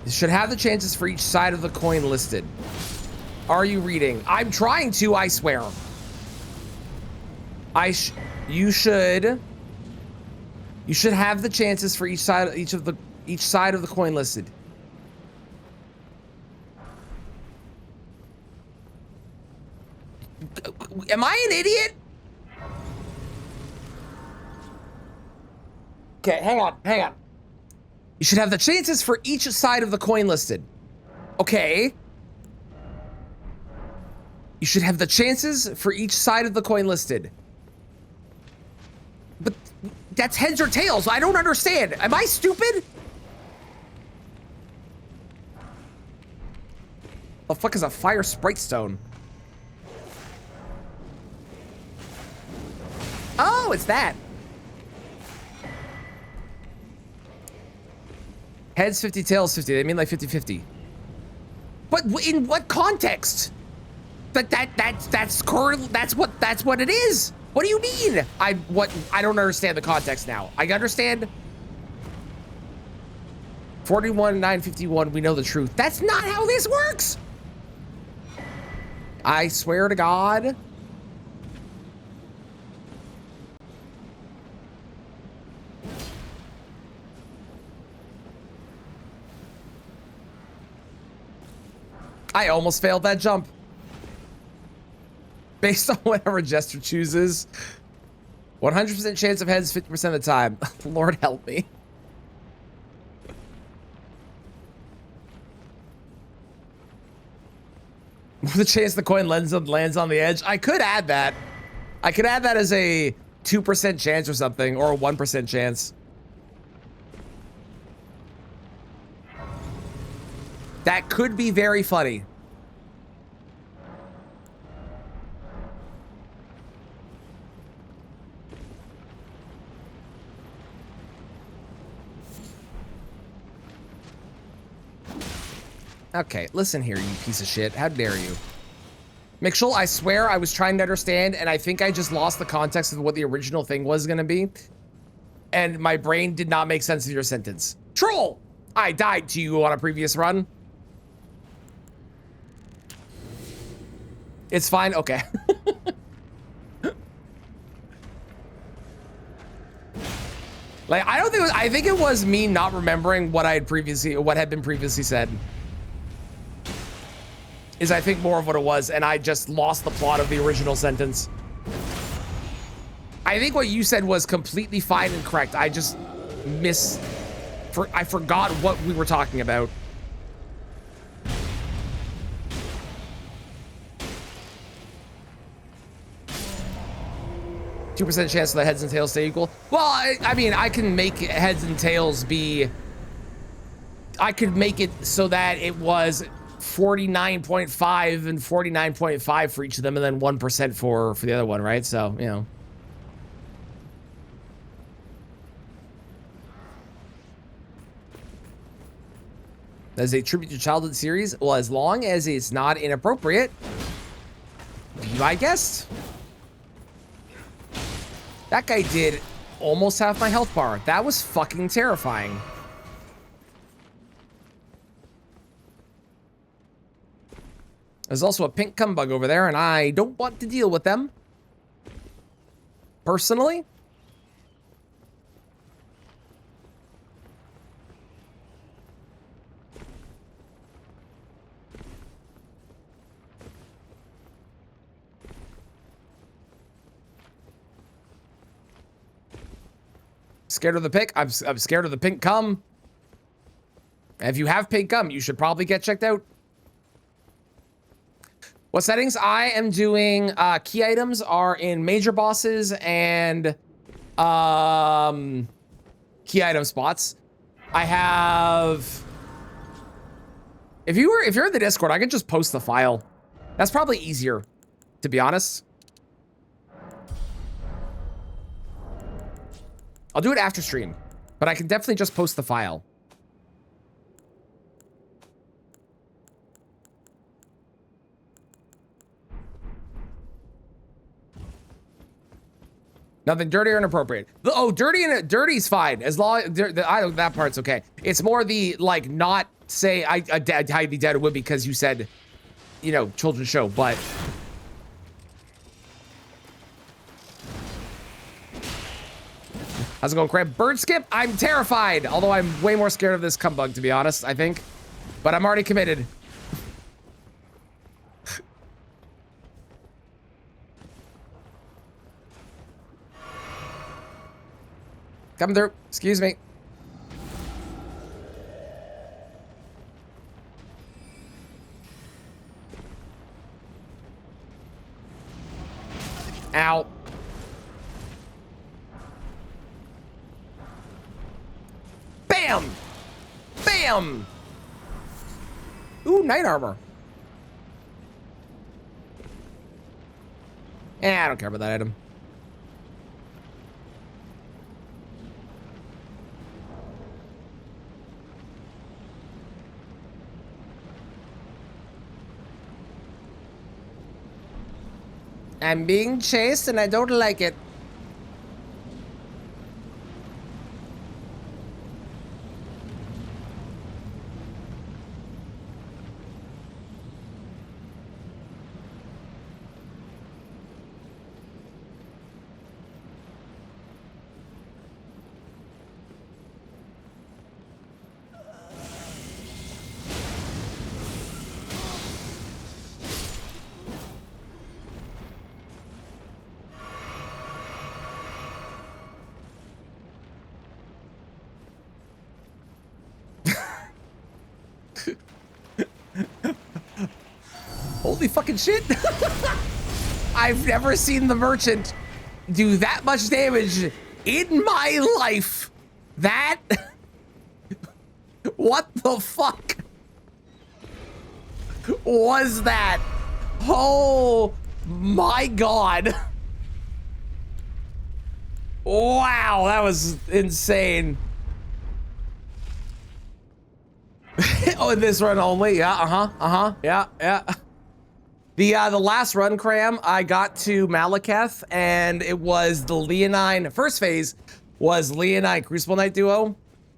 You should have the chances for each side of the coin listed. Are you reading? I'm trying to, I swear. You should have the chances for each side of the coin listed. Am I an idiot? Okay, hang on. You should have the chances for each side of the coin listed. Okay. You should have the chances for each side of the coin listed. that's heads or tails. I don't understand. Am I stupid? The fuck is a fire sprite stone? Oh, it's that. Heads 50, tails 50. They mean like 50-50. But in what context? That's what it is. What do you mean? I don't understand the context now. I understand 41,951. We know the truth. That's not how this works. I swear to God. I almost failed that jump. Based on whatever Jester chooses. 100% chance of heads 50% of the time. Lord help me. The chance the coin lands on the edge. I could add that. I could add that as a 2% chance or something, or a 1% chance. That could be very funny. Okay, listen here, you piece of shit. How dare you? Mitchell, I swear I was trying to understand, and I think I just lost the context of what the original thing was gonna be. And my brain did not make sense of your sentence. Troll! I died to you on a previous run. It's fine, okay. Like, I don't think it was, I think it was me not remembering what had been previously said. Is I think more of what it was, and I just lost the plot of the original sentence. I think what you said was completely fine and correct. I just I forgot what we were talking about. %2 chance of the heads and tails stay equal. Well, I mean, I can make heads and tails be... I could make it so that it was 49.5 and 49.5 for each of them, and then 1% for the other one, right? So, you know. As a tribute to childhood series, well, as long as it's not inappropriate, be my guest. That guy did almost half my health bar. That was fucking terrifying. There's also a pink cum bug over there, and I don't want to deal with them. Personally. Scared of the pink? I'm scared of the pink cum. If you have pink cum, you should probably get checked out. What settings? I am doing key items are in major bosses and key item spots. I have if you're in the Discord, I could just post the file. That's probably easier, to be honest. I'll do it after stream, but I can definitely just post the file. Nothing dirty or inappropriate. Oh, dirty's fine as long that part's okay. It's more the like not say I highly doubt it would because you said, you know, children's show, but how's it going, Crab? Bird skip? I'm terrified. Although I'm way more scared of this cum bug, to be honest, I think. But I'm already committed. Coming through. Excuse me. Ow. Bam! Ooh, knight armor. I don't care about that item. I'm being chased and I don't like it. Holy fucking shit. I've never seen the merchant do that much damage in my life. That? What the fuck was that? Oh my god. Wow, that was insane. Oh, in this run only? Yeah, yeah. The last run, Cram, I got to Malekith, and it was the Leonine, first phase was Leonine Crucible Knight duo,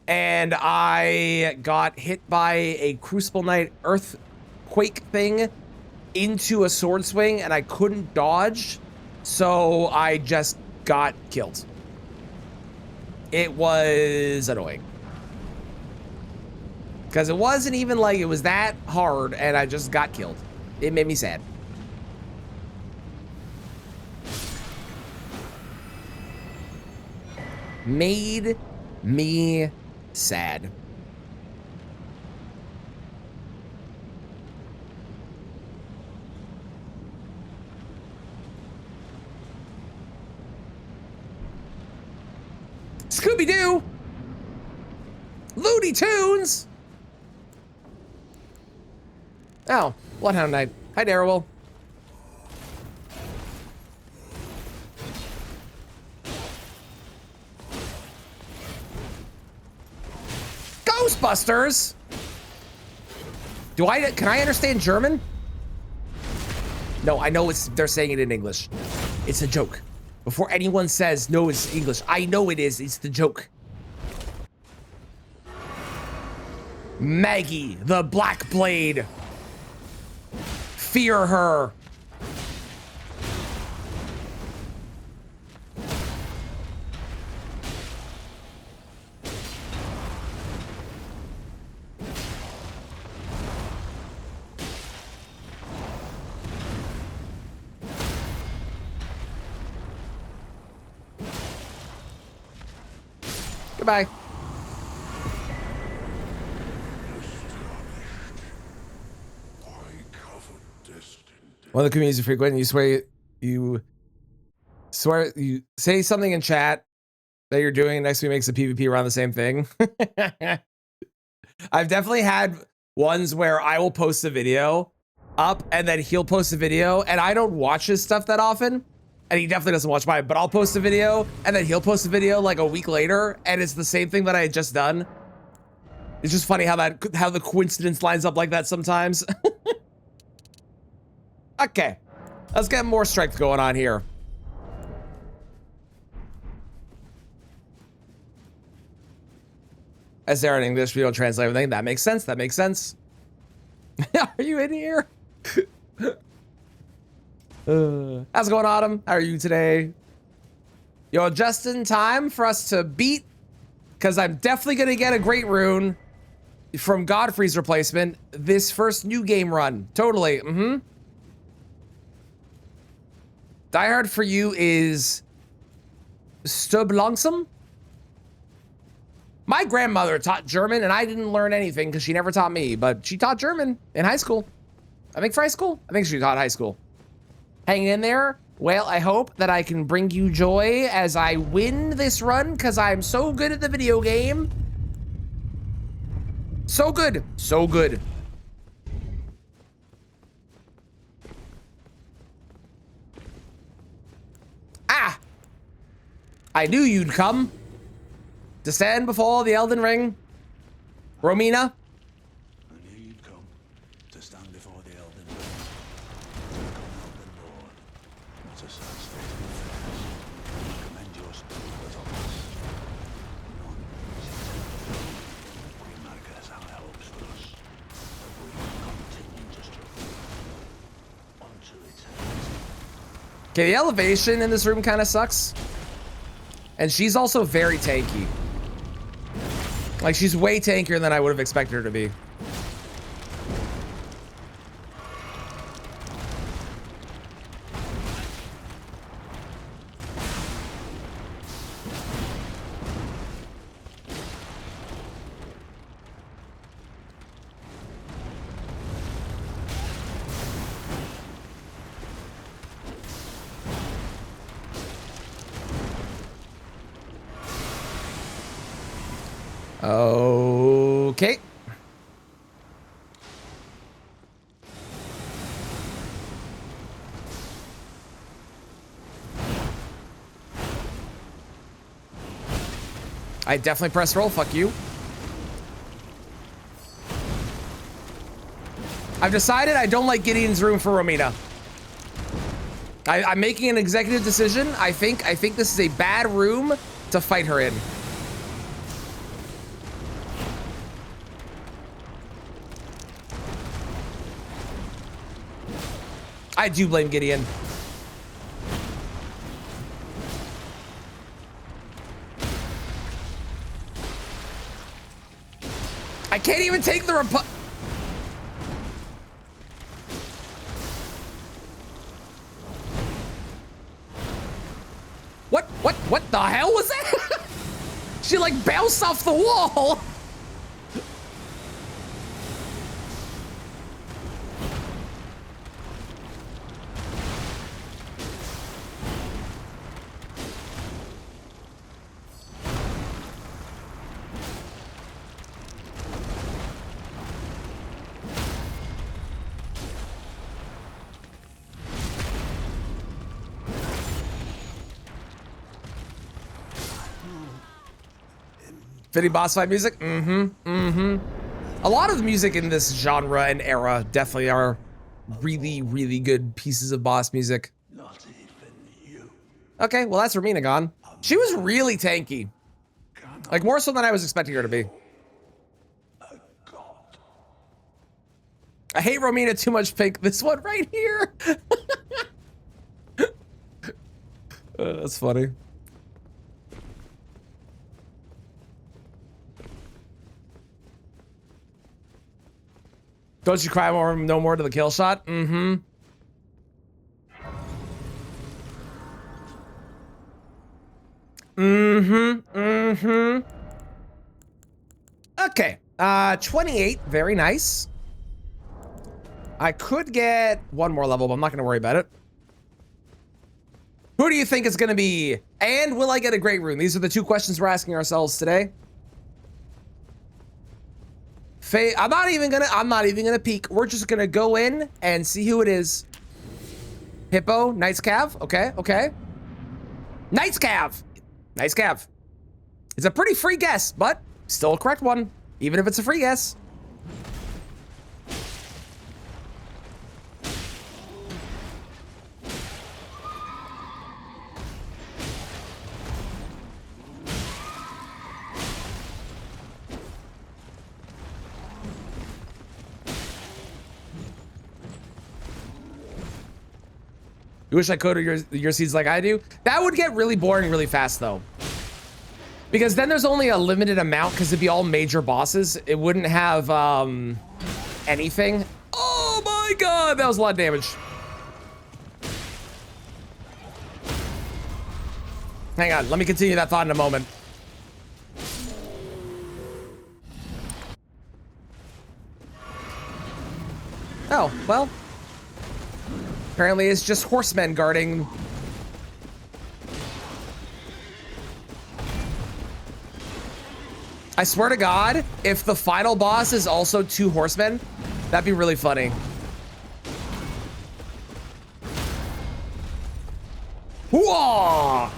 and I got hit by a Crucible Knight earthquake thing into a sword swing, and I couldn't dodge, so I just got killed. It was annoying. Because it wasn't even like it was that hard, and I just got killed. It made me sad. Made me sad. Scooby-Doo! Looney Tunes! Oh, Bloodhound Knight. Hi, Darrell. Ghostbusters? Can I understand German? No, I know they're saying it in English. It's a joke. Before anyone says, no, it's English, I know it is. It's the joke. Maggie, the Black Blade. Fear her. Goodbye. One of the communities you frequent, you swear you say something in chat that you're doing, next week makes the PvP around the same thing. I've definitely had ones where I will post a video up and then he'll post a video, and I don't watch his stuff that often, and he definitely doesn't watch mine, but I'll post a video and then he'll post a video like a week later and it's the same thing that I had just done. It's just funny how the coincidence lines up like that sometimes. Okay, let's get more strength going on here. As they're in English, we don't translate everything. That makes sense. That makes sense. Are you in here? How's it going, Autumn? How are you today? You're just in time for us to beat, because I'm definitely going to get a great rune from Godfrey's replacement this first new game run. Totally. Die Hard for you is Stub Langsam. My grandmother taught German, and I didn't learn anything because she never taught me, but she taught German in high school. I think for high school? I think she taught high school. Hang in there. Well, I hope that I can bring you joy as I win this run because I'm so good at the video game. So good. So good. Ah! I knew you'd come. To stand before the Elden Ring. Romina. I knew you'd come to stand before the Elden Ring. To become Elden Lord. What a sad state of affairs. Commend your spirit on us. None is exempt. Queen Marika has high hopes for us. But we continue to struggle. Unto eternity. Okay, the elevation in this room kind of sucks. And she's also very tanky. Like, she's way tankier than I would have expected her to be. Okay. I definitely pressed roll, fuck you. I've decided I don't like Gideon's room for Romina. I'm making an executive decision. I think this is a bad room to fight her in. I do blame Gideon. I can't even take the What the hell was that? She like bounced off the wall. Fitting boss fight music? A lot of the music in this genre and era definitely are really, really good pieces of boss music. Not even you. Okay, well that's Romina gone. She was really tanky. Like more so than I was expecting her to be. A god. I hate Romina too much pink. This one right here. That's funny. Don't you cry more, no more to the kill shot? Okay, 28, very nice. I could get one more level, but I'm not gonna worry about it. Who do you think it's gonna be? And will I get a great rune? These are the two questions we're asking ourselves today. I'm not even gonna peek. We're just gonna go in and see who it is. Hippo, Knight's Cav. Okay. Knight's Cav. Knight's Cav. It's a pretty free guess, but still a correct one, even if it's a free guess. You wish I could, or your seeds like I do? That would get really boring really fast though. Because then there's only a limited amount, because it'd be all major bosses. It wouldn't have anything. Oh my god, that was a lot of damage. Hang on, let me continue that thought in a moment. Oh, well. Apparently it's just horsemen guarding. I swear to God, if the final boss is also 2 horsemen, that'd be really funny. Whoa!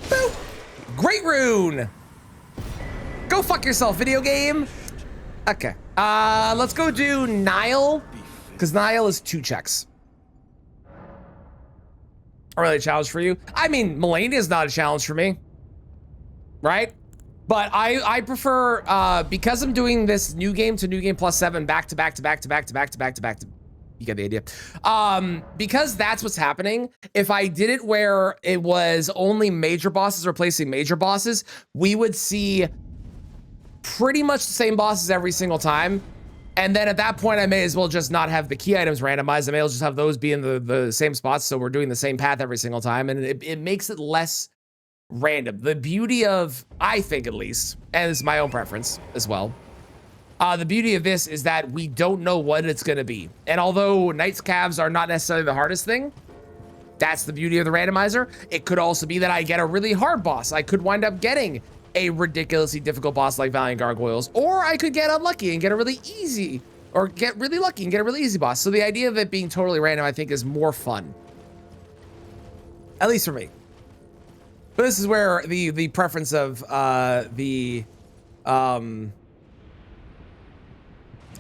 Boop! Great rune! Go fuck yourself, video game! Okay, let's go do Nile, because Nile is 2 checks. Not really a challenge for you. I mean, Melania is not a challenge for me, right? But I prefer, because I'm doing this new game to new game plus 7 back to back to back to back to back to back to back to, you get the idea. Because that's what's happening. If I did it where it was only major bosses replacing major bosses, we would see pretty much the same bosses every single time. And then at that point, I may as well just not have the key items randomized. I may as well just have those be in the same spots, so we're doing the same path every single time, and it makes it less random. The beauty of, I think at least, and it's my own preference as well, the beauty of this is that we don't know what it's going to be. And although Knight's Calves are not necessarily the hardest thing, that's the beauty of the randomizer. It could also be that I get a really hard boss. I could wind up getting a ridiculously difficult boss like Valiant Gargoyles, or I could get unlucky and get a really easy, or get really lucky and get a really easy boss. So the idea of it being totally random, I think, is more fun, at least for me. But this is where the preference of the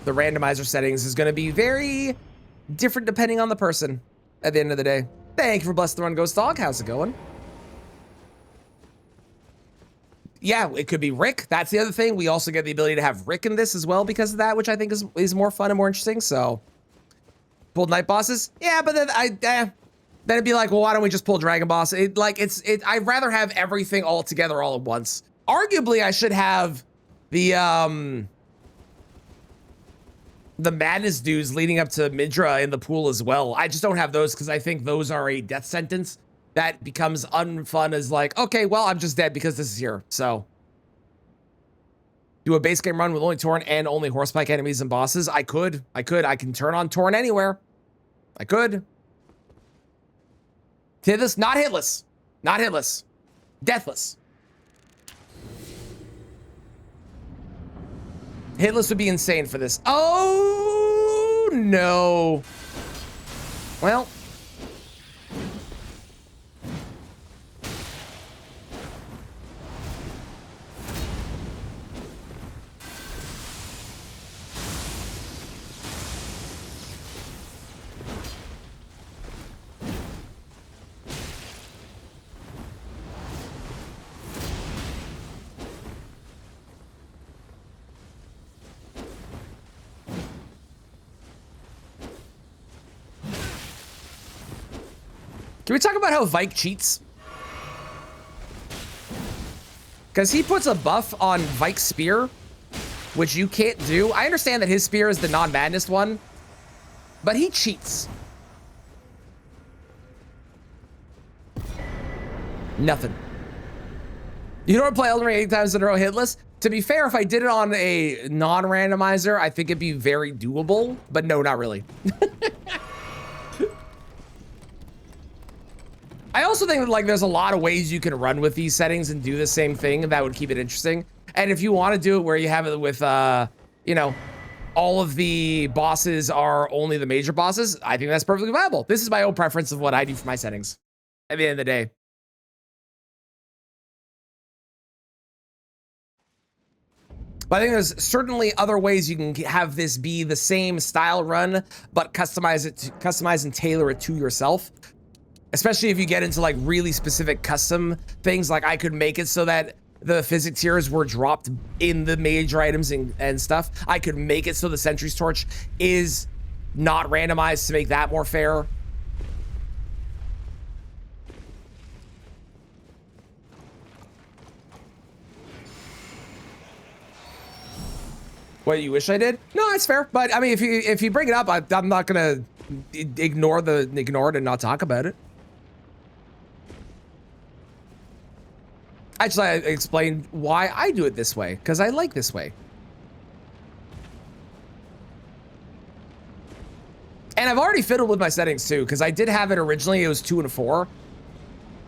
randomizer settings is going to be very different depending on the person at the end of the day. Thank you for Bless the Run Ghost Dog. How's it going? Yeah, it could be Rick. That's the other thing. We also get the ability to have Rick in this as well because of that, which I think is more fun and more interesting. So, pulled night bosses. Yeah, but then then it'd be like, well, why don't we just pull Dragon Boss? I'd rather have everything all together all at once. Arguably, I should have the Madness dudes leading up to Midra in the pool as well. I just don't have those because I think those are a death sentence. That becomes unfun as like, okay, well, I'm just dead because this is here. So do a base game run with only Torrent and only Horsepike enemies and bosses. I can turn on Torrent anywhere. I could. Deathless, not hitless. Not hitless. Deathless. Hitless would be insane for this. Oh, no. Well. Can we talk about how Vike cheats? Because he puts a buff on Vike's spear, which you can't do. I understand that his spear is the non-madness one, but he cheats. Nothing. You don't play Elden Ring 8 times in a row hitless? To be fair, if I did it on a non-randomizer, I think it'd be very doable, but no, not really. I also think that like there's a lot of ways you can run with these settings and do the same thing that would keep it interesting. And if you want to do it where you have it with, you know, all of the bosses are only the major bosses, I think that's perfectly viable. This is my own preference of what I do for my settings at the end of the day. But I think there's certainly other ways you can have this be the same style run, but customize and tailor it to yourself. Especially if you get into like really specific custom things, like I could make it so that the physic tiers were dropped in the major items and stuff. I could make it so the Sentry's Torch is not randomized to make that more fair. What, you wish I did? No, that's fair. But I mean, if you bring it up, I'm not gonna ignore it and not talk about it. Actually, I explained why I do it this way, because I like this way. And I've already fiddled with my settings too, because I did have it originally, it was 2 and 4,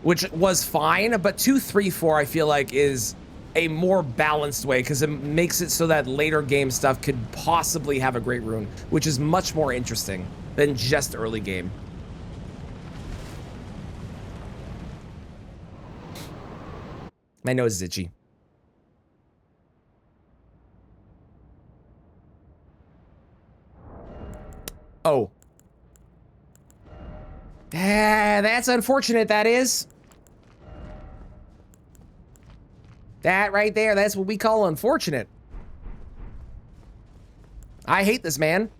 which was fine, but 2, 3, 4 I feel like is a more balanced way, because it makes it so that later game stuff could possibly have a great rune, which is much more interesting than just early game. My nose is itchy. Oh. That's unfortunate, that is. That right there, that's what we call unfortunate. I hate this man.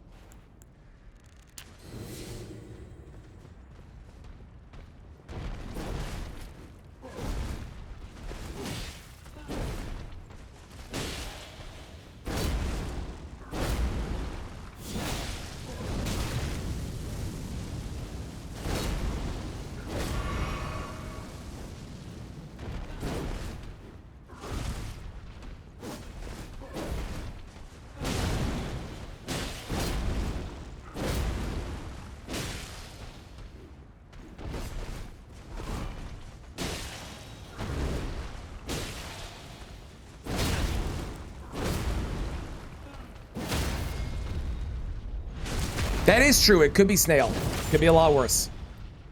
That is true. It could be snail. Could be a lot worse.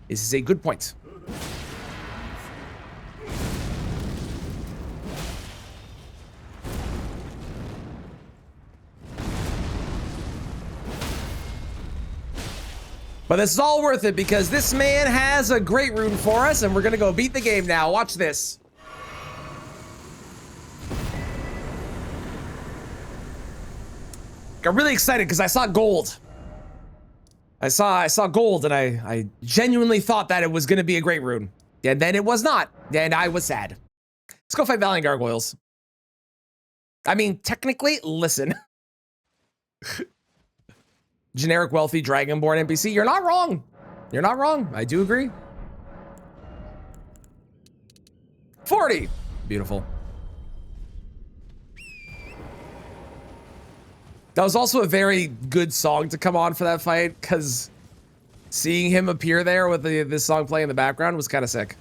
This is a good point. But this is all worth it because this man has a great rune for us, and we're gonna go beat the game now. Watch this. Got really excited because I saw gold. I saw gold, and I genuinely thought that it was gonna be a great rune. And then it was not, and I was sad. Let's go fight Valiant Gargoyles. I mean, technically, listen. Generic wealthy dragonborn NPC, you're not wrong. You're not wrong. I do agree. 40. Beautiful. That was also a very good song to come on for that fight, because seeing him appear there with this song playing in the background was kind of sick.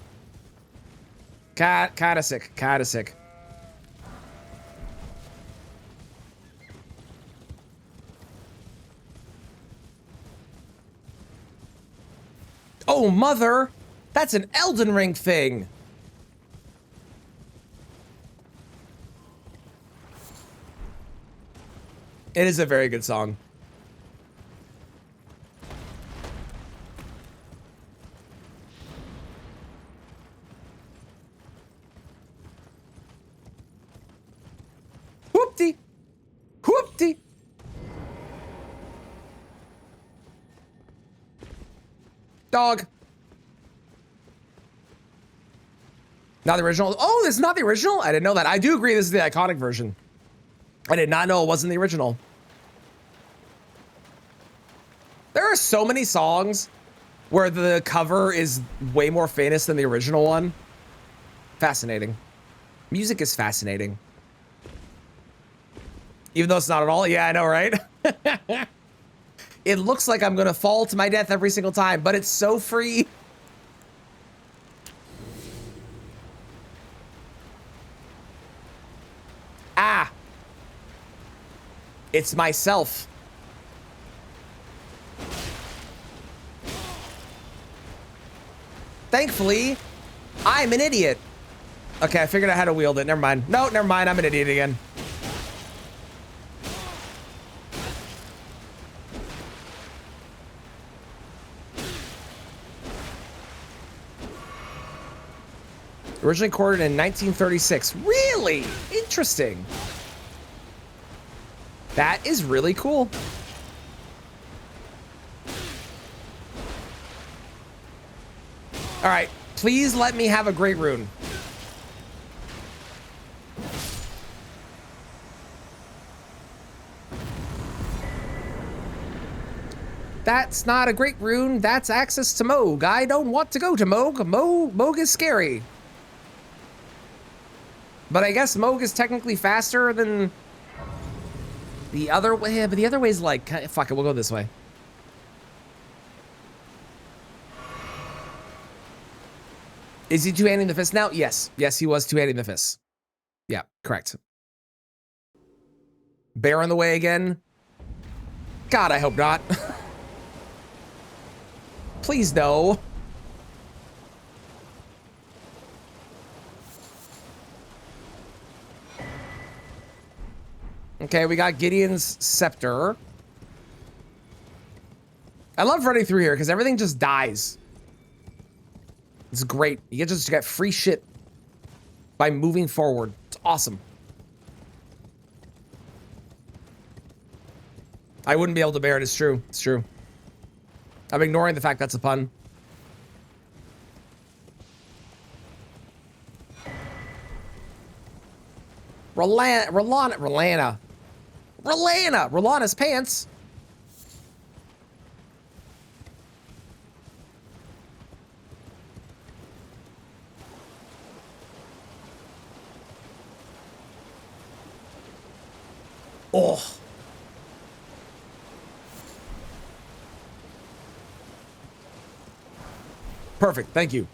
Kind of sick. Kind of sick. Oh, mother! That's an Elden Ring thing! It is a very good song. Whoop-dee! Whoop-dee! Dog. Not the original. Oh, this is not the original? I didn't know that. I do agree this is the iconic version. I did not know it wasn't the original. There are so many songs where the cover is way more famous than the original one. Fascinating. Music is fascinating. Even though it's not at all. Yeah, I know, right? It looks like I'm gonna fall to my death every single time, but it's so free. Ah. It's myself. Thankfully, I'm an idiot. Okay, I figured out how to wield it. Never mind. No, never mind. I'm an idiot again. Originally recorded in 1936. Really? Interesting. That is really cool. All right, please let me have a great rune. That's not a great rune. That's access to Moog. I don't want to go to Moog. Moog is scary. But I guess Moog is technically faster than the other way. But the other way is like, fuck it, we'll go this way. Is he two-handing the fist now? Yes. Yes, he was two-handing the fist. Yeah, correct. Bear in the way again? God, I hope not. Please no. Okay, we got Gideon's scepter. I love running through here because everything just dies. It's great. You just get free shit by moving forward. It's awesome. I wouldn't be able to bear it. It's true. It's true. I'm ignoring the fact that's a pun. Rolana's pants. Oh. Perfect. Thank you.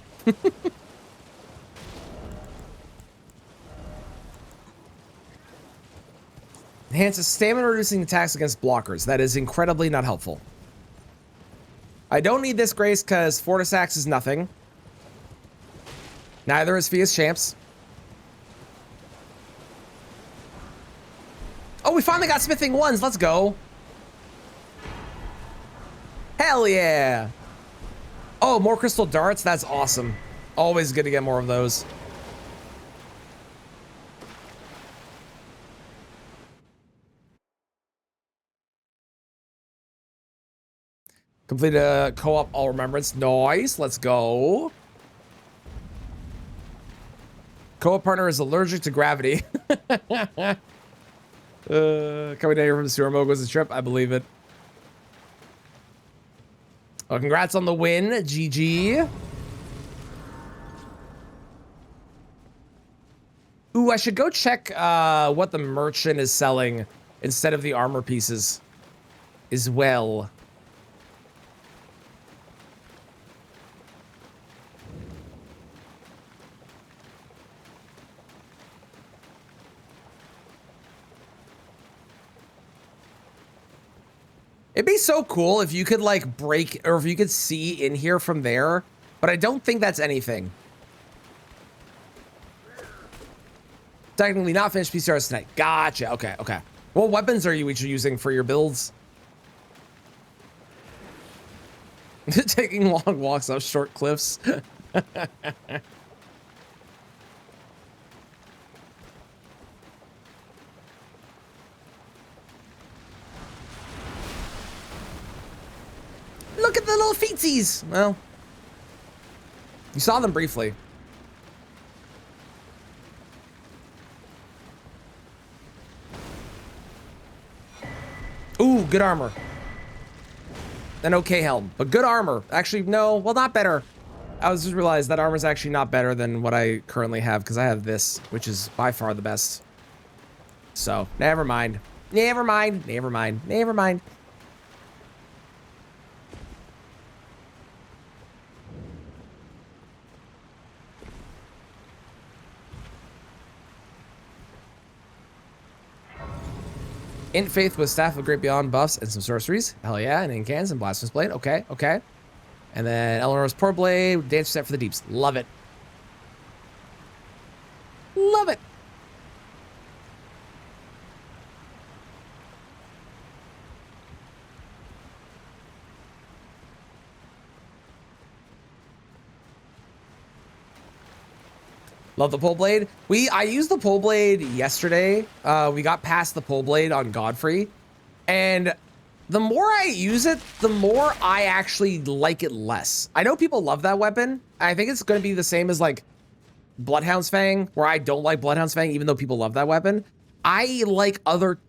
Enhances stamina reducing attacks against blockers. That is incredibly not helpful. I don't need this Grace because Fortis Axe is nothing. Neither is Fia's Champs. Oh, we finally got smithing ones. Let's go. Hell yeah. Oh, more crystal darts. That's awesome. Always good to get more of those. Complete a co-op all remembrance. Nice. Let's go. Co-op partner is allergic to gravity. Coming down here from the sewer mode was a trip. I believe it. Oh, congrats on the win, GG. Ooh, I should go check what the merchant is selling instead of the armor pieces as well. It'd be so cool if you could like break, or if you could see in here from there, but I don't think that's anything. Technically not finished PCRs tonight. Gotcha. Okay, okay. What weapons are you each using for your builds? Taking long walks up short cliffs. Look at the little feetsies. Well, you saw them briefly. Ooh, good armor. An okay helm, but good armor. Actually, no, well, not better. I was just realized that armor is actually not better than what I currently have because I have this, which is by far the best. So, never mind. Never mind. Never mind. Never mind. Int Faith with Staff of Great Beyond buffs and some sorceries. Hell yeah, and Incans and Blasphemous Blade. Okay, okay. And then Eleanor's Poor Blade, Dancer Set for the Deeps. Love it. Love it. Love the pole blade. I used the pole blade yesterday. We got past the pole blade on Godfrey, and the more I use it, the more I actually like it less. I know people love that weapon. I think it's going to be the same as like Bloodhound's Fang, where I don't like Bloodhound's Fang, even though people love that weapon. I like other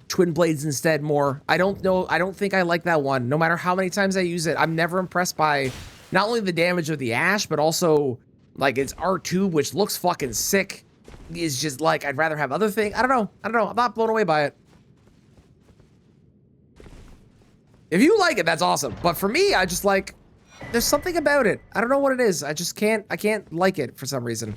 twin blades instead more. I don't know. I don't think I like that one. No matter how many times I use it, I'm never impressed by not only the damage of the ash, but also like it's R2, which looks fucking sick. is just like, I'd rather have other things. I don't know. I'm not blown away by it. If you like it, that's awesome. But for me, I just like, there's something about it. I don't know what it is. I can't like it for some reason.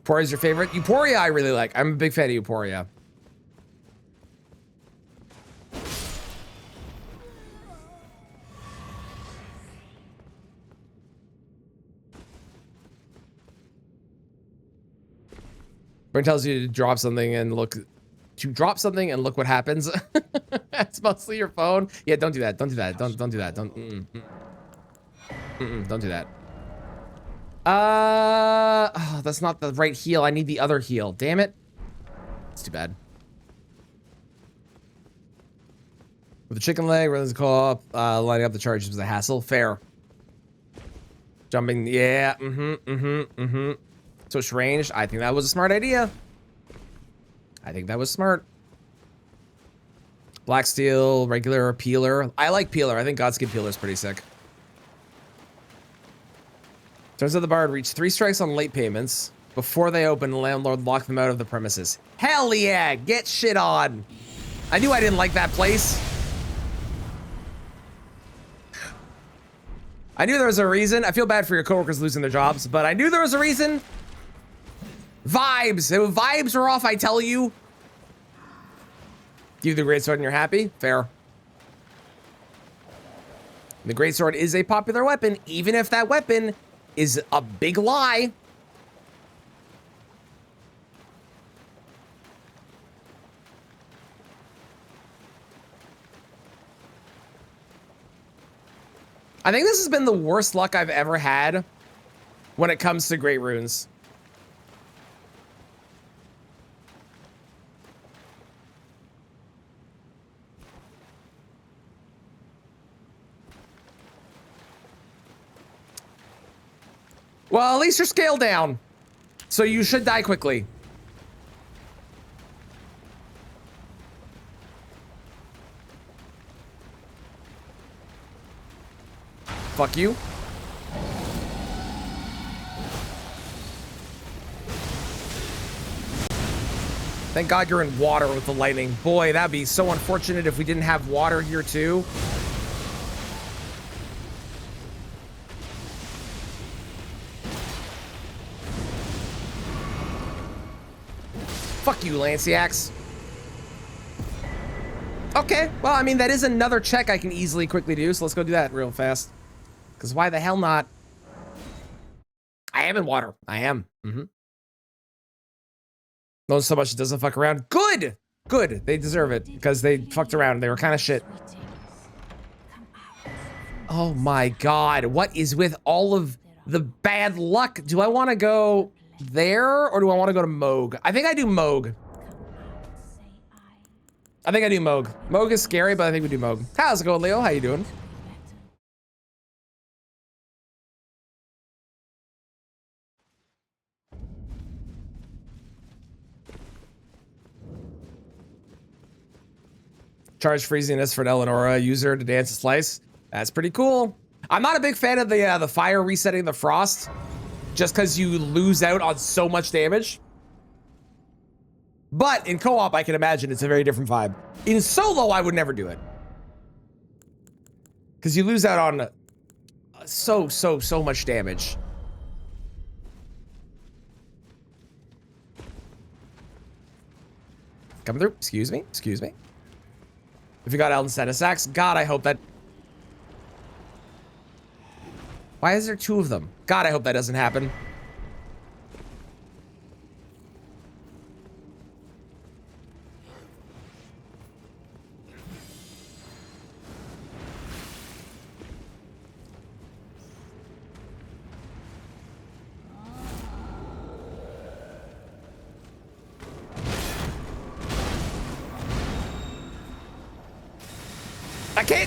Euporia's your favorite? Euphoria I really like. I'm a big fan of Euphoria. Brain tells you to drop something and look what happens. It's mostly your phone. Yeah, don't do that. Don't do that. Don't do that. Don't don't do that. Oh, that's not the right heal. I need the other heal. Damn it. It's too bad. With the chicken leg, runs co-op, lining up the charges was a hassle. Fair. Jumping, yeah, Switch range. I think that was a smart idea. I think that was smart. Black steel, regular peeler. I like peeler. I think Godskin peeler is pretty sick. Turns out the bard reached 3 strikes on late payments. Before they open, the landlord locked them out of the premises. Hell yeah! Get shit on! I knew I didn't like that place. I knew there was a reason. I feel bad for your coworkers losing their jobs, but I knew there was a reason. Vibes. Vibes are off, I tell you. Give the greatsword and you're happy? Fair. The greatsword is a popular weapon, even if that weapon is a big lie. I think this has been the worst luck I've ever had when it comes to great runes. Well, at least you're scaled down, so you should die quickly. Fuck you. Thank God you're in water with the lightning. Boy, that'd be so unfortunate if we didn't have water here too. Fuck you, Lanciax. Okay, well, I mean, that is another check I can easily quickly do, so let's go do that real fast. Because why the hell not? I am in water. I am. Not so much it doesn't fuck around. Good! Good. They deserve it, because they fucked around. They were kind of shit. Oh my God. What is with all of the bad luck? Do I want to go there, or do I want to go to Moog? I think I do Moog. I think I do Moog. Moog is scary, but I think we do Moog. How's it going, Leo? How you doing? Charge freeziness for an Eleonora user to dance a slice. That's pretty cool. I'm not a big fan of the fire resetting the frost, just because you lose out on so much damage. But in co-op, I can imagine it's a very different vibe. In solo, I would never do it, because you lose out on so much damage. Coming through. Excuse me. Excuse me. If you got Elden Statisax, God, I hope that... Why is there 2 of them? God, I hope that doesn't happen.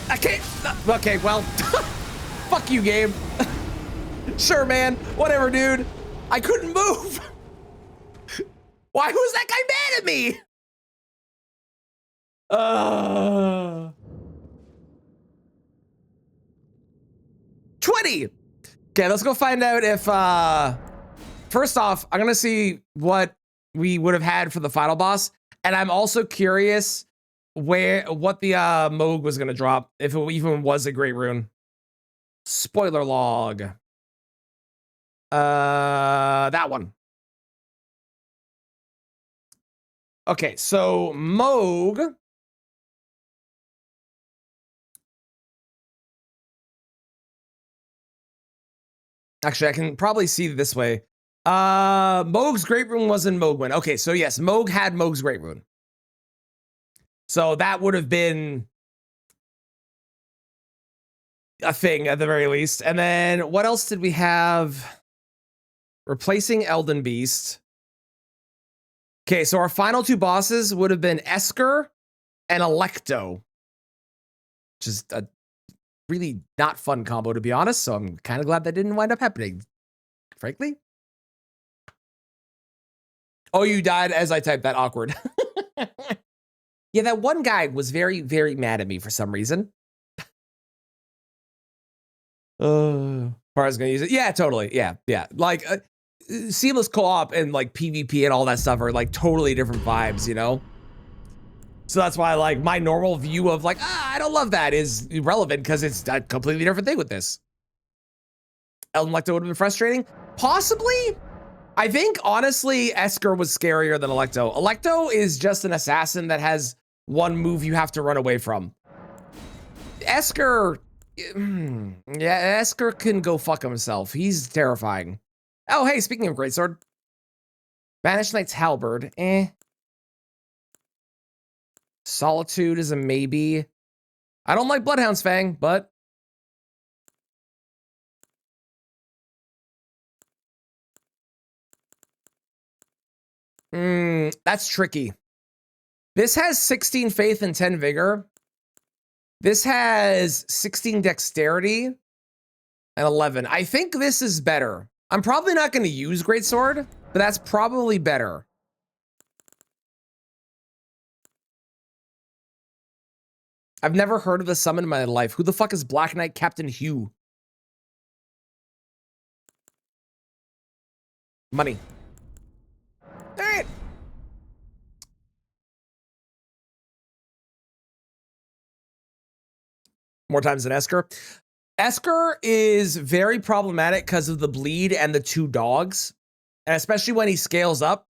I can't. Okay, well, fuck you, game. Sure, man. Whatever, dude. I couldn't move. Why was that guy mad at me? 20. Okay, let's go find out if, first off, I'm gonna see what we would have had for the final boss. And I'm also curious what the Moog was gonna drop, if it even was a great rune. Spoiler log. That one. Okay, so Moog. Actually, I can probably see this way. Moog's Great Rune was in Moogwin. Okay, so yes, Moog had Moog's Great Rune. So that would have been a thing at the very least. And then what else did we have? Replacing Elden Beast. Okay, so our final two bosses would have been Esker and Electo, which is a really not fun combo, to be honest. So I'm kind of glad that didn't wind up happening, frankly. Oh, you died as I typed that. Awkward. Yeah, that one guy was very, very mad at me for some reason. I was gonna use it. Yeah, totally. Yeah. Like seamless co-op and like PvP and all that stuff are like totally different vibes, you know? So that's why like my normal view of like, I don't love that is irrelevant because it's a completely different thing with this. Elden Electo would have been frustrating. Possibly. I think honestly, Esker was scarier than Electo. Electo is just an assassin that has one move you have to run away from. Esker, yeah, Esker can go fuck himself. He's terrifying. Oh, hey, speaking of greatsword, Banished Knight's Halberd, Solitude is a maybe. I don't like Bloodhound's Fang, but that's tricky. This has 16 faith and 10 vigor. This has 16 dexterity and 11. I think this is better. I'm probably not going to use greatsword, but that's probably better. I've never heard of the summon in my life. Who the fuck is Black Knight Captain Hugh? Money. All right. More times than Esker. Esker is very problematic because of the bleed and the two dogs. And especially when he scales up.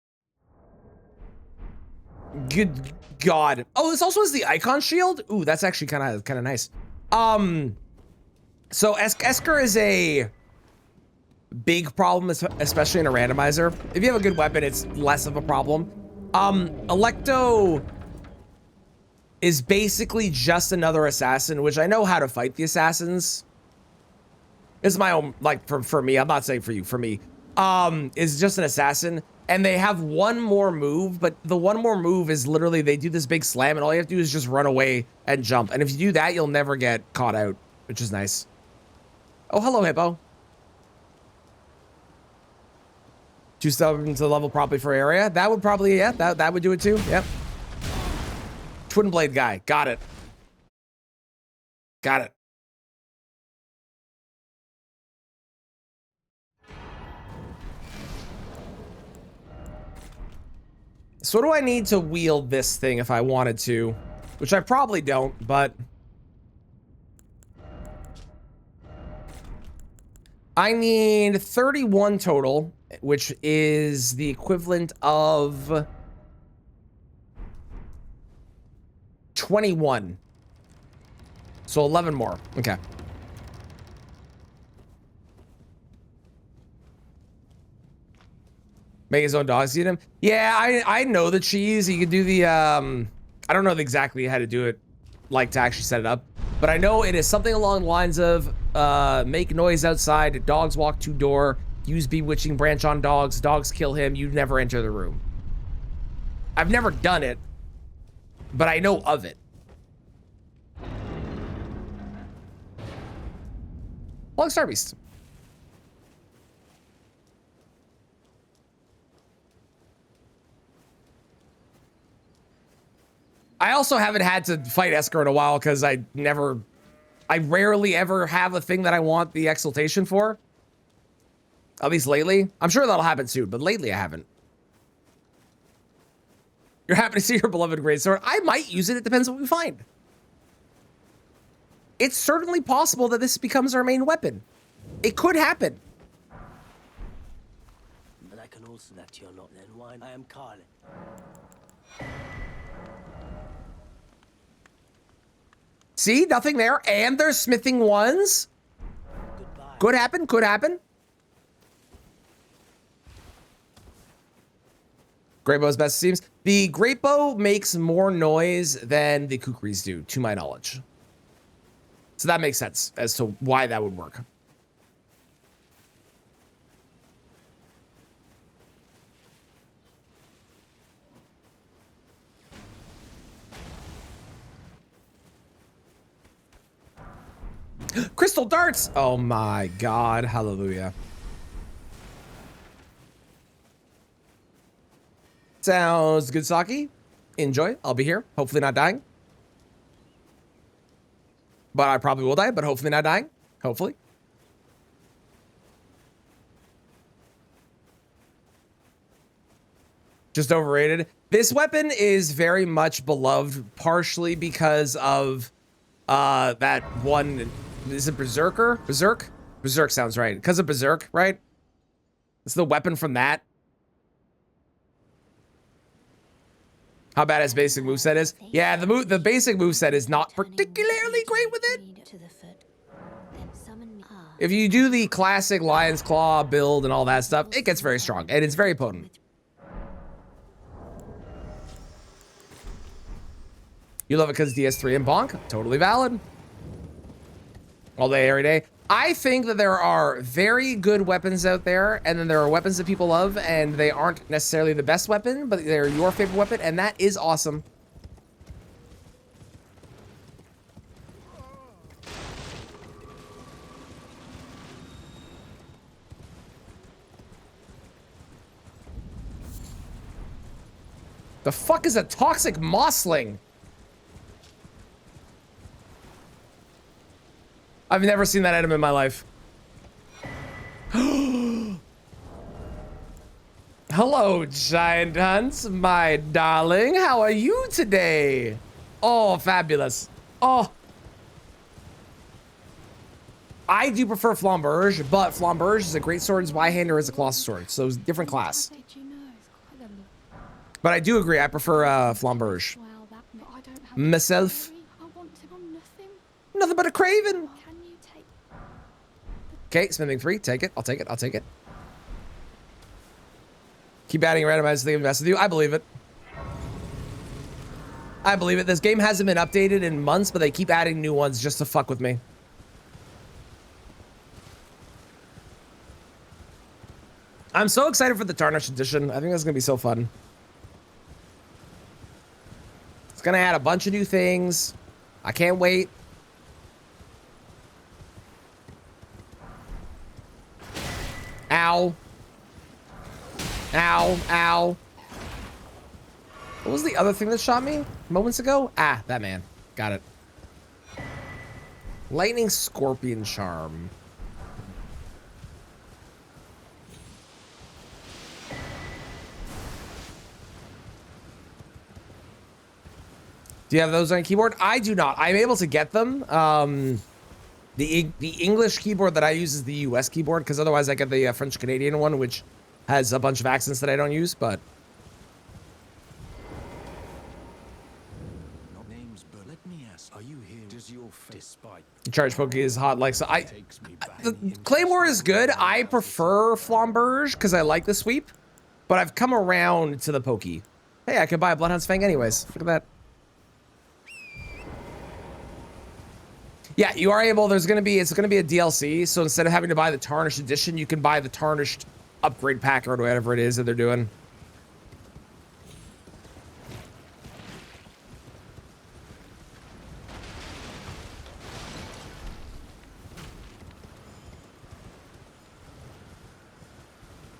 Good God. Oh, this also has the icon shield. Ooh, that's actually kind of nice. So Esker is a big problem, especially in a randomizer. If you have a good weapon, it's less of a problem. Electo is basically just another assassin, which I know how to fight the assassins. It's my own, like, for me, I'm not saying for you, for me. Is just an assassin, and they have one more move, but the one more move is literally they do this big slam, and all you have to do is just run away and jump. And if you do that, you'll never get caught out, which is nice. Oh, hello, Hippo. Two stubborn to level properly for area. That would probably, yeah, that would do it too. Yep. Twin blade guy. Got it. Got it. So what do I need to wield this thing if I wanted to? Which I probably don't, but I need 31 total, which is the equivalent of 21. So 11 more. Okay. Make his own dogs eat him. Yeah, I know the cheese. You could do the I don't know exactly how to do it, like to actually set it up, but I know it is something along the lines of make noise outside, dogs walk to door, use bewitching branch on dogs, dogs kill him, you never enter the room. I've never done it, but I know of it. Long Star Beast. I also haven't had to fight Esker in a while because I never I rarely ever have a thing that I want the exaltation for. At least lately. I'm sure that'll happen soon, but lately I haven't. You're happy to see your beloved greatsword. I might use it. It depends what we find. It's certainly possible that this becomes our main weapon. It could happen. But I can also that you're not then wine. I am Carlin. See, nothing there. And there's smithing ones. Goodbye. Could happen, could happen. Great bow is best, it seems. The great bow makes more noise than the kukris do, to my knowledge. So that makes sense as to why that would work. Crystal darts! Oh my god, hallelujah. Sounds good, Saki. Enjoy. I'll be here. Hopefully not dying. But I probably will die, but hopefully not dying. Hopefully. Just overrated. This weapon is very much beloved, partially because of that one. Is it Berserker? Berserk? Berserk sounds right. Because of Berserk, right? It's the weapon from that. How bad his basic moveset is? Yeah, the basic moveset is not particularly great with it. If you do the classic Lion's Claw build and all that stuff, it gets very strong and it's very potent. You love it because DS3 and bonk? Totally valid. All day, every day. I think that there are very good weapons out there, and then there are weapons that people love, and they aren't necessarily the best weapon, but they're your favorite weapon, and that is awesome. The fuck is a toxic mossling? I've never seen that item in my life. Hello, Giant Hunts, my darling. How are you today? Oh, fabulous. Oh. I do prefer Flamberge, but Flamberge is a great sword, Zweihander is a colossal sword, so it's a different class. But I do agree, I prefer Flamberge. Myself. Nothing but a craven. Okay, spending 3, take it, I'll take it, I'll take it. Keep adding randomized to the invest with you, I believe it. I believe it, this game hasn't been updated in months, but they keep adding new ones just to fuck with me. I'm so excited for the Tarnished Edition, I think that's gonna be so fun. It's gonna add a bunch of new things, I can't wait. Ow. Ow, ow. What was the other thing that shot me moments ago? Ah, that man. Got it. Lightning Scorpion Charm. Do you have those on keyboard? I do not. I'm able to get them. The English keyboard that I use is the US keyboard, because otherwise I get the French Canadian one, which has a bunch of accents that I don't use, but. Names, but let me ask, are you here? Does your despite Charge Pokey is hot, like, so the Claymore is good. I prefer Flamberge, because I like the sweep, but I've come around to the Pokey. Hey, I could buy a Bloodhound's Fang anyways. Look at that. Yeah, you are able, it's gonna be a DLC, so instead of having to buy the Tarnished Edition, you can buy the Tarnished upgrade pack or whatever it is that they're doing.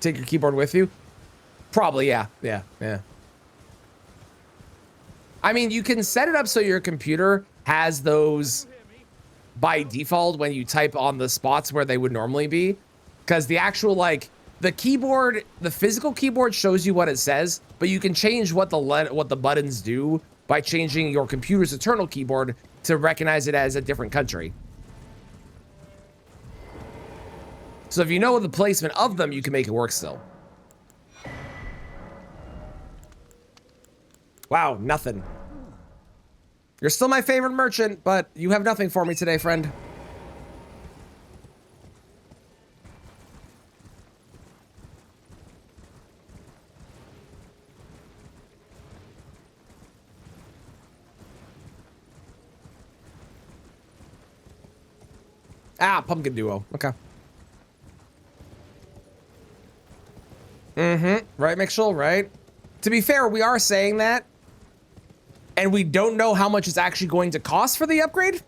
Take your keyboard with you? Probably, yeah, yeah, yeah. I mean, you can set it up so your computer has those by default when you type on the spots where they would normally be, because the actual, like, the keyboard, the physical keyboard shows you what it says, but you can change what the buttons do by changing your computer's internal keyboard to recognize it as a different country. So if you know the placement of them, you can make it work still. Wow, nothing. You're still my favorite merchant, but you have nothing for me today, friend. Ah, pumpkin duo. Okay. Right, Mitchell, right? To be fair, we are saying that, and we don't know how much it's actually going to cost for the upgrade.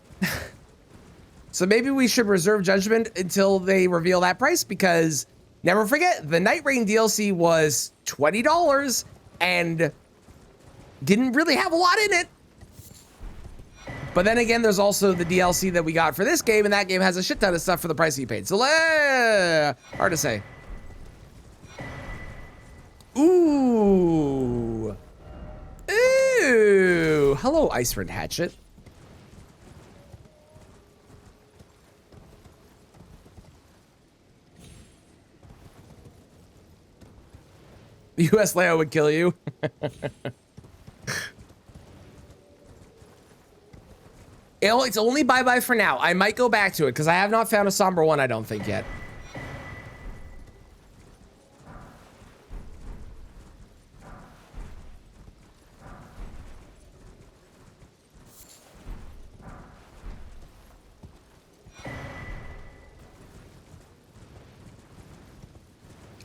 So maybe we should reserve judgment until they reveal that price, because never forget, the Night Rain DLC was $20 and didn't really have a lot in it. But then again, there's also the DLC that we got for this game, and that game has a shit ton of stuff for the price you paid. So, hard to say. Ooh. Ooh. Hello, Icewind Hatchet. US Leo would kill you. It's only bye-bye for now. I might go back to it because I have not found a somber one, I don't think, yet.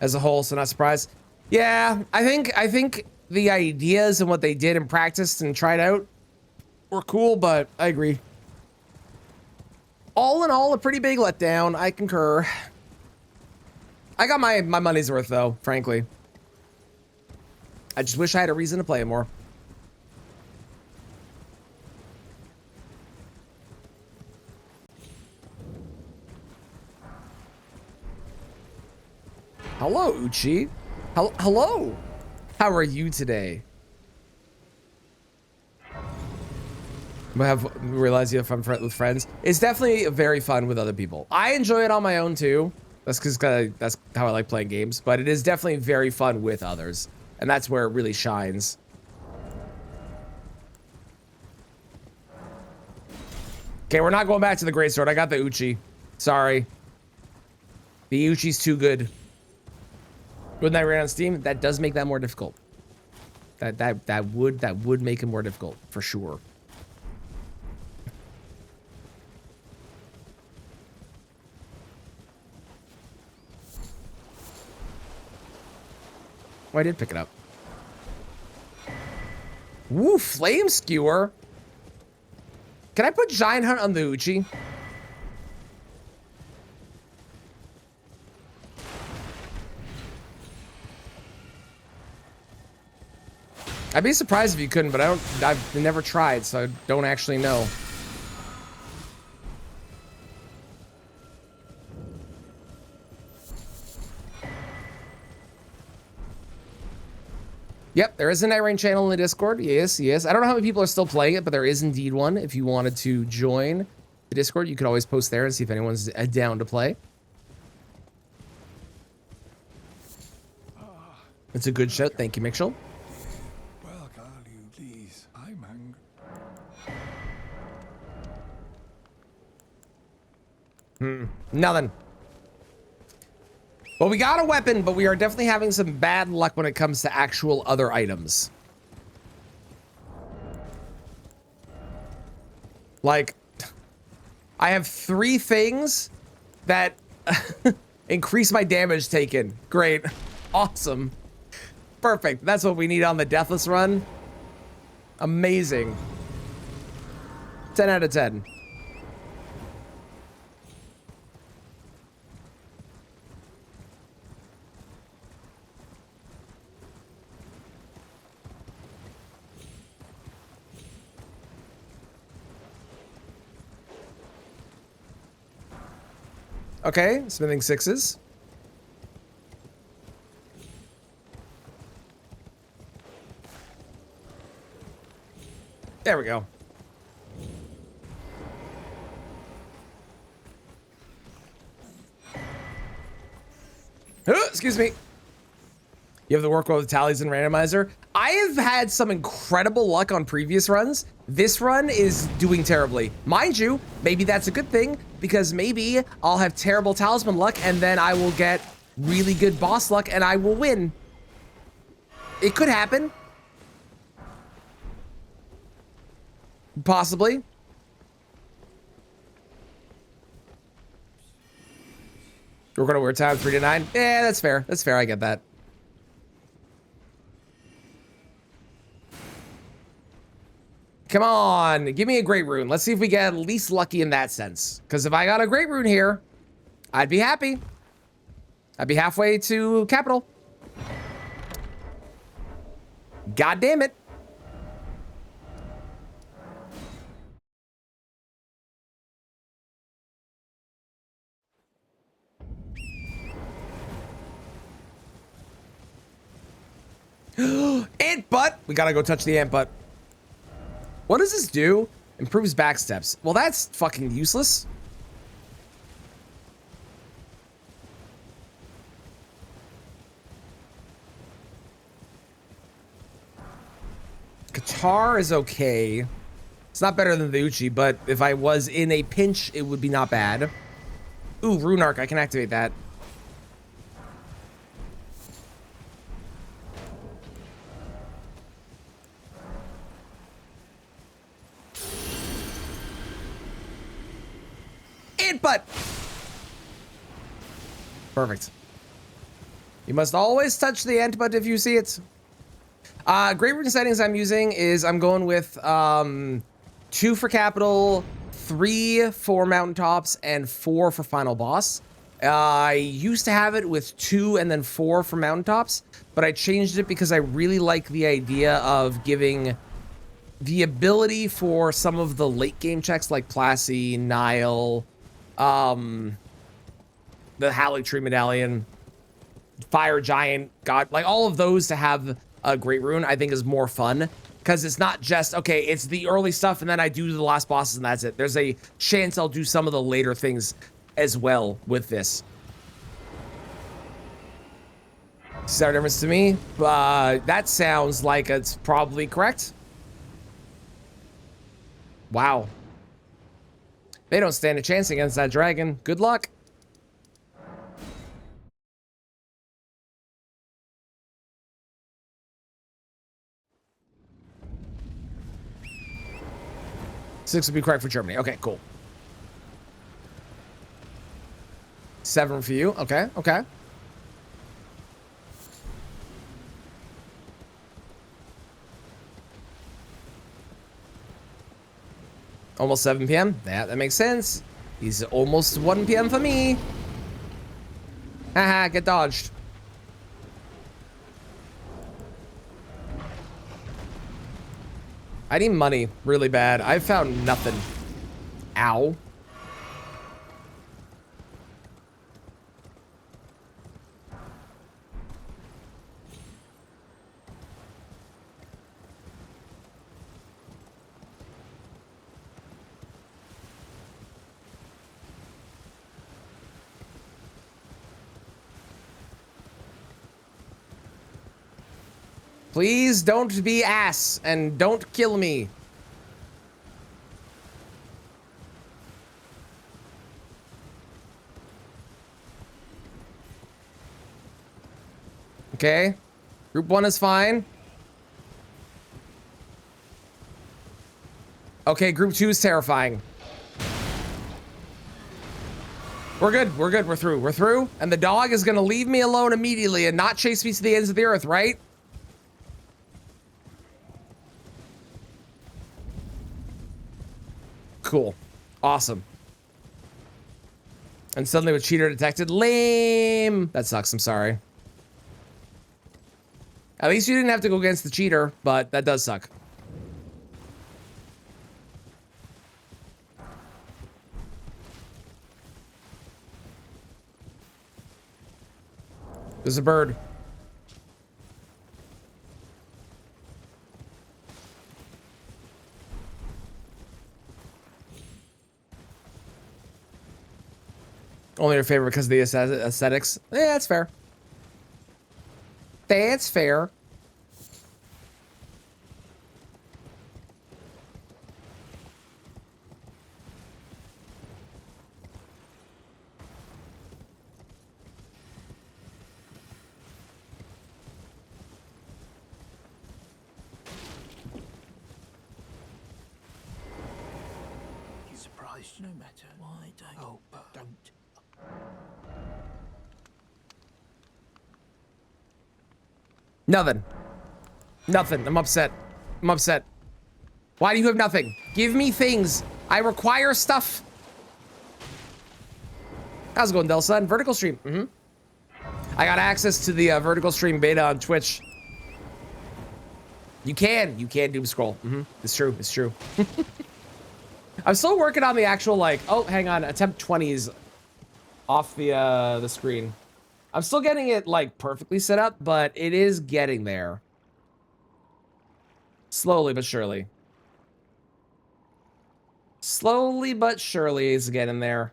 As a whole, so not surprised. Yeah, I think the ideas and what they did and practiced and tried out were cool, but I agree. All in all, a pretty big letdown. I concur. I got my money's worth, though, frankly. I just wish I had a reason to play it more. Hello, Uchi. Hello. How are you today? Realize you have fun with friends. It's definitely very fun with other people. I enjoy it on my own too. That's because that's how I like playing games. But it is definitely very fun with others, and that's where it really shines. Okay, we're not going back to the greatsword. I got the Uchi. Sorry. The Uchi's too good. Wouldn't that run on Steam? That does make that more difficult. That would make it more difficult for sure. Oh, I did pick it up. Woo, flame skewer. Can I put giant hunt on the Uchi? I'd be surprised if you couldn't, but I've never tried, so I don't actually know. Yep, there is an Night Rain channel in the Discord. Yes, yes. I don't know how many people are still playing it, but there is indeed one. If you wanted to join the Discord, you could always post there and see if anyone's down to play. It's a good show. Thank you, Mitchell. Well, Carl, you please. I'm hungry. Nothing. Well, we got a weapon, but we are definitely having some bad luck when it comes to actual other items. Like, I have 3 things that increase my damage taken. Great. Awesome. Perfect. That's what we need on the Deathless run. Amazing. 10 out of 10. Okay, smithing 6s. There we go. Excuse me. You have to work well with tallies and randomizer. I have had some incredible luck on previous runs. This run is doing terribly. Mind you, maybe that's a good thing because maybe I'll have terrible talisman luck and then I will get really good boss luck and I will win. It could happen. Possibly. We're gonna wear time 3 to 9. Yeah, that's fair. That's fair. I get that. Come on, give me a great rune. Let's see if we get at least lucky in that sense. Because if I got a great rune here, I'd be happy. I'd be halfway to capital. God damn it. Ant butt. We gotta go touch the ant butt. What does this do? Improves back steps. Well, that's fucking useless. Guitar is okay. It's not better than the Uchi, but if I was in a pinch, it would be not bad. Ooh, Rune Arc. I can activate that. Ant butt. Perfect. You must always touch the ant butt if you see it. Great rune settings I'm using is I'm going with 2 for capital, 3 for mountaintops, and 4 for final boss. I used to have it with 2 and then 4 for mountaintops, but I changed it because I really like the idea of giving the ability for some of the late game checks like Plassey, Nile, the Halley Tree Medallion, Fire Giant, God, like all of those to have a great rune, I think is more fun because it's not just, okay, it's the early stuff and then I do the last bosses and that's it. There's a chance I'll do some of the later things as well with this. Is that a difference to me? That sounds like it's probably correct. Wow. They don't stand a chance against that dragon. Good luck. Six would be correct for Germany. Okay, cool. 7 for you. Okay, okay. Almost 7 p.m. Yeah, that makes sense. He's almost 1 p.m. for me. Haha, get dodged. I need money really bad. I found nothing. Ow. Please don't be ass and don't kill me. Okay. Group 1 is fine. Okay, group 2 is terrifying. We're good. We're good. We're through. We're through. And the dog is going to leave me alone immediately and not chase me to the ends of the earth, right? Cool. Awesome. And suddenly with cheater detected. Lame. That sucks. I'm sorry. At least you didn't have to go against the cheater, but that does suck. There's a bird. Only your favorite because of the aesthetics. Yeah, that's fair. That's fair. You surprised? No matter. Why don't? Oh, don't. Nothing. Nothing. I'm upset. I'm upset. Why do you have nothing? Give me things. I require stuff. How's it going, Delson? Vertical stream. I got access to the vertical stream beta on Twitch. You can doom scroll. It's true. It's true. I'm still working on the actual, like, oh, hang on, attempt 20s off the screen. I'm still getting it like perfectly set up, but it is getting there. Slowly but surely. Slowly but surely it's getting there.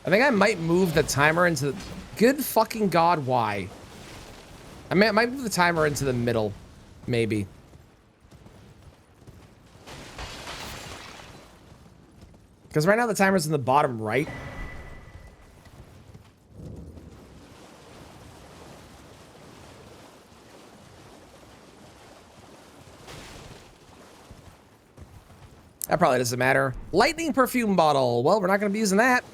I think I might move the timer into... Good fucking God, why? I might move the timer into the middle, maybe. Because right now the timer's in the bottom right. That probably doesn't matter. Lightning perfume bottle. Well, we're not going to be using that.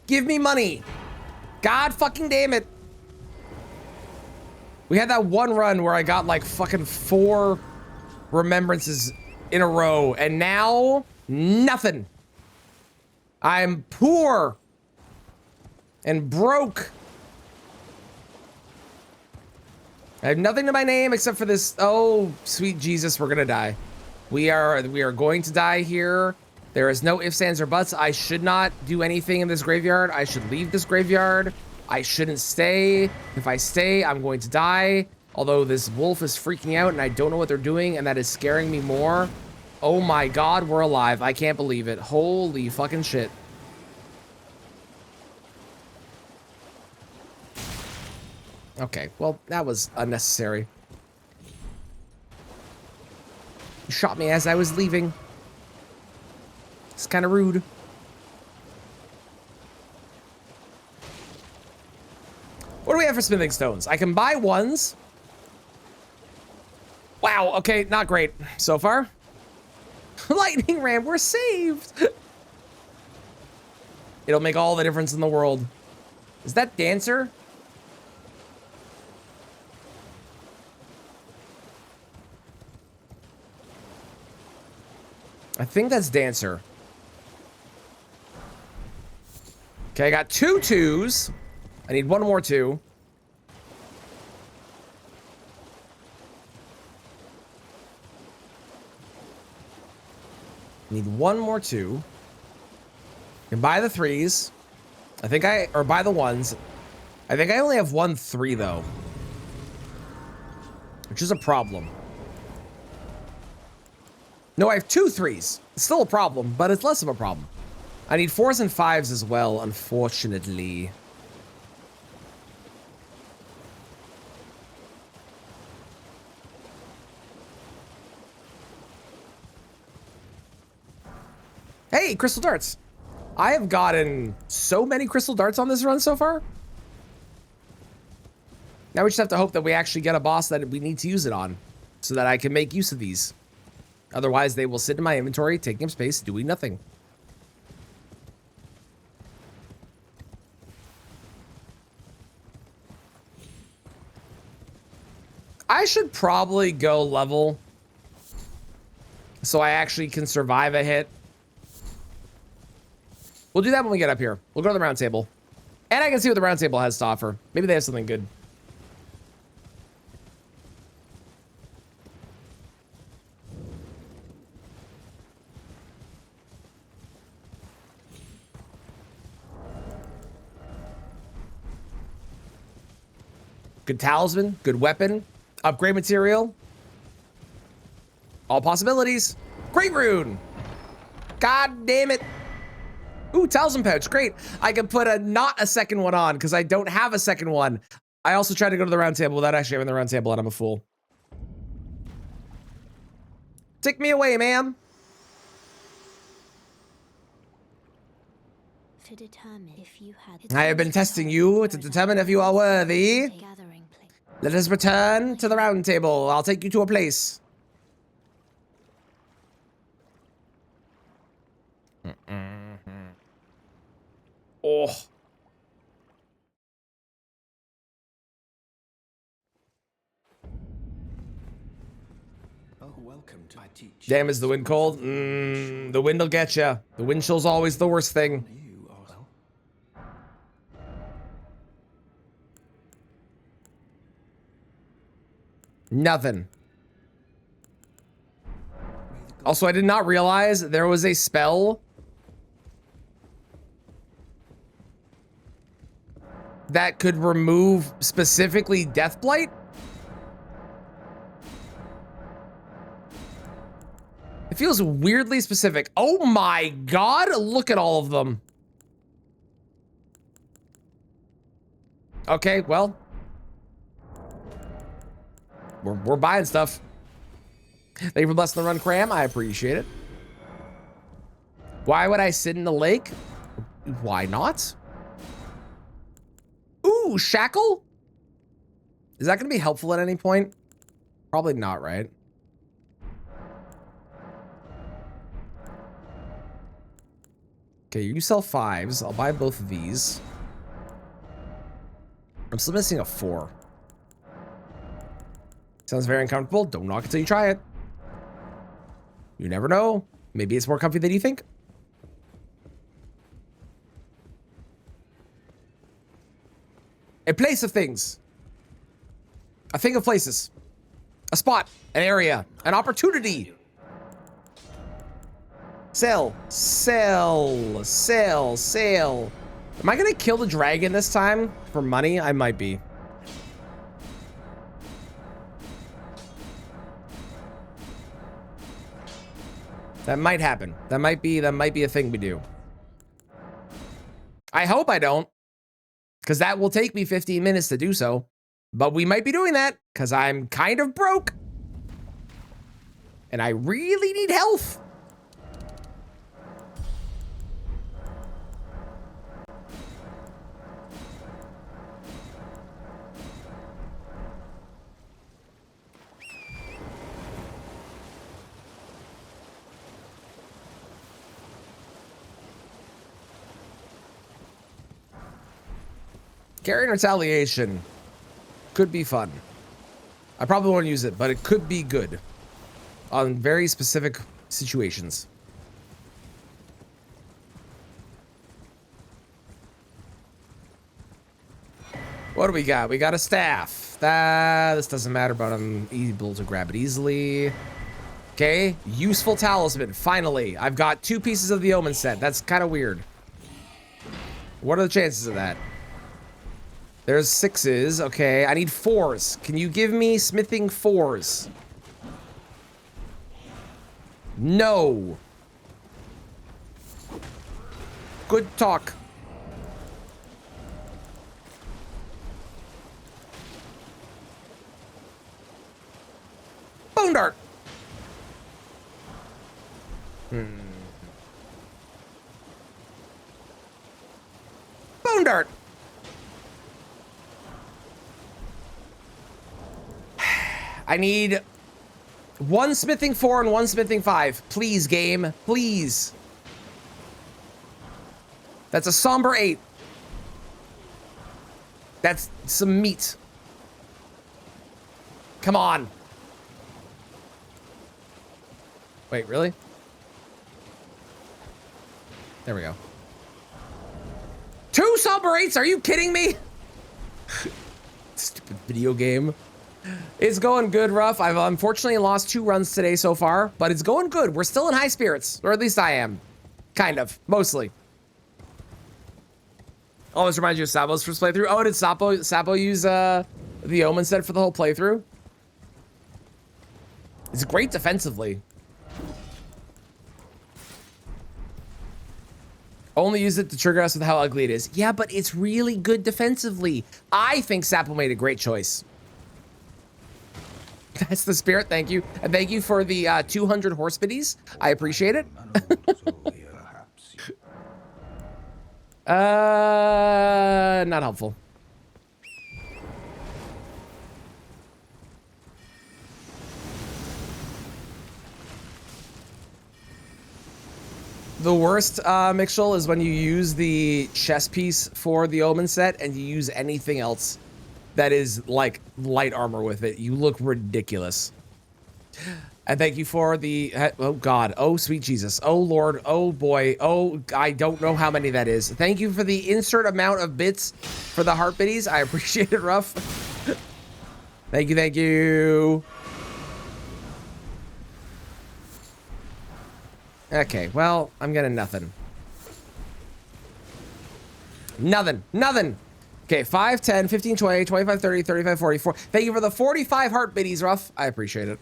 Give me money. God fucking damn it. We had that one run where I got like fucking 4 remembrances in a row, and now nothing. I'm poor and broke. I have nothing to my name except for this. Oh, sweet Jesus, we're gonna die. We are going to die here. There is no ifs, ands, or buts. I should not do anything in this graveyard. I should leave this graveyard. I shouldn't stay. If I stay, I'm going to die. Although this wolf is freaking out and I don't know what they're doing, and that is scaring me more. Oh my God, we're alive. I can't believe it. Holy fucking shit. Okay, well, that was unnecessary. You shot me as I was leaving. It's kind of rude. What do we have for smithing stones? I can buy ones. Wow, okay, not great so far. Lightning ram, we're saved. It'll make all the difference in the world. Is that Dancer? I think that's Dancer. Okay, I got 2 2s. I need 1 more 2. I need 1 more 2. Can buy the 3s. I think or buy the 1s. I think I only have 1 3 though, which is a problem. No, I have 2 3s. It's still a problem, but it's less of a problem. I need 4s and 5s as well, unfortunately. Hey, crystal darts. I have gotten so many crystal darts on this run so far. Now we just have to hope that we actually get a boss that we need to use it on, so that I can make use of these. Otherwise, they will sit in my inventory, taking up space, doing nothing. I should probably go level so I actually can survive a hit. We'll do that when we get up here. We'll go to the round table. And I can see what the round table has to offer. Maybe they have something good. Good talisman, good weapon, upgrade material. All possibilities. Great rune. God damn it. Ooh, talisman pouch, great. I can put not a second one on because I don't have a second one. I also tried to go to the round table without actually having the round table and I'm a fool. Take me away, ma'am. To determine if you had. I have been testing you to determine if you are worthy. Let us return to the round table. I'll take you to a place. Oh. Oh, welcome to my teacher. Damn, is the wind cold? The wind will get you. The wind chill's always the worst thing. You are well. Nothing. Also, I did not realize there was a spell that could remove specifically Deathblight. It feels weirdly specific. Oh my god, look at all of them. Okay, well. We're buying stuff. Thank you for blessing the run, Cram. I appreciate it. Why would I sit in the lake? Why not? Ooh, shackle? Is that going to be helpful at any point? Probably not, right? Okay, you sell 5s. I'll buy both of these. I'm still missing a 4. Sounds very uncomfortable. Don't knock until you try it. You never know. Maybe it's more comfy than you think. A place of things. A thing of places. A spot. An area. An opportunity. Sell. Sell. Sell. Sell. Am I gonna kill the dragon this time for money? I might be. That might happen. That might be a thing we do. I hope I don't, because that will take me 15 minutes to do so. But we might be doing that because I'm kind of broke. And I really need health. Carrying retaliation could be fun. I probably won't use it, but it could be good on very specific situations. What do we got? We got a staff. This doesn't matter, but I'm able to grab it easily. Okay, useful talisman. Finally, I've got 2 pieces of the omen set. That's kind of weird. What are the chances of that? There's 6s. Okay, I need 4s. Can you give me smithing 4s? No. Good talk. Bone dart. Bone dart. I need 1 smithing 4 and 1 smithing 5. Please, game. Please. That's a somber 8. That's some meat. Come on. Wait, really? There we go. 2 submaranes? Are you kidding me? Stupid video game. It's going good, Ruff. I've unfortunately lost 2 runs today so far, but it's going good. We're still in high spirits, or at least I am. Kind of, mostly. Always reminds you of Sabo's first playthrough. Oh, did Sabo use the Omen set for the whole playthrough? It's great defensively. Only use it to trigger us with how ugly it is. Yeah, but it's really good defensively. I think Sapo made a great choice. That's the spirit, thank you. And thank you for the 200 horse biddies. I appreciate it. Not helpful. The worst, Mixel, is when you use the chest piece for the Omen set and you use anything else that is like light armor with it. You look ridiculous. And thank you for the, oh God, oh sweet Jesus, oh Lord, oh boy, oh, I don't know how many that is. Thank you for the insert amount of bits for the heart biddies. I appreciate it, Ruff. Thank you, thank you. Okay, well, I'm getting nothing. Nothing. Okay, 5, 10, 15, 20, 25, 30, 35, 44. Thank you for the 45 heart biddies, Ruff. I appreciate it.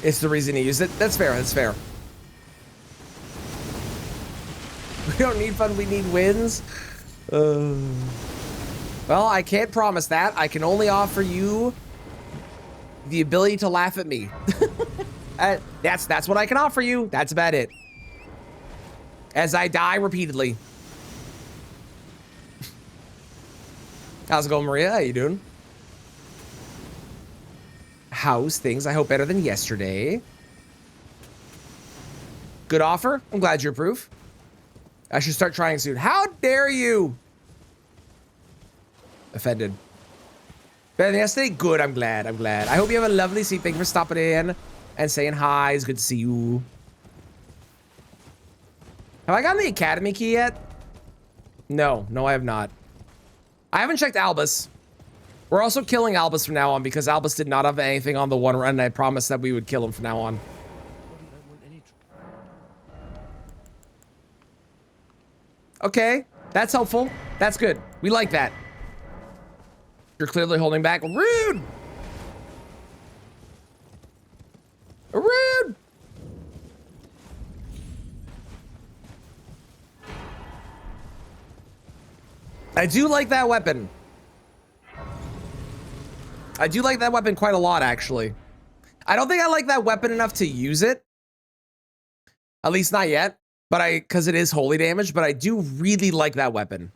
It's the reason he used it. That's fair, that's fair. We don't need fun, we need wins. Well, I can't promise that. I can only offer you the ability to laugh at me. That's what I can offer you. That's about it. As I die repeatedly. How's it going, Maria? How you doing? How's things? I hope better than yesterday. Good offer. I'm glad you approve. I should start trying soon. How dare you? Offended. Better than yesterday? Good, I'm glad. I hope you have a lovely sleep. Thank you for stopping in and saying hi. It's good to see you. Have I gotten the academy key yet? No, I have not. I haven't checked Albus. We're also killing Albus from now on because Albus did not have anything on the one run and I promised that we would kill him from now on. Okay, that's helpful. That's good. We like that. You're clearly holding back. Rude! Rude! I do like that weapon. I do like that weapon quite a lot, actually. I don't think I like that weapon enough to use it. At least not yet. But because it is holy damage, but I do really like that weapon.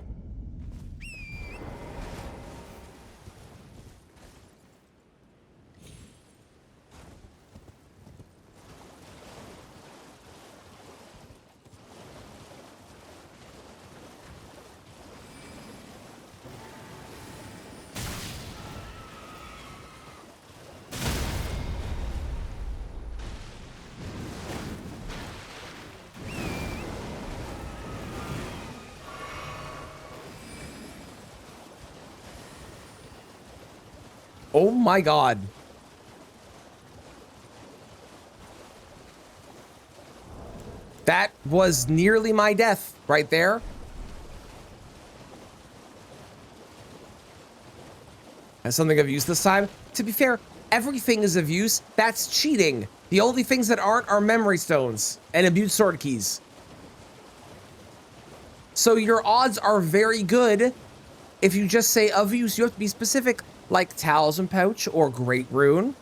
Oh my God. That was nearly my death right there. That's something of use this time. To be fair, everything is of use. That's cheating. The only things that aren't are memory stones and immune sword keys. So your odds are very good. If you just say of use, you have to be specific. Like Talisman Pouch or Great Rune.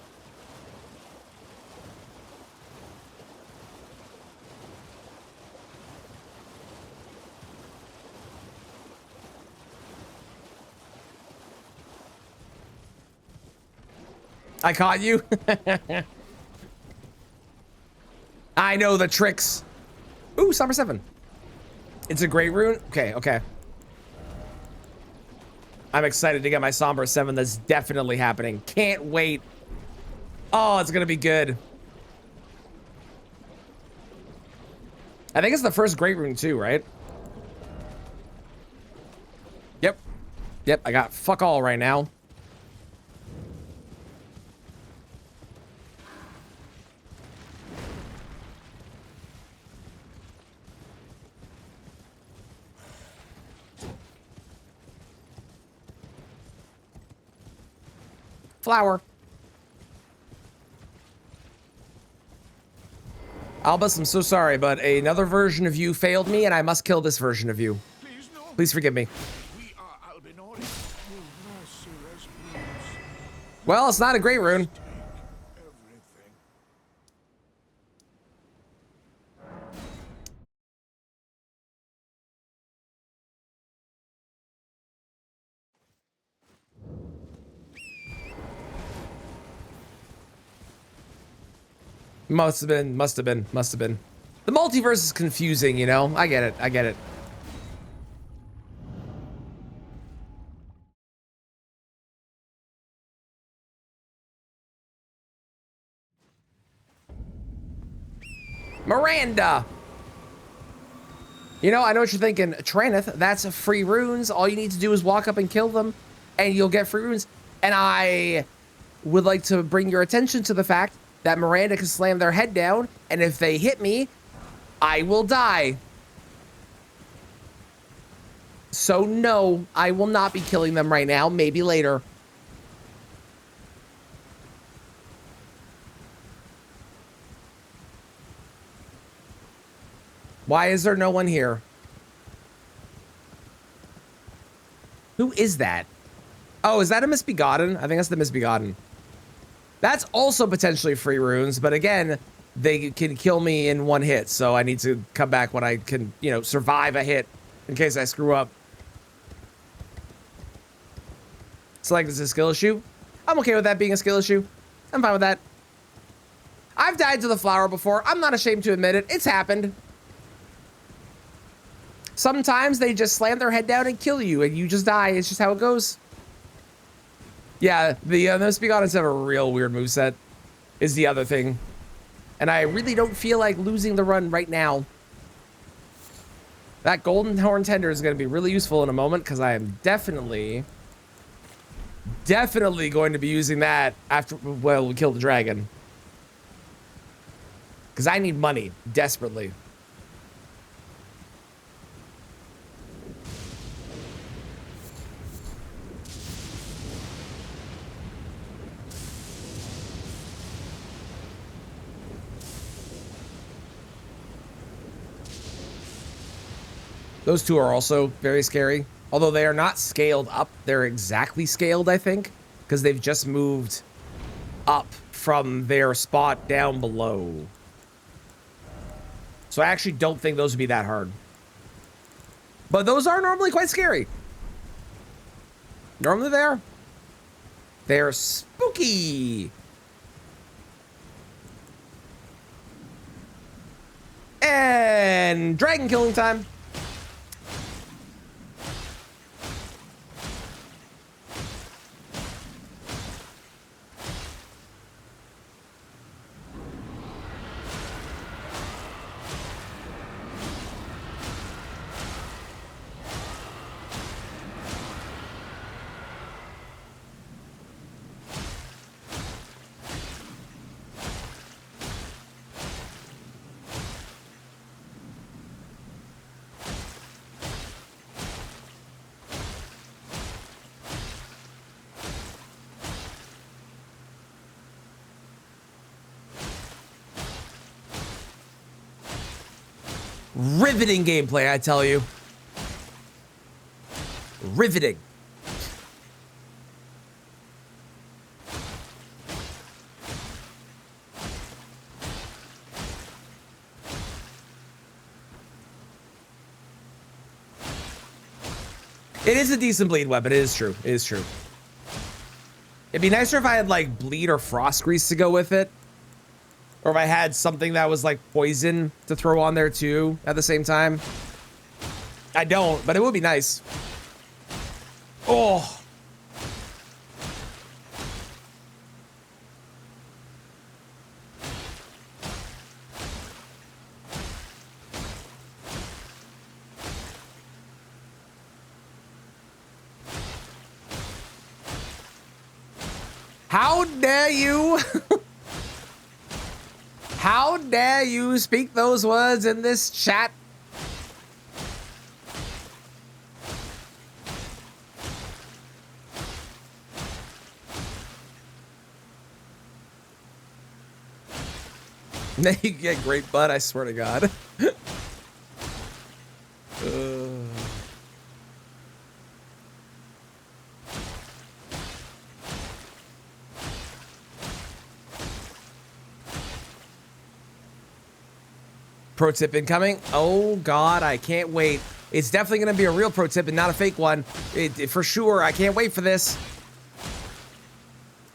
I caught you. I know the tricks. Ooh, Somber 7. It's a great rune. Okay, okay. I'm excited to get my Somber 7. That's definitely happening. Can't wait. Oh, it's gonna be good. I think it's the first great rune too, right? Yep. Yep, I got fuck all right now. Flower. Albus, I'm so sorry, but another version of you failed me, and I must kill this version of you. Please, no. Please forgive me. We are Albinori. You merciless rules. Well, it's not a great rune. Take everything. Must have been. The multiverse is confusing, you know? I get it. Miranda! You know, I know what you're thinking. Traneth, that's free runes. All you need to do is walk up and kill them, and you'll get free runes. And I would like to bring your attention to the fact that Miranda can slam their head down, and if they hit me, I will die. So no, I will not be killing them right now. Maybe later. Why is there no one here? Who is that? Oh, is that a Misbegotten? I think that's the Misbegotten. That's also potentially free runes, but again, they can kill me in one hit, so I need to come back when I can, you know, survive a hit in case I screw up. So like, this is a skill issue. I'm okay with that being a skill issue. I'm fine with that. I've died to the flower before. I'm not ashamed to admit it. It's happened. Sometimes they just slam their head down and kill you, and you just die. It's just how it goes. Yeah, those Begottens have a real weird moveset, is the other thing. And I really don't feel like losing the run right now. That Golden Horn Tender is going to be really useful in a moment, because I am definitely going to be using that after, well, we kill the dragon. Because I need money, desperately. Those two are also very scary. Although they are not scaled up. They're exactly scaled, I think. Because they've just moved up from their spot down below. So I actually don't think those would be that hard. But those are normally quite scary. Normally they're spooky. And dragon killing time. Riveting gameplay, I tell you. Riveting. It is a decent bleed weapon. It is true. It is true. It'd be nicer if I had like bleed or frost grease to go with it. Or if I had something that was like poison to throw on there too at the same time. I don't, but it would be nice. Oh. How dare you? How dare you speak those words in this chat? Now you get great butt, I swear to God. Pro tip incoming. Oh God, I can't wait. It's definitely gonna be a real pro tip and not a fake one. For sure, I can't wait for this.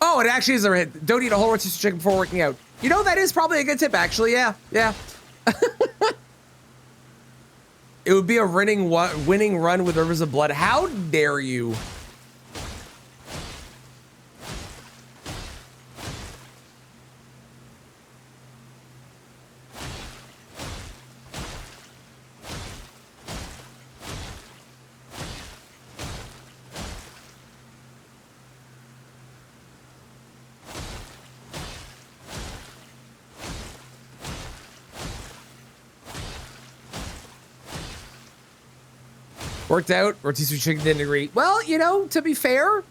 Oh, it actually is a hit. Don't eat a whole rotisserie chicken before working out. You know, that is probably a good tip, actually. Yeah, yeah. It would be a winning run with Rivers of Blood. How dare you? Worked out. Rotisserie chicken didn't agree. Well, you know, to be fair,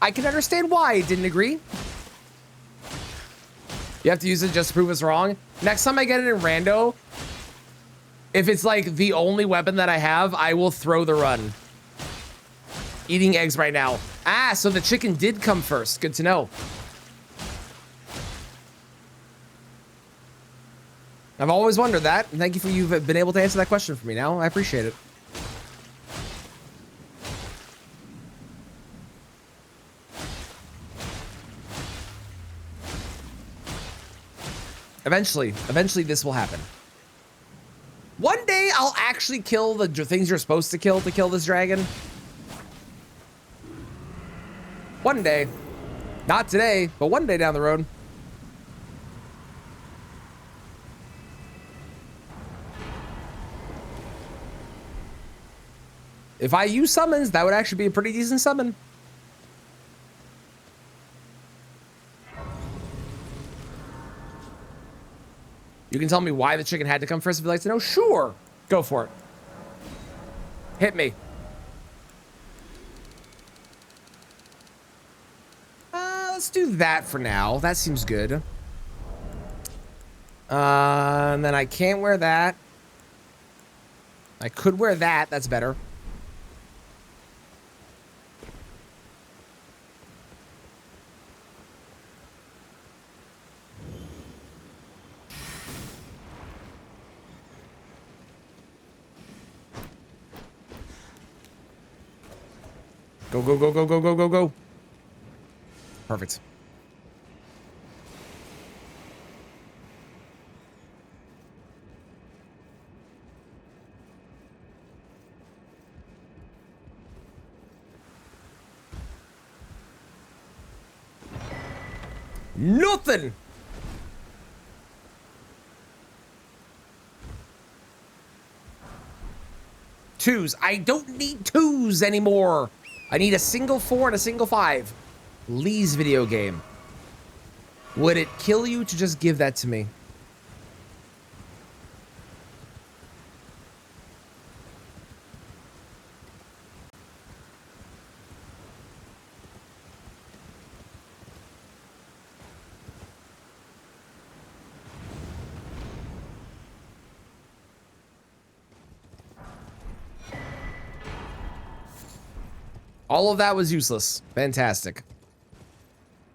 I can understand why it didn't agree. You have to use it just to prove us wrong. Next time I get it in rando, if it's like the only weapon that I have, I will throw the run. Eating eggs right now. Ah, so the chicken did come first. Good to know. I've always wondered that. And thank you for you've been able to answer that question for me now. I appreciate it. Eventually this will happen. One day I'll actually kill the things you're supposed to kill this dragon. One day. Not today, but one day down the road. If I use summons, that would actually be a pretty decent summon. You can tell me why the chicken had to come first if you'd like to know. Sure. Go for it. Hit me. Let's do that for now. That seems good. And then I can't wear that. I could wear that. That's better. Go, go, go, go, go, go, go, go. Perfect. Nothing. Twos. I don't need twos anymore. I need a single 4 and a single 5. Lee's video game. Would it kill you to just give that to me? All of that was useless. Fantastic.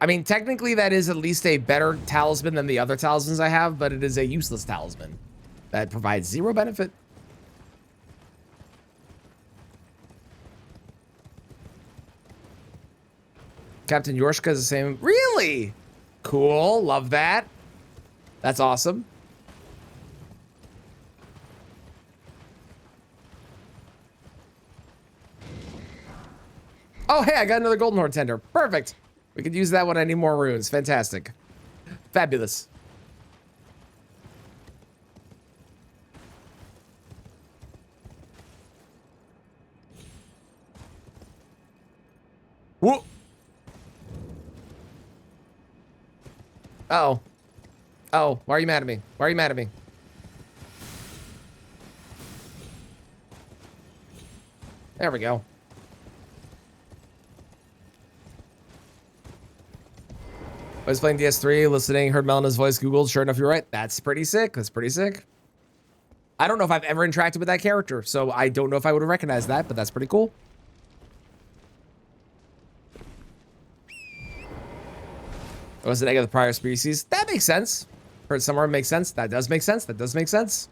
I mean, technically that is at least a better talisman than the other talismans I have, but it is a useless talisman that provides 0 benefit. Captain Yorshka is the same. Really? Cool. Love that. That's awesome. Oh, hey, I got another Golden Horn Tender. Perfect. We could use that when I need more runes. Fantastic. Fabulous. Whoa. Uh-oh. Oh, why are you mad at me? Why are you mad at me? There we go. I was playing DS3, listening, heard Melena's voice, Googled. Sure enough, you're right. That's pretty sick. That's pretty sick. I don't know if I've ever interacted with that character, so I don't know if I would have recognized that, but that's pretty cool. It was an egg of the prior species. That makes sense. Heard somewhere makes sense. That does make sense. That does make sense.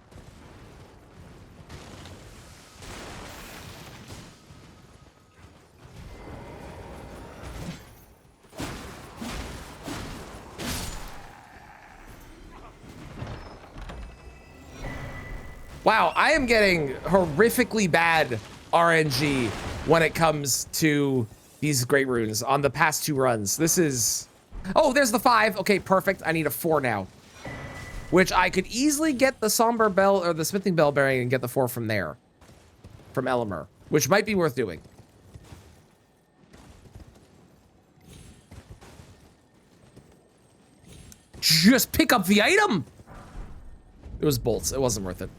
Wow, I am getting horrifically bad RNG when it comes to these great runes on the past 2 runs. This is... Oh, there's the 5. Okay, perfect. I need a 4 now. Which I could easily get the Somber Bell or the Smithing Bell bearing and get the 4 from there. From Elimer, which might be worth doing. Just pick up the item! It was bolts. It wasn't worth it.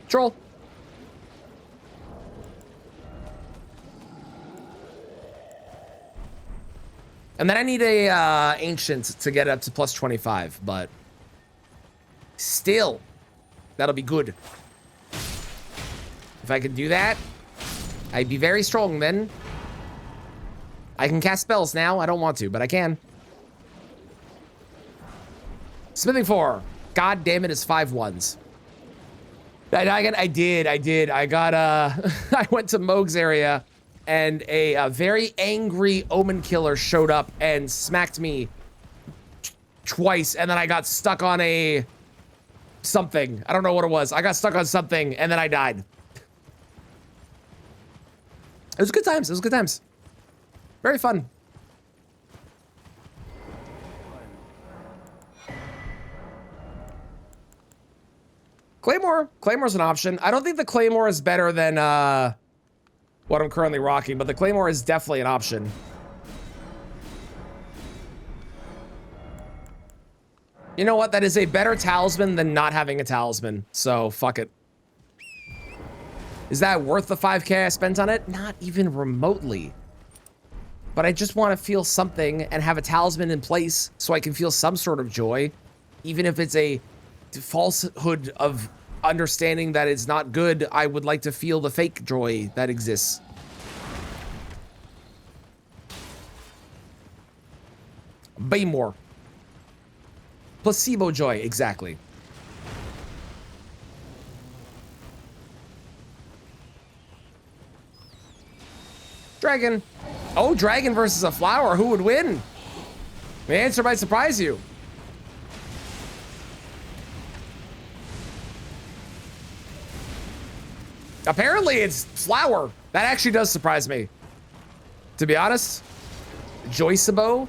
Troll. And then I need a ancient to get up to plus 25, but still, that'll be good. If I could do that, I'd be very strong then. I can cast spells now. I don't want to, but I can. Smithing 4. God damn it, it's 5 ones. I did. I got, I went to Moog's area and a very angry Omen Killer showed up and smacked me twice, and then I got stuck on a something. I don't know what it was. I got stuck on something, and then I died. It was good times. It was good times. Very fun. Claymore's an option. I don't think the Claymore is better than what I'm currently rocking, but the Claymore is definitely an option. You know what? That is a better talisman than not having a talisman. So fuck it. Is that worth the 5K I spent on it? Not even remotely. But I just want to feel something and have a talisman in place so I can feel some sort of joy, even if it's a falsehood of understanding that it's not good. I would like to feel the fake joy that exists. Baymore. Placebo joy, exactly. Dragon. Oh, dragon versus a flower. Who would win? The answer might surprise you. Apparently it's flower. That actually does surprise me. To be honest. Joyceabo.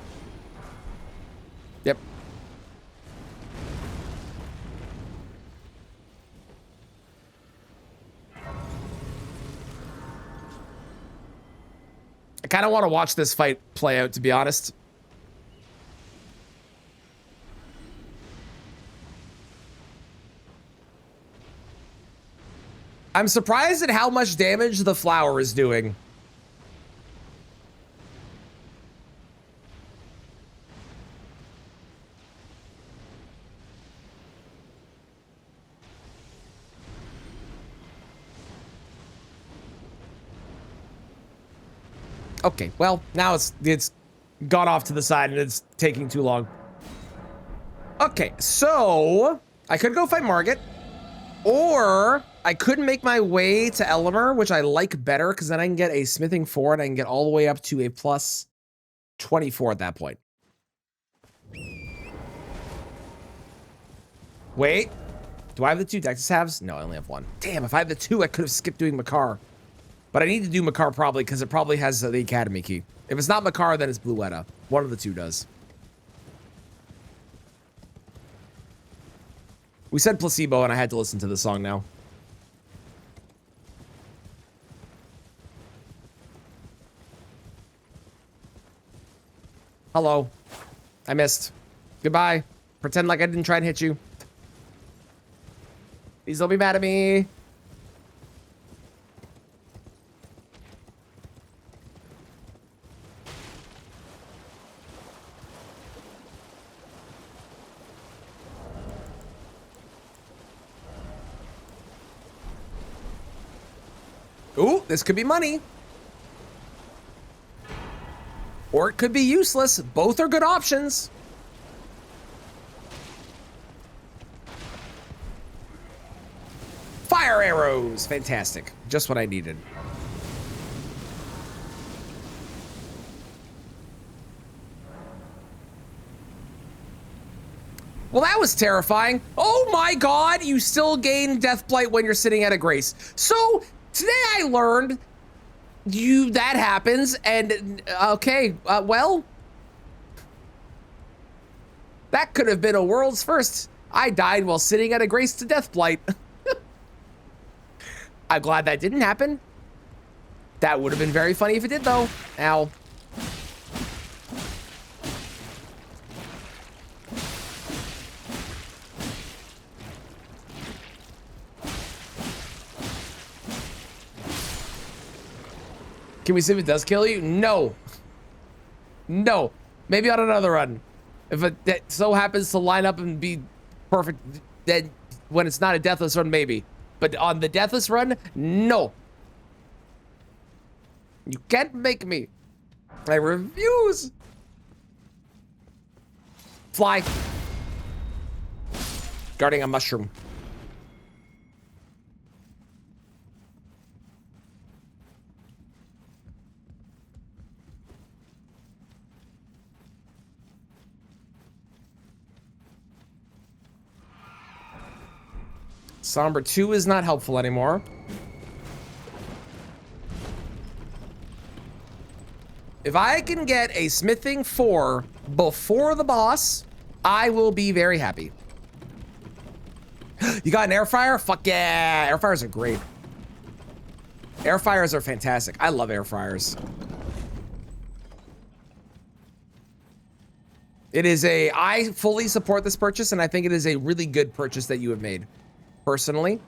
Yep. I kind of want to watch this fight play out, to be honest. I'm surprised at how much damage the flower is doing. Okay, well, now it's gone off to the side and it's taking too long. Okay, so I could go fight Margit, or I could make my way to Elimer, which I like better because then I can get a smithing 4 and I can get all the way up to a plus 24 at that point. Wait. Do I have the 2 Deathless halves? No, I only have 1. Damn, if I had the 2, I could have skipped doing Makar. But I need to do Makar probably because it probably has the Academy key. If it's not Makar, then it's Bluetta. One of the 2 does. We said placebo and I had to listen to the song now. Hello. I missed. Goodbye. Pretend like I didn't try and hit you. Please don't be mad at me. Ooh, this could be money. Or it could be useless. Both are good options. Fire arrows. Fantastic. Just what I needed. Well, that was terrifying. Oh my God, you still gain Death Blight when you're sitting at a grace. So today I learned that happens, and okay, well, that could have been a world's first. I died while sitting at a grace to Death Blight. I'm glad that didn't happen. That would have been very funny if it did, though. Ow. Can we see if it does kill you? No. No. Maybe on another run. If it so happens to line up and be perfect, then when it's not a Deathless run, maybe. But on the Deathless run, no. You can't make me. I refuse. Fly. Guarding a mushroom. Somber 2 is not helpful anymore. If I can get a smithing 4 before the boss, I will be very happy. You got an air fryer? Fuck yeah, air fryers are great. Air fryers are fantastic. I love air fryers. I fully support this purchase, and I think it is a really good purchase that you have made. Personally.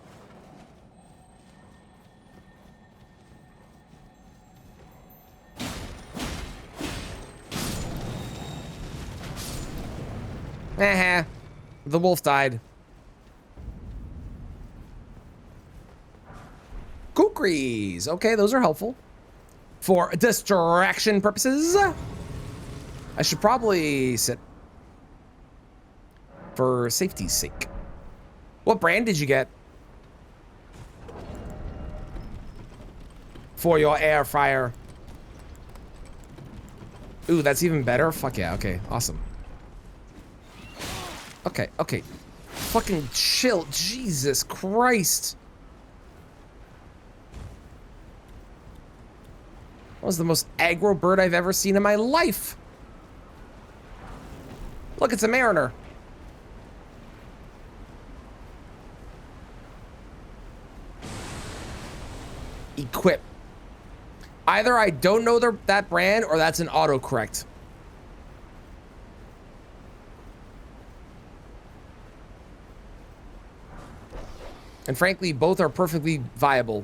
The wolf died. Kukris. Okay, those are helpful. For distraction purposes. I should probably sit. For safety's sake. What brand did you get? For your air fryer. Ooh, that's even better. Fuck yeah, okay, awesome. Okay, okay. Fucking chill, Jesus Christ. That was the most aggro bird I've ever seen in my life. Look, it's a mariner. Equip. Either I don't know that brand or that's an autocorrect. And frankly, both are perfectly viable.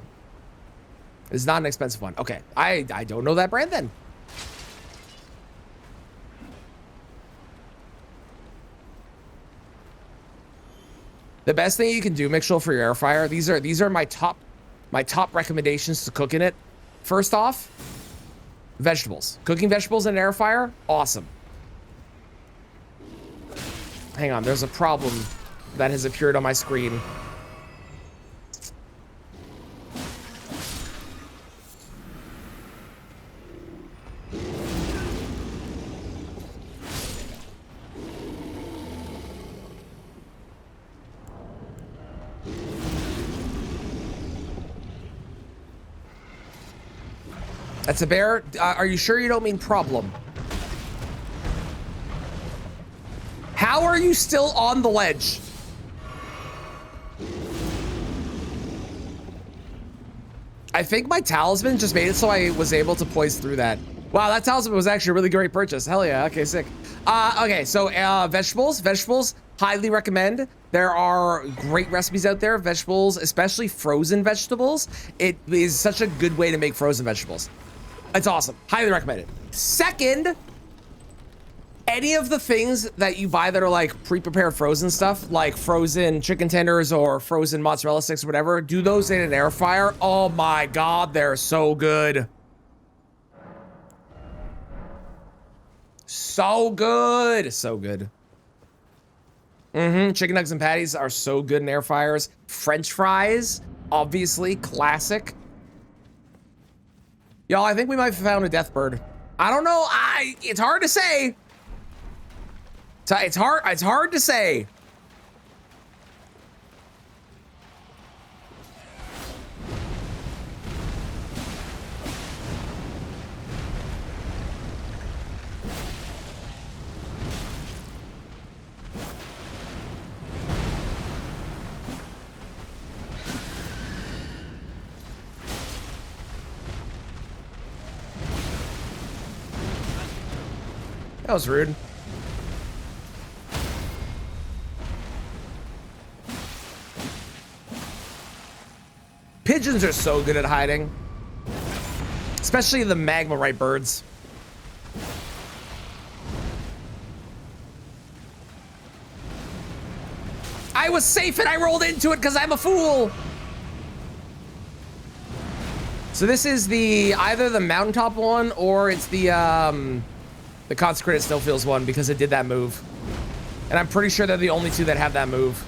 It's not an expensive one. Okay, I don't know that brand then. The best thing you can do, Mitchell, for your air fryer, these are my top recommendations to cook in it. First off, vegetables. Cooking vegetables in an air fryer, awesome. Hang on, there's a problem that has appeared on my screen. That's a bear. Are you sure you don't mean problem? How are you still on the ledge? I think my talisman just made it so I was able to poise through that. Wow, that talisman was actually a really great purchase. Hell yeah, okay, sick. Okay, so vegetables, highly recommend. There are great recipes out there, vegetables, especially frozen vegetables. It is such a good way to make frozen vegetables. It's awesome, highly recommend it. Second, any of the things that you buy that are like pre-prepared frozen stuff, like frozen chicken tenders or frozen mozzarella sticks or whatever, do those in an air fryer. Oh my God, they're so good. So good, so good. Chicken nuggets and patties are so good in air fryers. French fries, obviously, classic. Y'all, I think we might have found a death bird. I don't know, it's hard to say. It's hard to say. That was rude. Pigeons are so good at hiding, especially the magma right birds. I was safe and I rolled into it because I'm a fool. So this is either the mountaintop one or it's the consecrated snowfields one because it did that move. And I'm pretty sure they're the only two that have that move.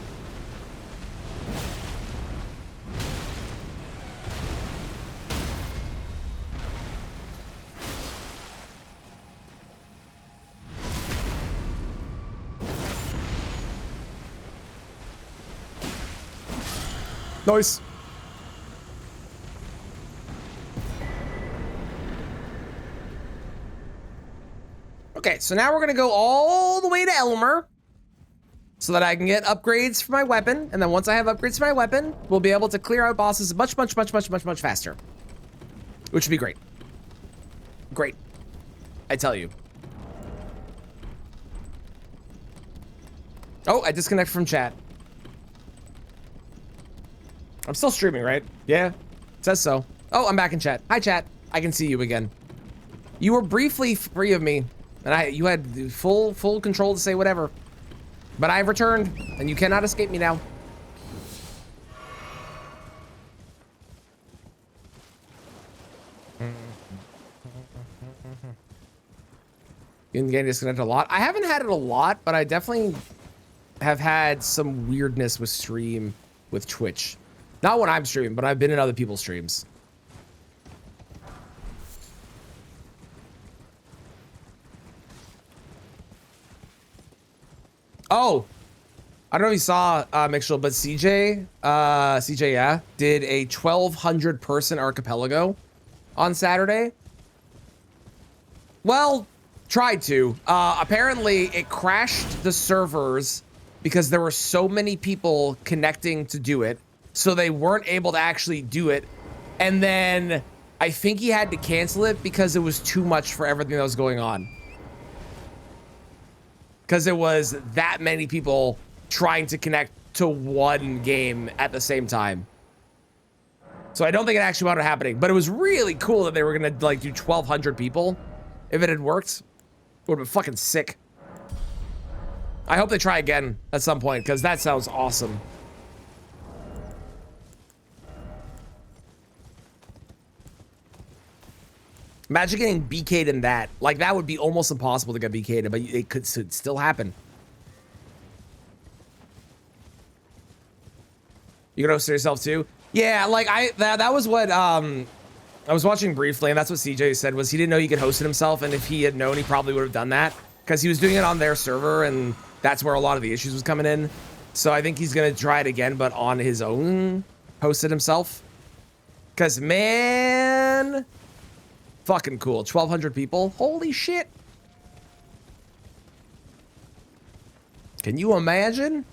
Nice. Okay, so now we're gonna go all the way to Elmer so that I can get upgrades for my weapon. And then once I have upgrades for my weapon, we'll be able to clear out bosses much faster, which would be great. Great, I tell you. Oh, I disconnected from chat. I'm still streaming, right? Yeah, it says so. Oh, I'm back in chat. Hi, chat. I can see you again. You were briefly free of me, and you had full control to say whatever. But I've returned, and you cannot escape me now. You've been getting disconnected a lot. I haven't had it a lot, but I definitely have had some weirdness with stream with Twitch. Not when I'm streaming, but I've been in other people's streams. Oh, I don't know if you saw Mixel, but CJ, yeah, did a 1,200 person archipelago on Saturday. Well, tried to. Apparently, it crashed the servers because there were so many people connecting to do it. So they weren't able to actually do it. And then I think he had to cancel it because it was too much for everything that was going on. Because there was that many people trying to connect to one game at the same time. So I don't think it actually wound up happening. But it was really cool that they were going to like do 1,200 people. If it had worked, it would have been fucking sick. I hope they try again at some point because that sounds awesome. Imagine getting BK'd in that. Like, that would be almost impossible to get BK'd, but it could still happen. You can host it yourself too? Yeah, like, that was what, I was watching briefly, and that's what CJ said, was he didn't know he could host it himself, and if he had known, he probably would have done that. Because he was doing it on their server, and that's where a lot of the issues was coming in. So I think he's going to try it again, but on his own, host it himself. Because, man... Fucking cool. 1,200 people. Holy shit. Can you imagine?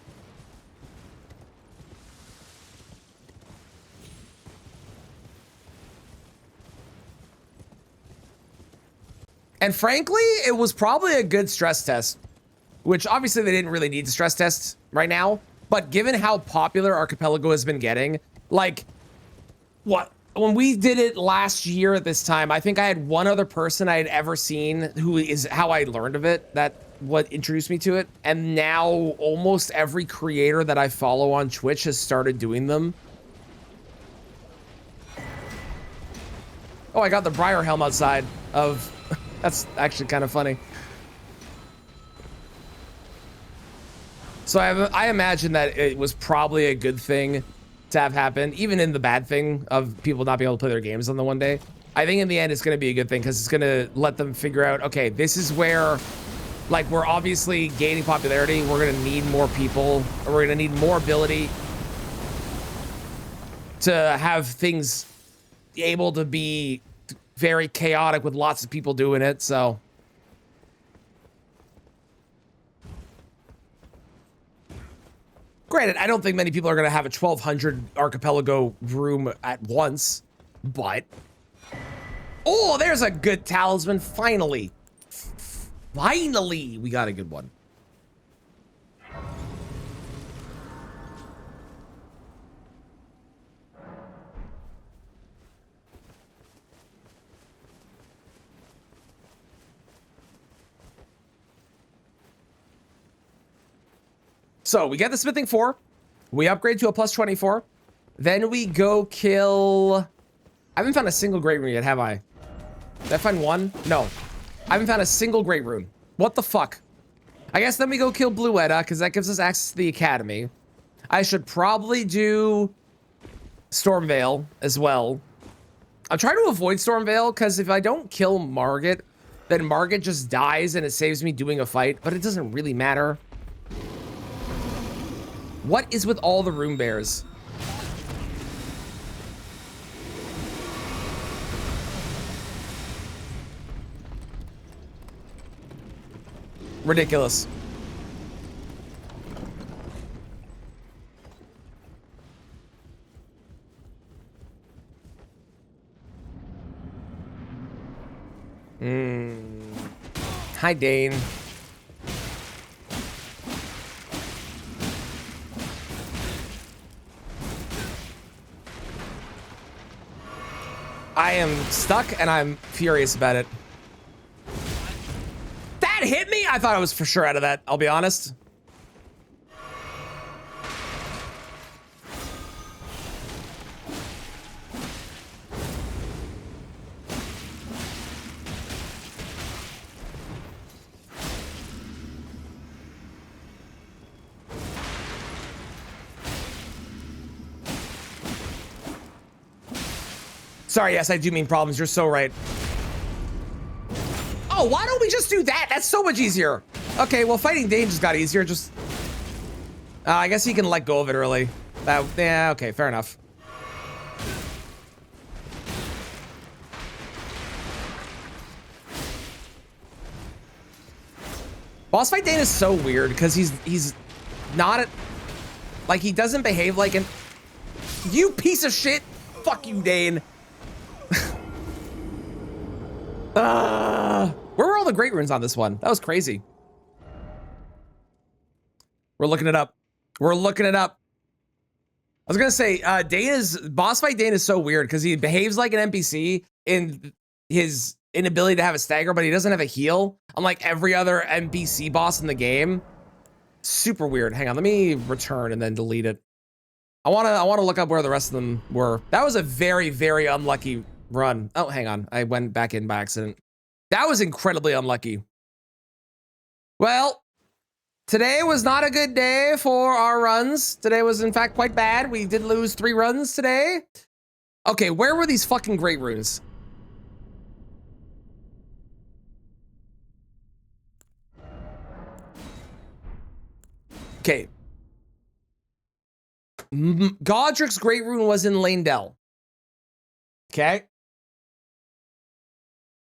And frankly, it was probably a good stress test, which obviously they didn't really need to stress test right now. But given how popular Archipelago has been getting, like, what? When we did it last year at this time, I think I had one other person I had ever seen who is how I learned of it, that what introduced me to it. And now almost every creator that I follow on Twitch has started doing them. Oh, I got the Briar Helm outside of... That's actually kind of funny. So I imagine that it was probably a good thing to have happen, even in the bad thing of people not being able to play their games on the one day. I think in the end, it's going to be a good thing because it's going to let them figure out, okay, this is where, like, we're obviously gaining popularity. We're going to need more people, or we're going to need more ability to have things able to be very chaotic with lots of people doing it, so. Granted, I don't think many people are going to have a 1,200 Archipelago room at once, but... Oh, there's a good talisman, finally. Finally, we got a good one. So we get the smithing 4, we upgrade to a plus 24, then we go kill... I haven't found a single great rune yet, have I? Did I find one? No. I haven't found a single great rune. What the fuck? I guess then we go kill Blue Edda, because that gives us access to the academy. I should probably do Stormveil as well. I'm trying to avoid Stormveil, because if I don't kill Margit, then Margit just dies and it saves me doing a fight, but it doesn't really matter. What is with all the room bears? Ridiculous. Hi, Dane. I am stuck and I'm furious about it. That hit me? I thought I was for sure out of that, I'll be honest. Sorry, yes, I do mean problems. You're so right. Oh, why don't we just do that? That's so much easier. Okay, well, fighting Dane just got easier. Just, I guess he can let go of it early. Yeah, okay, fair enough. Boss fight Dane is so weird because he's not like he doesn't behave like an you piece of shit. Fuck you, Dane. Where were all the great runes on this one? That was crazy. We're looking it up. We're looking it up. I was gonna say, boss fight Dane is so weird because he behaves like an NPC in his inability to have a stagger, but he doesn't have a heal, unlike every other NPC boss in the game. Super weird. Hang on, let me return and then delete it. I wanna look up where the rest of them were. That was a very, very unlucky run. Oh, hang on. I went back in by accident. That was incredibly unlucky. Well, today was not a good day for our runs. Today was, in fact, quite bad. We did lose 3 runs today. Okay, where were these fucking great runes? Okay. Godric's great rune was in Lanedell. Okay.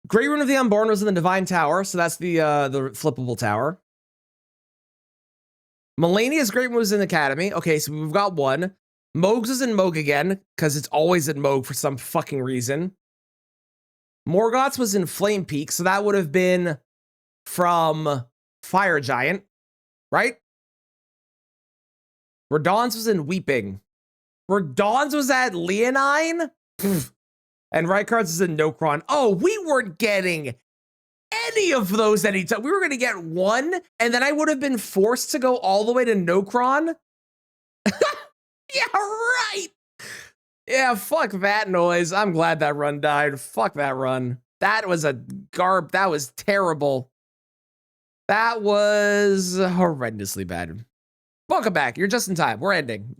Great Rune of the Unborn was in the Divine Tower, so that's the flippable tower. Melania's Great Rune was in Academy. Okay, so we've got one. Moog's is in Moog again, because it's always in Moog for some fucking reason. Morgoth's was in Flame Peak, so that would have been from Fire Giant, right? Radon's was in Weeping. Radon's was at Leonine? Pfft. And Rykard's is in Nokron. Oh, we weren't getting any of those anytime. We were going to get one, and then I would have been forced to go all the way to Nokron. Yeah, right. Yeah, fuck that noise. I'm glad that run died. Fuck that run. That was a that was terrible. That was horrendously bad. Welcome back. You're just in time. We're ending.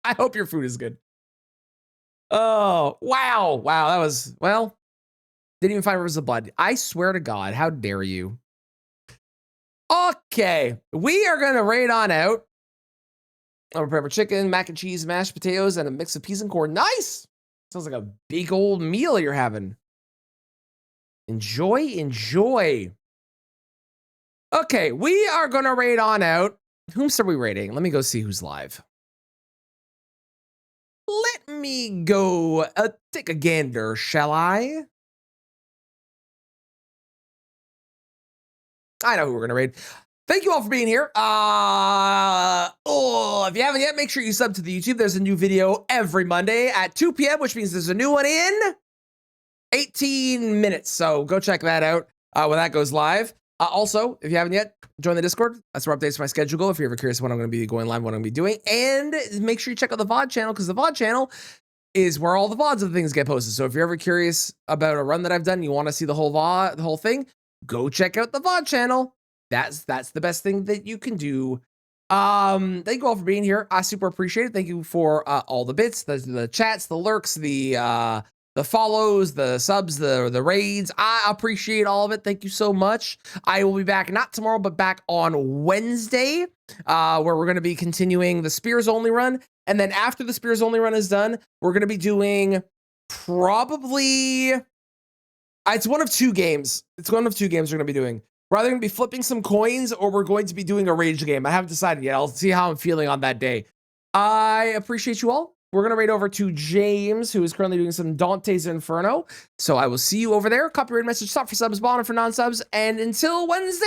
I hope your food is good. Oh, wow. Wow, that was, well, didn't even find Rivers of Blood. I swear to God, how dare you? Okay, we are going to raid on out. I'll prepare chicken, mac and cheese, mashed potatoes, and a mix of peas and corn. Nice! Sounds like a big old meal you're having. Enjoy, enjoy. Okay, we are going to raid on out. Whom are we raiding? Let me go see who's live. Let me go take a gander, shall I? I know who we're going to raid. Thank you all for being here. If you haven't yet, make sure you sub to the YouTube. There's a new video every Monday at 2 p.m., which means there's a new one in 18 minutes. So go check that out when that goes live. Also, if you haven't yet, join the Discord. That's where updates to my schedule go. If you're ever curious what I'm going to be going live, what I'm going to be doing. And make sure you check out the VOD channel, because the VOD channel is where all the VODs of the things get posted. So if you're ever curious about a run that I've done, you want to see the whole VOD, the whole thing, go check out the VOD channel. That's the best thing that you can do. Thank you all for being here. I super appreciate it. Thank you for all the bits, the chats, the lurks, the follows, the subs, the raids. I appreciate all of it. Thank you so much. I will be back, not tomorrow, but back on Wednesday, where we're going to be continuing the Spears Only run. And then after the Spears Only run is done, we're going to be doing probably, it's one of two games. It's one of two games we're going to be doing. We're either going to be flipping some coins, or we're going to be doing a rage game. I haven't decided yet. I'll see how I'm feeling on that day. I appreciate you all. We're going to raid over to James, who is currently doing some Dante's Inferno. So I will see you over there. Copyright message, stop for subs, bottom for non-subs. And until Wednesday,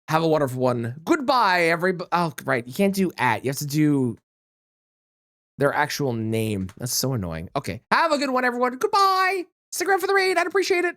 have a wonderful one. Goodbye, everybody. Oh, right. You can't do @ You have to do their actual name. That's so annoying. Okay. Have a good one, everyone. Goodbye. Stick around for the raid. I'd appreciate it.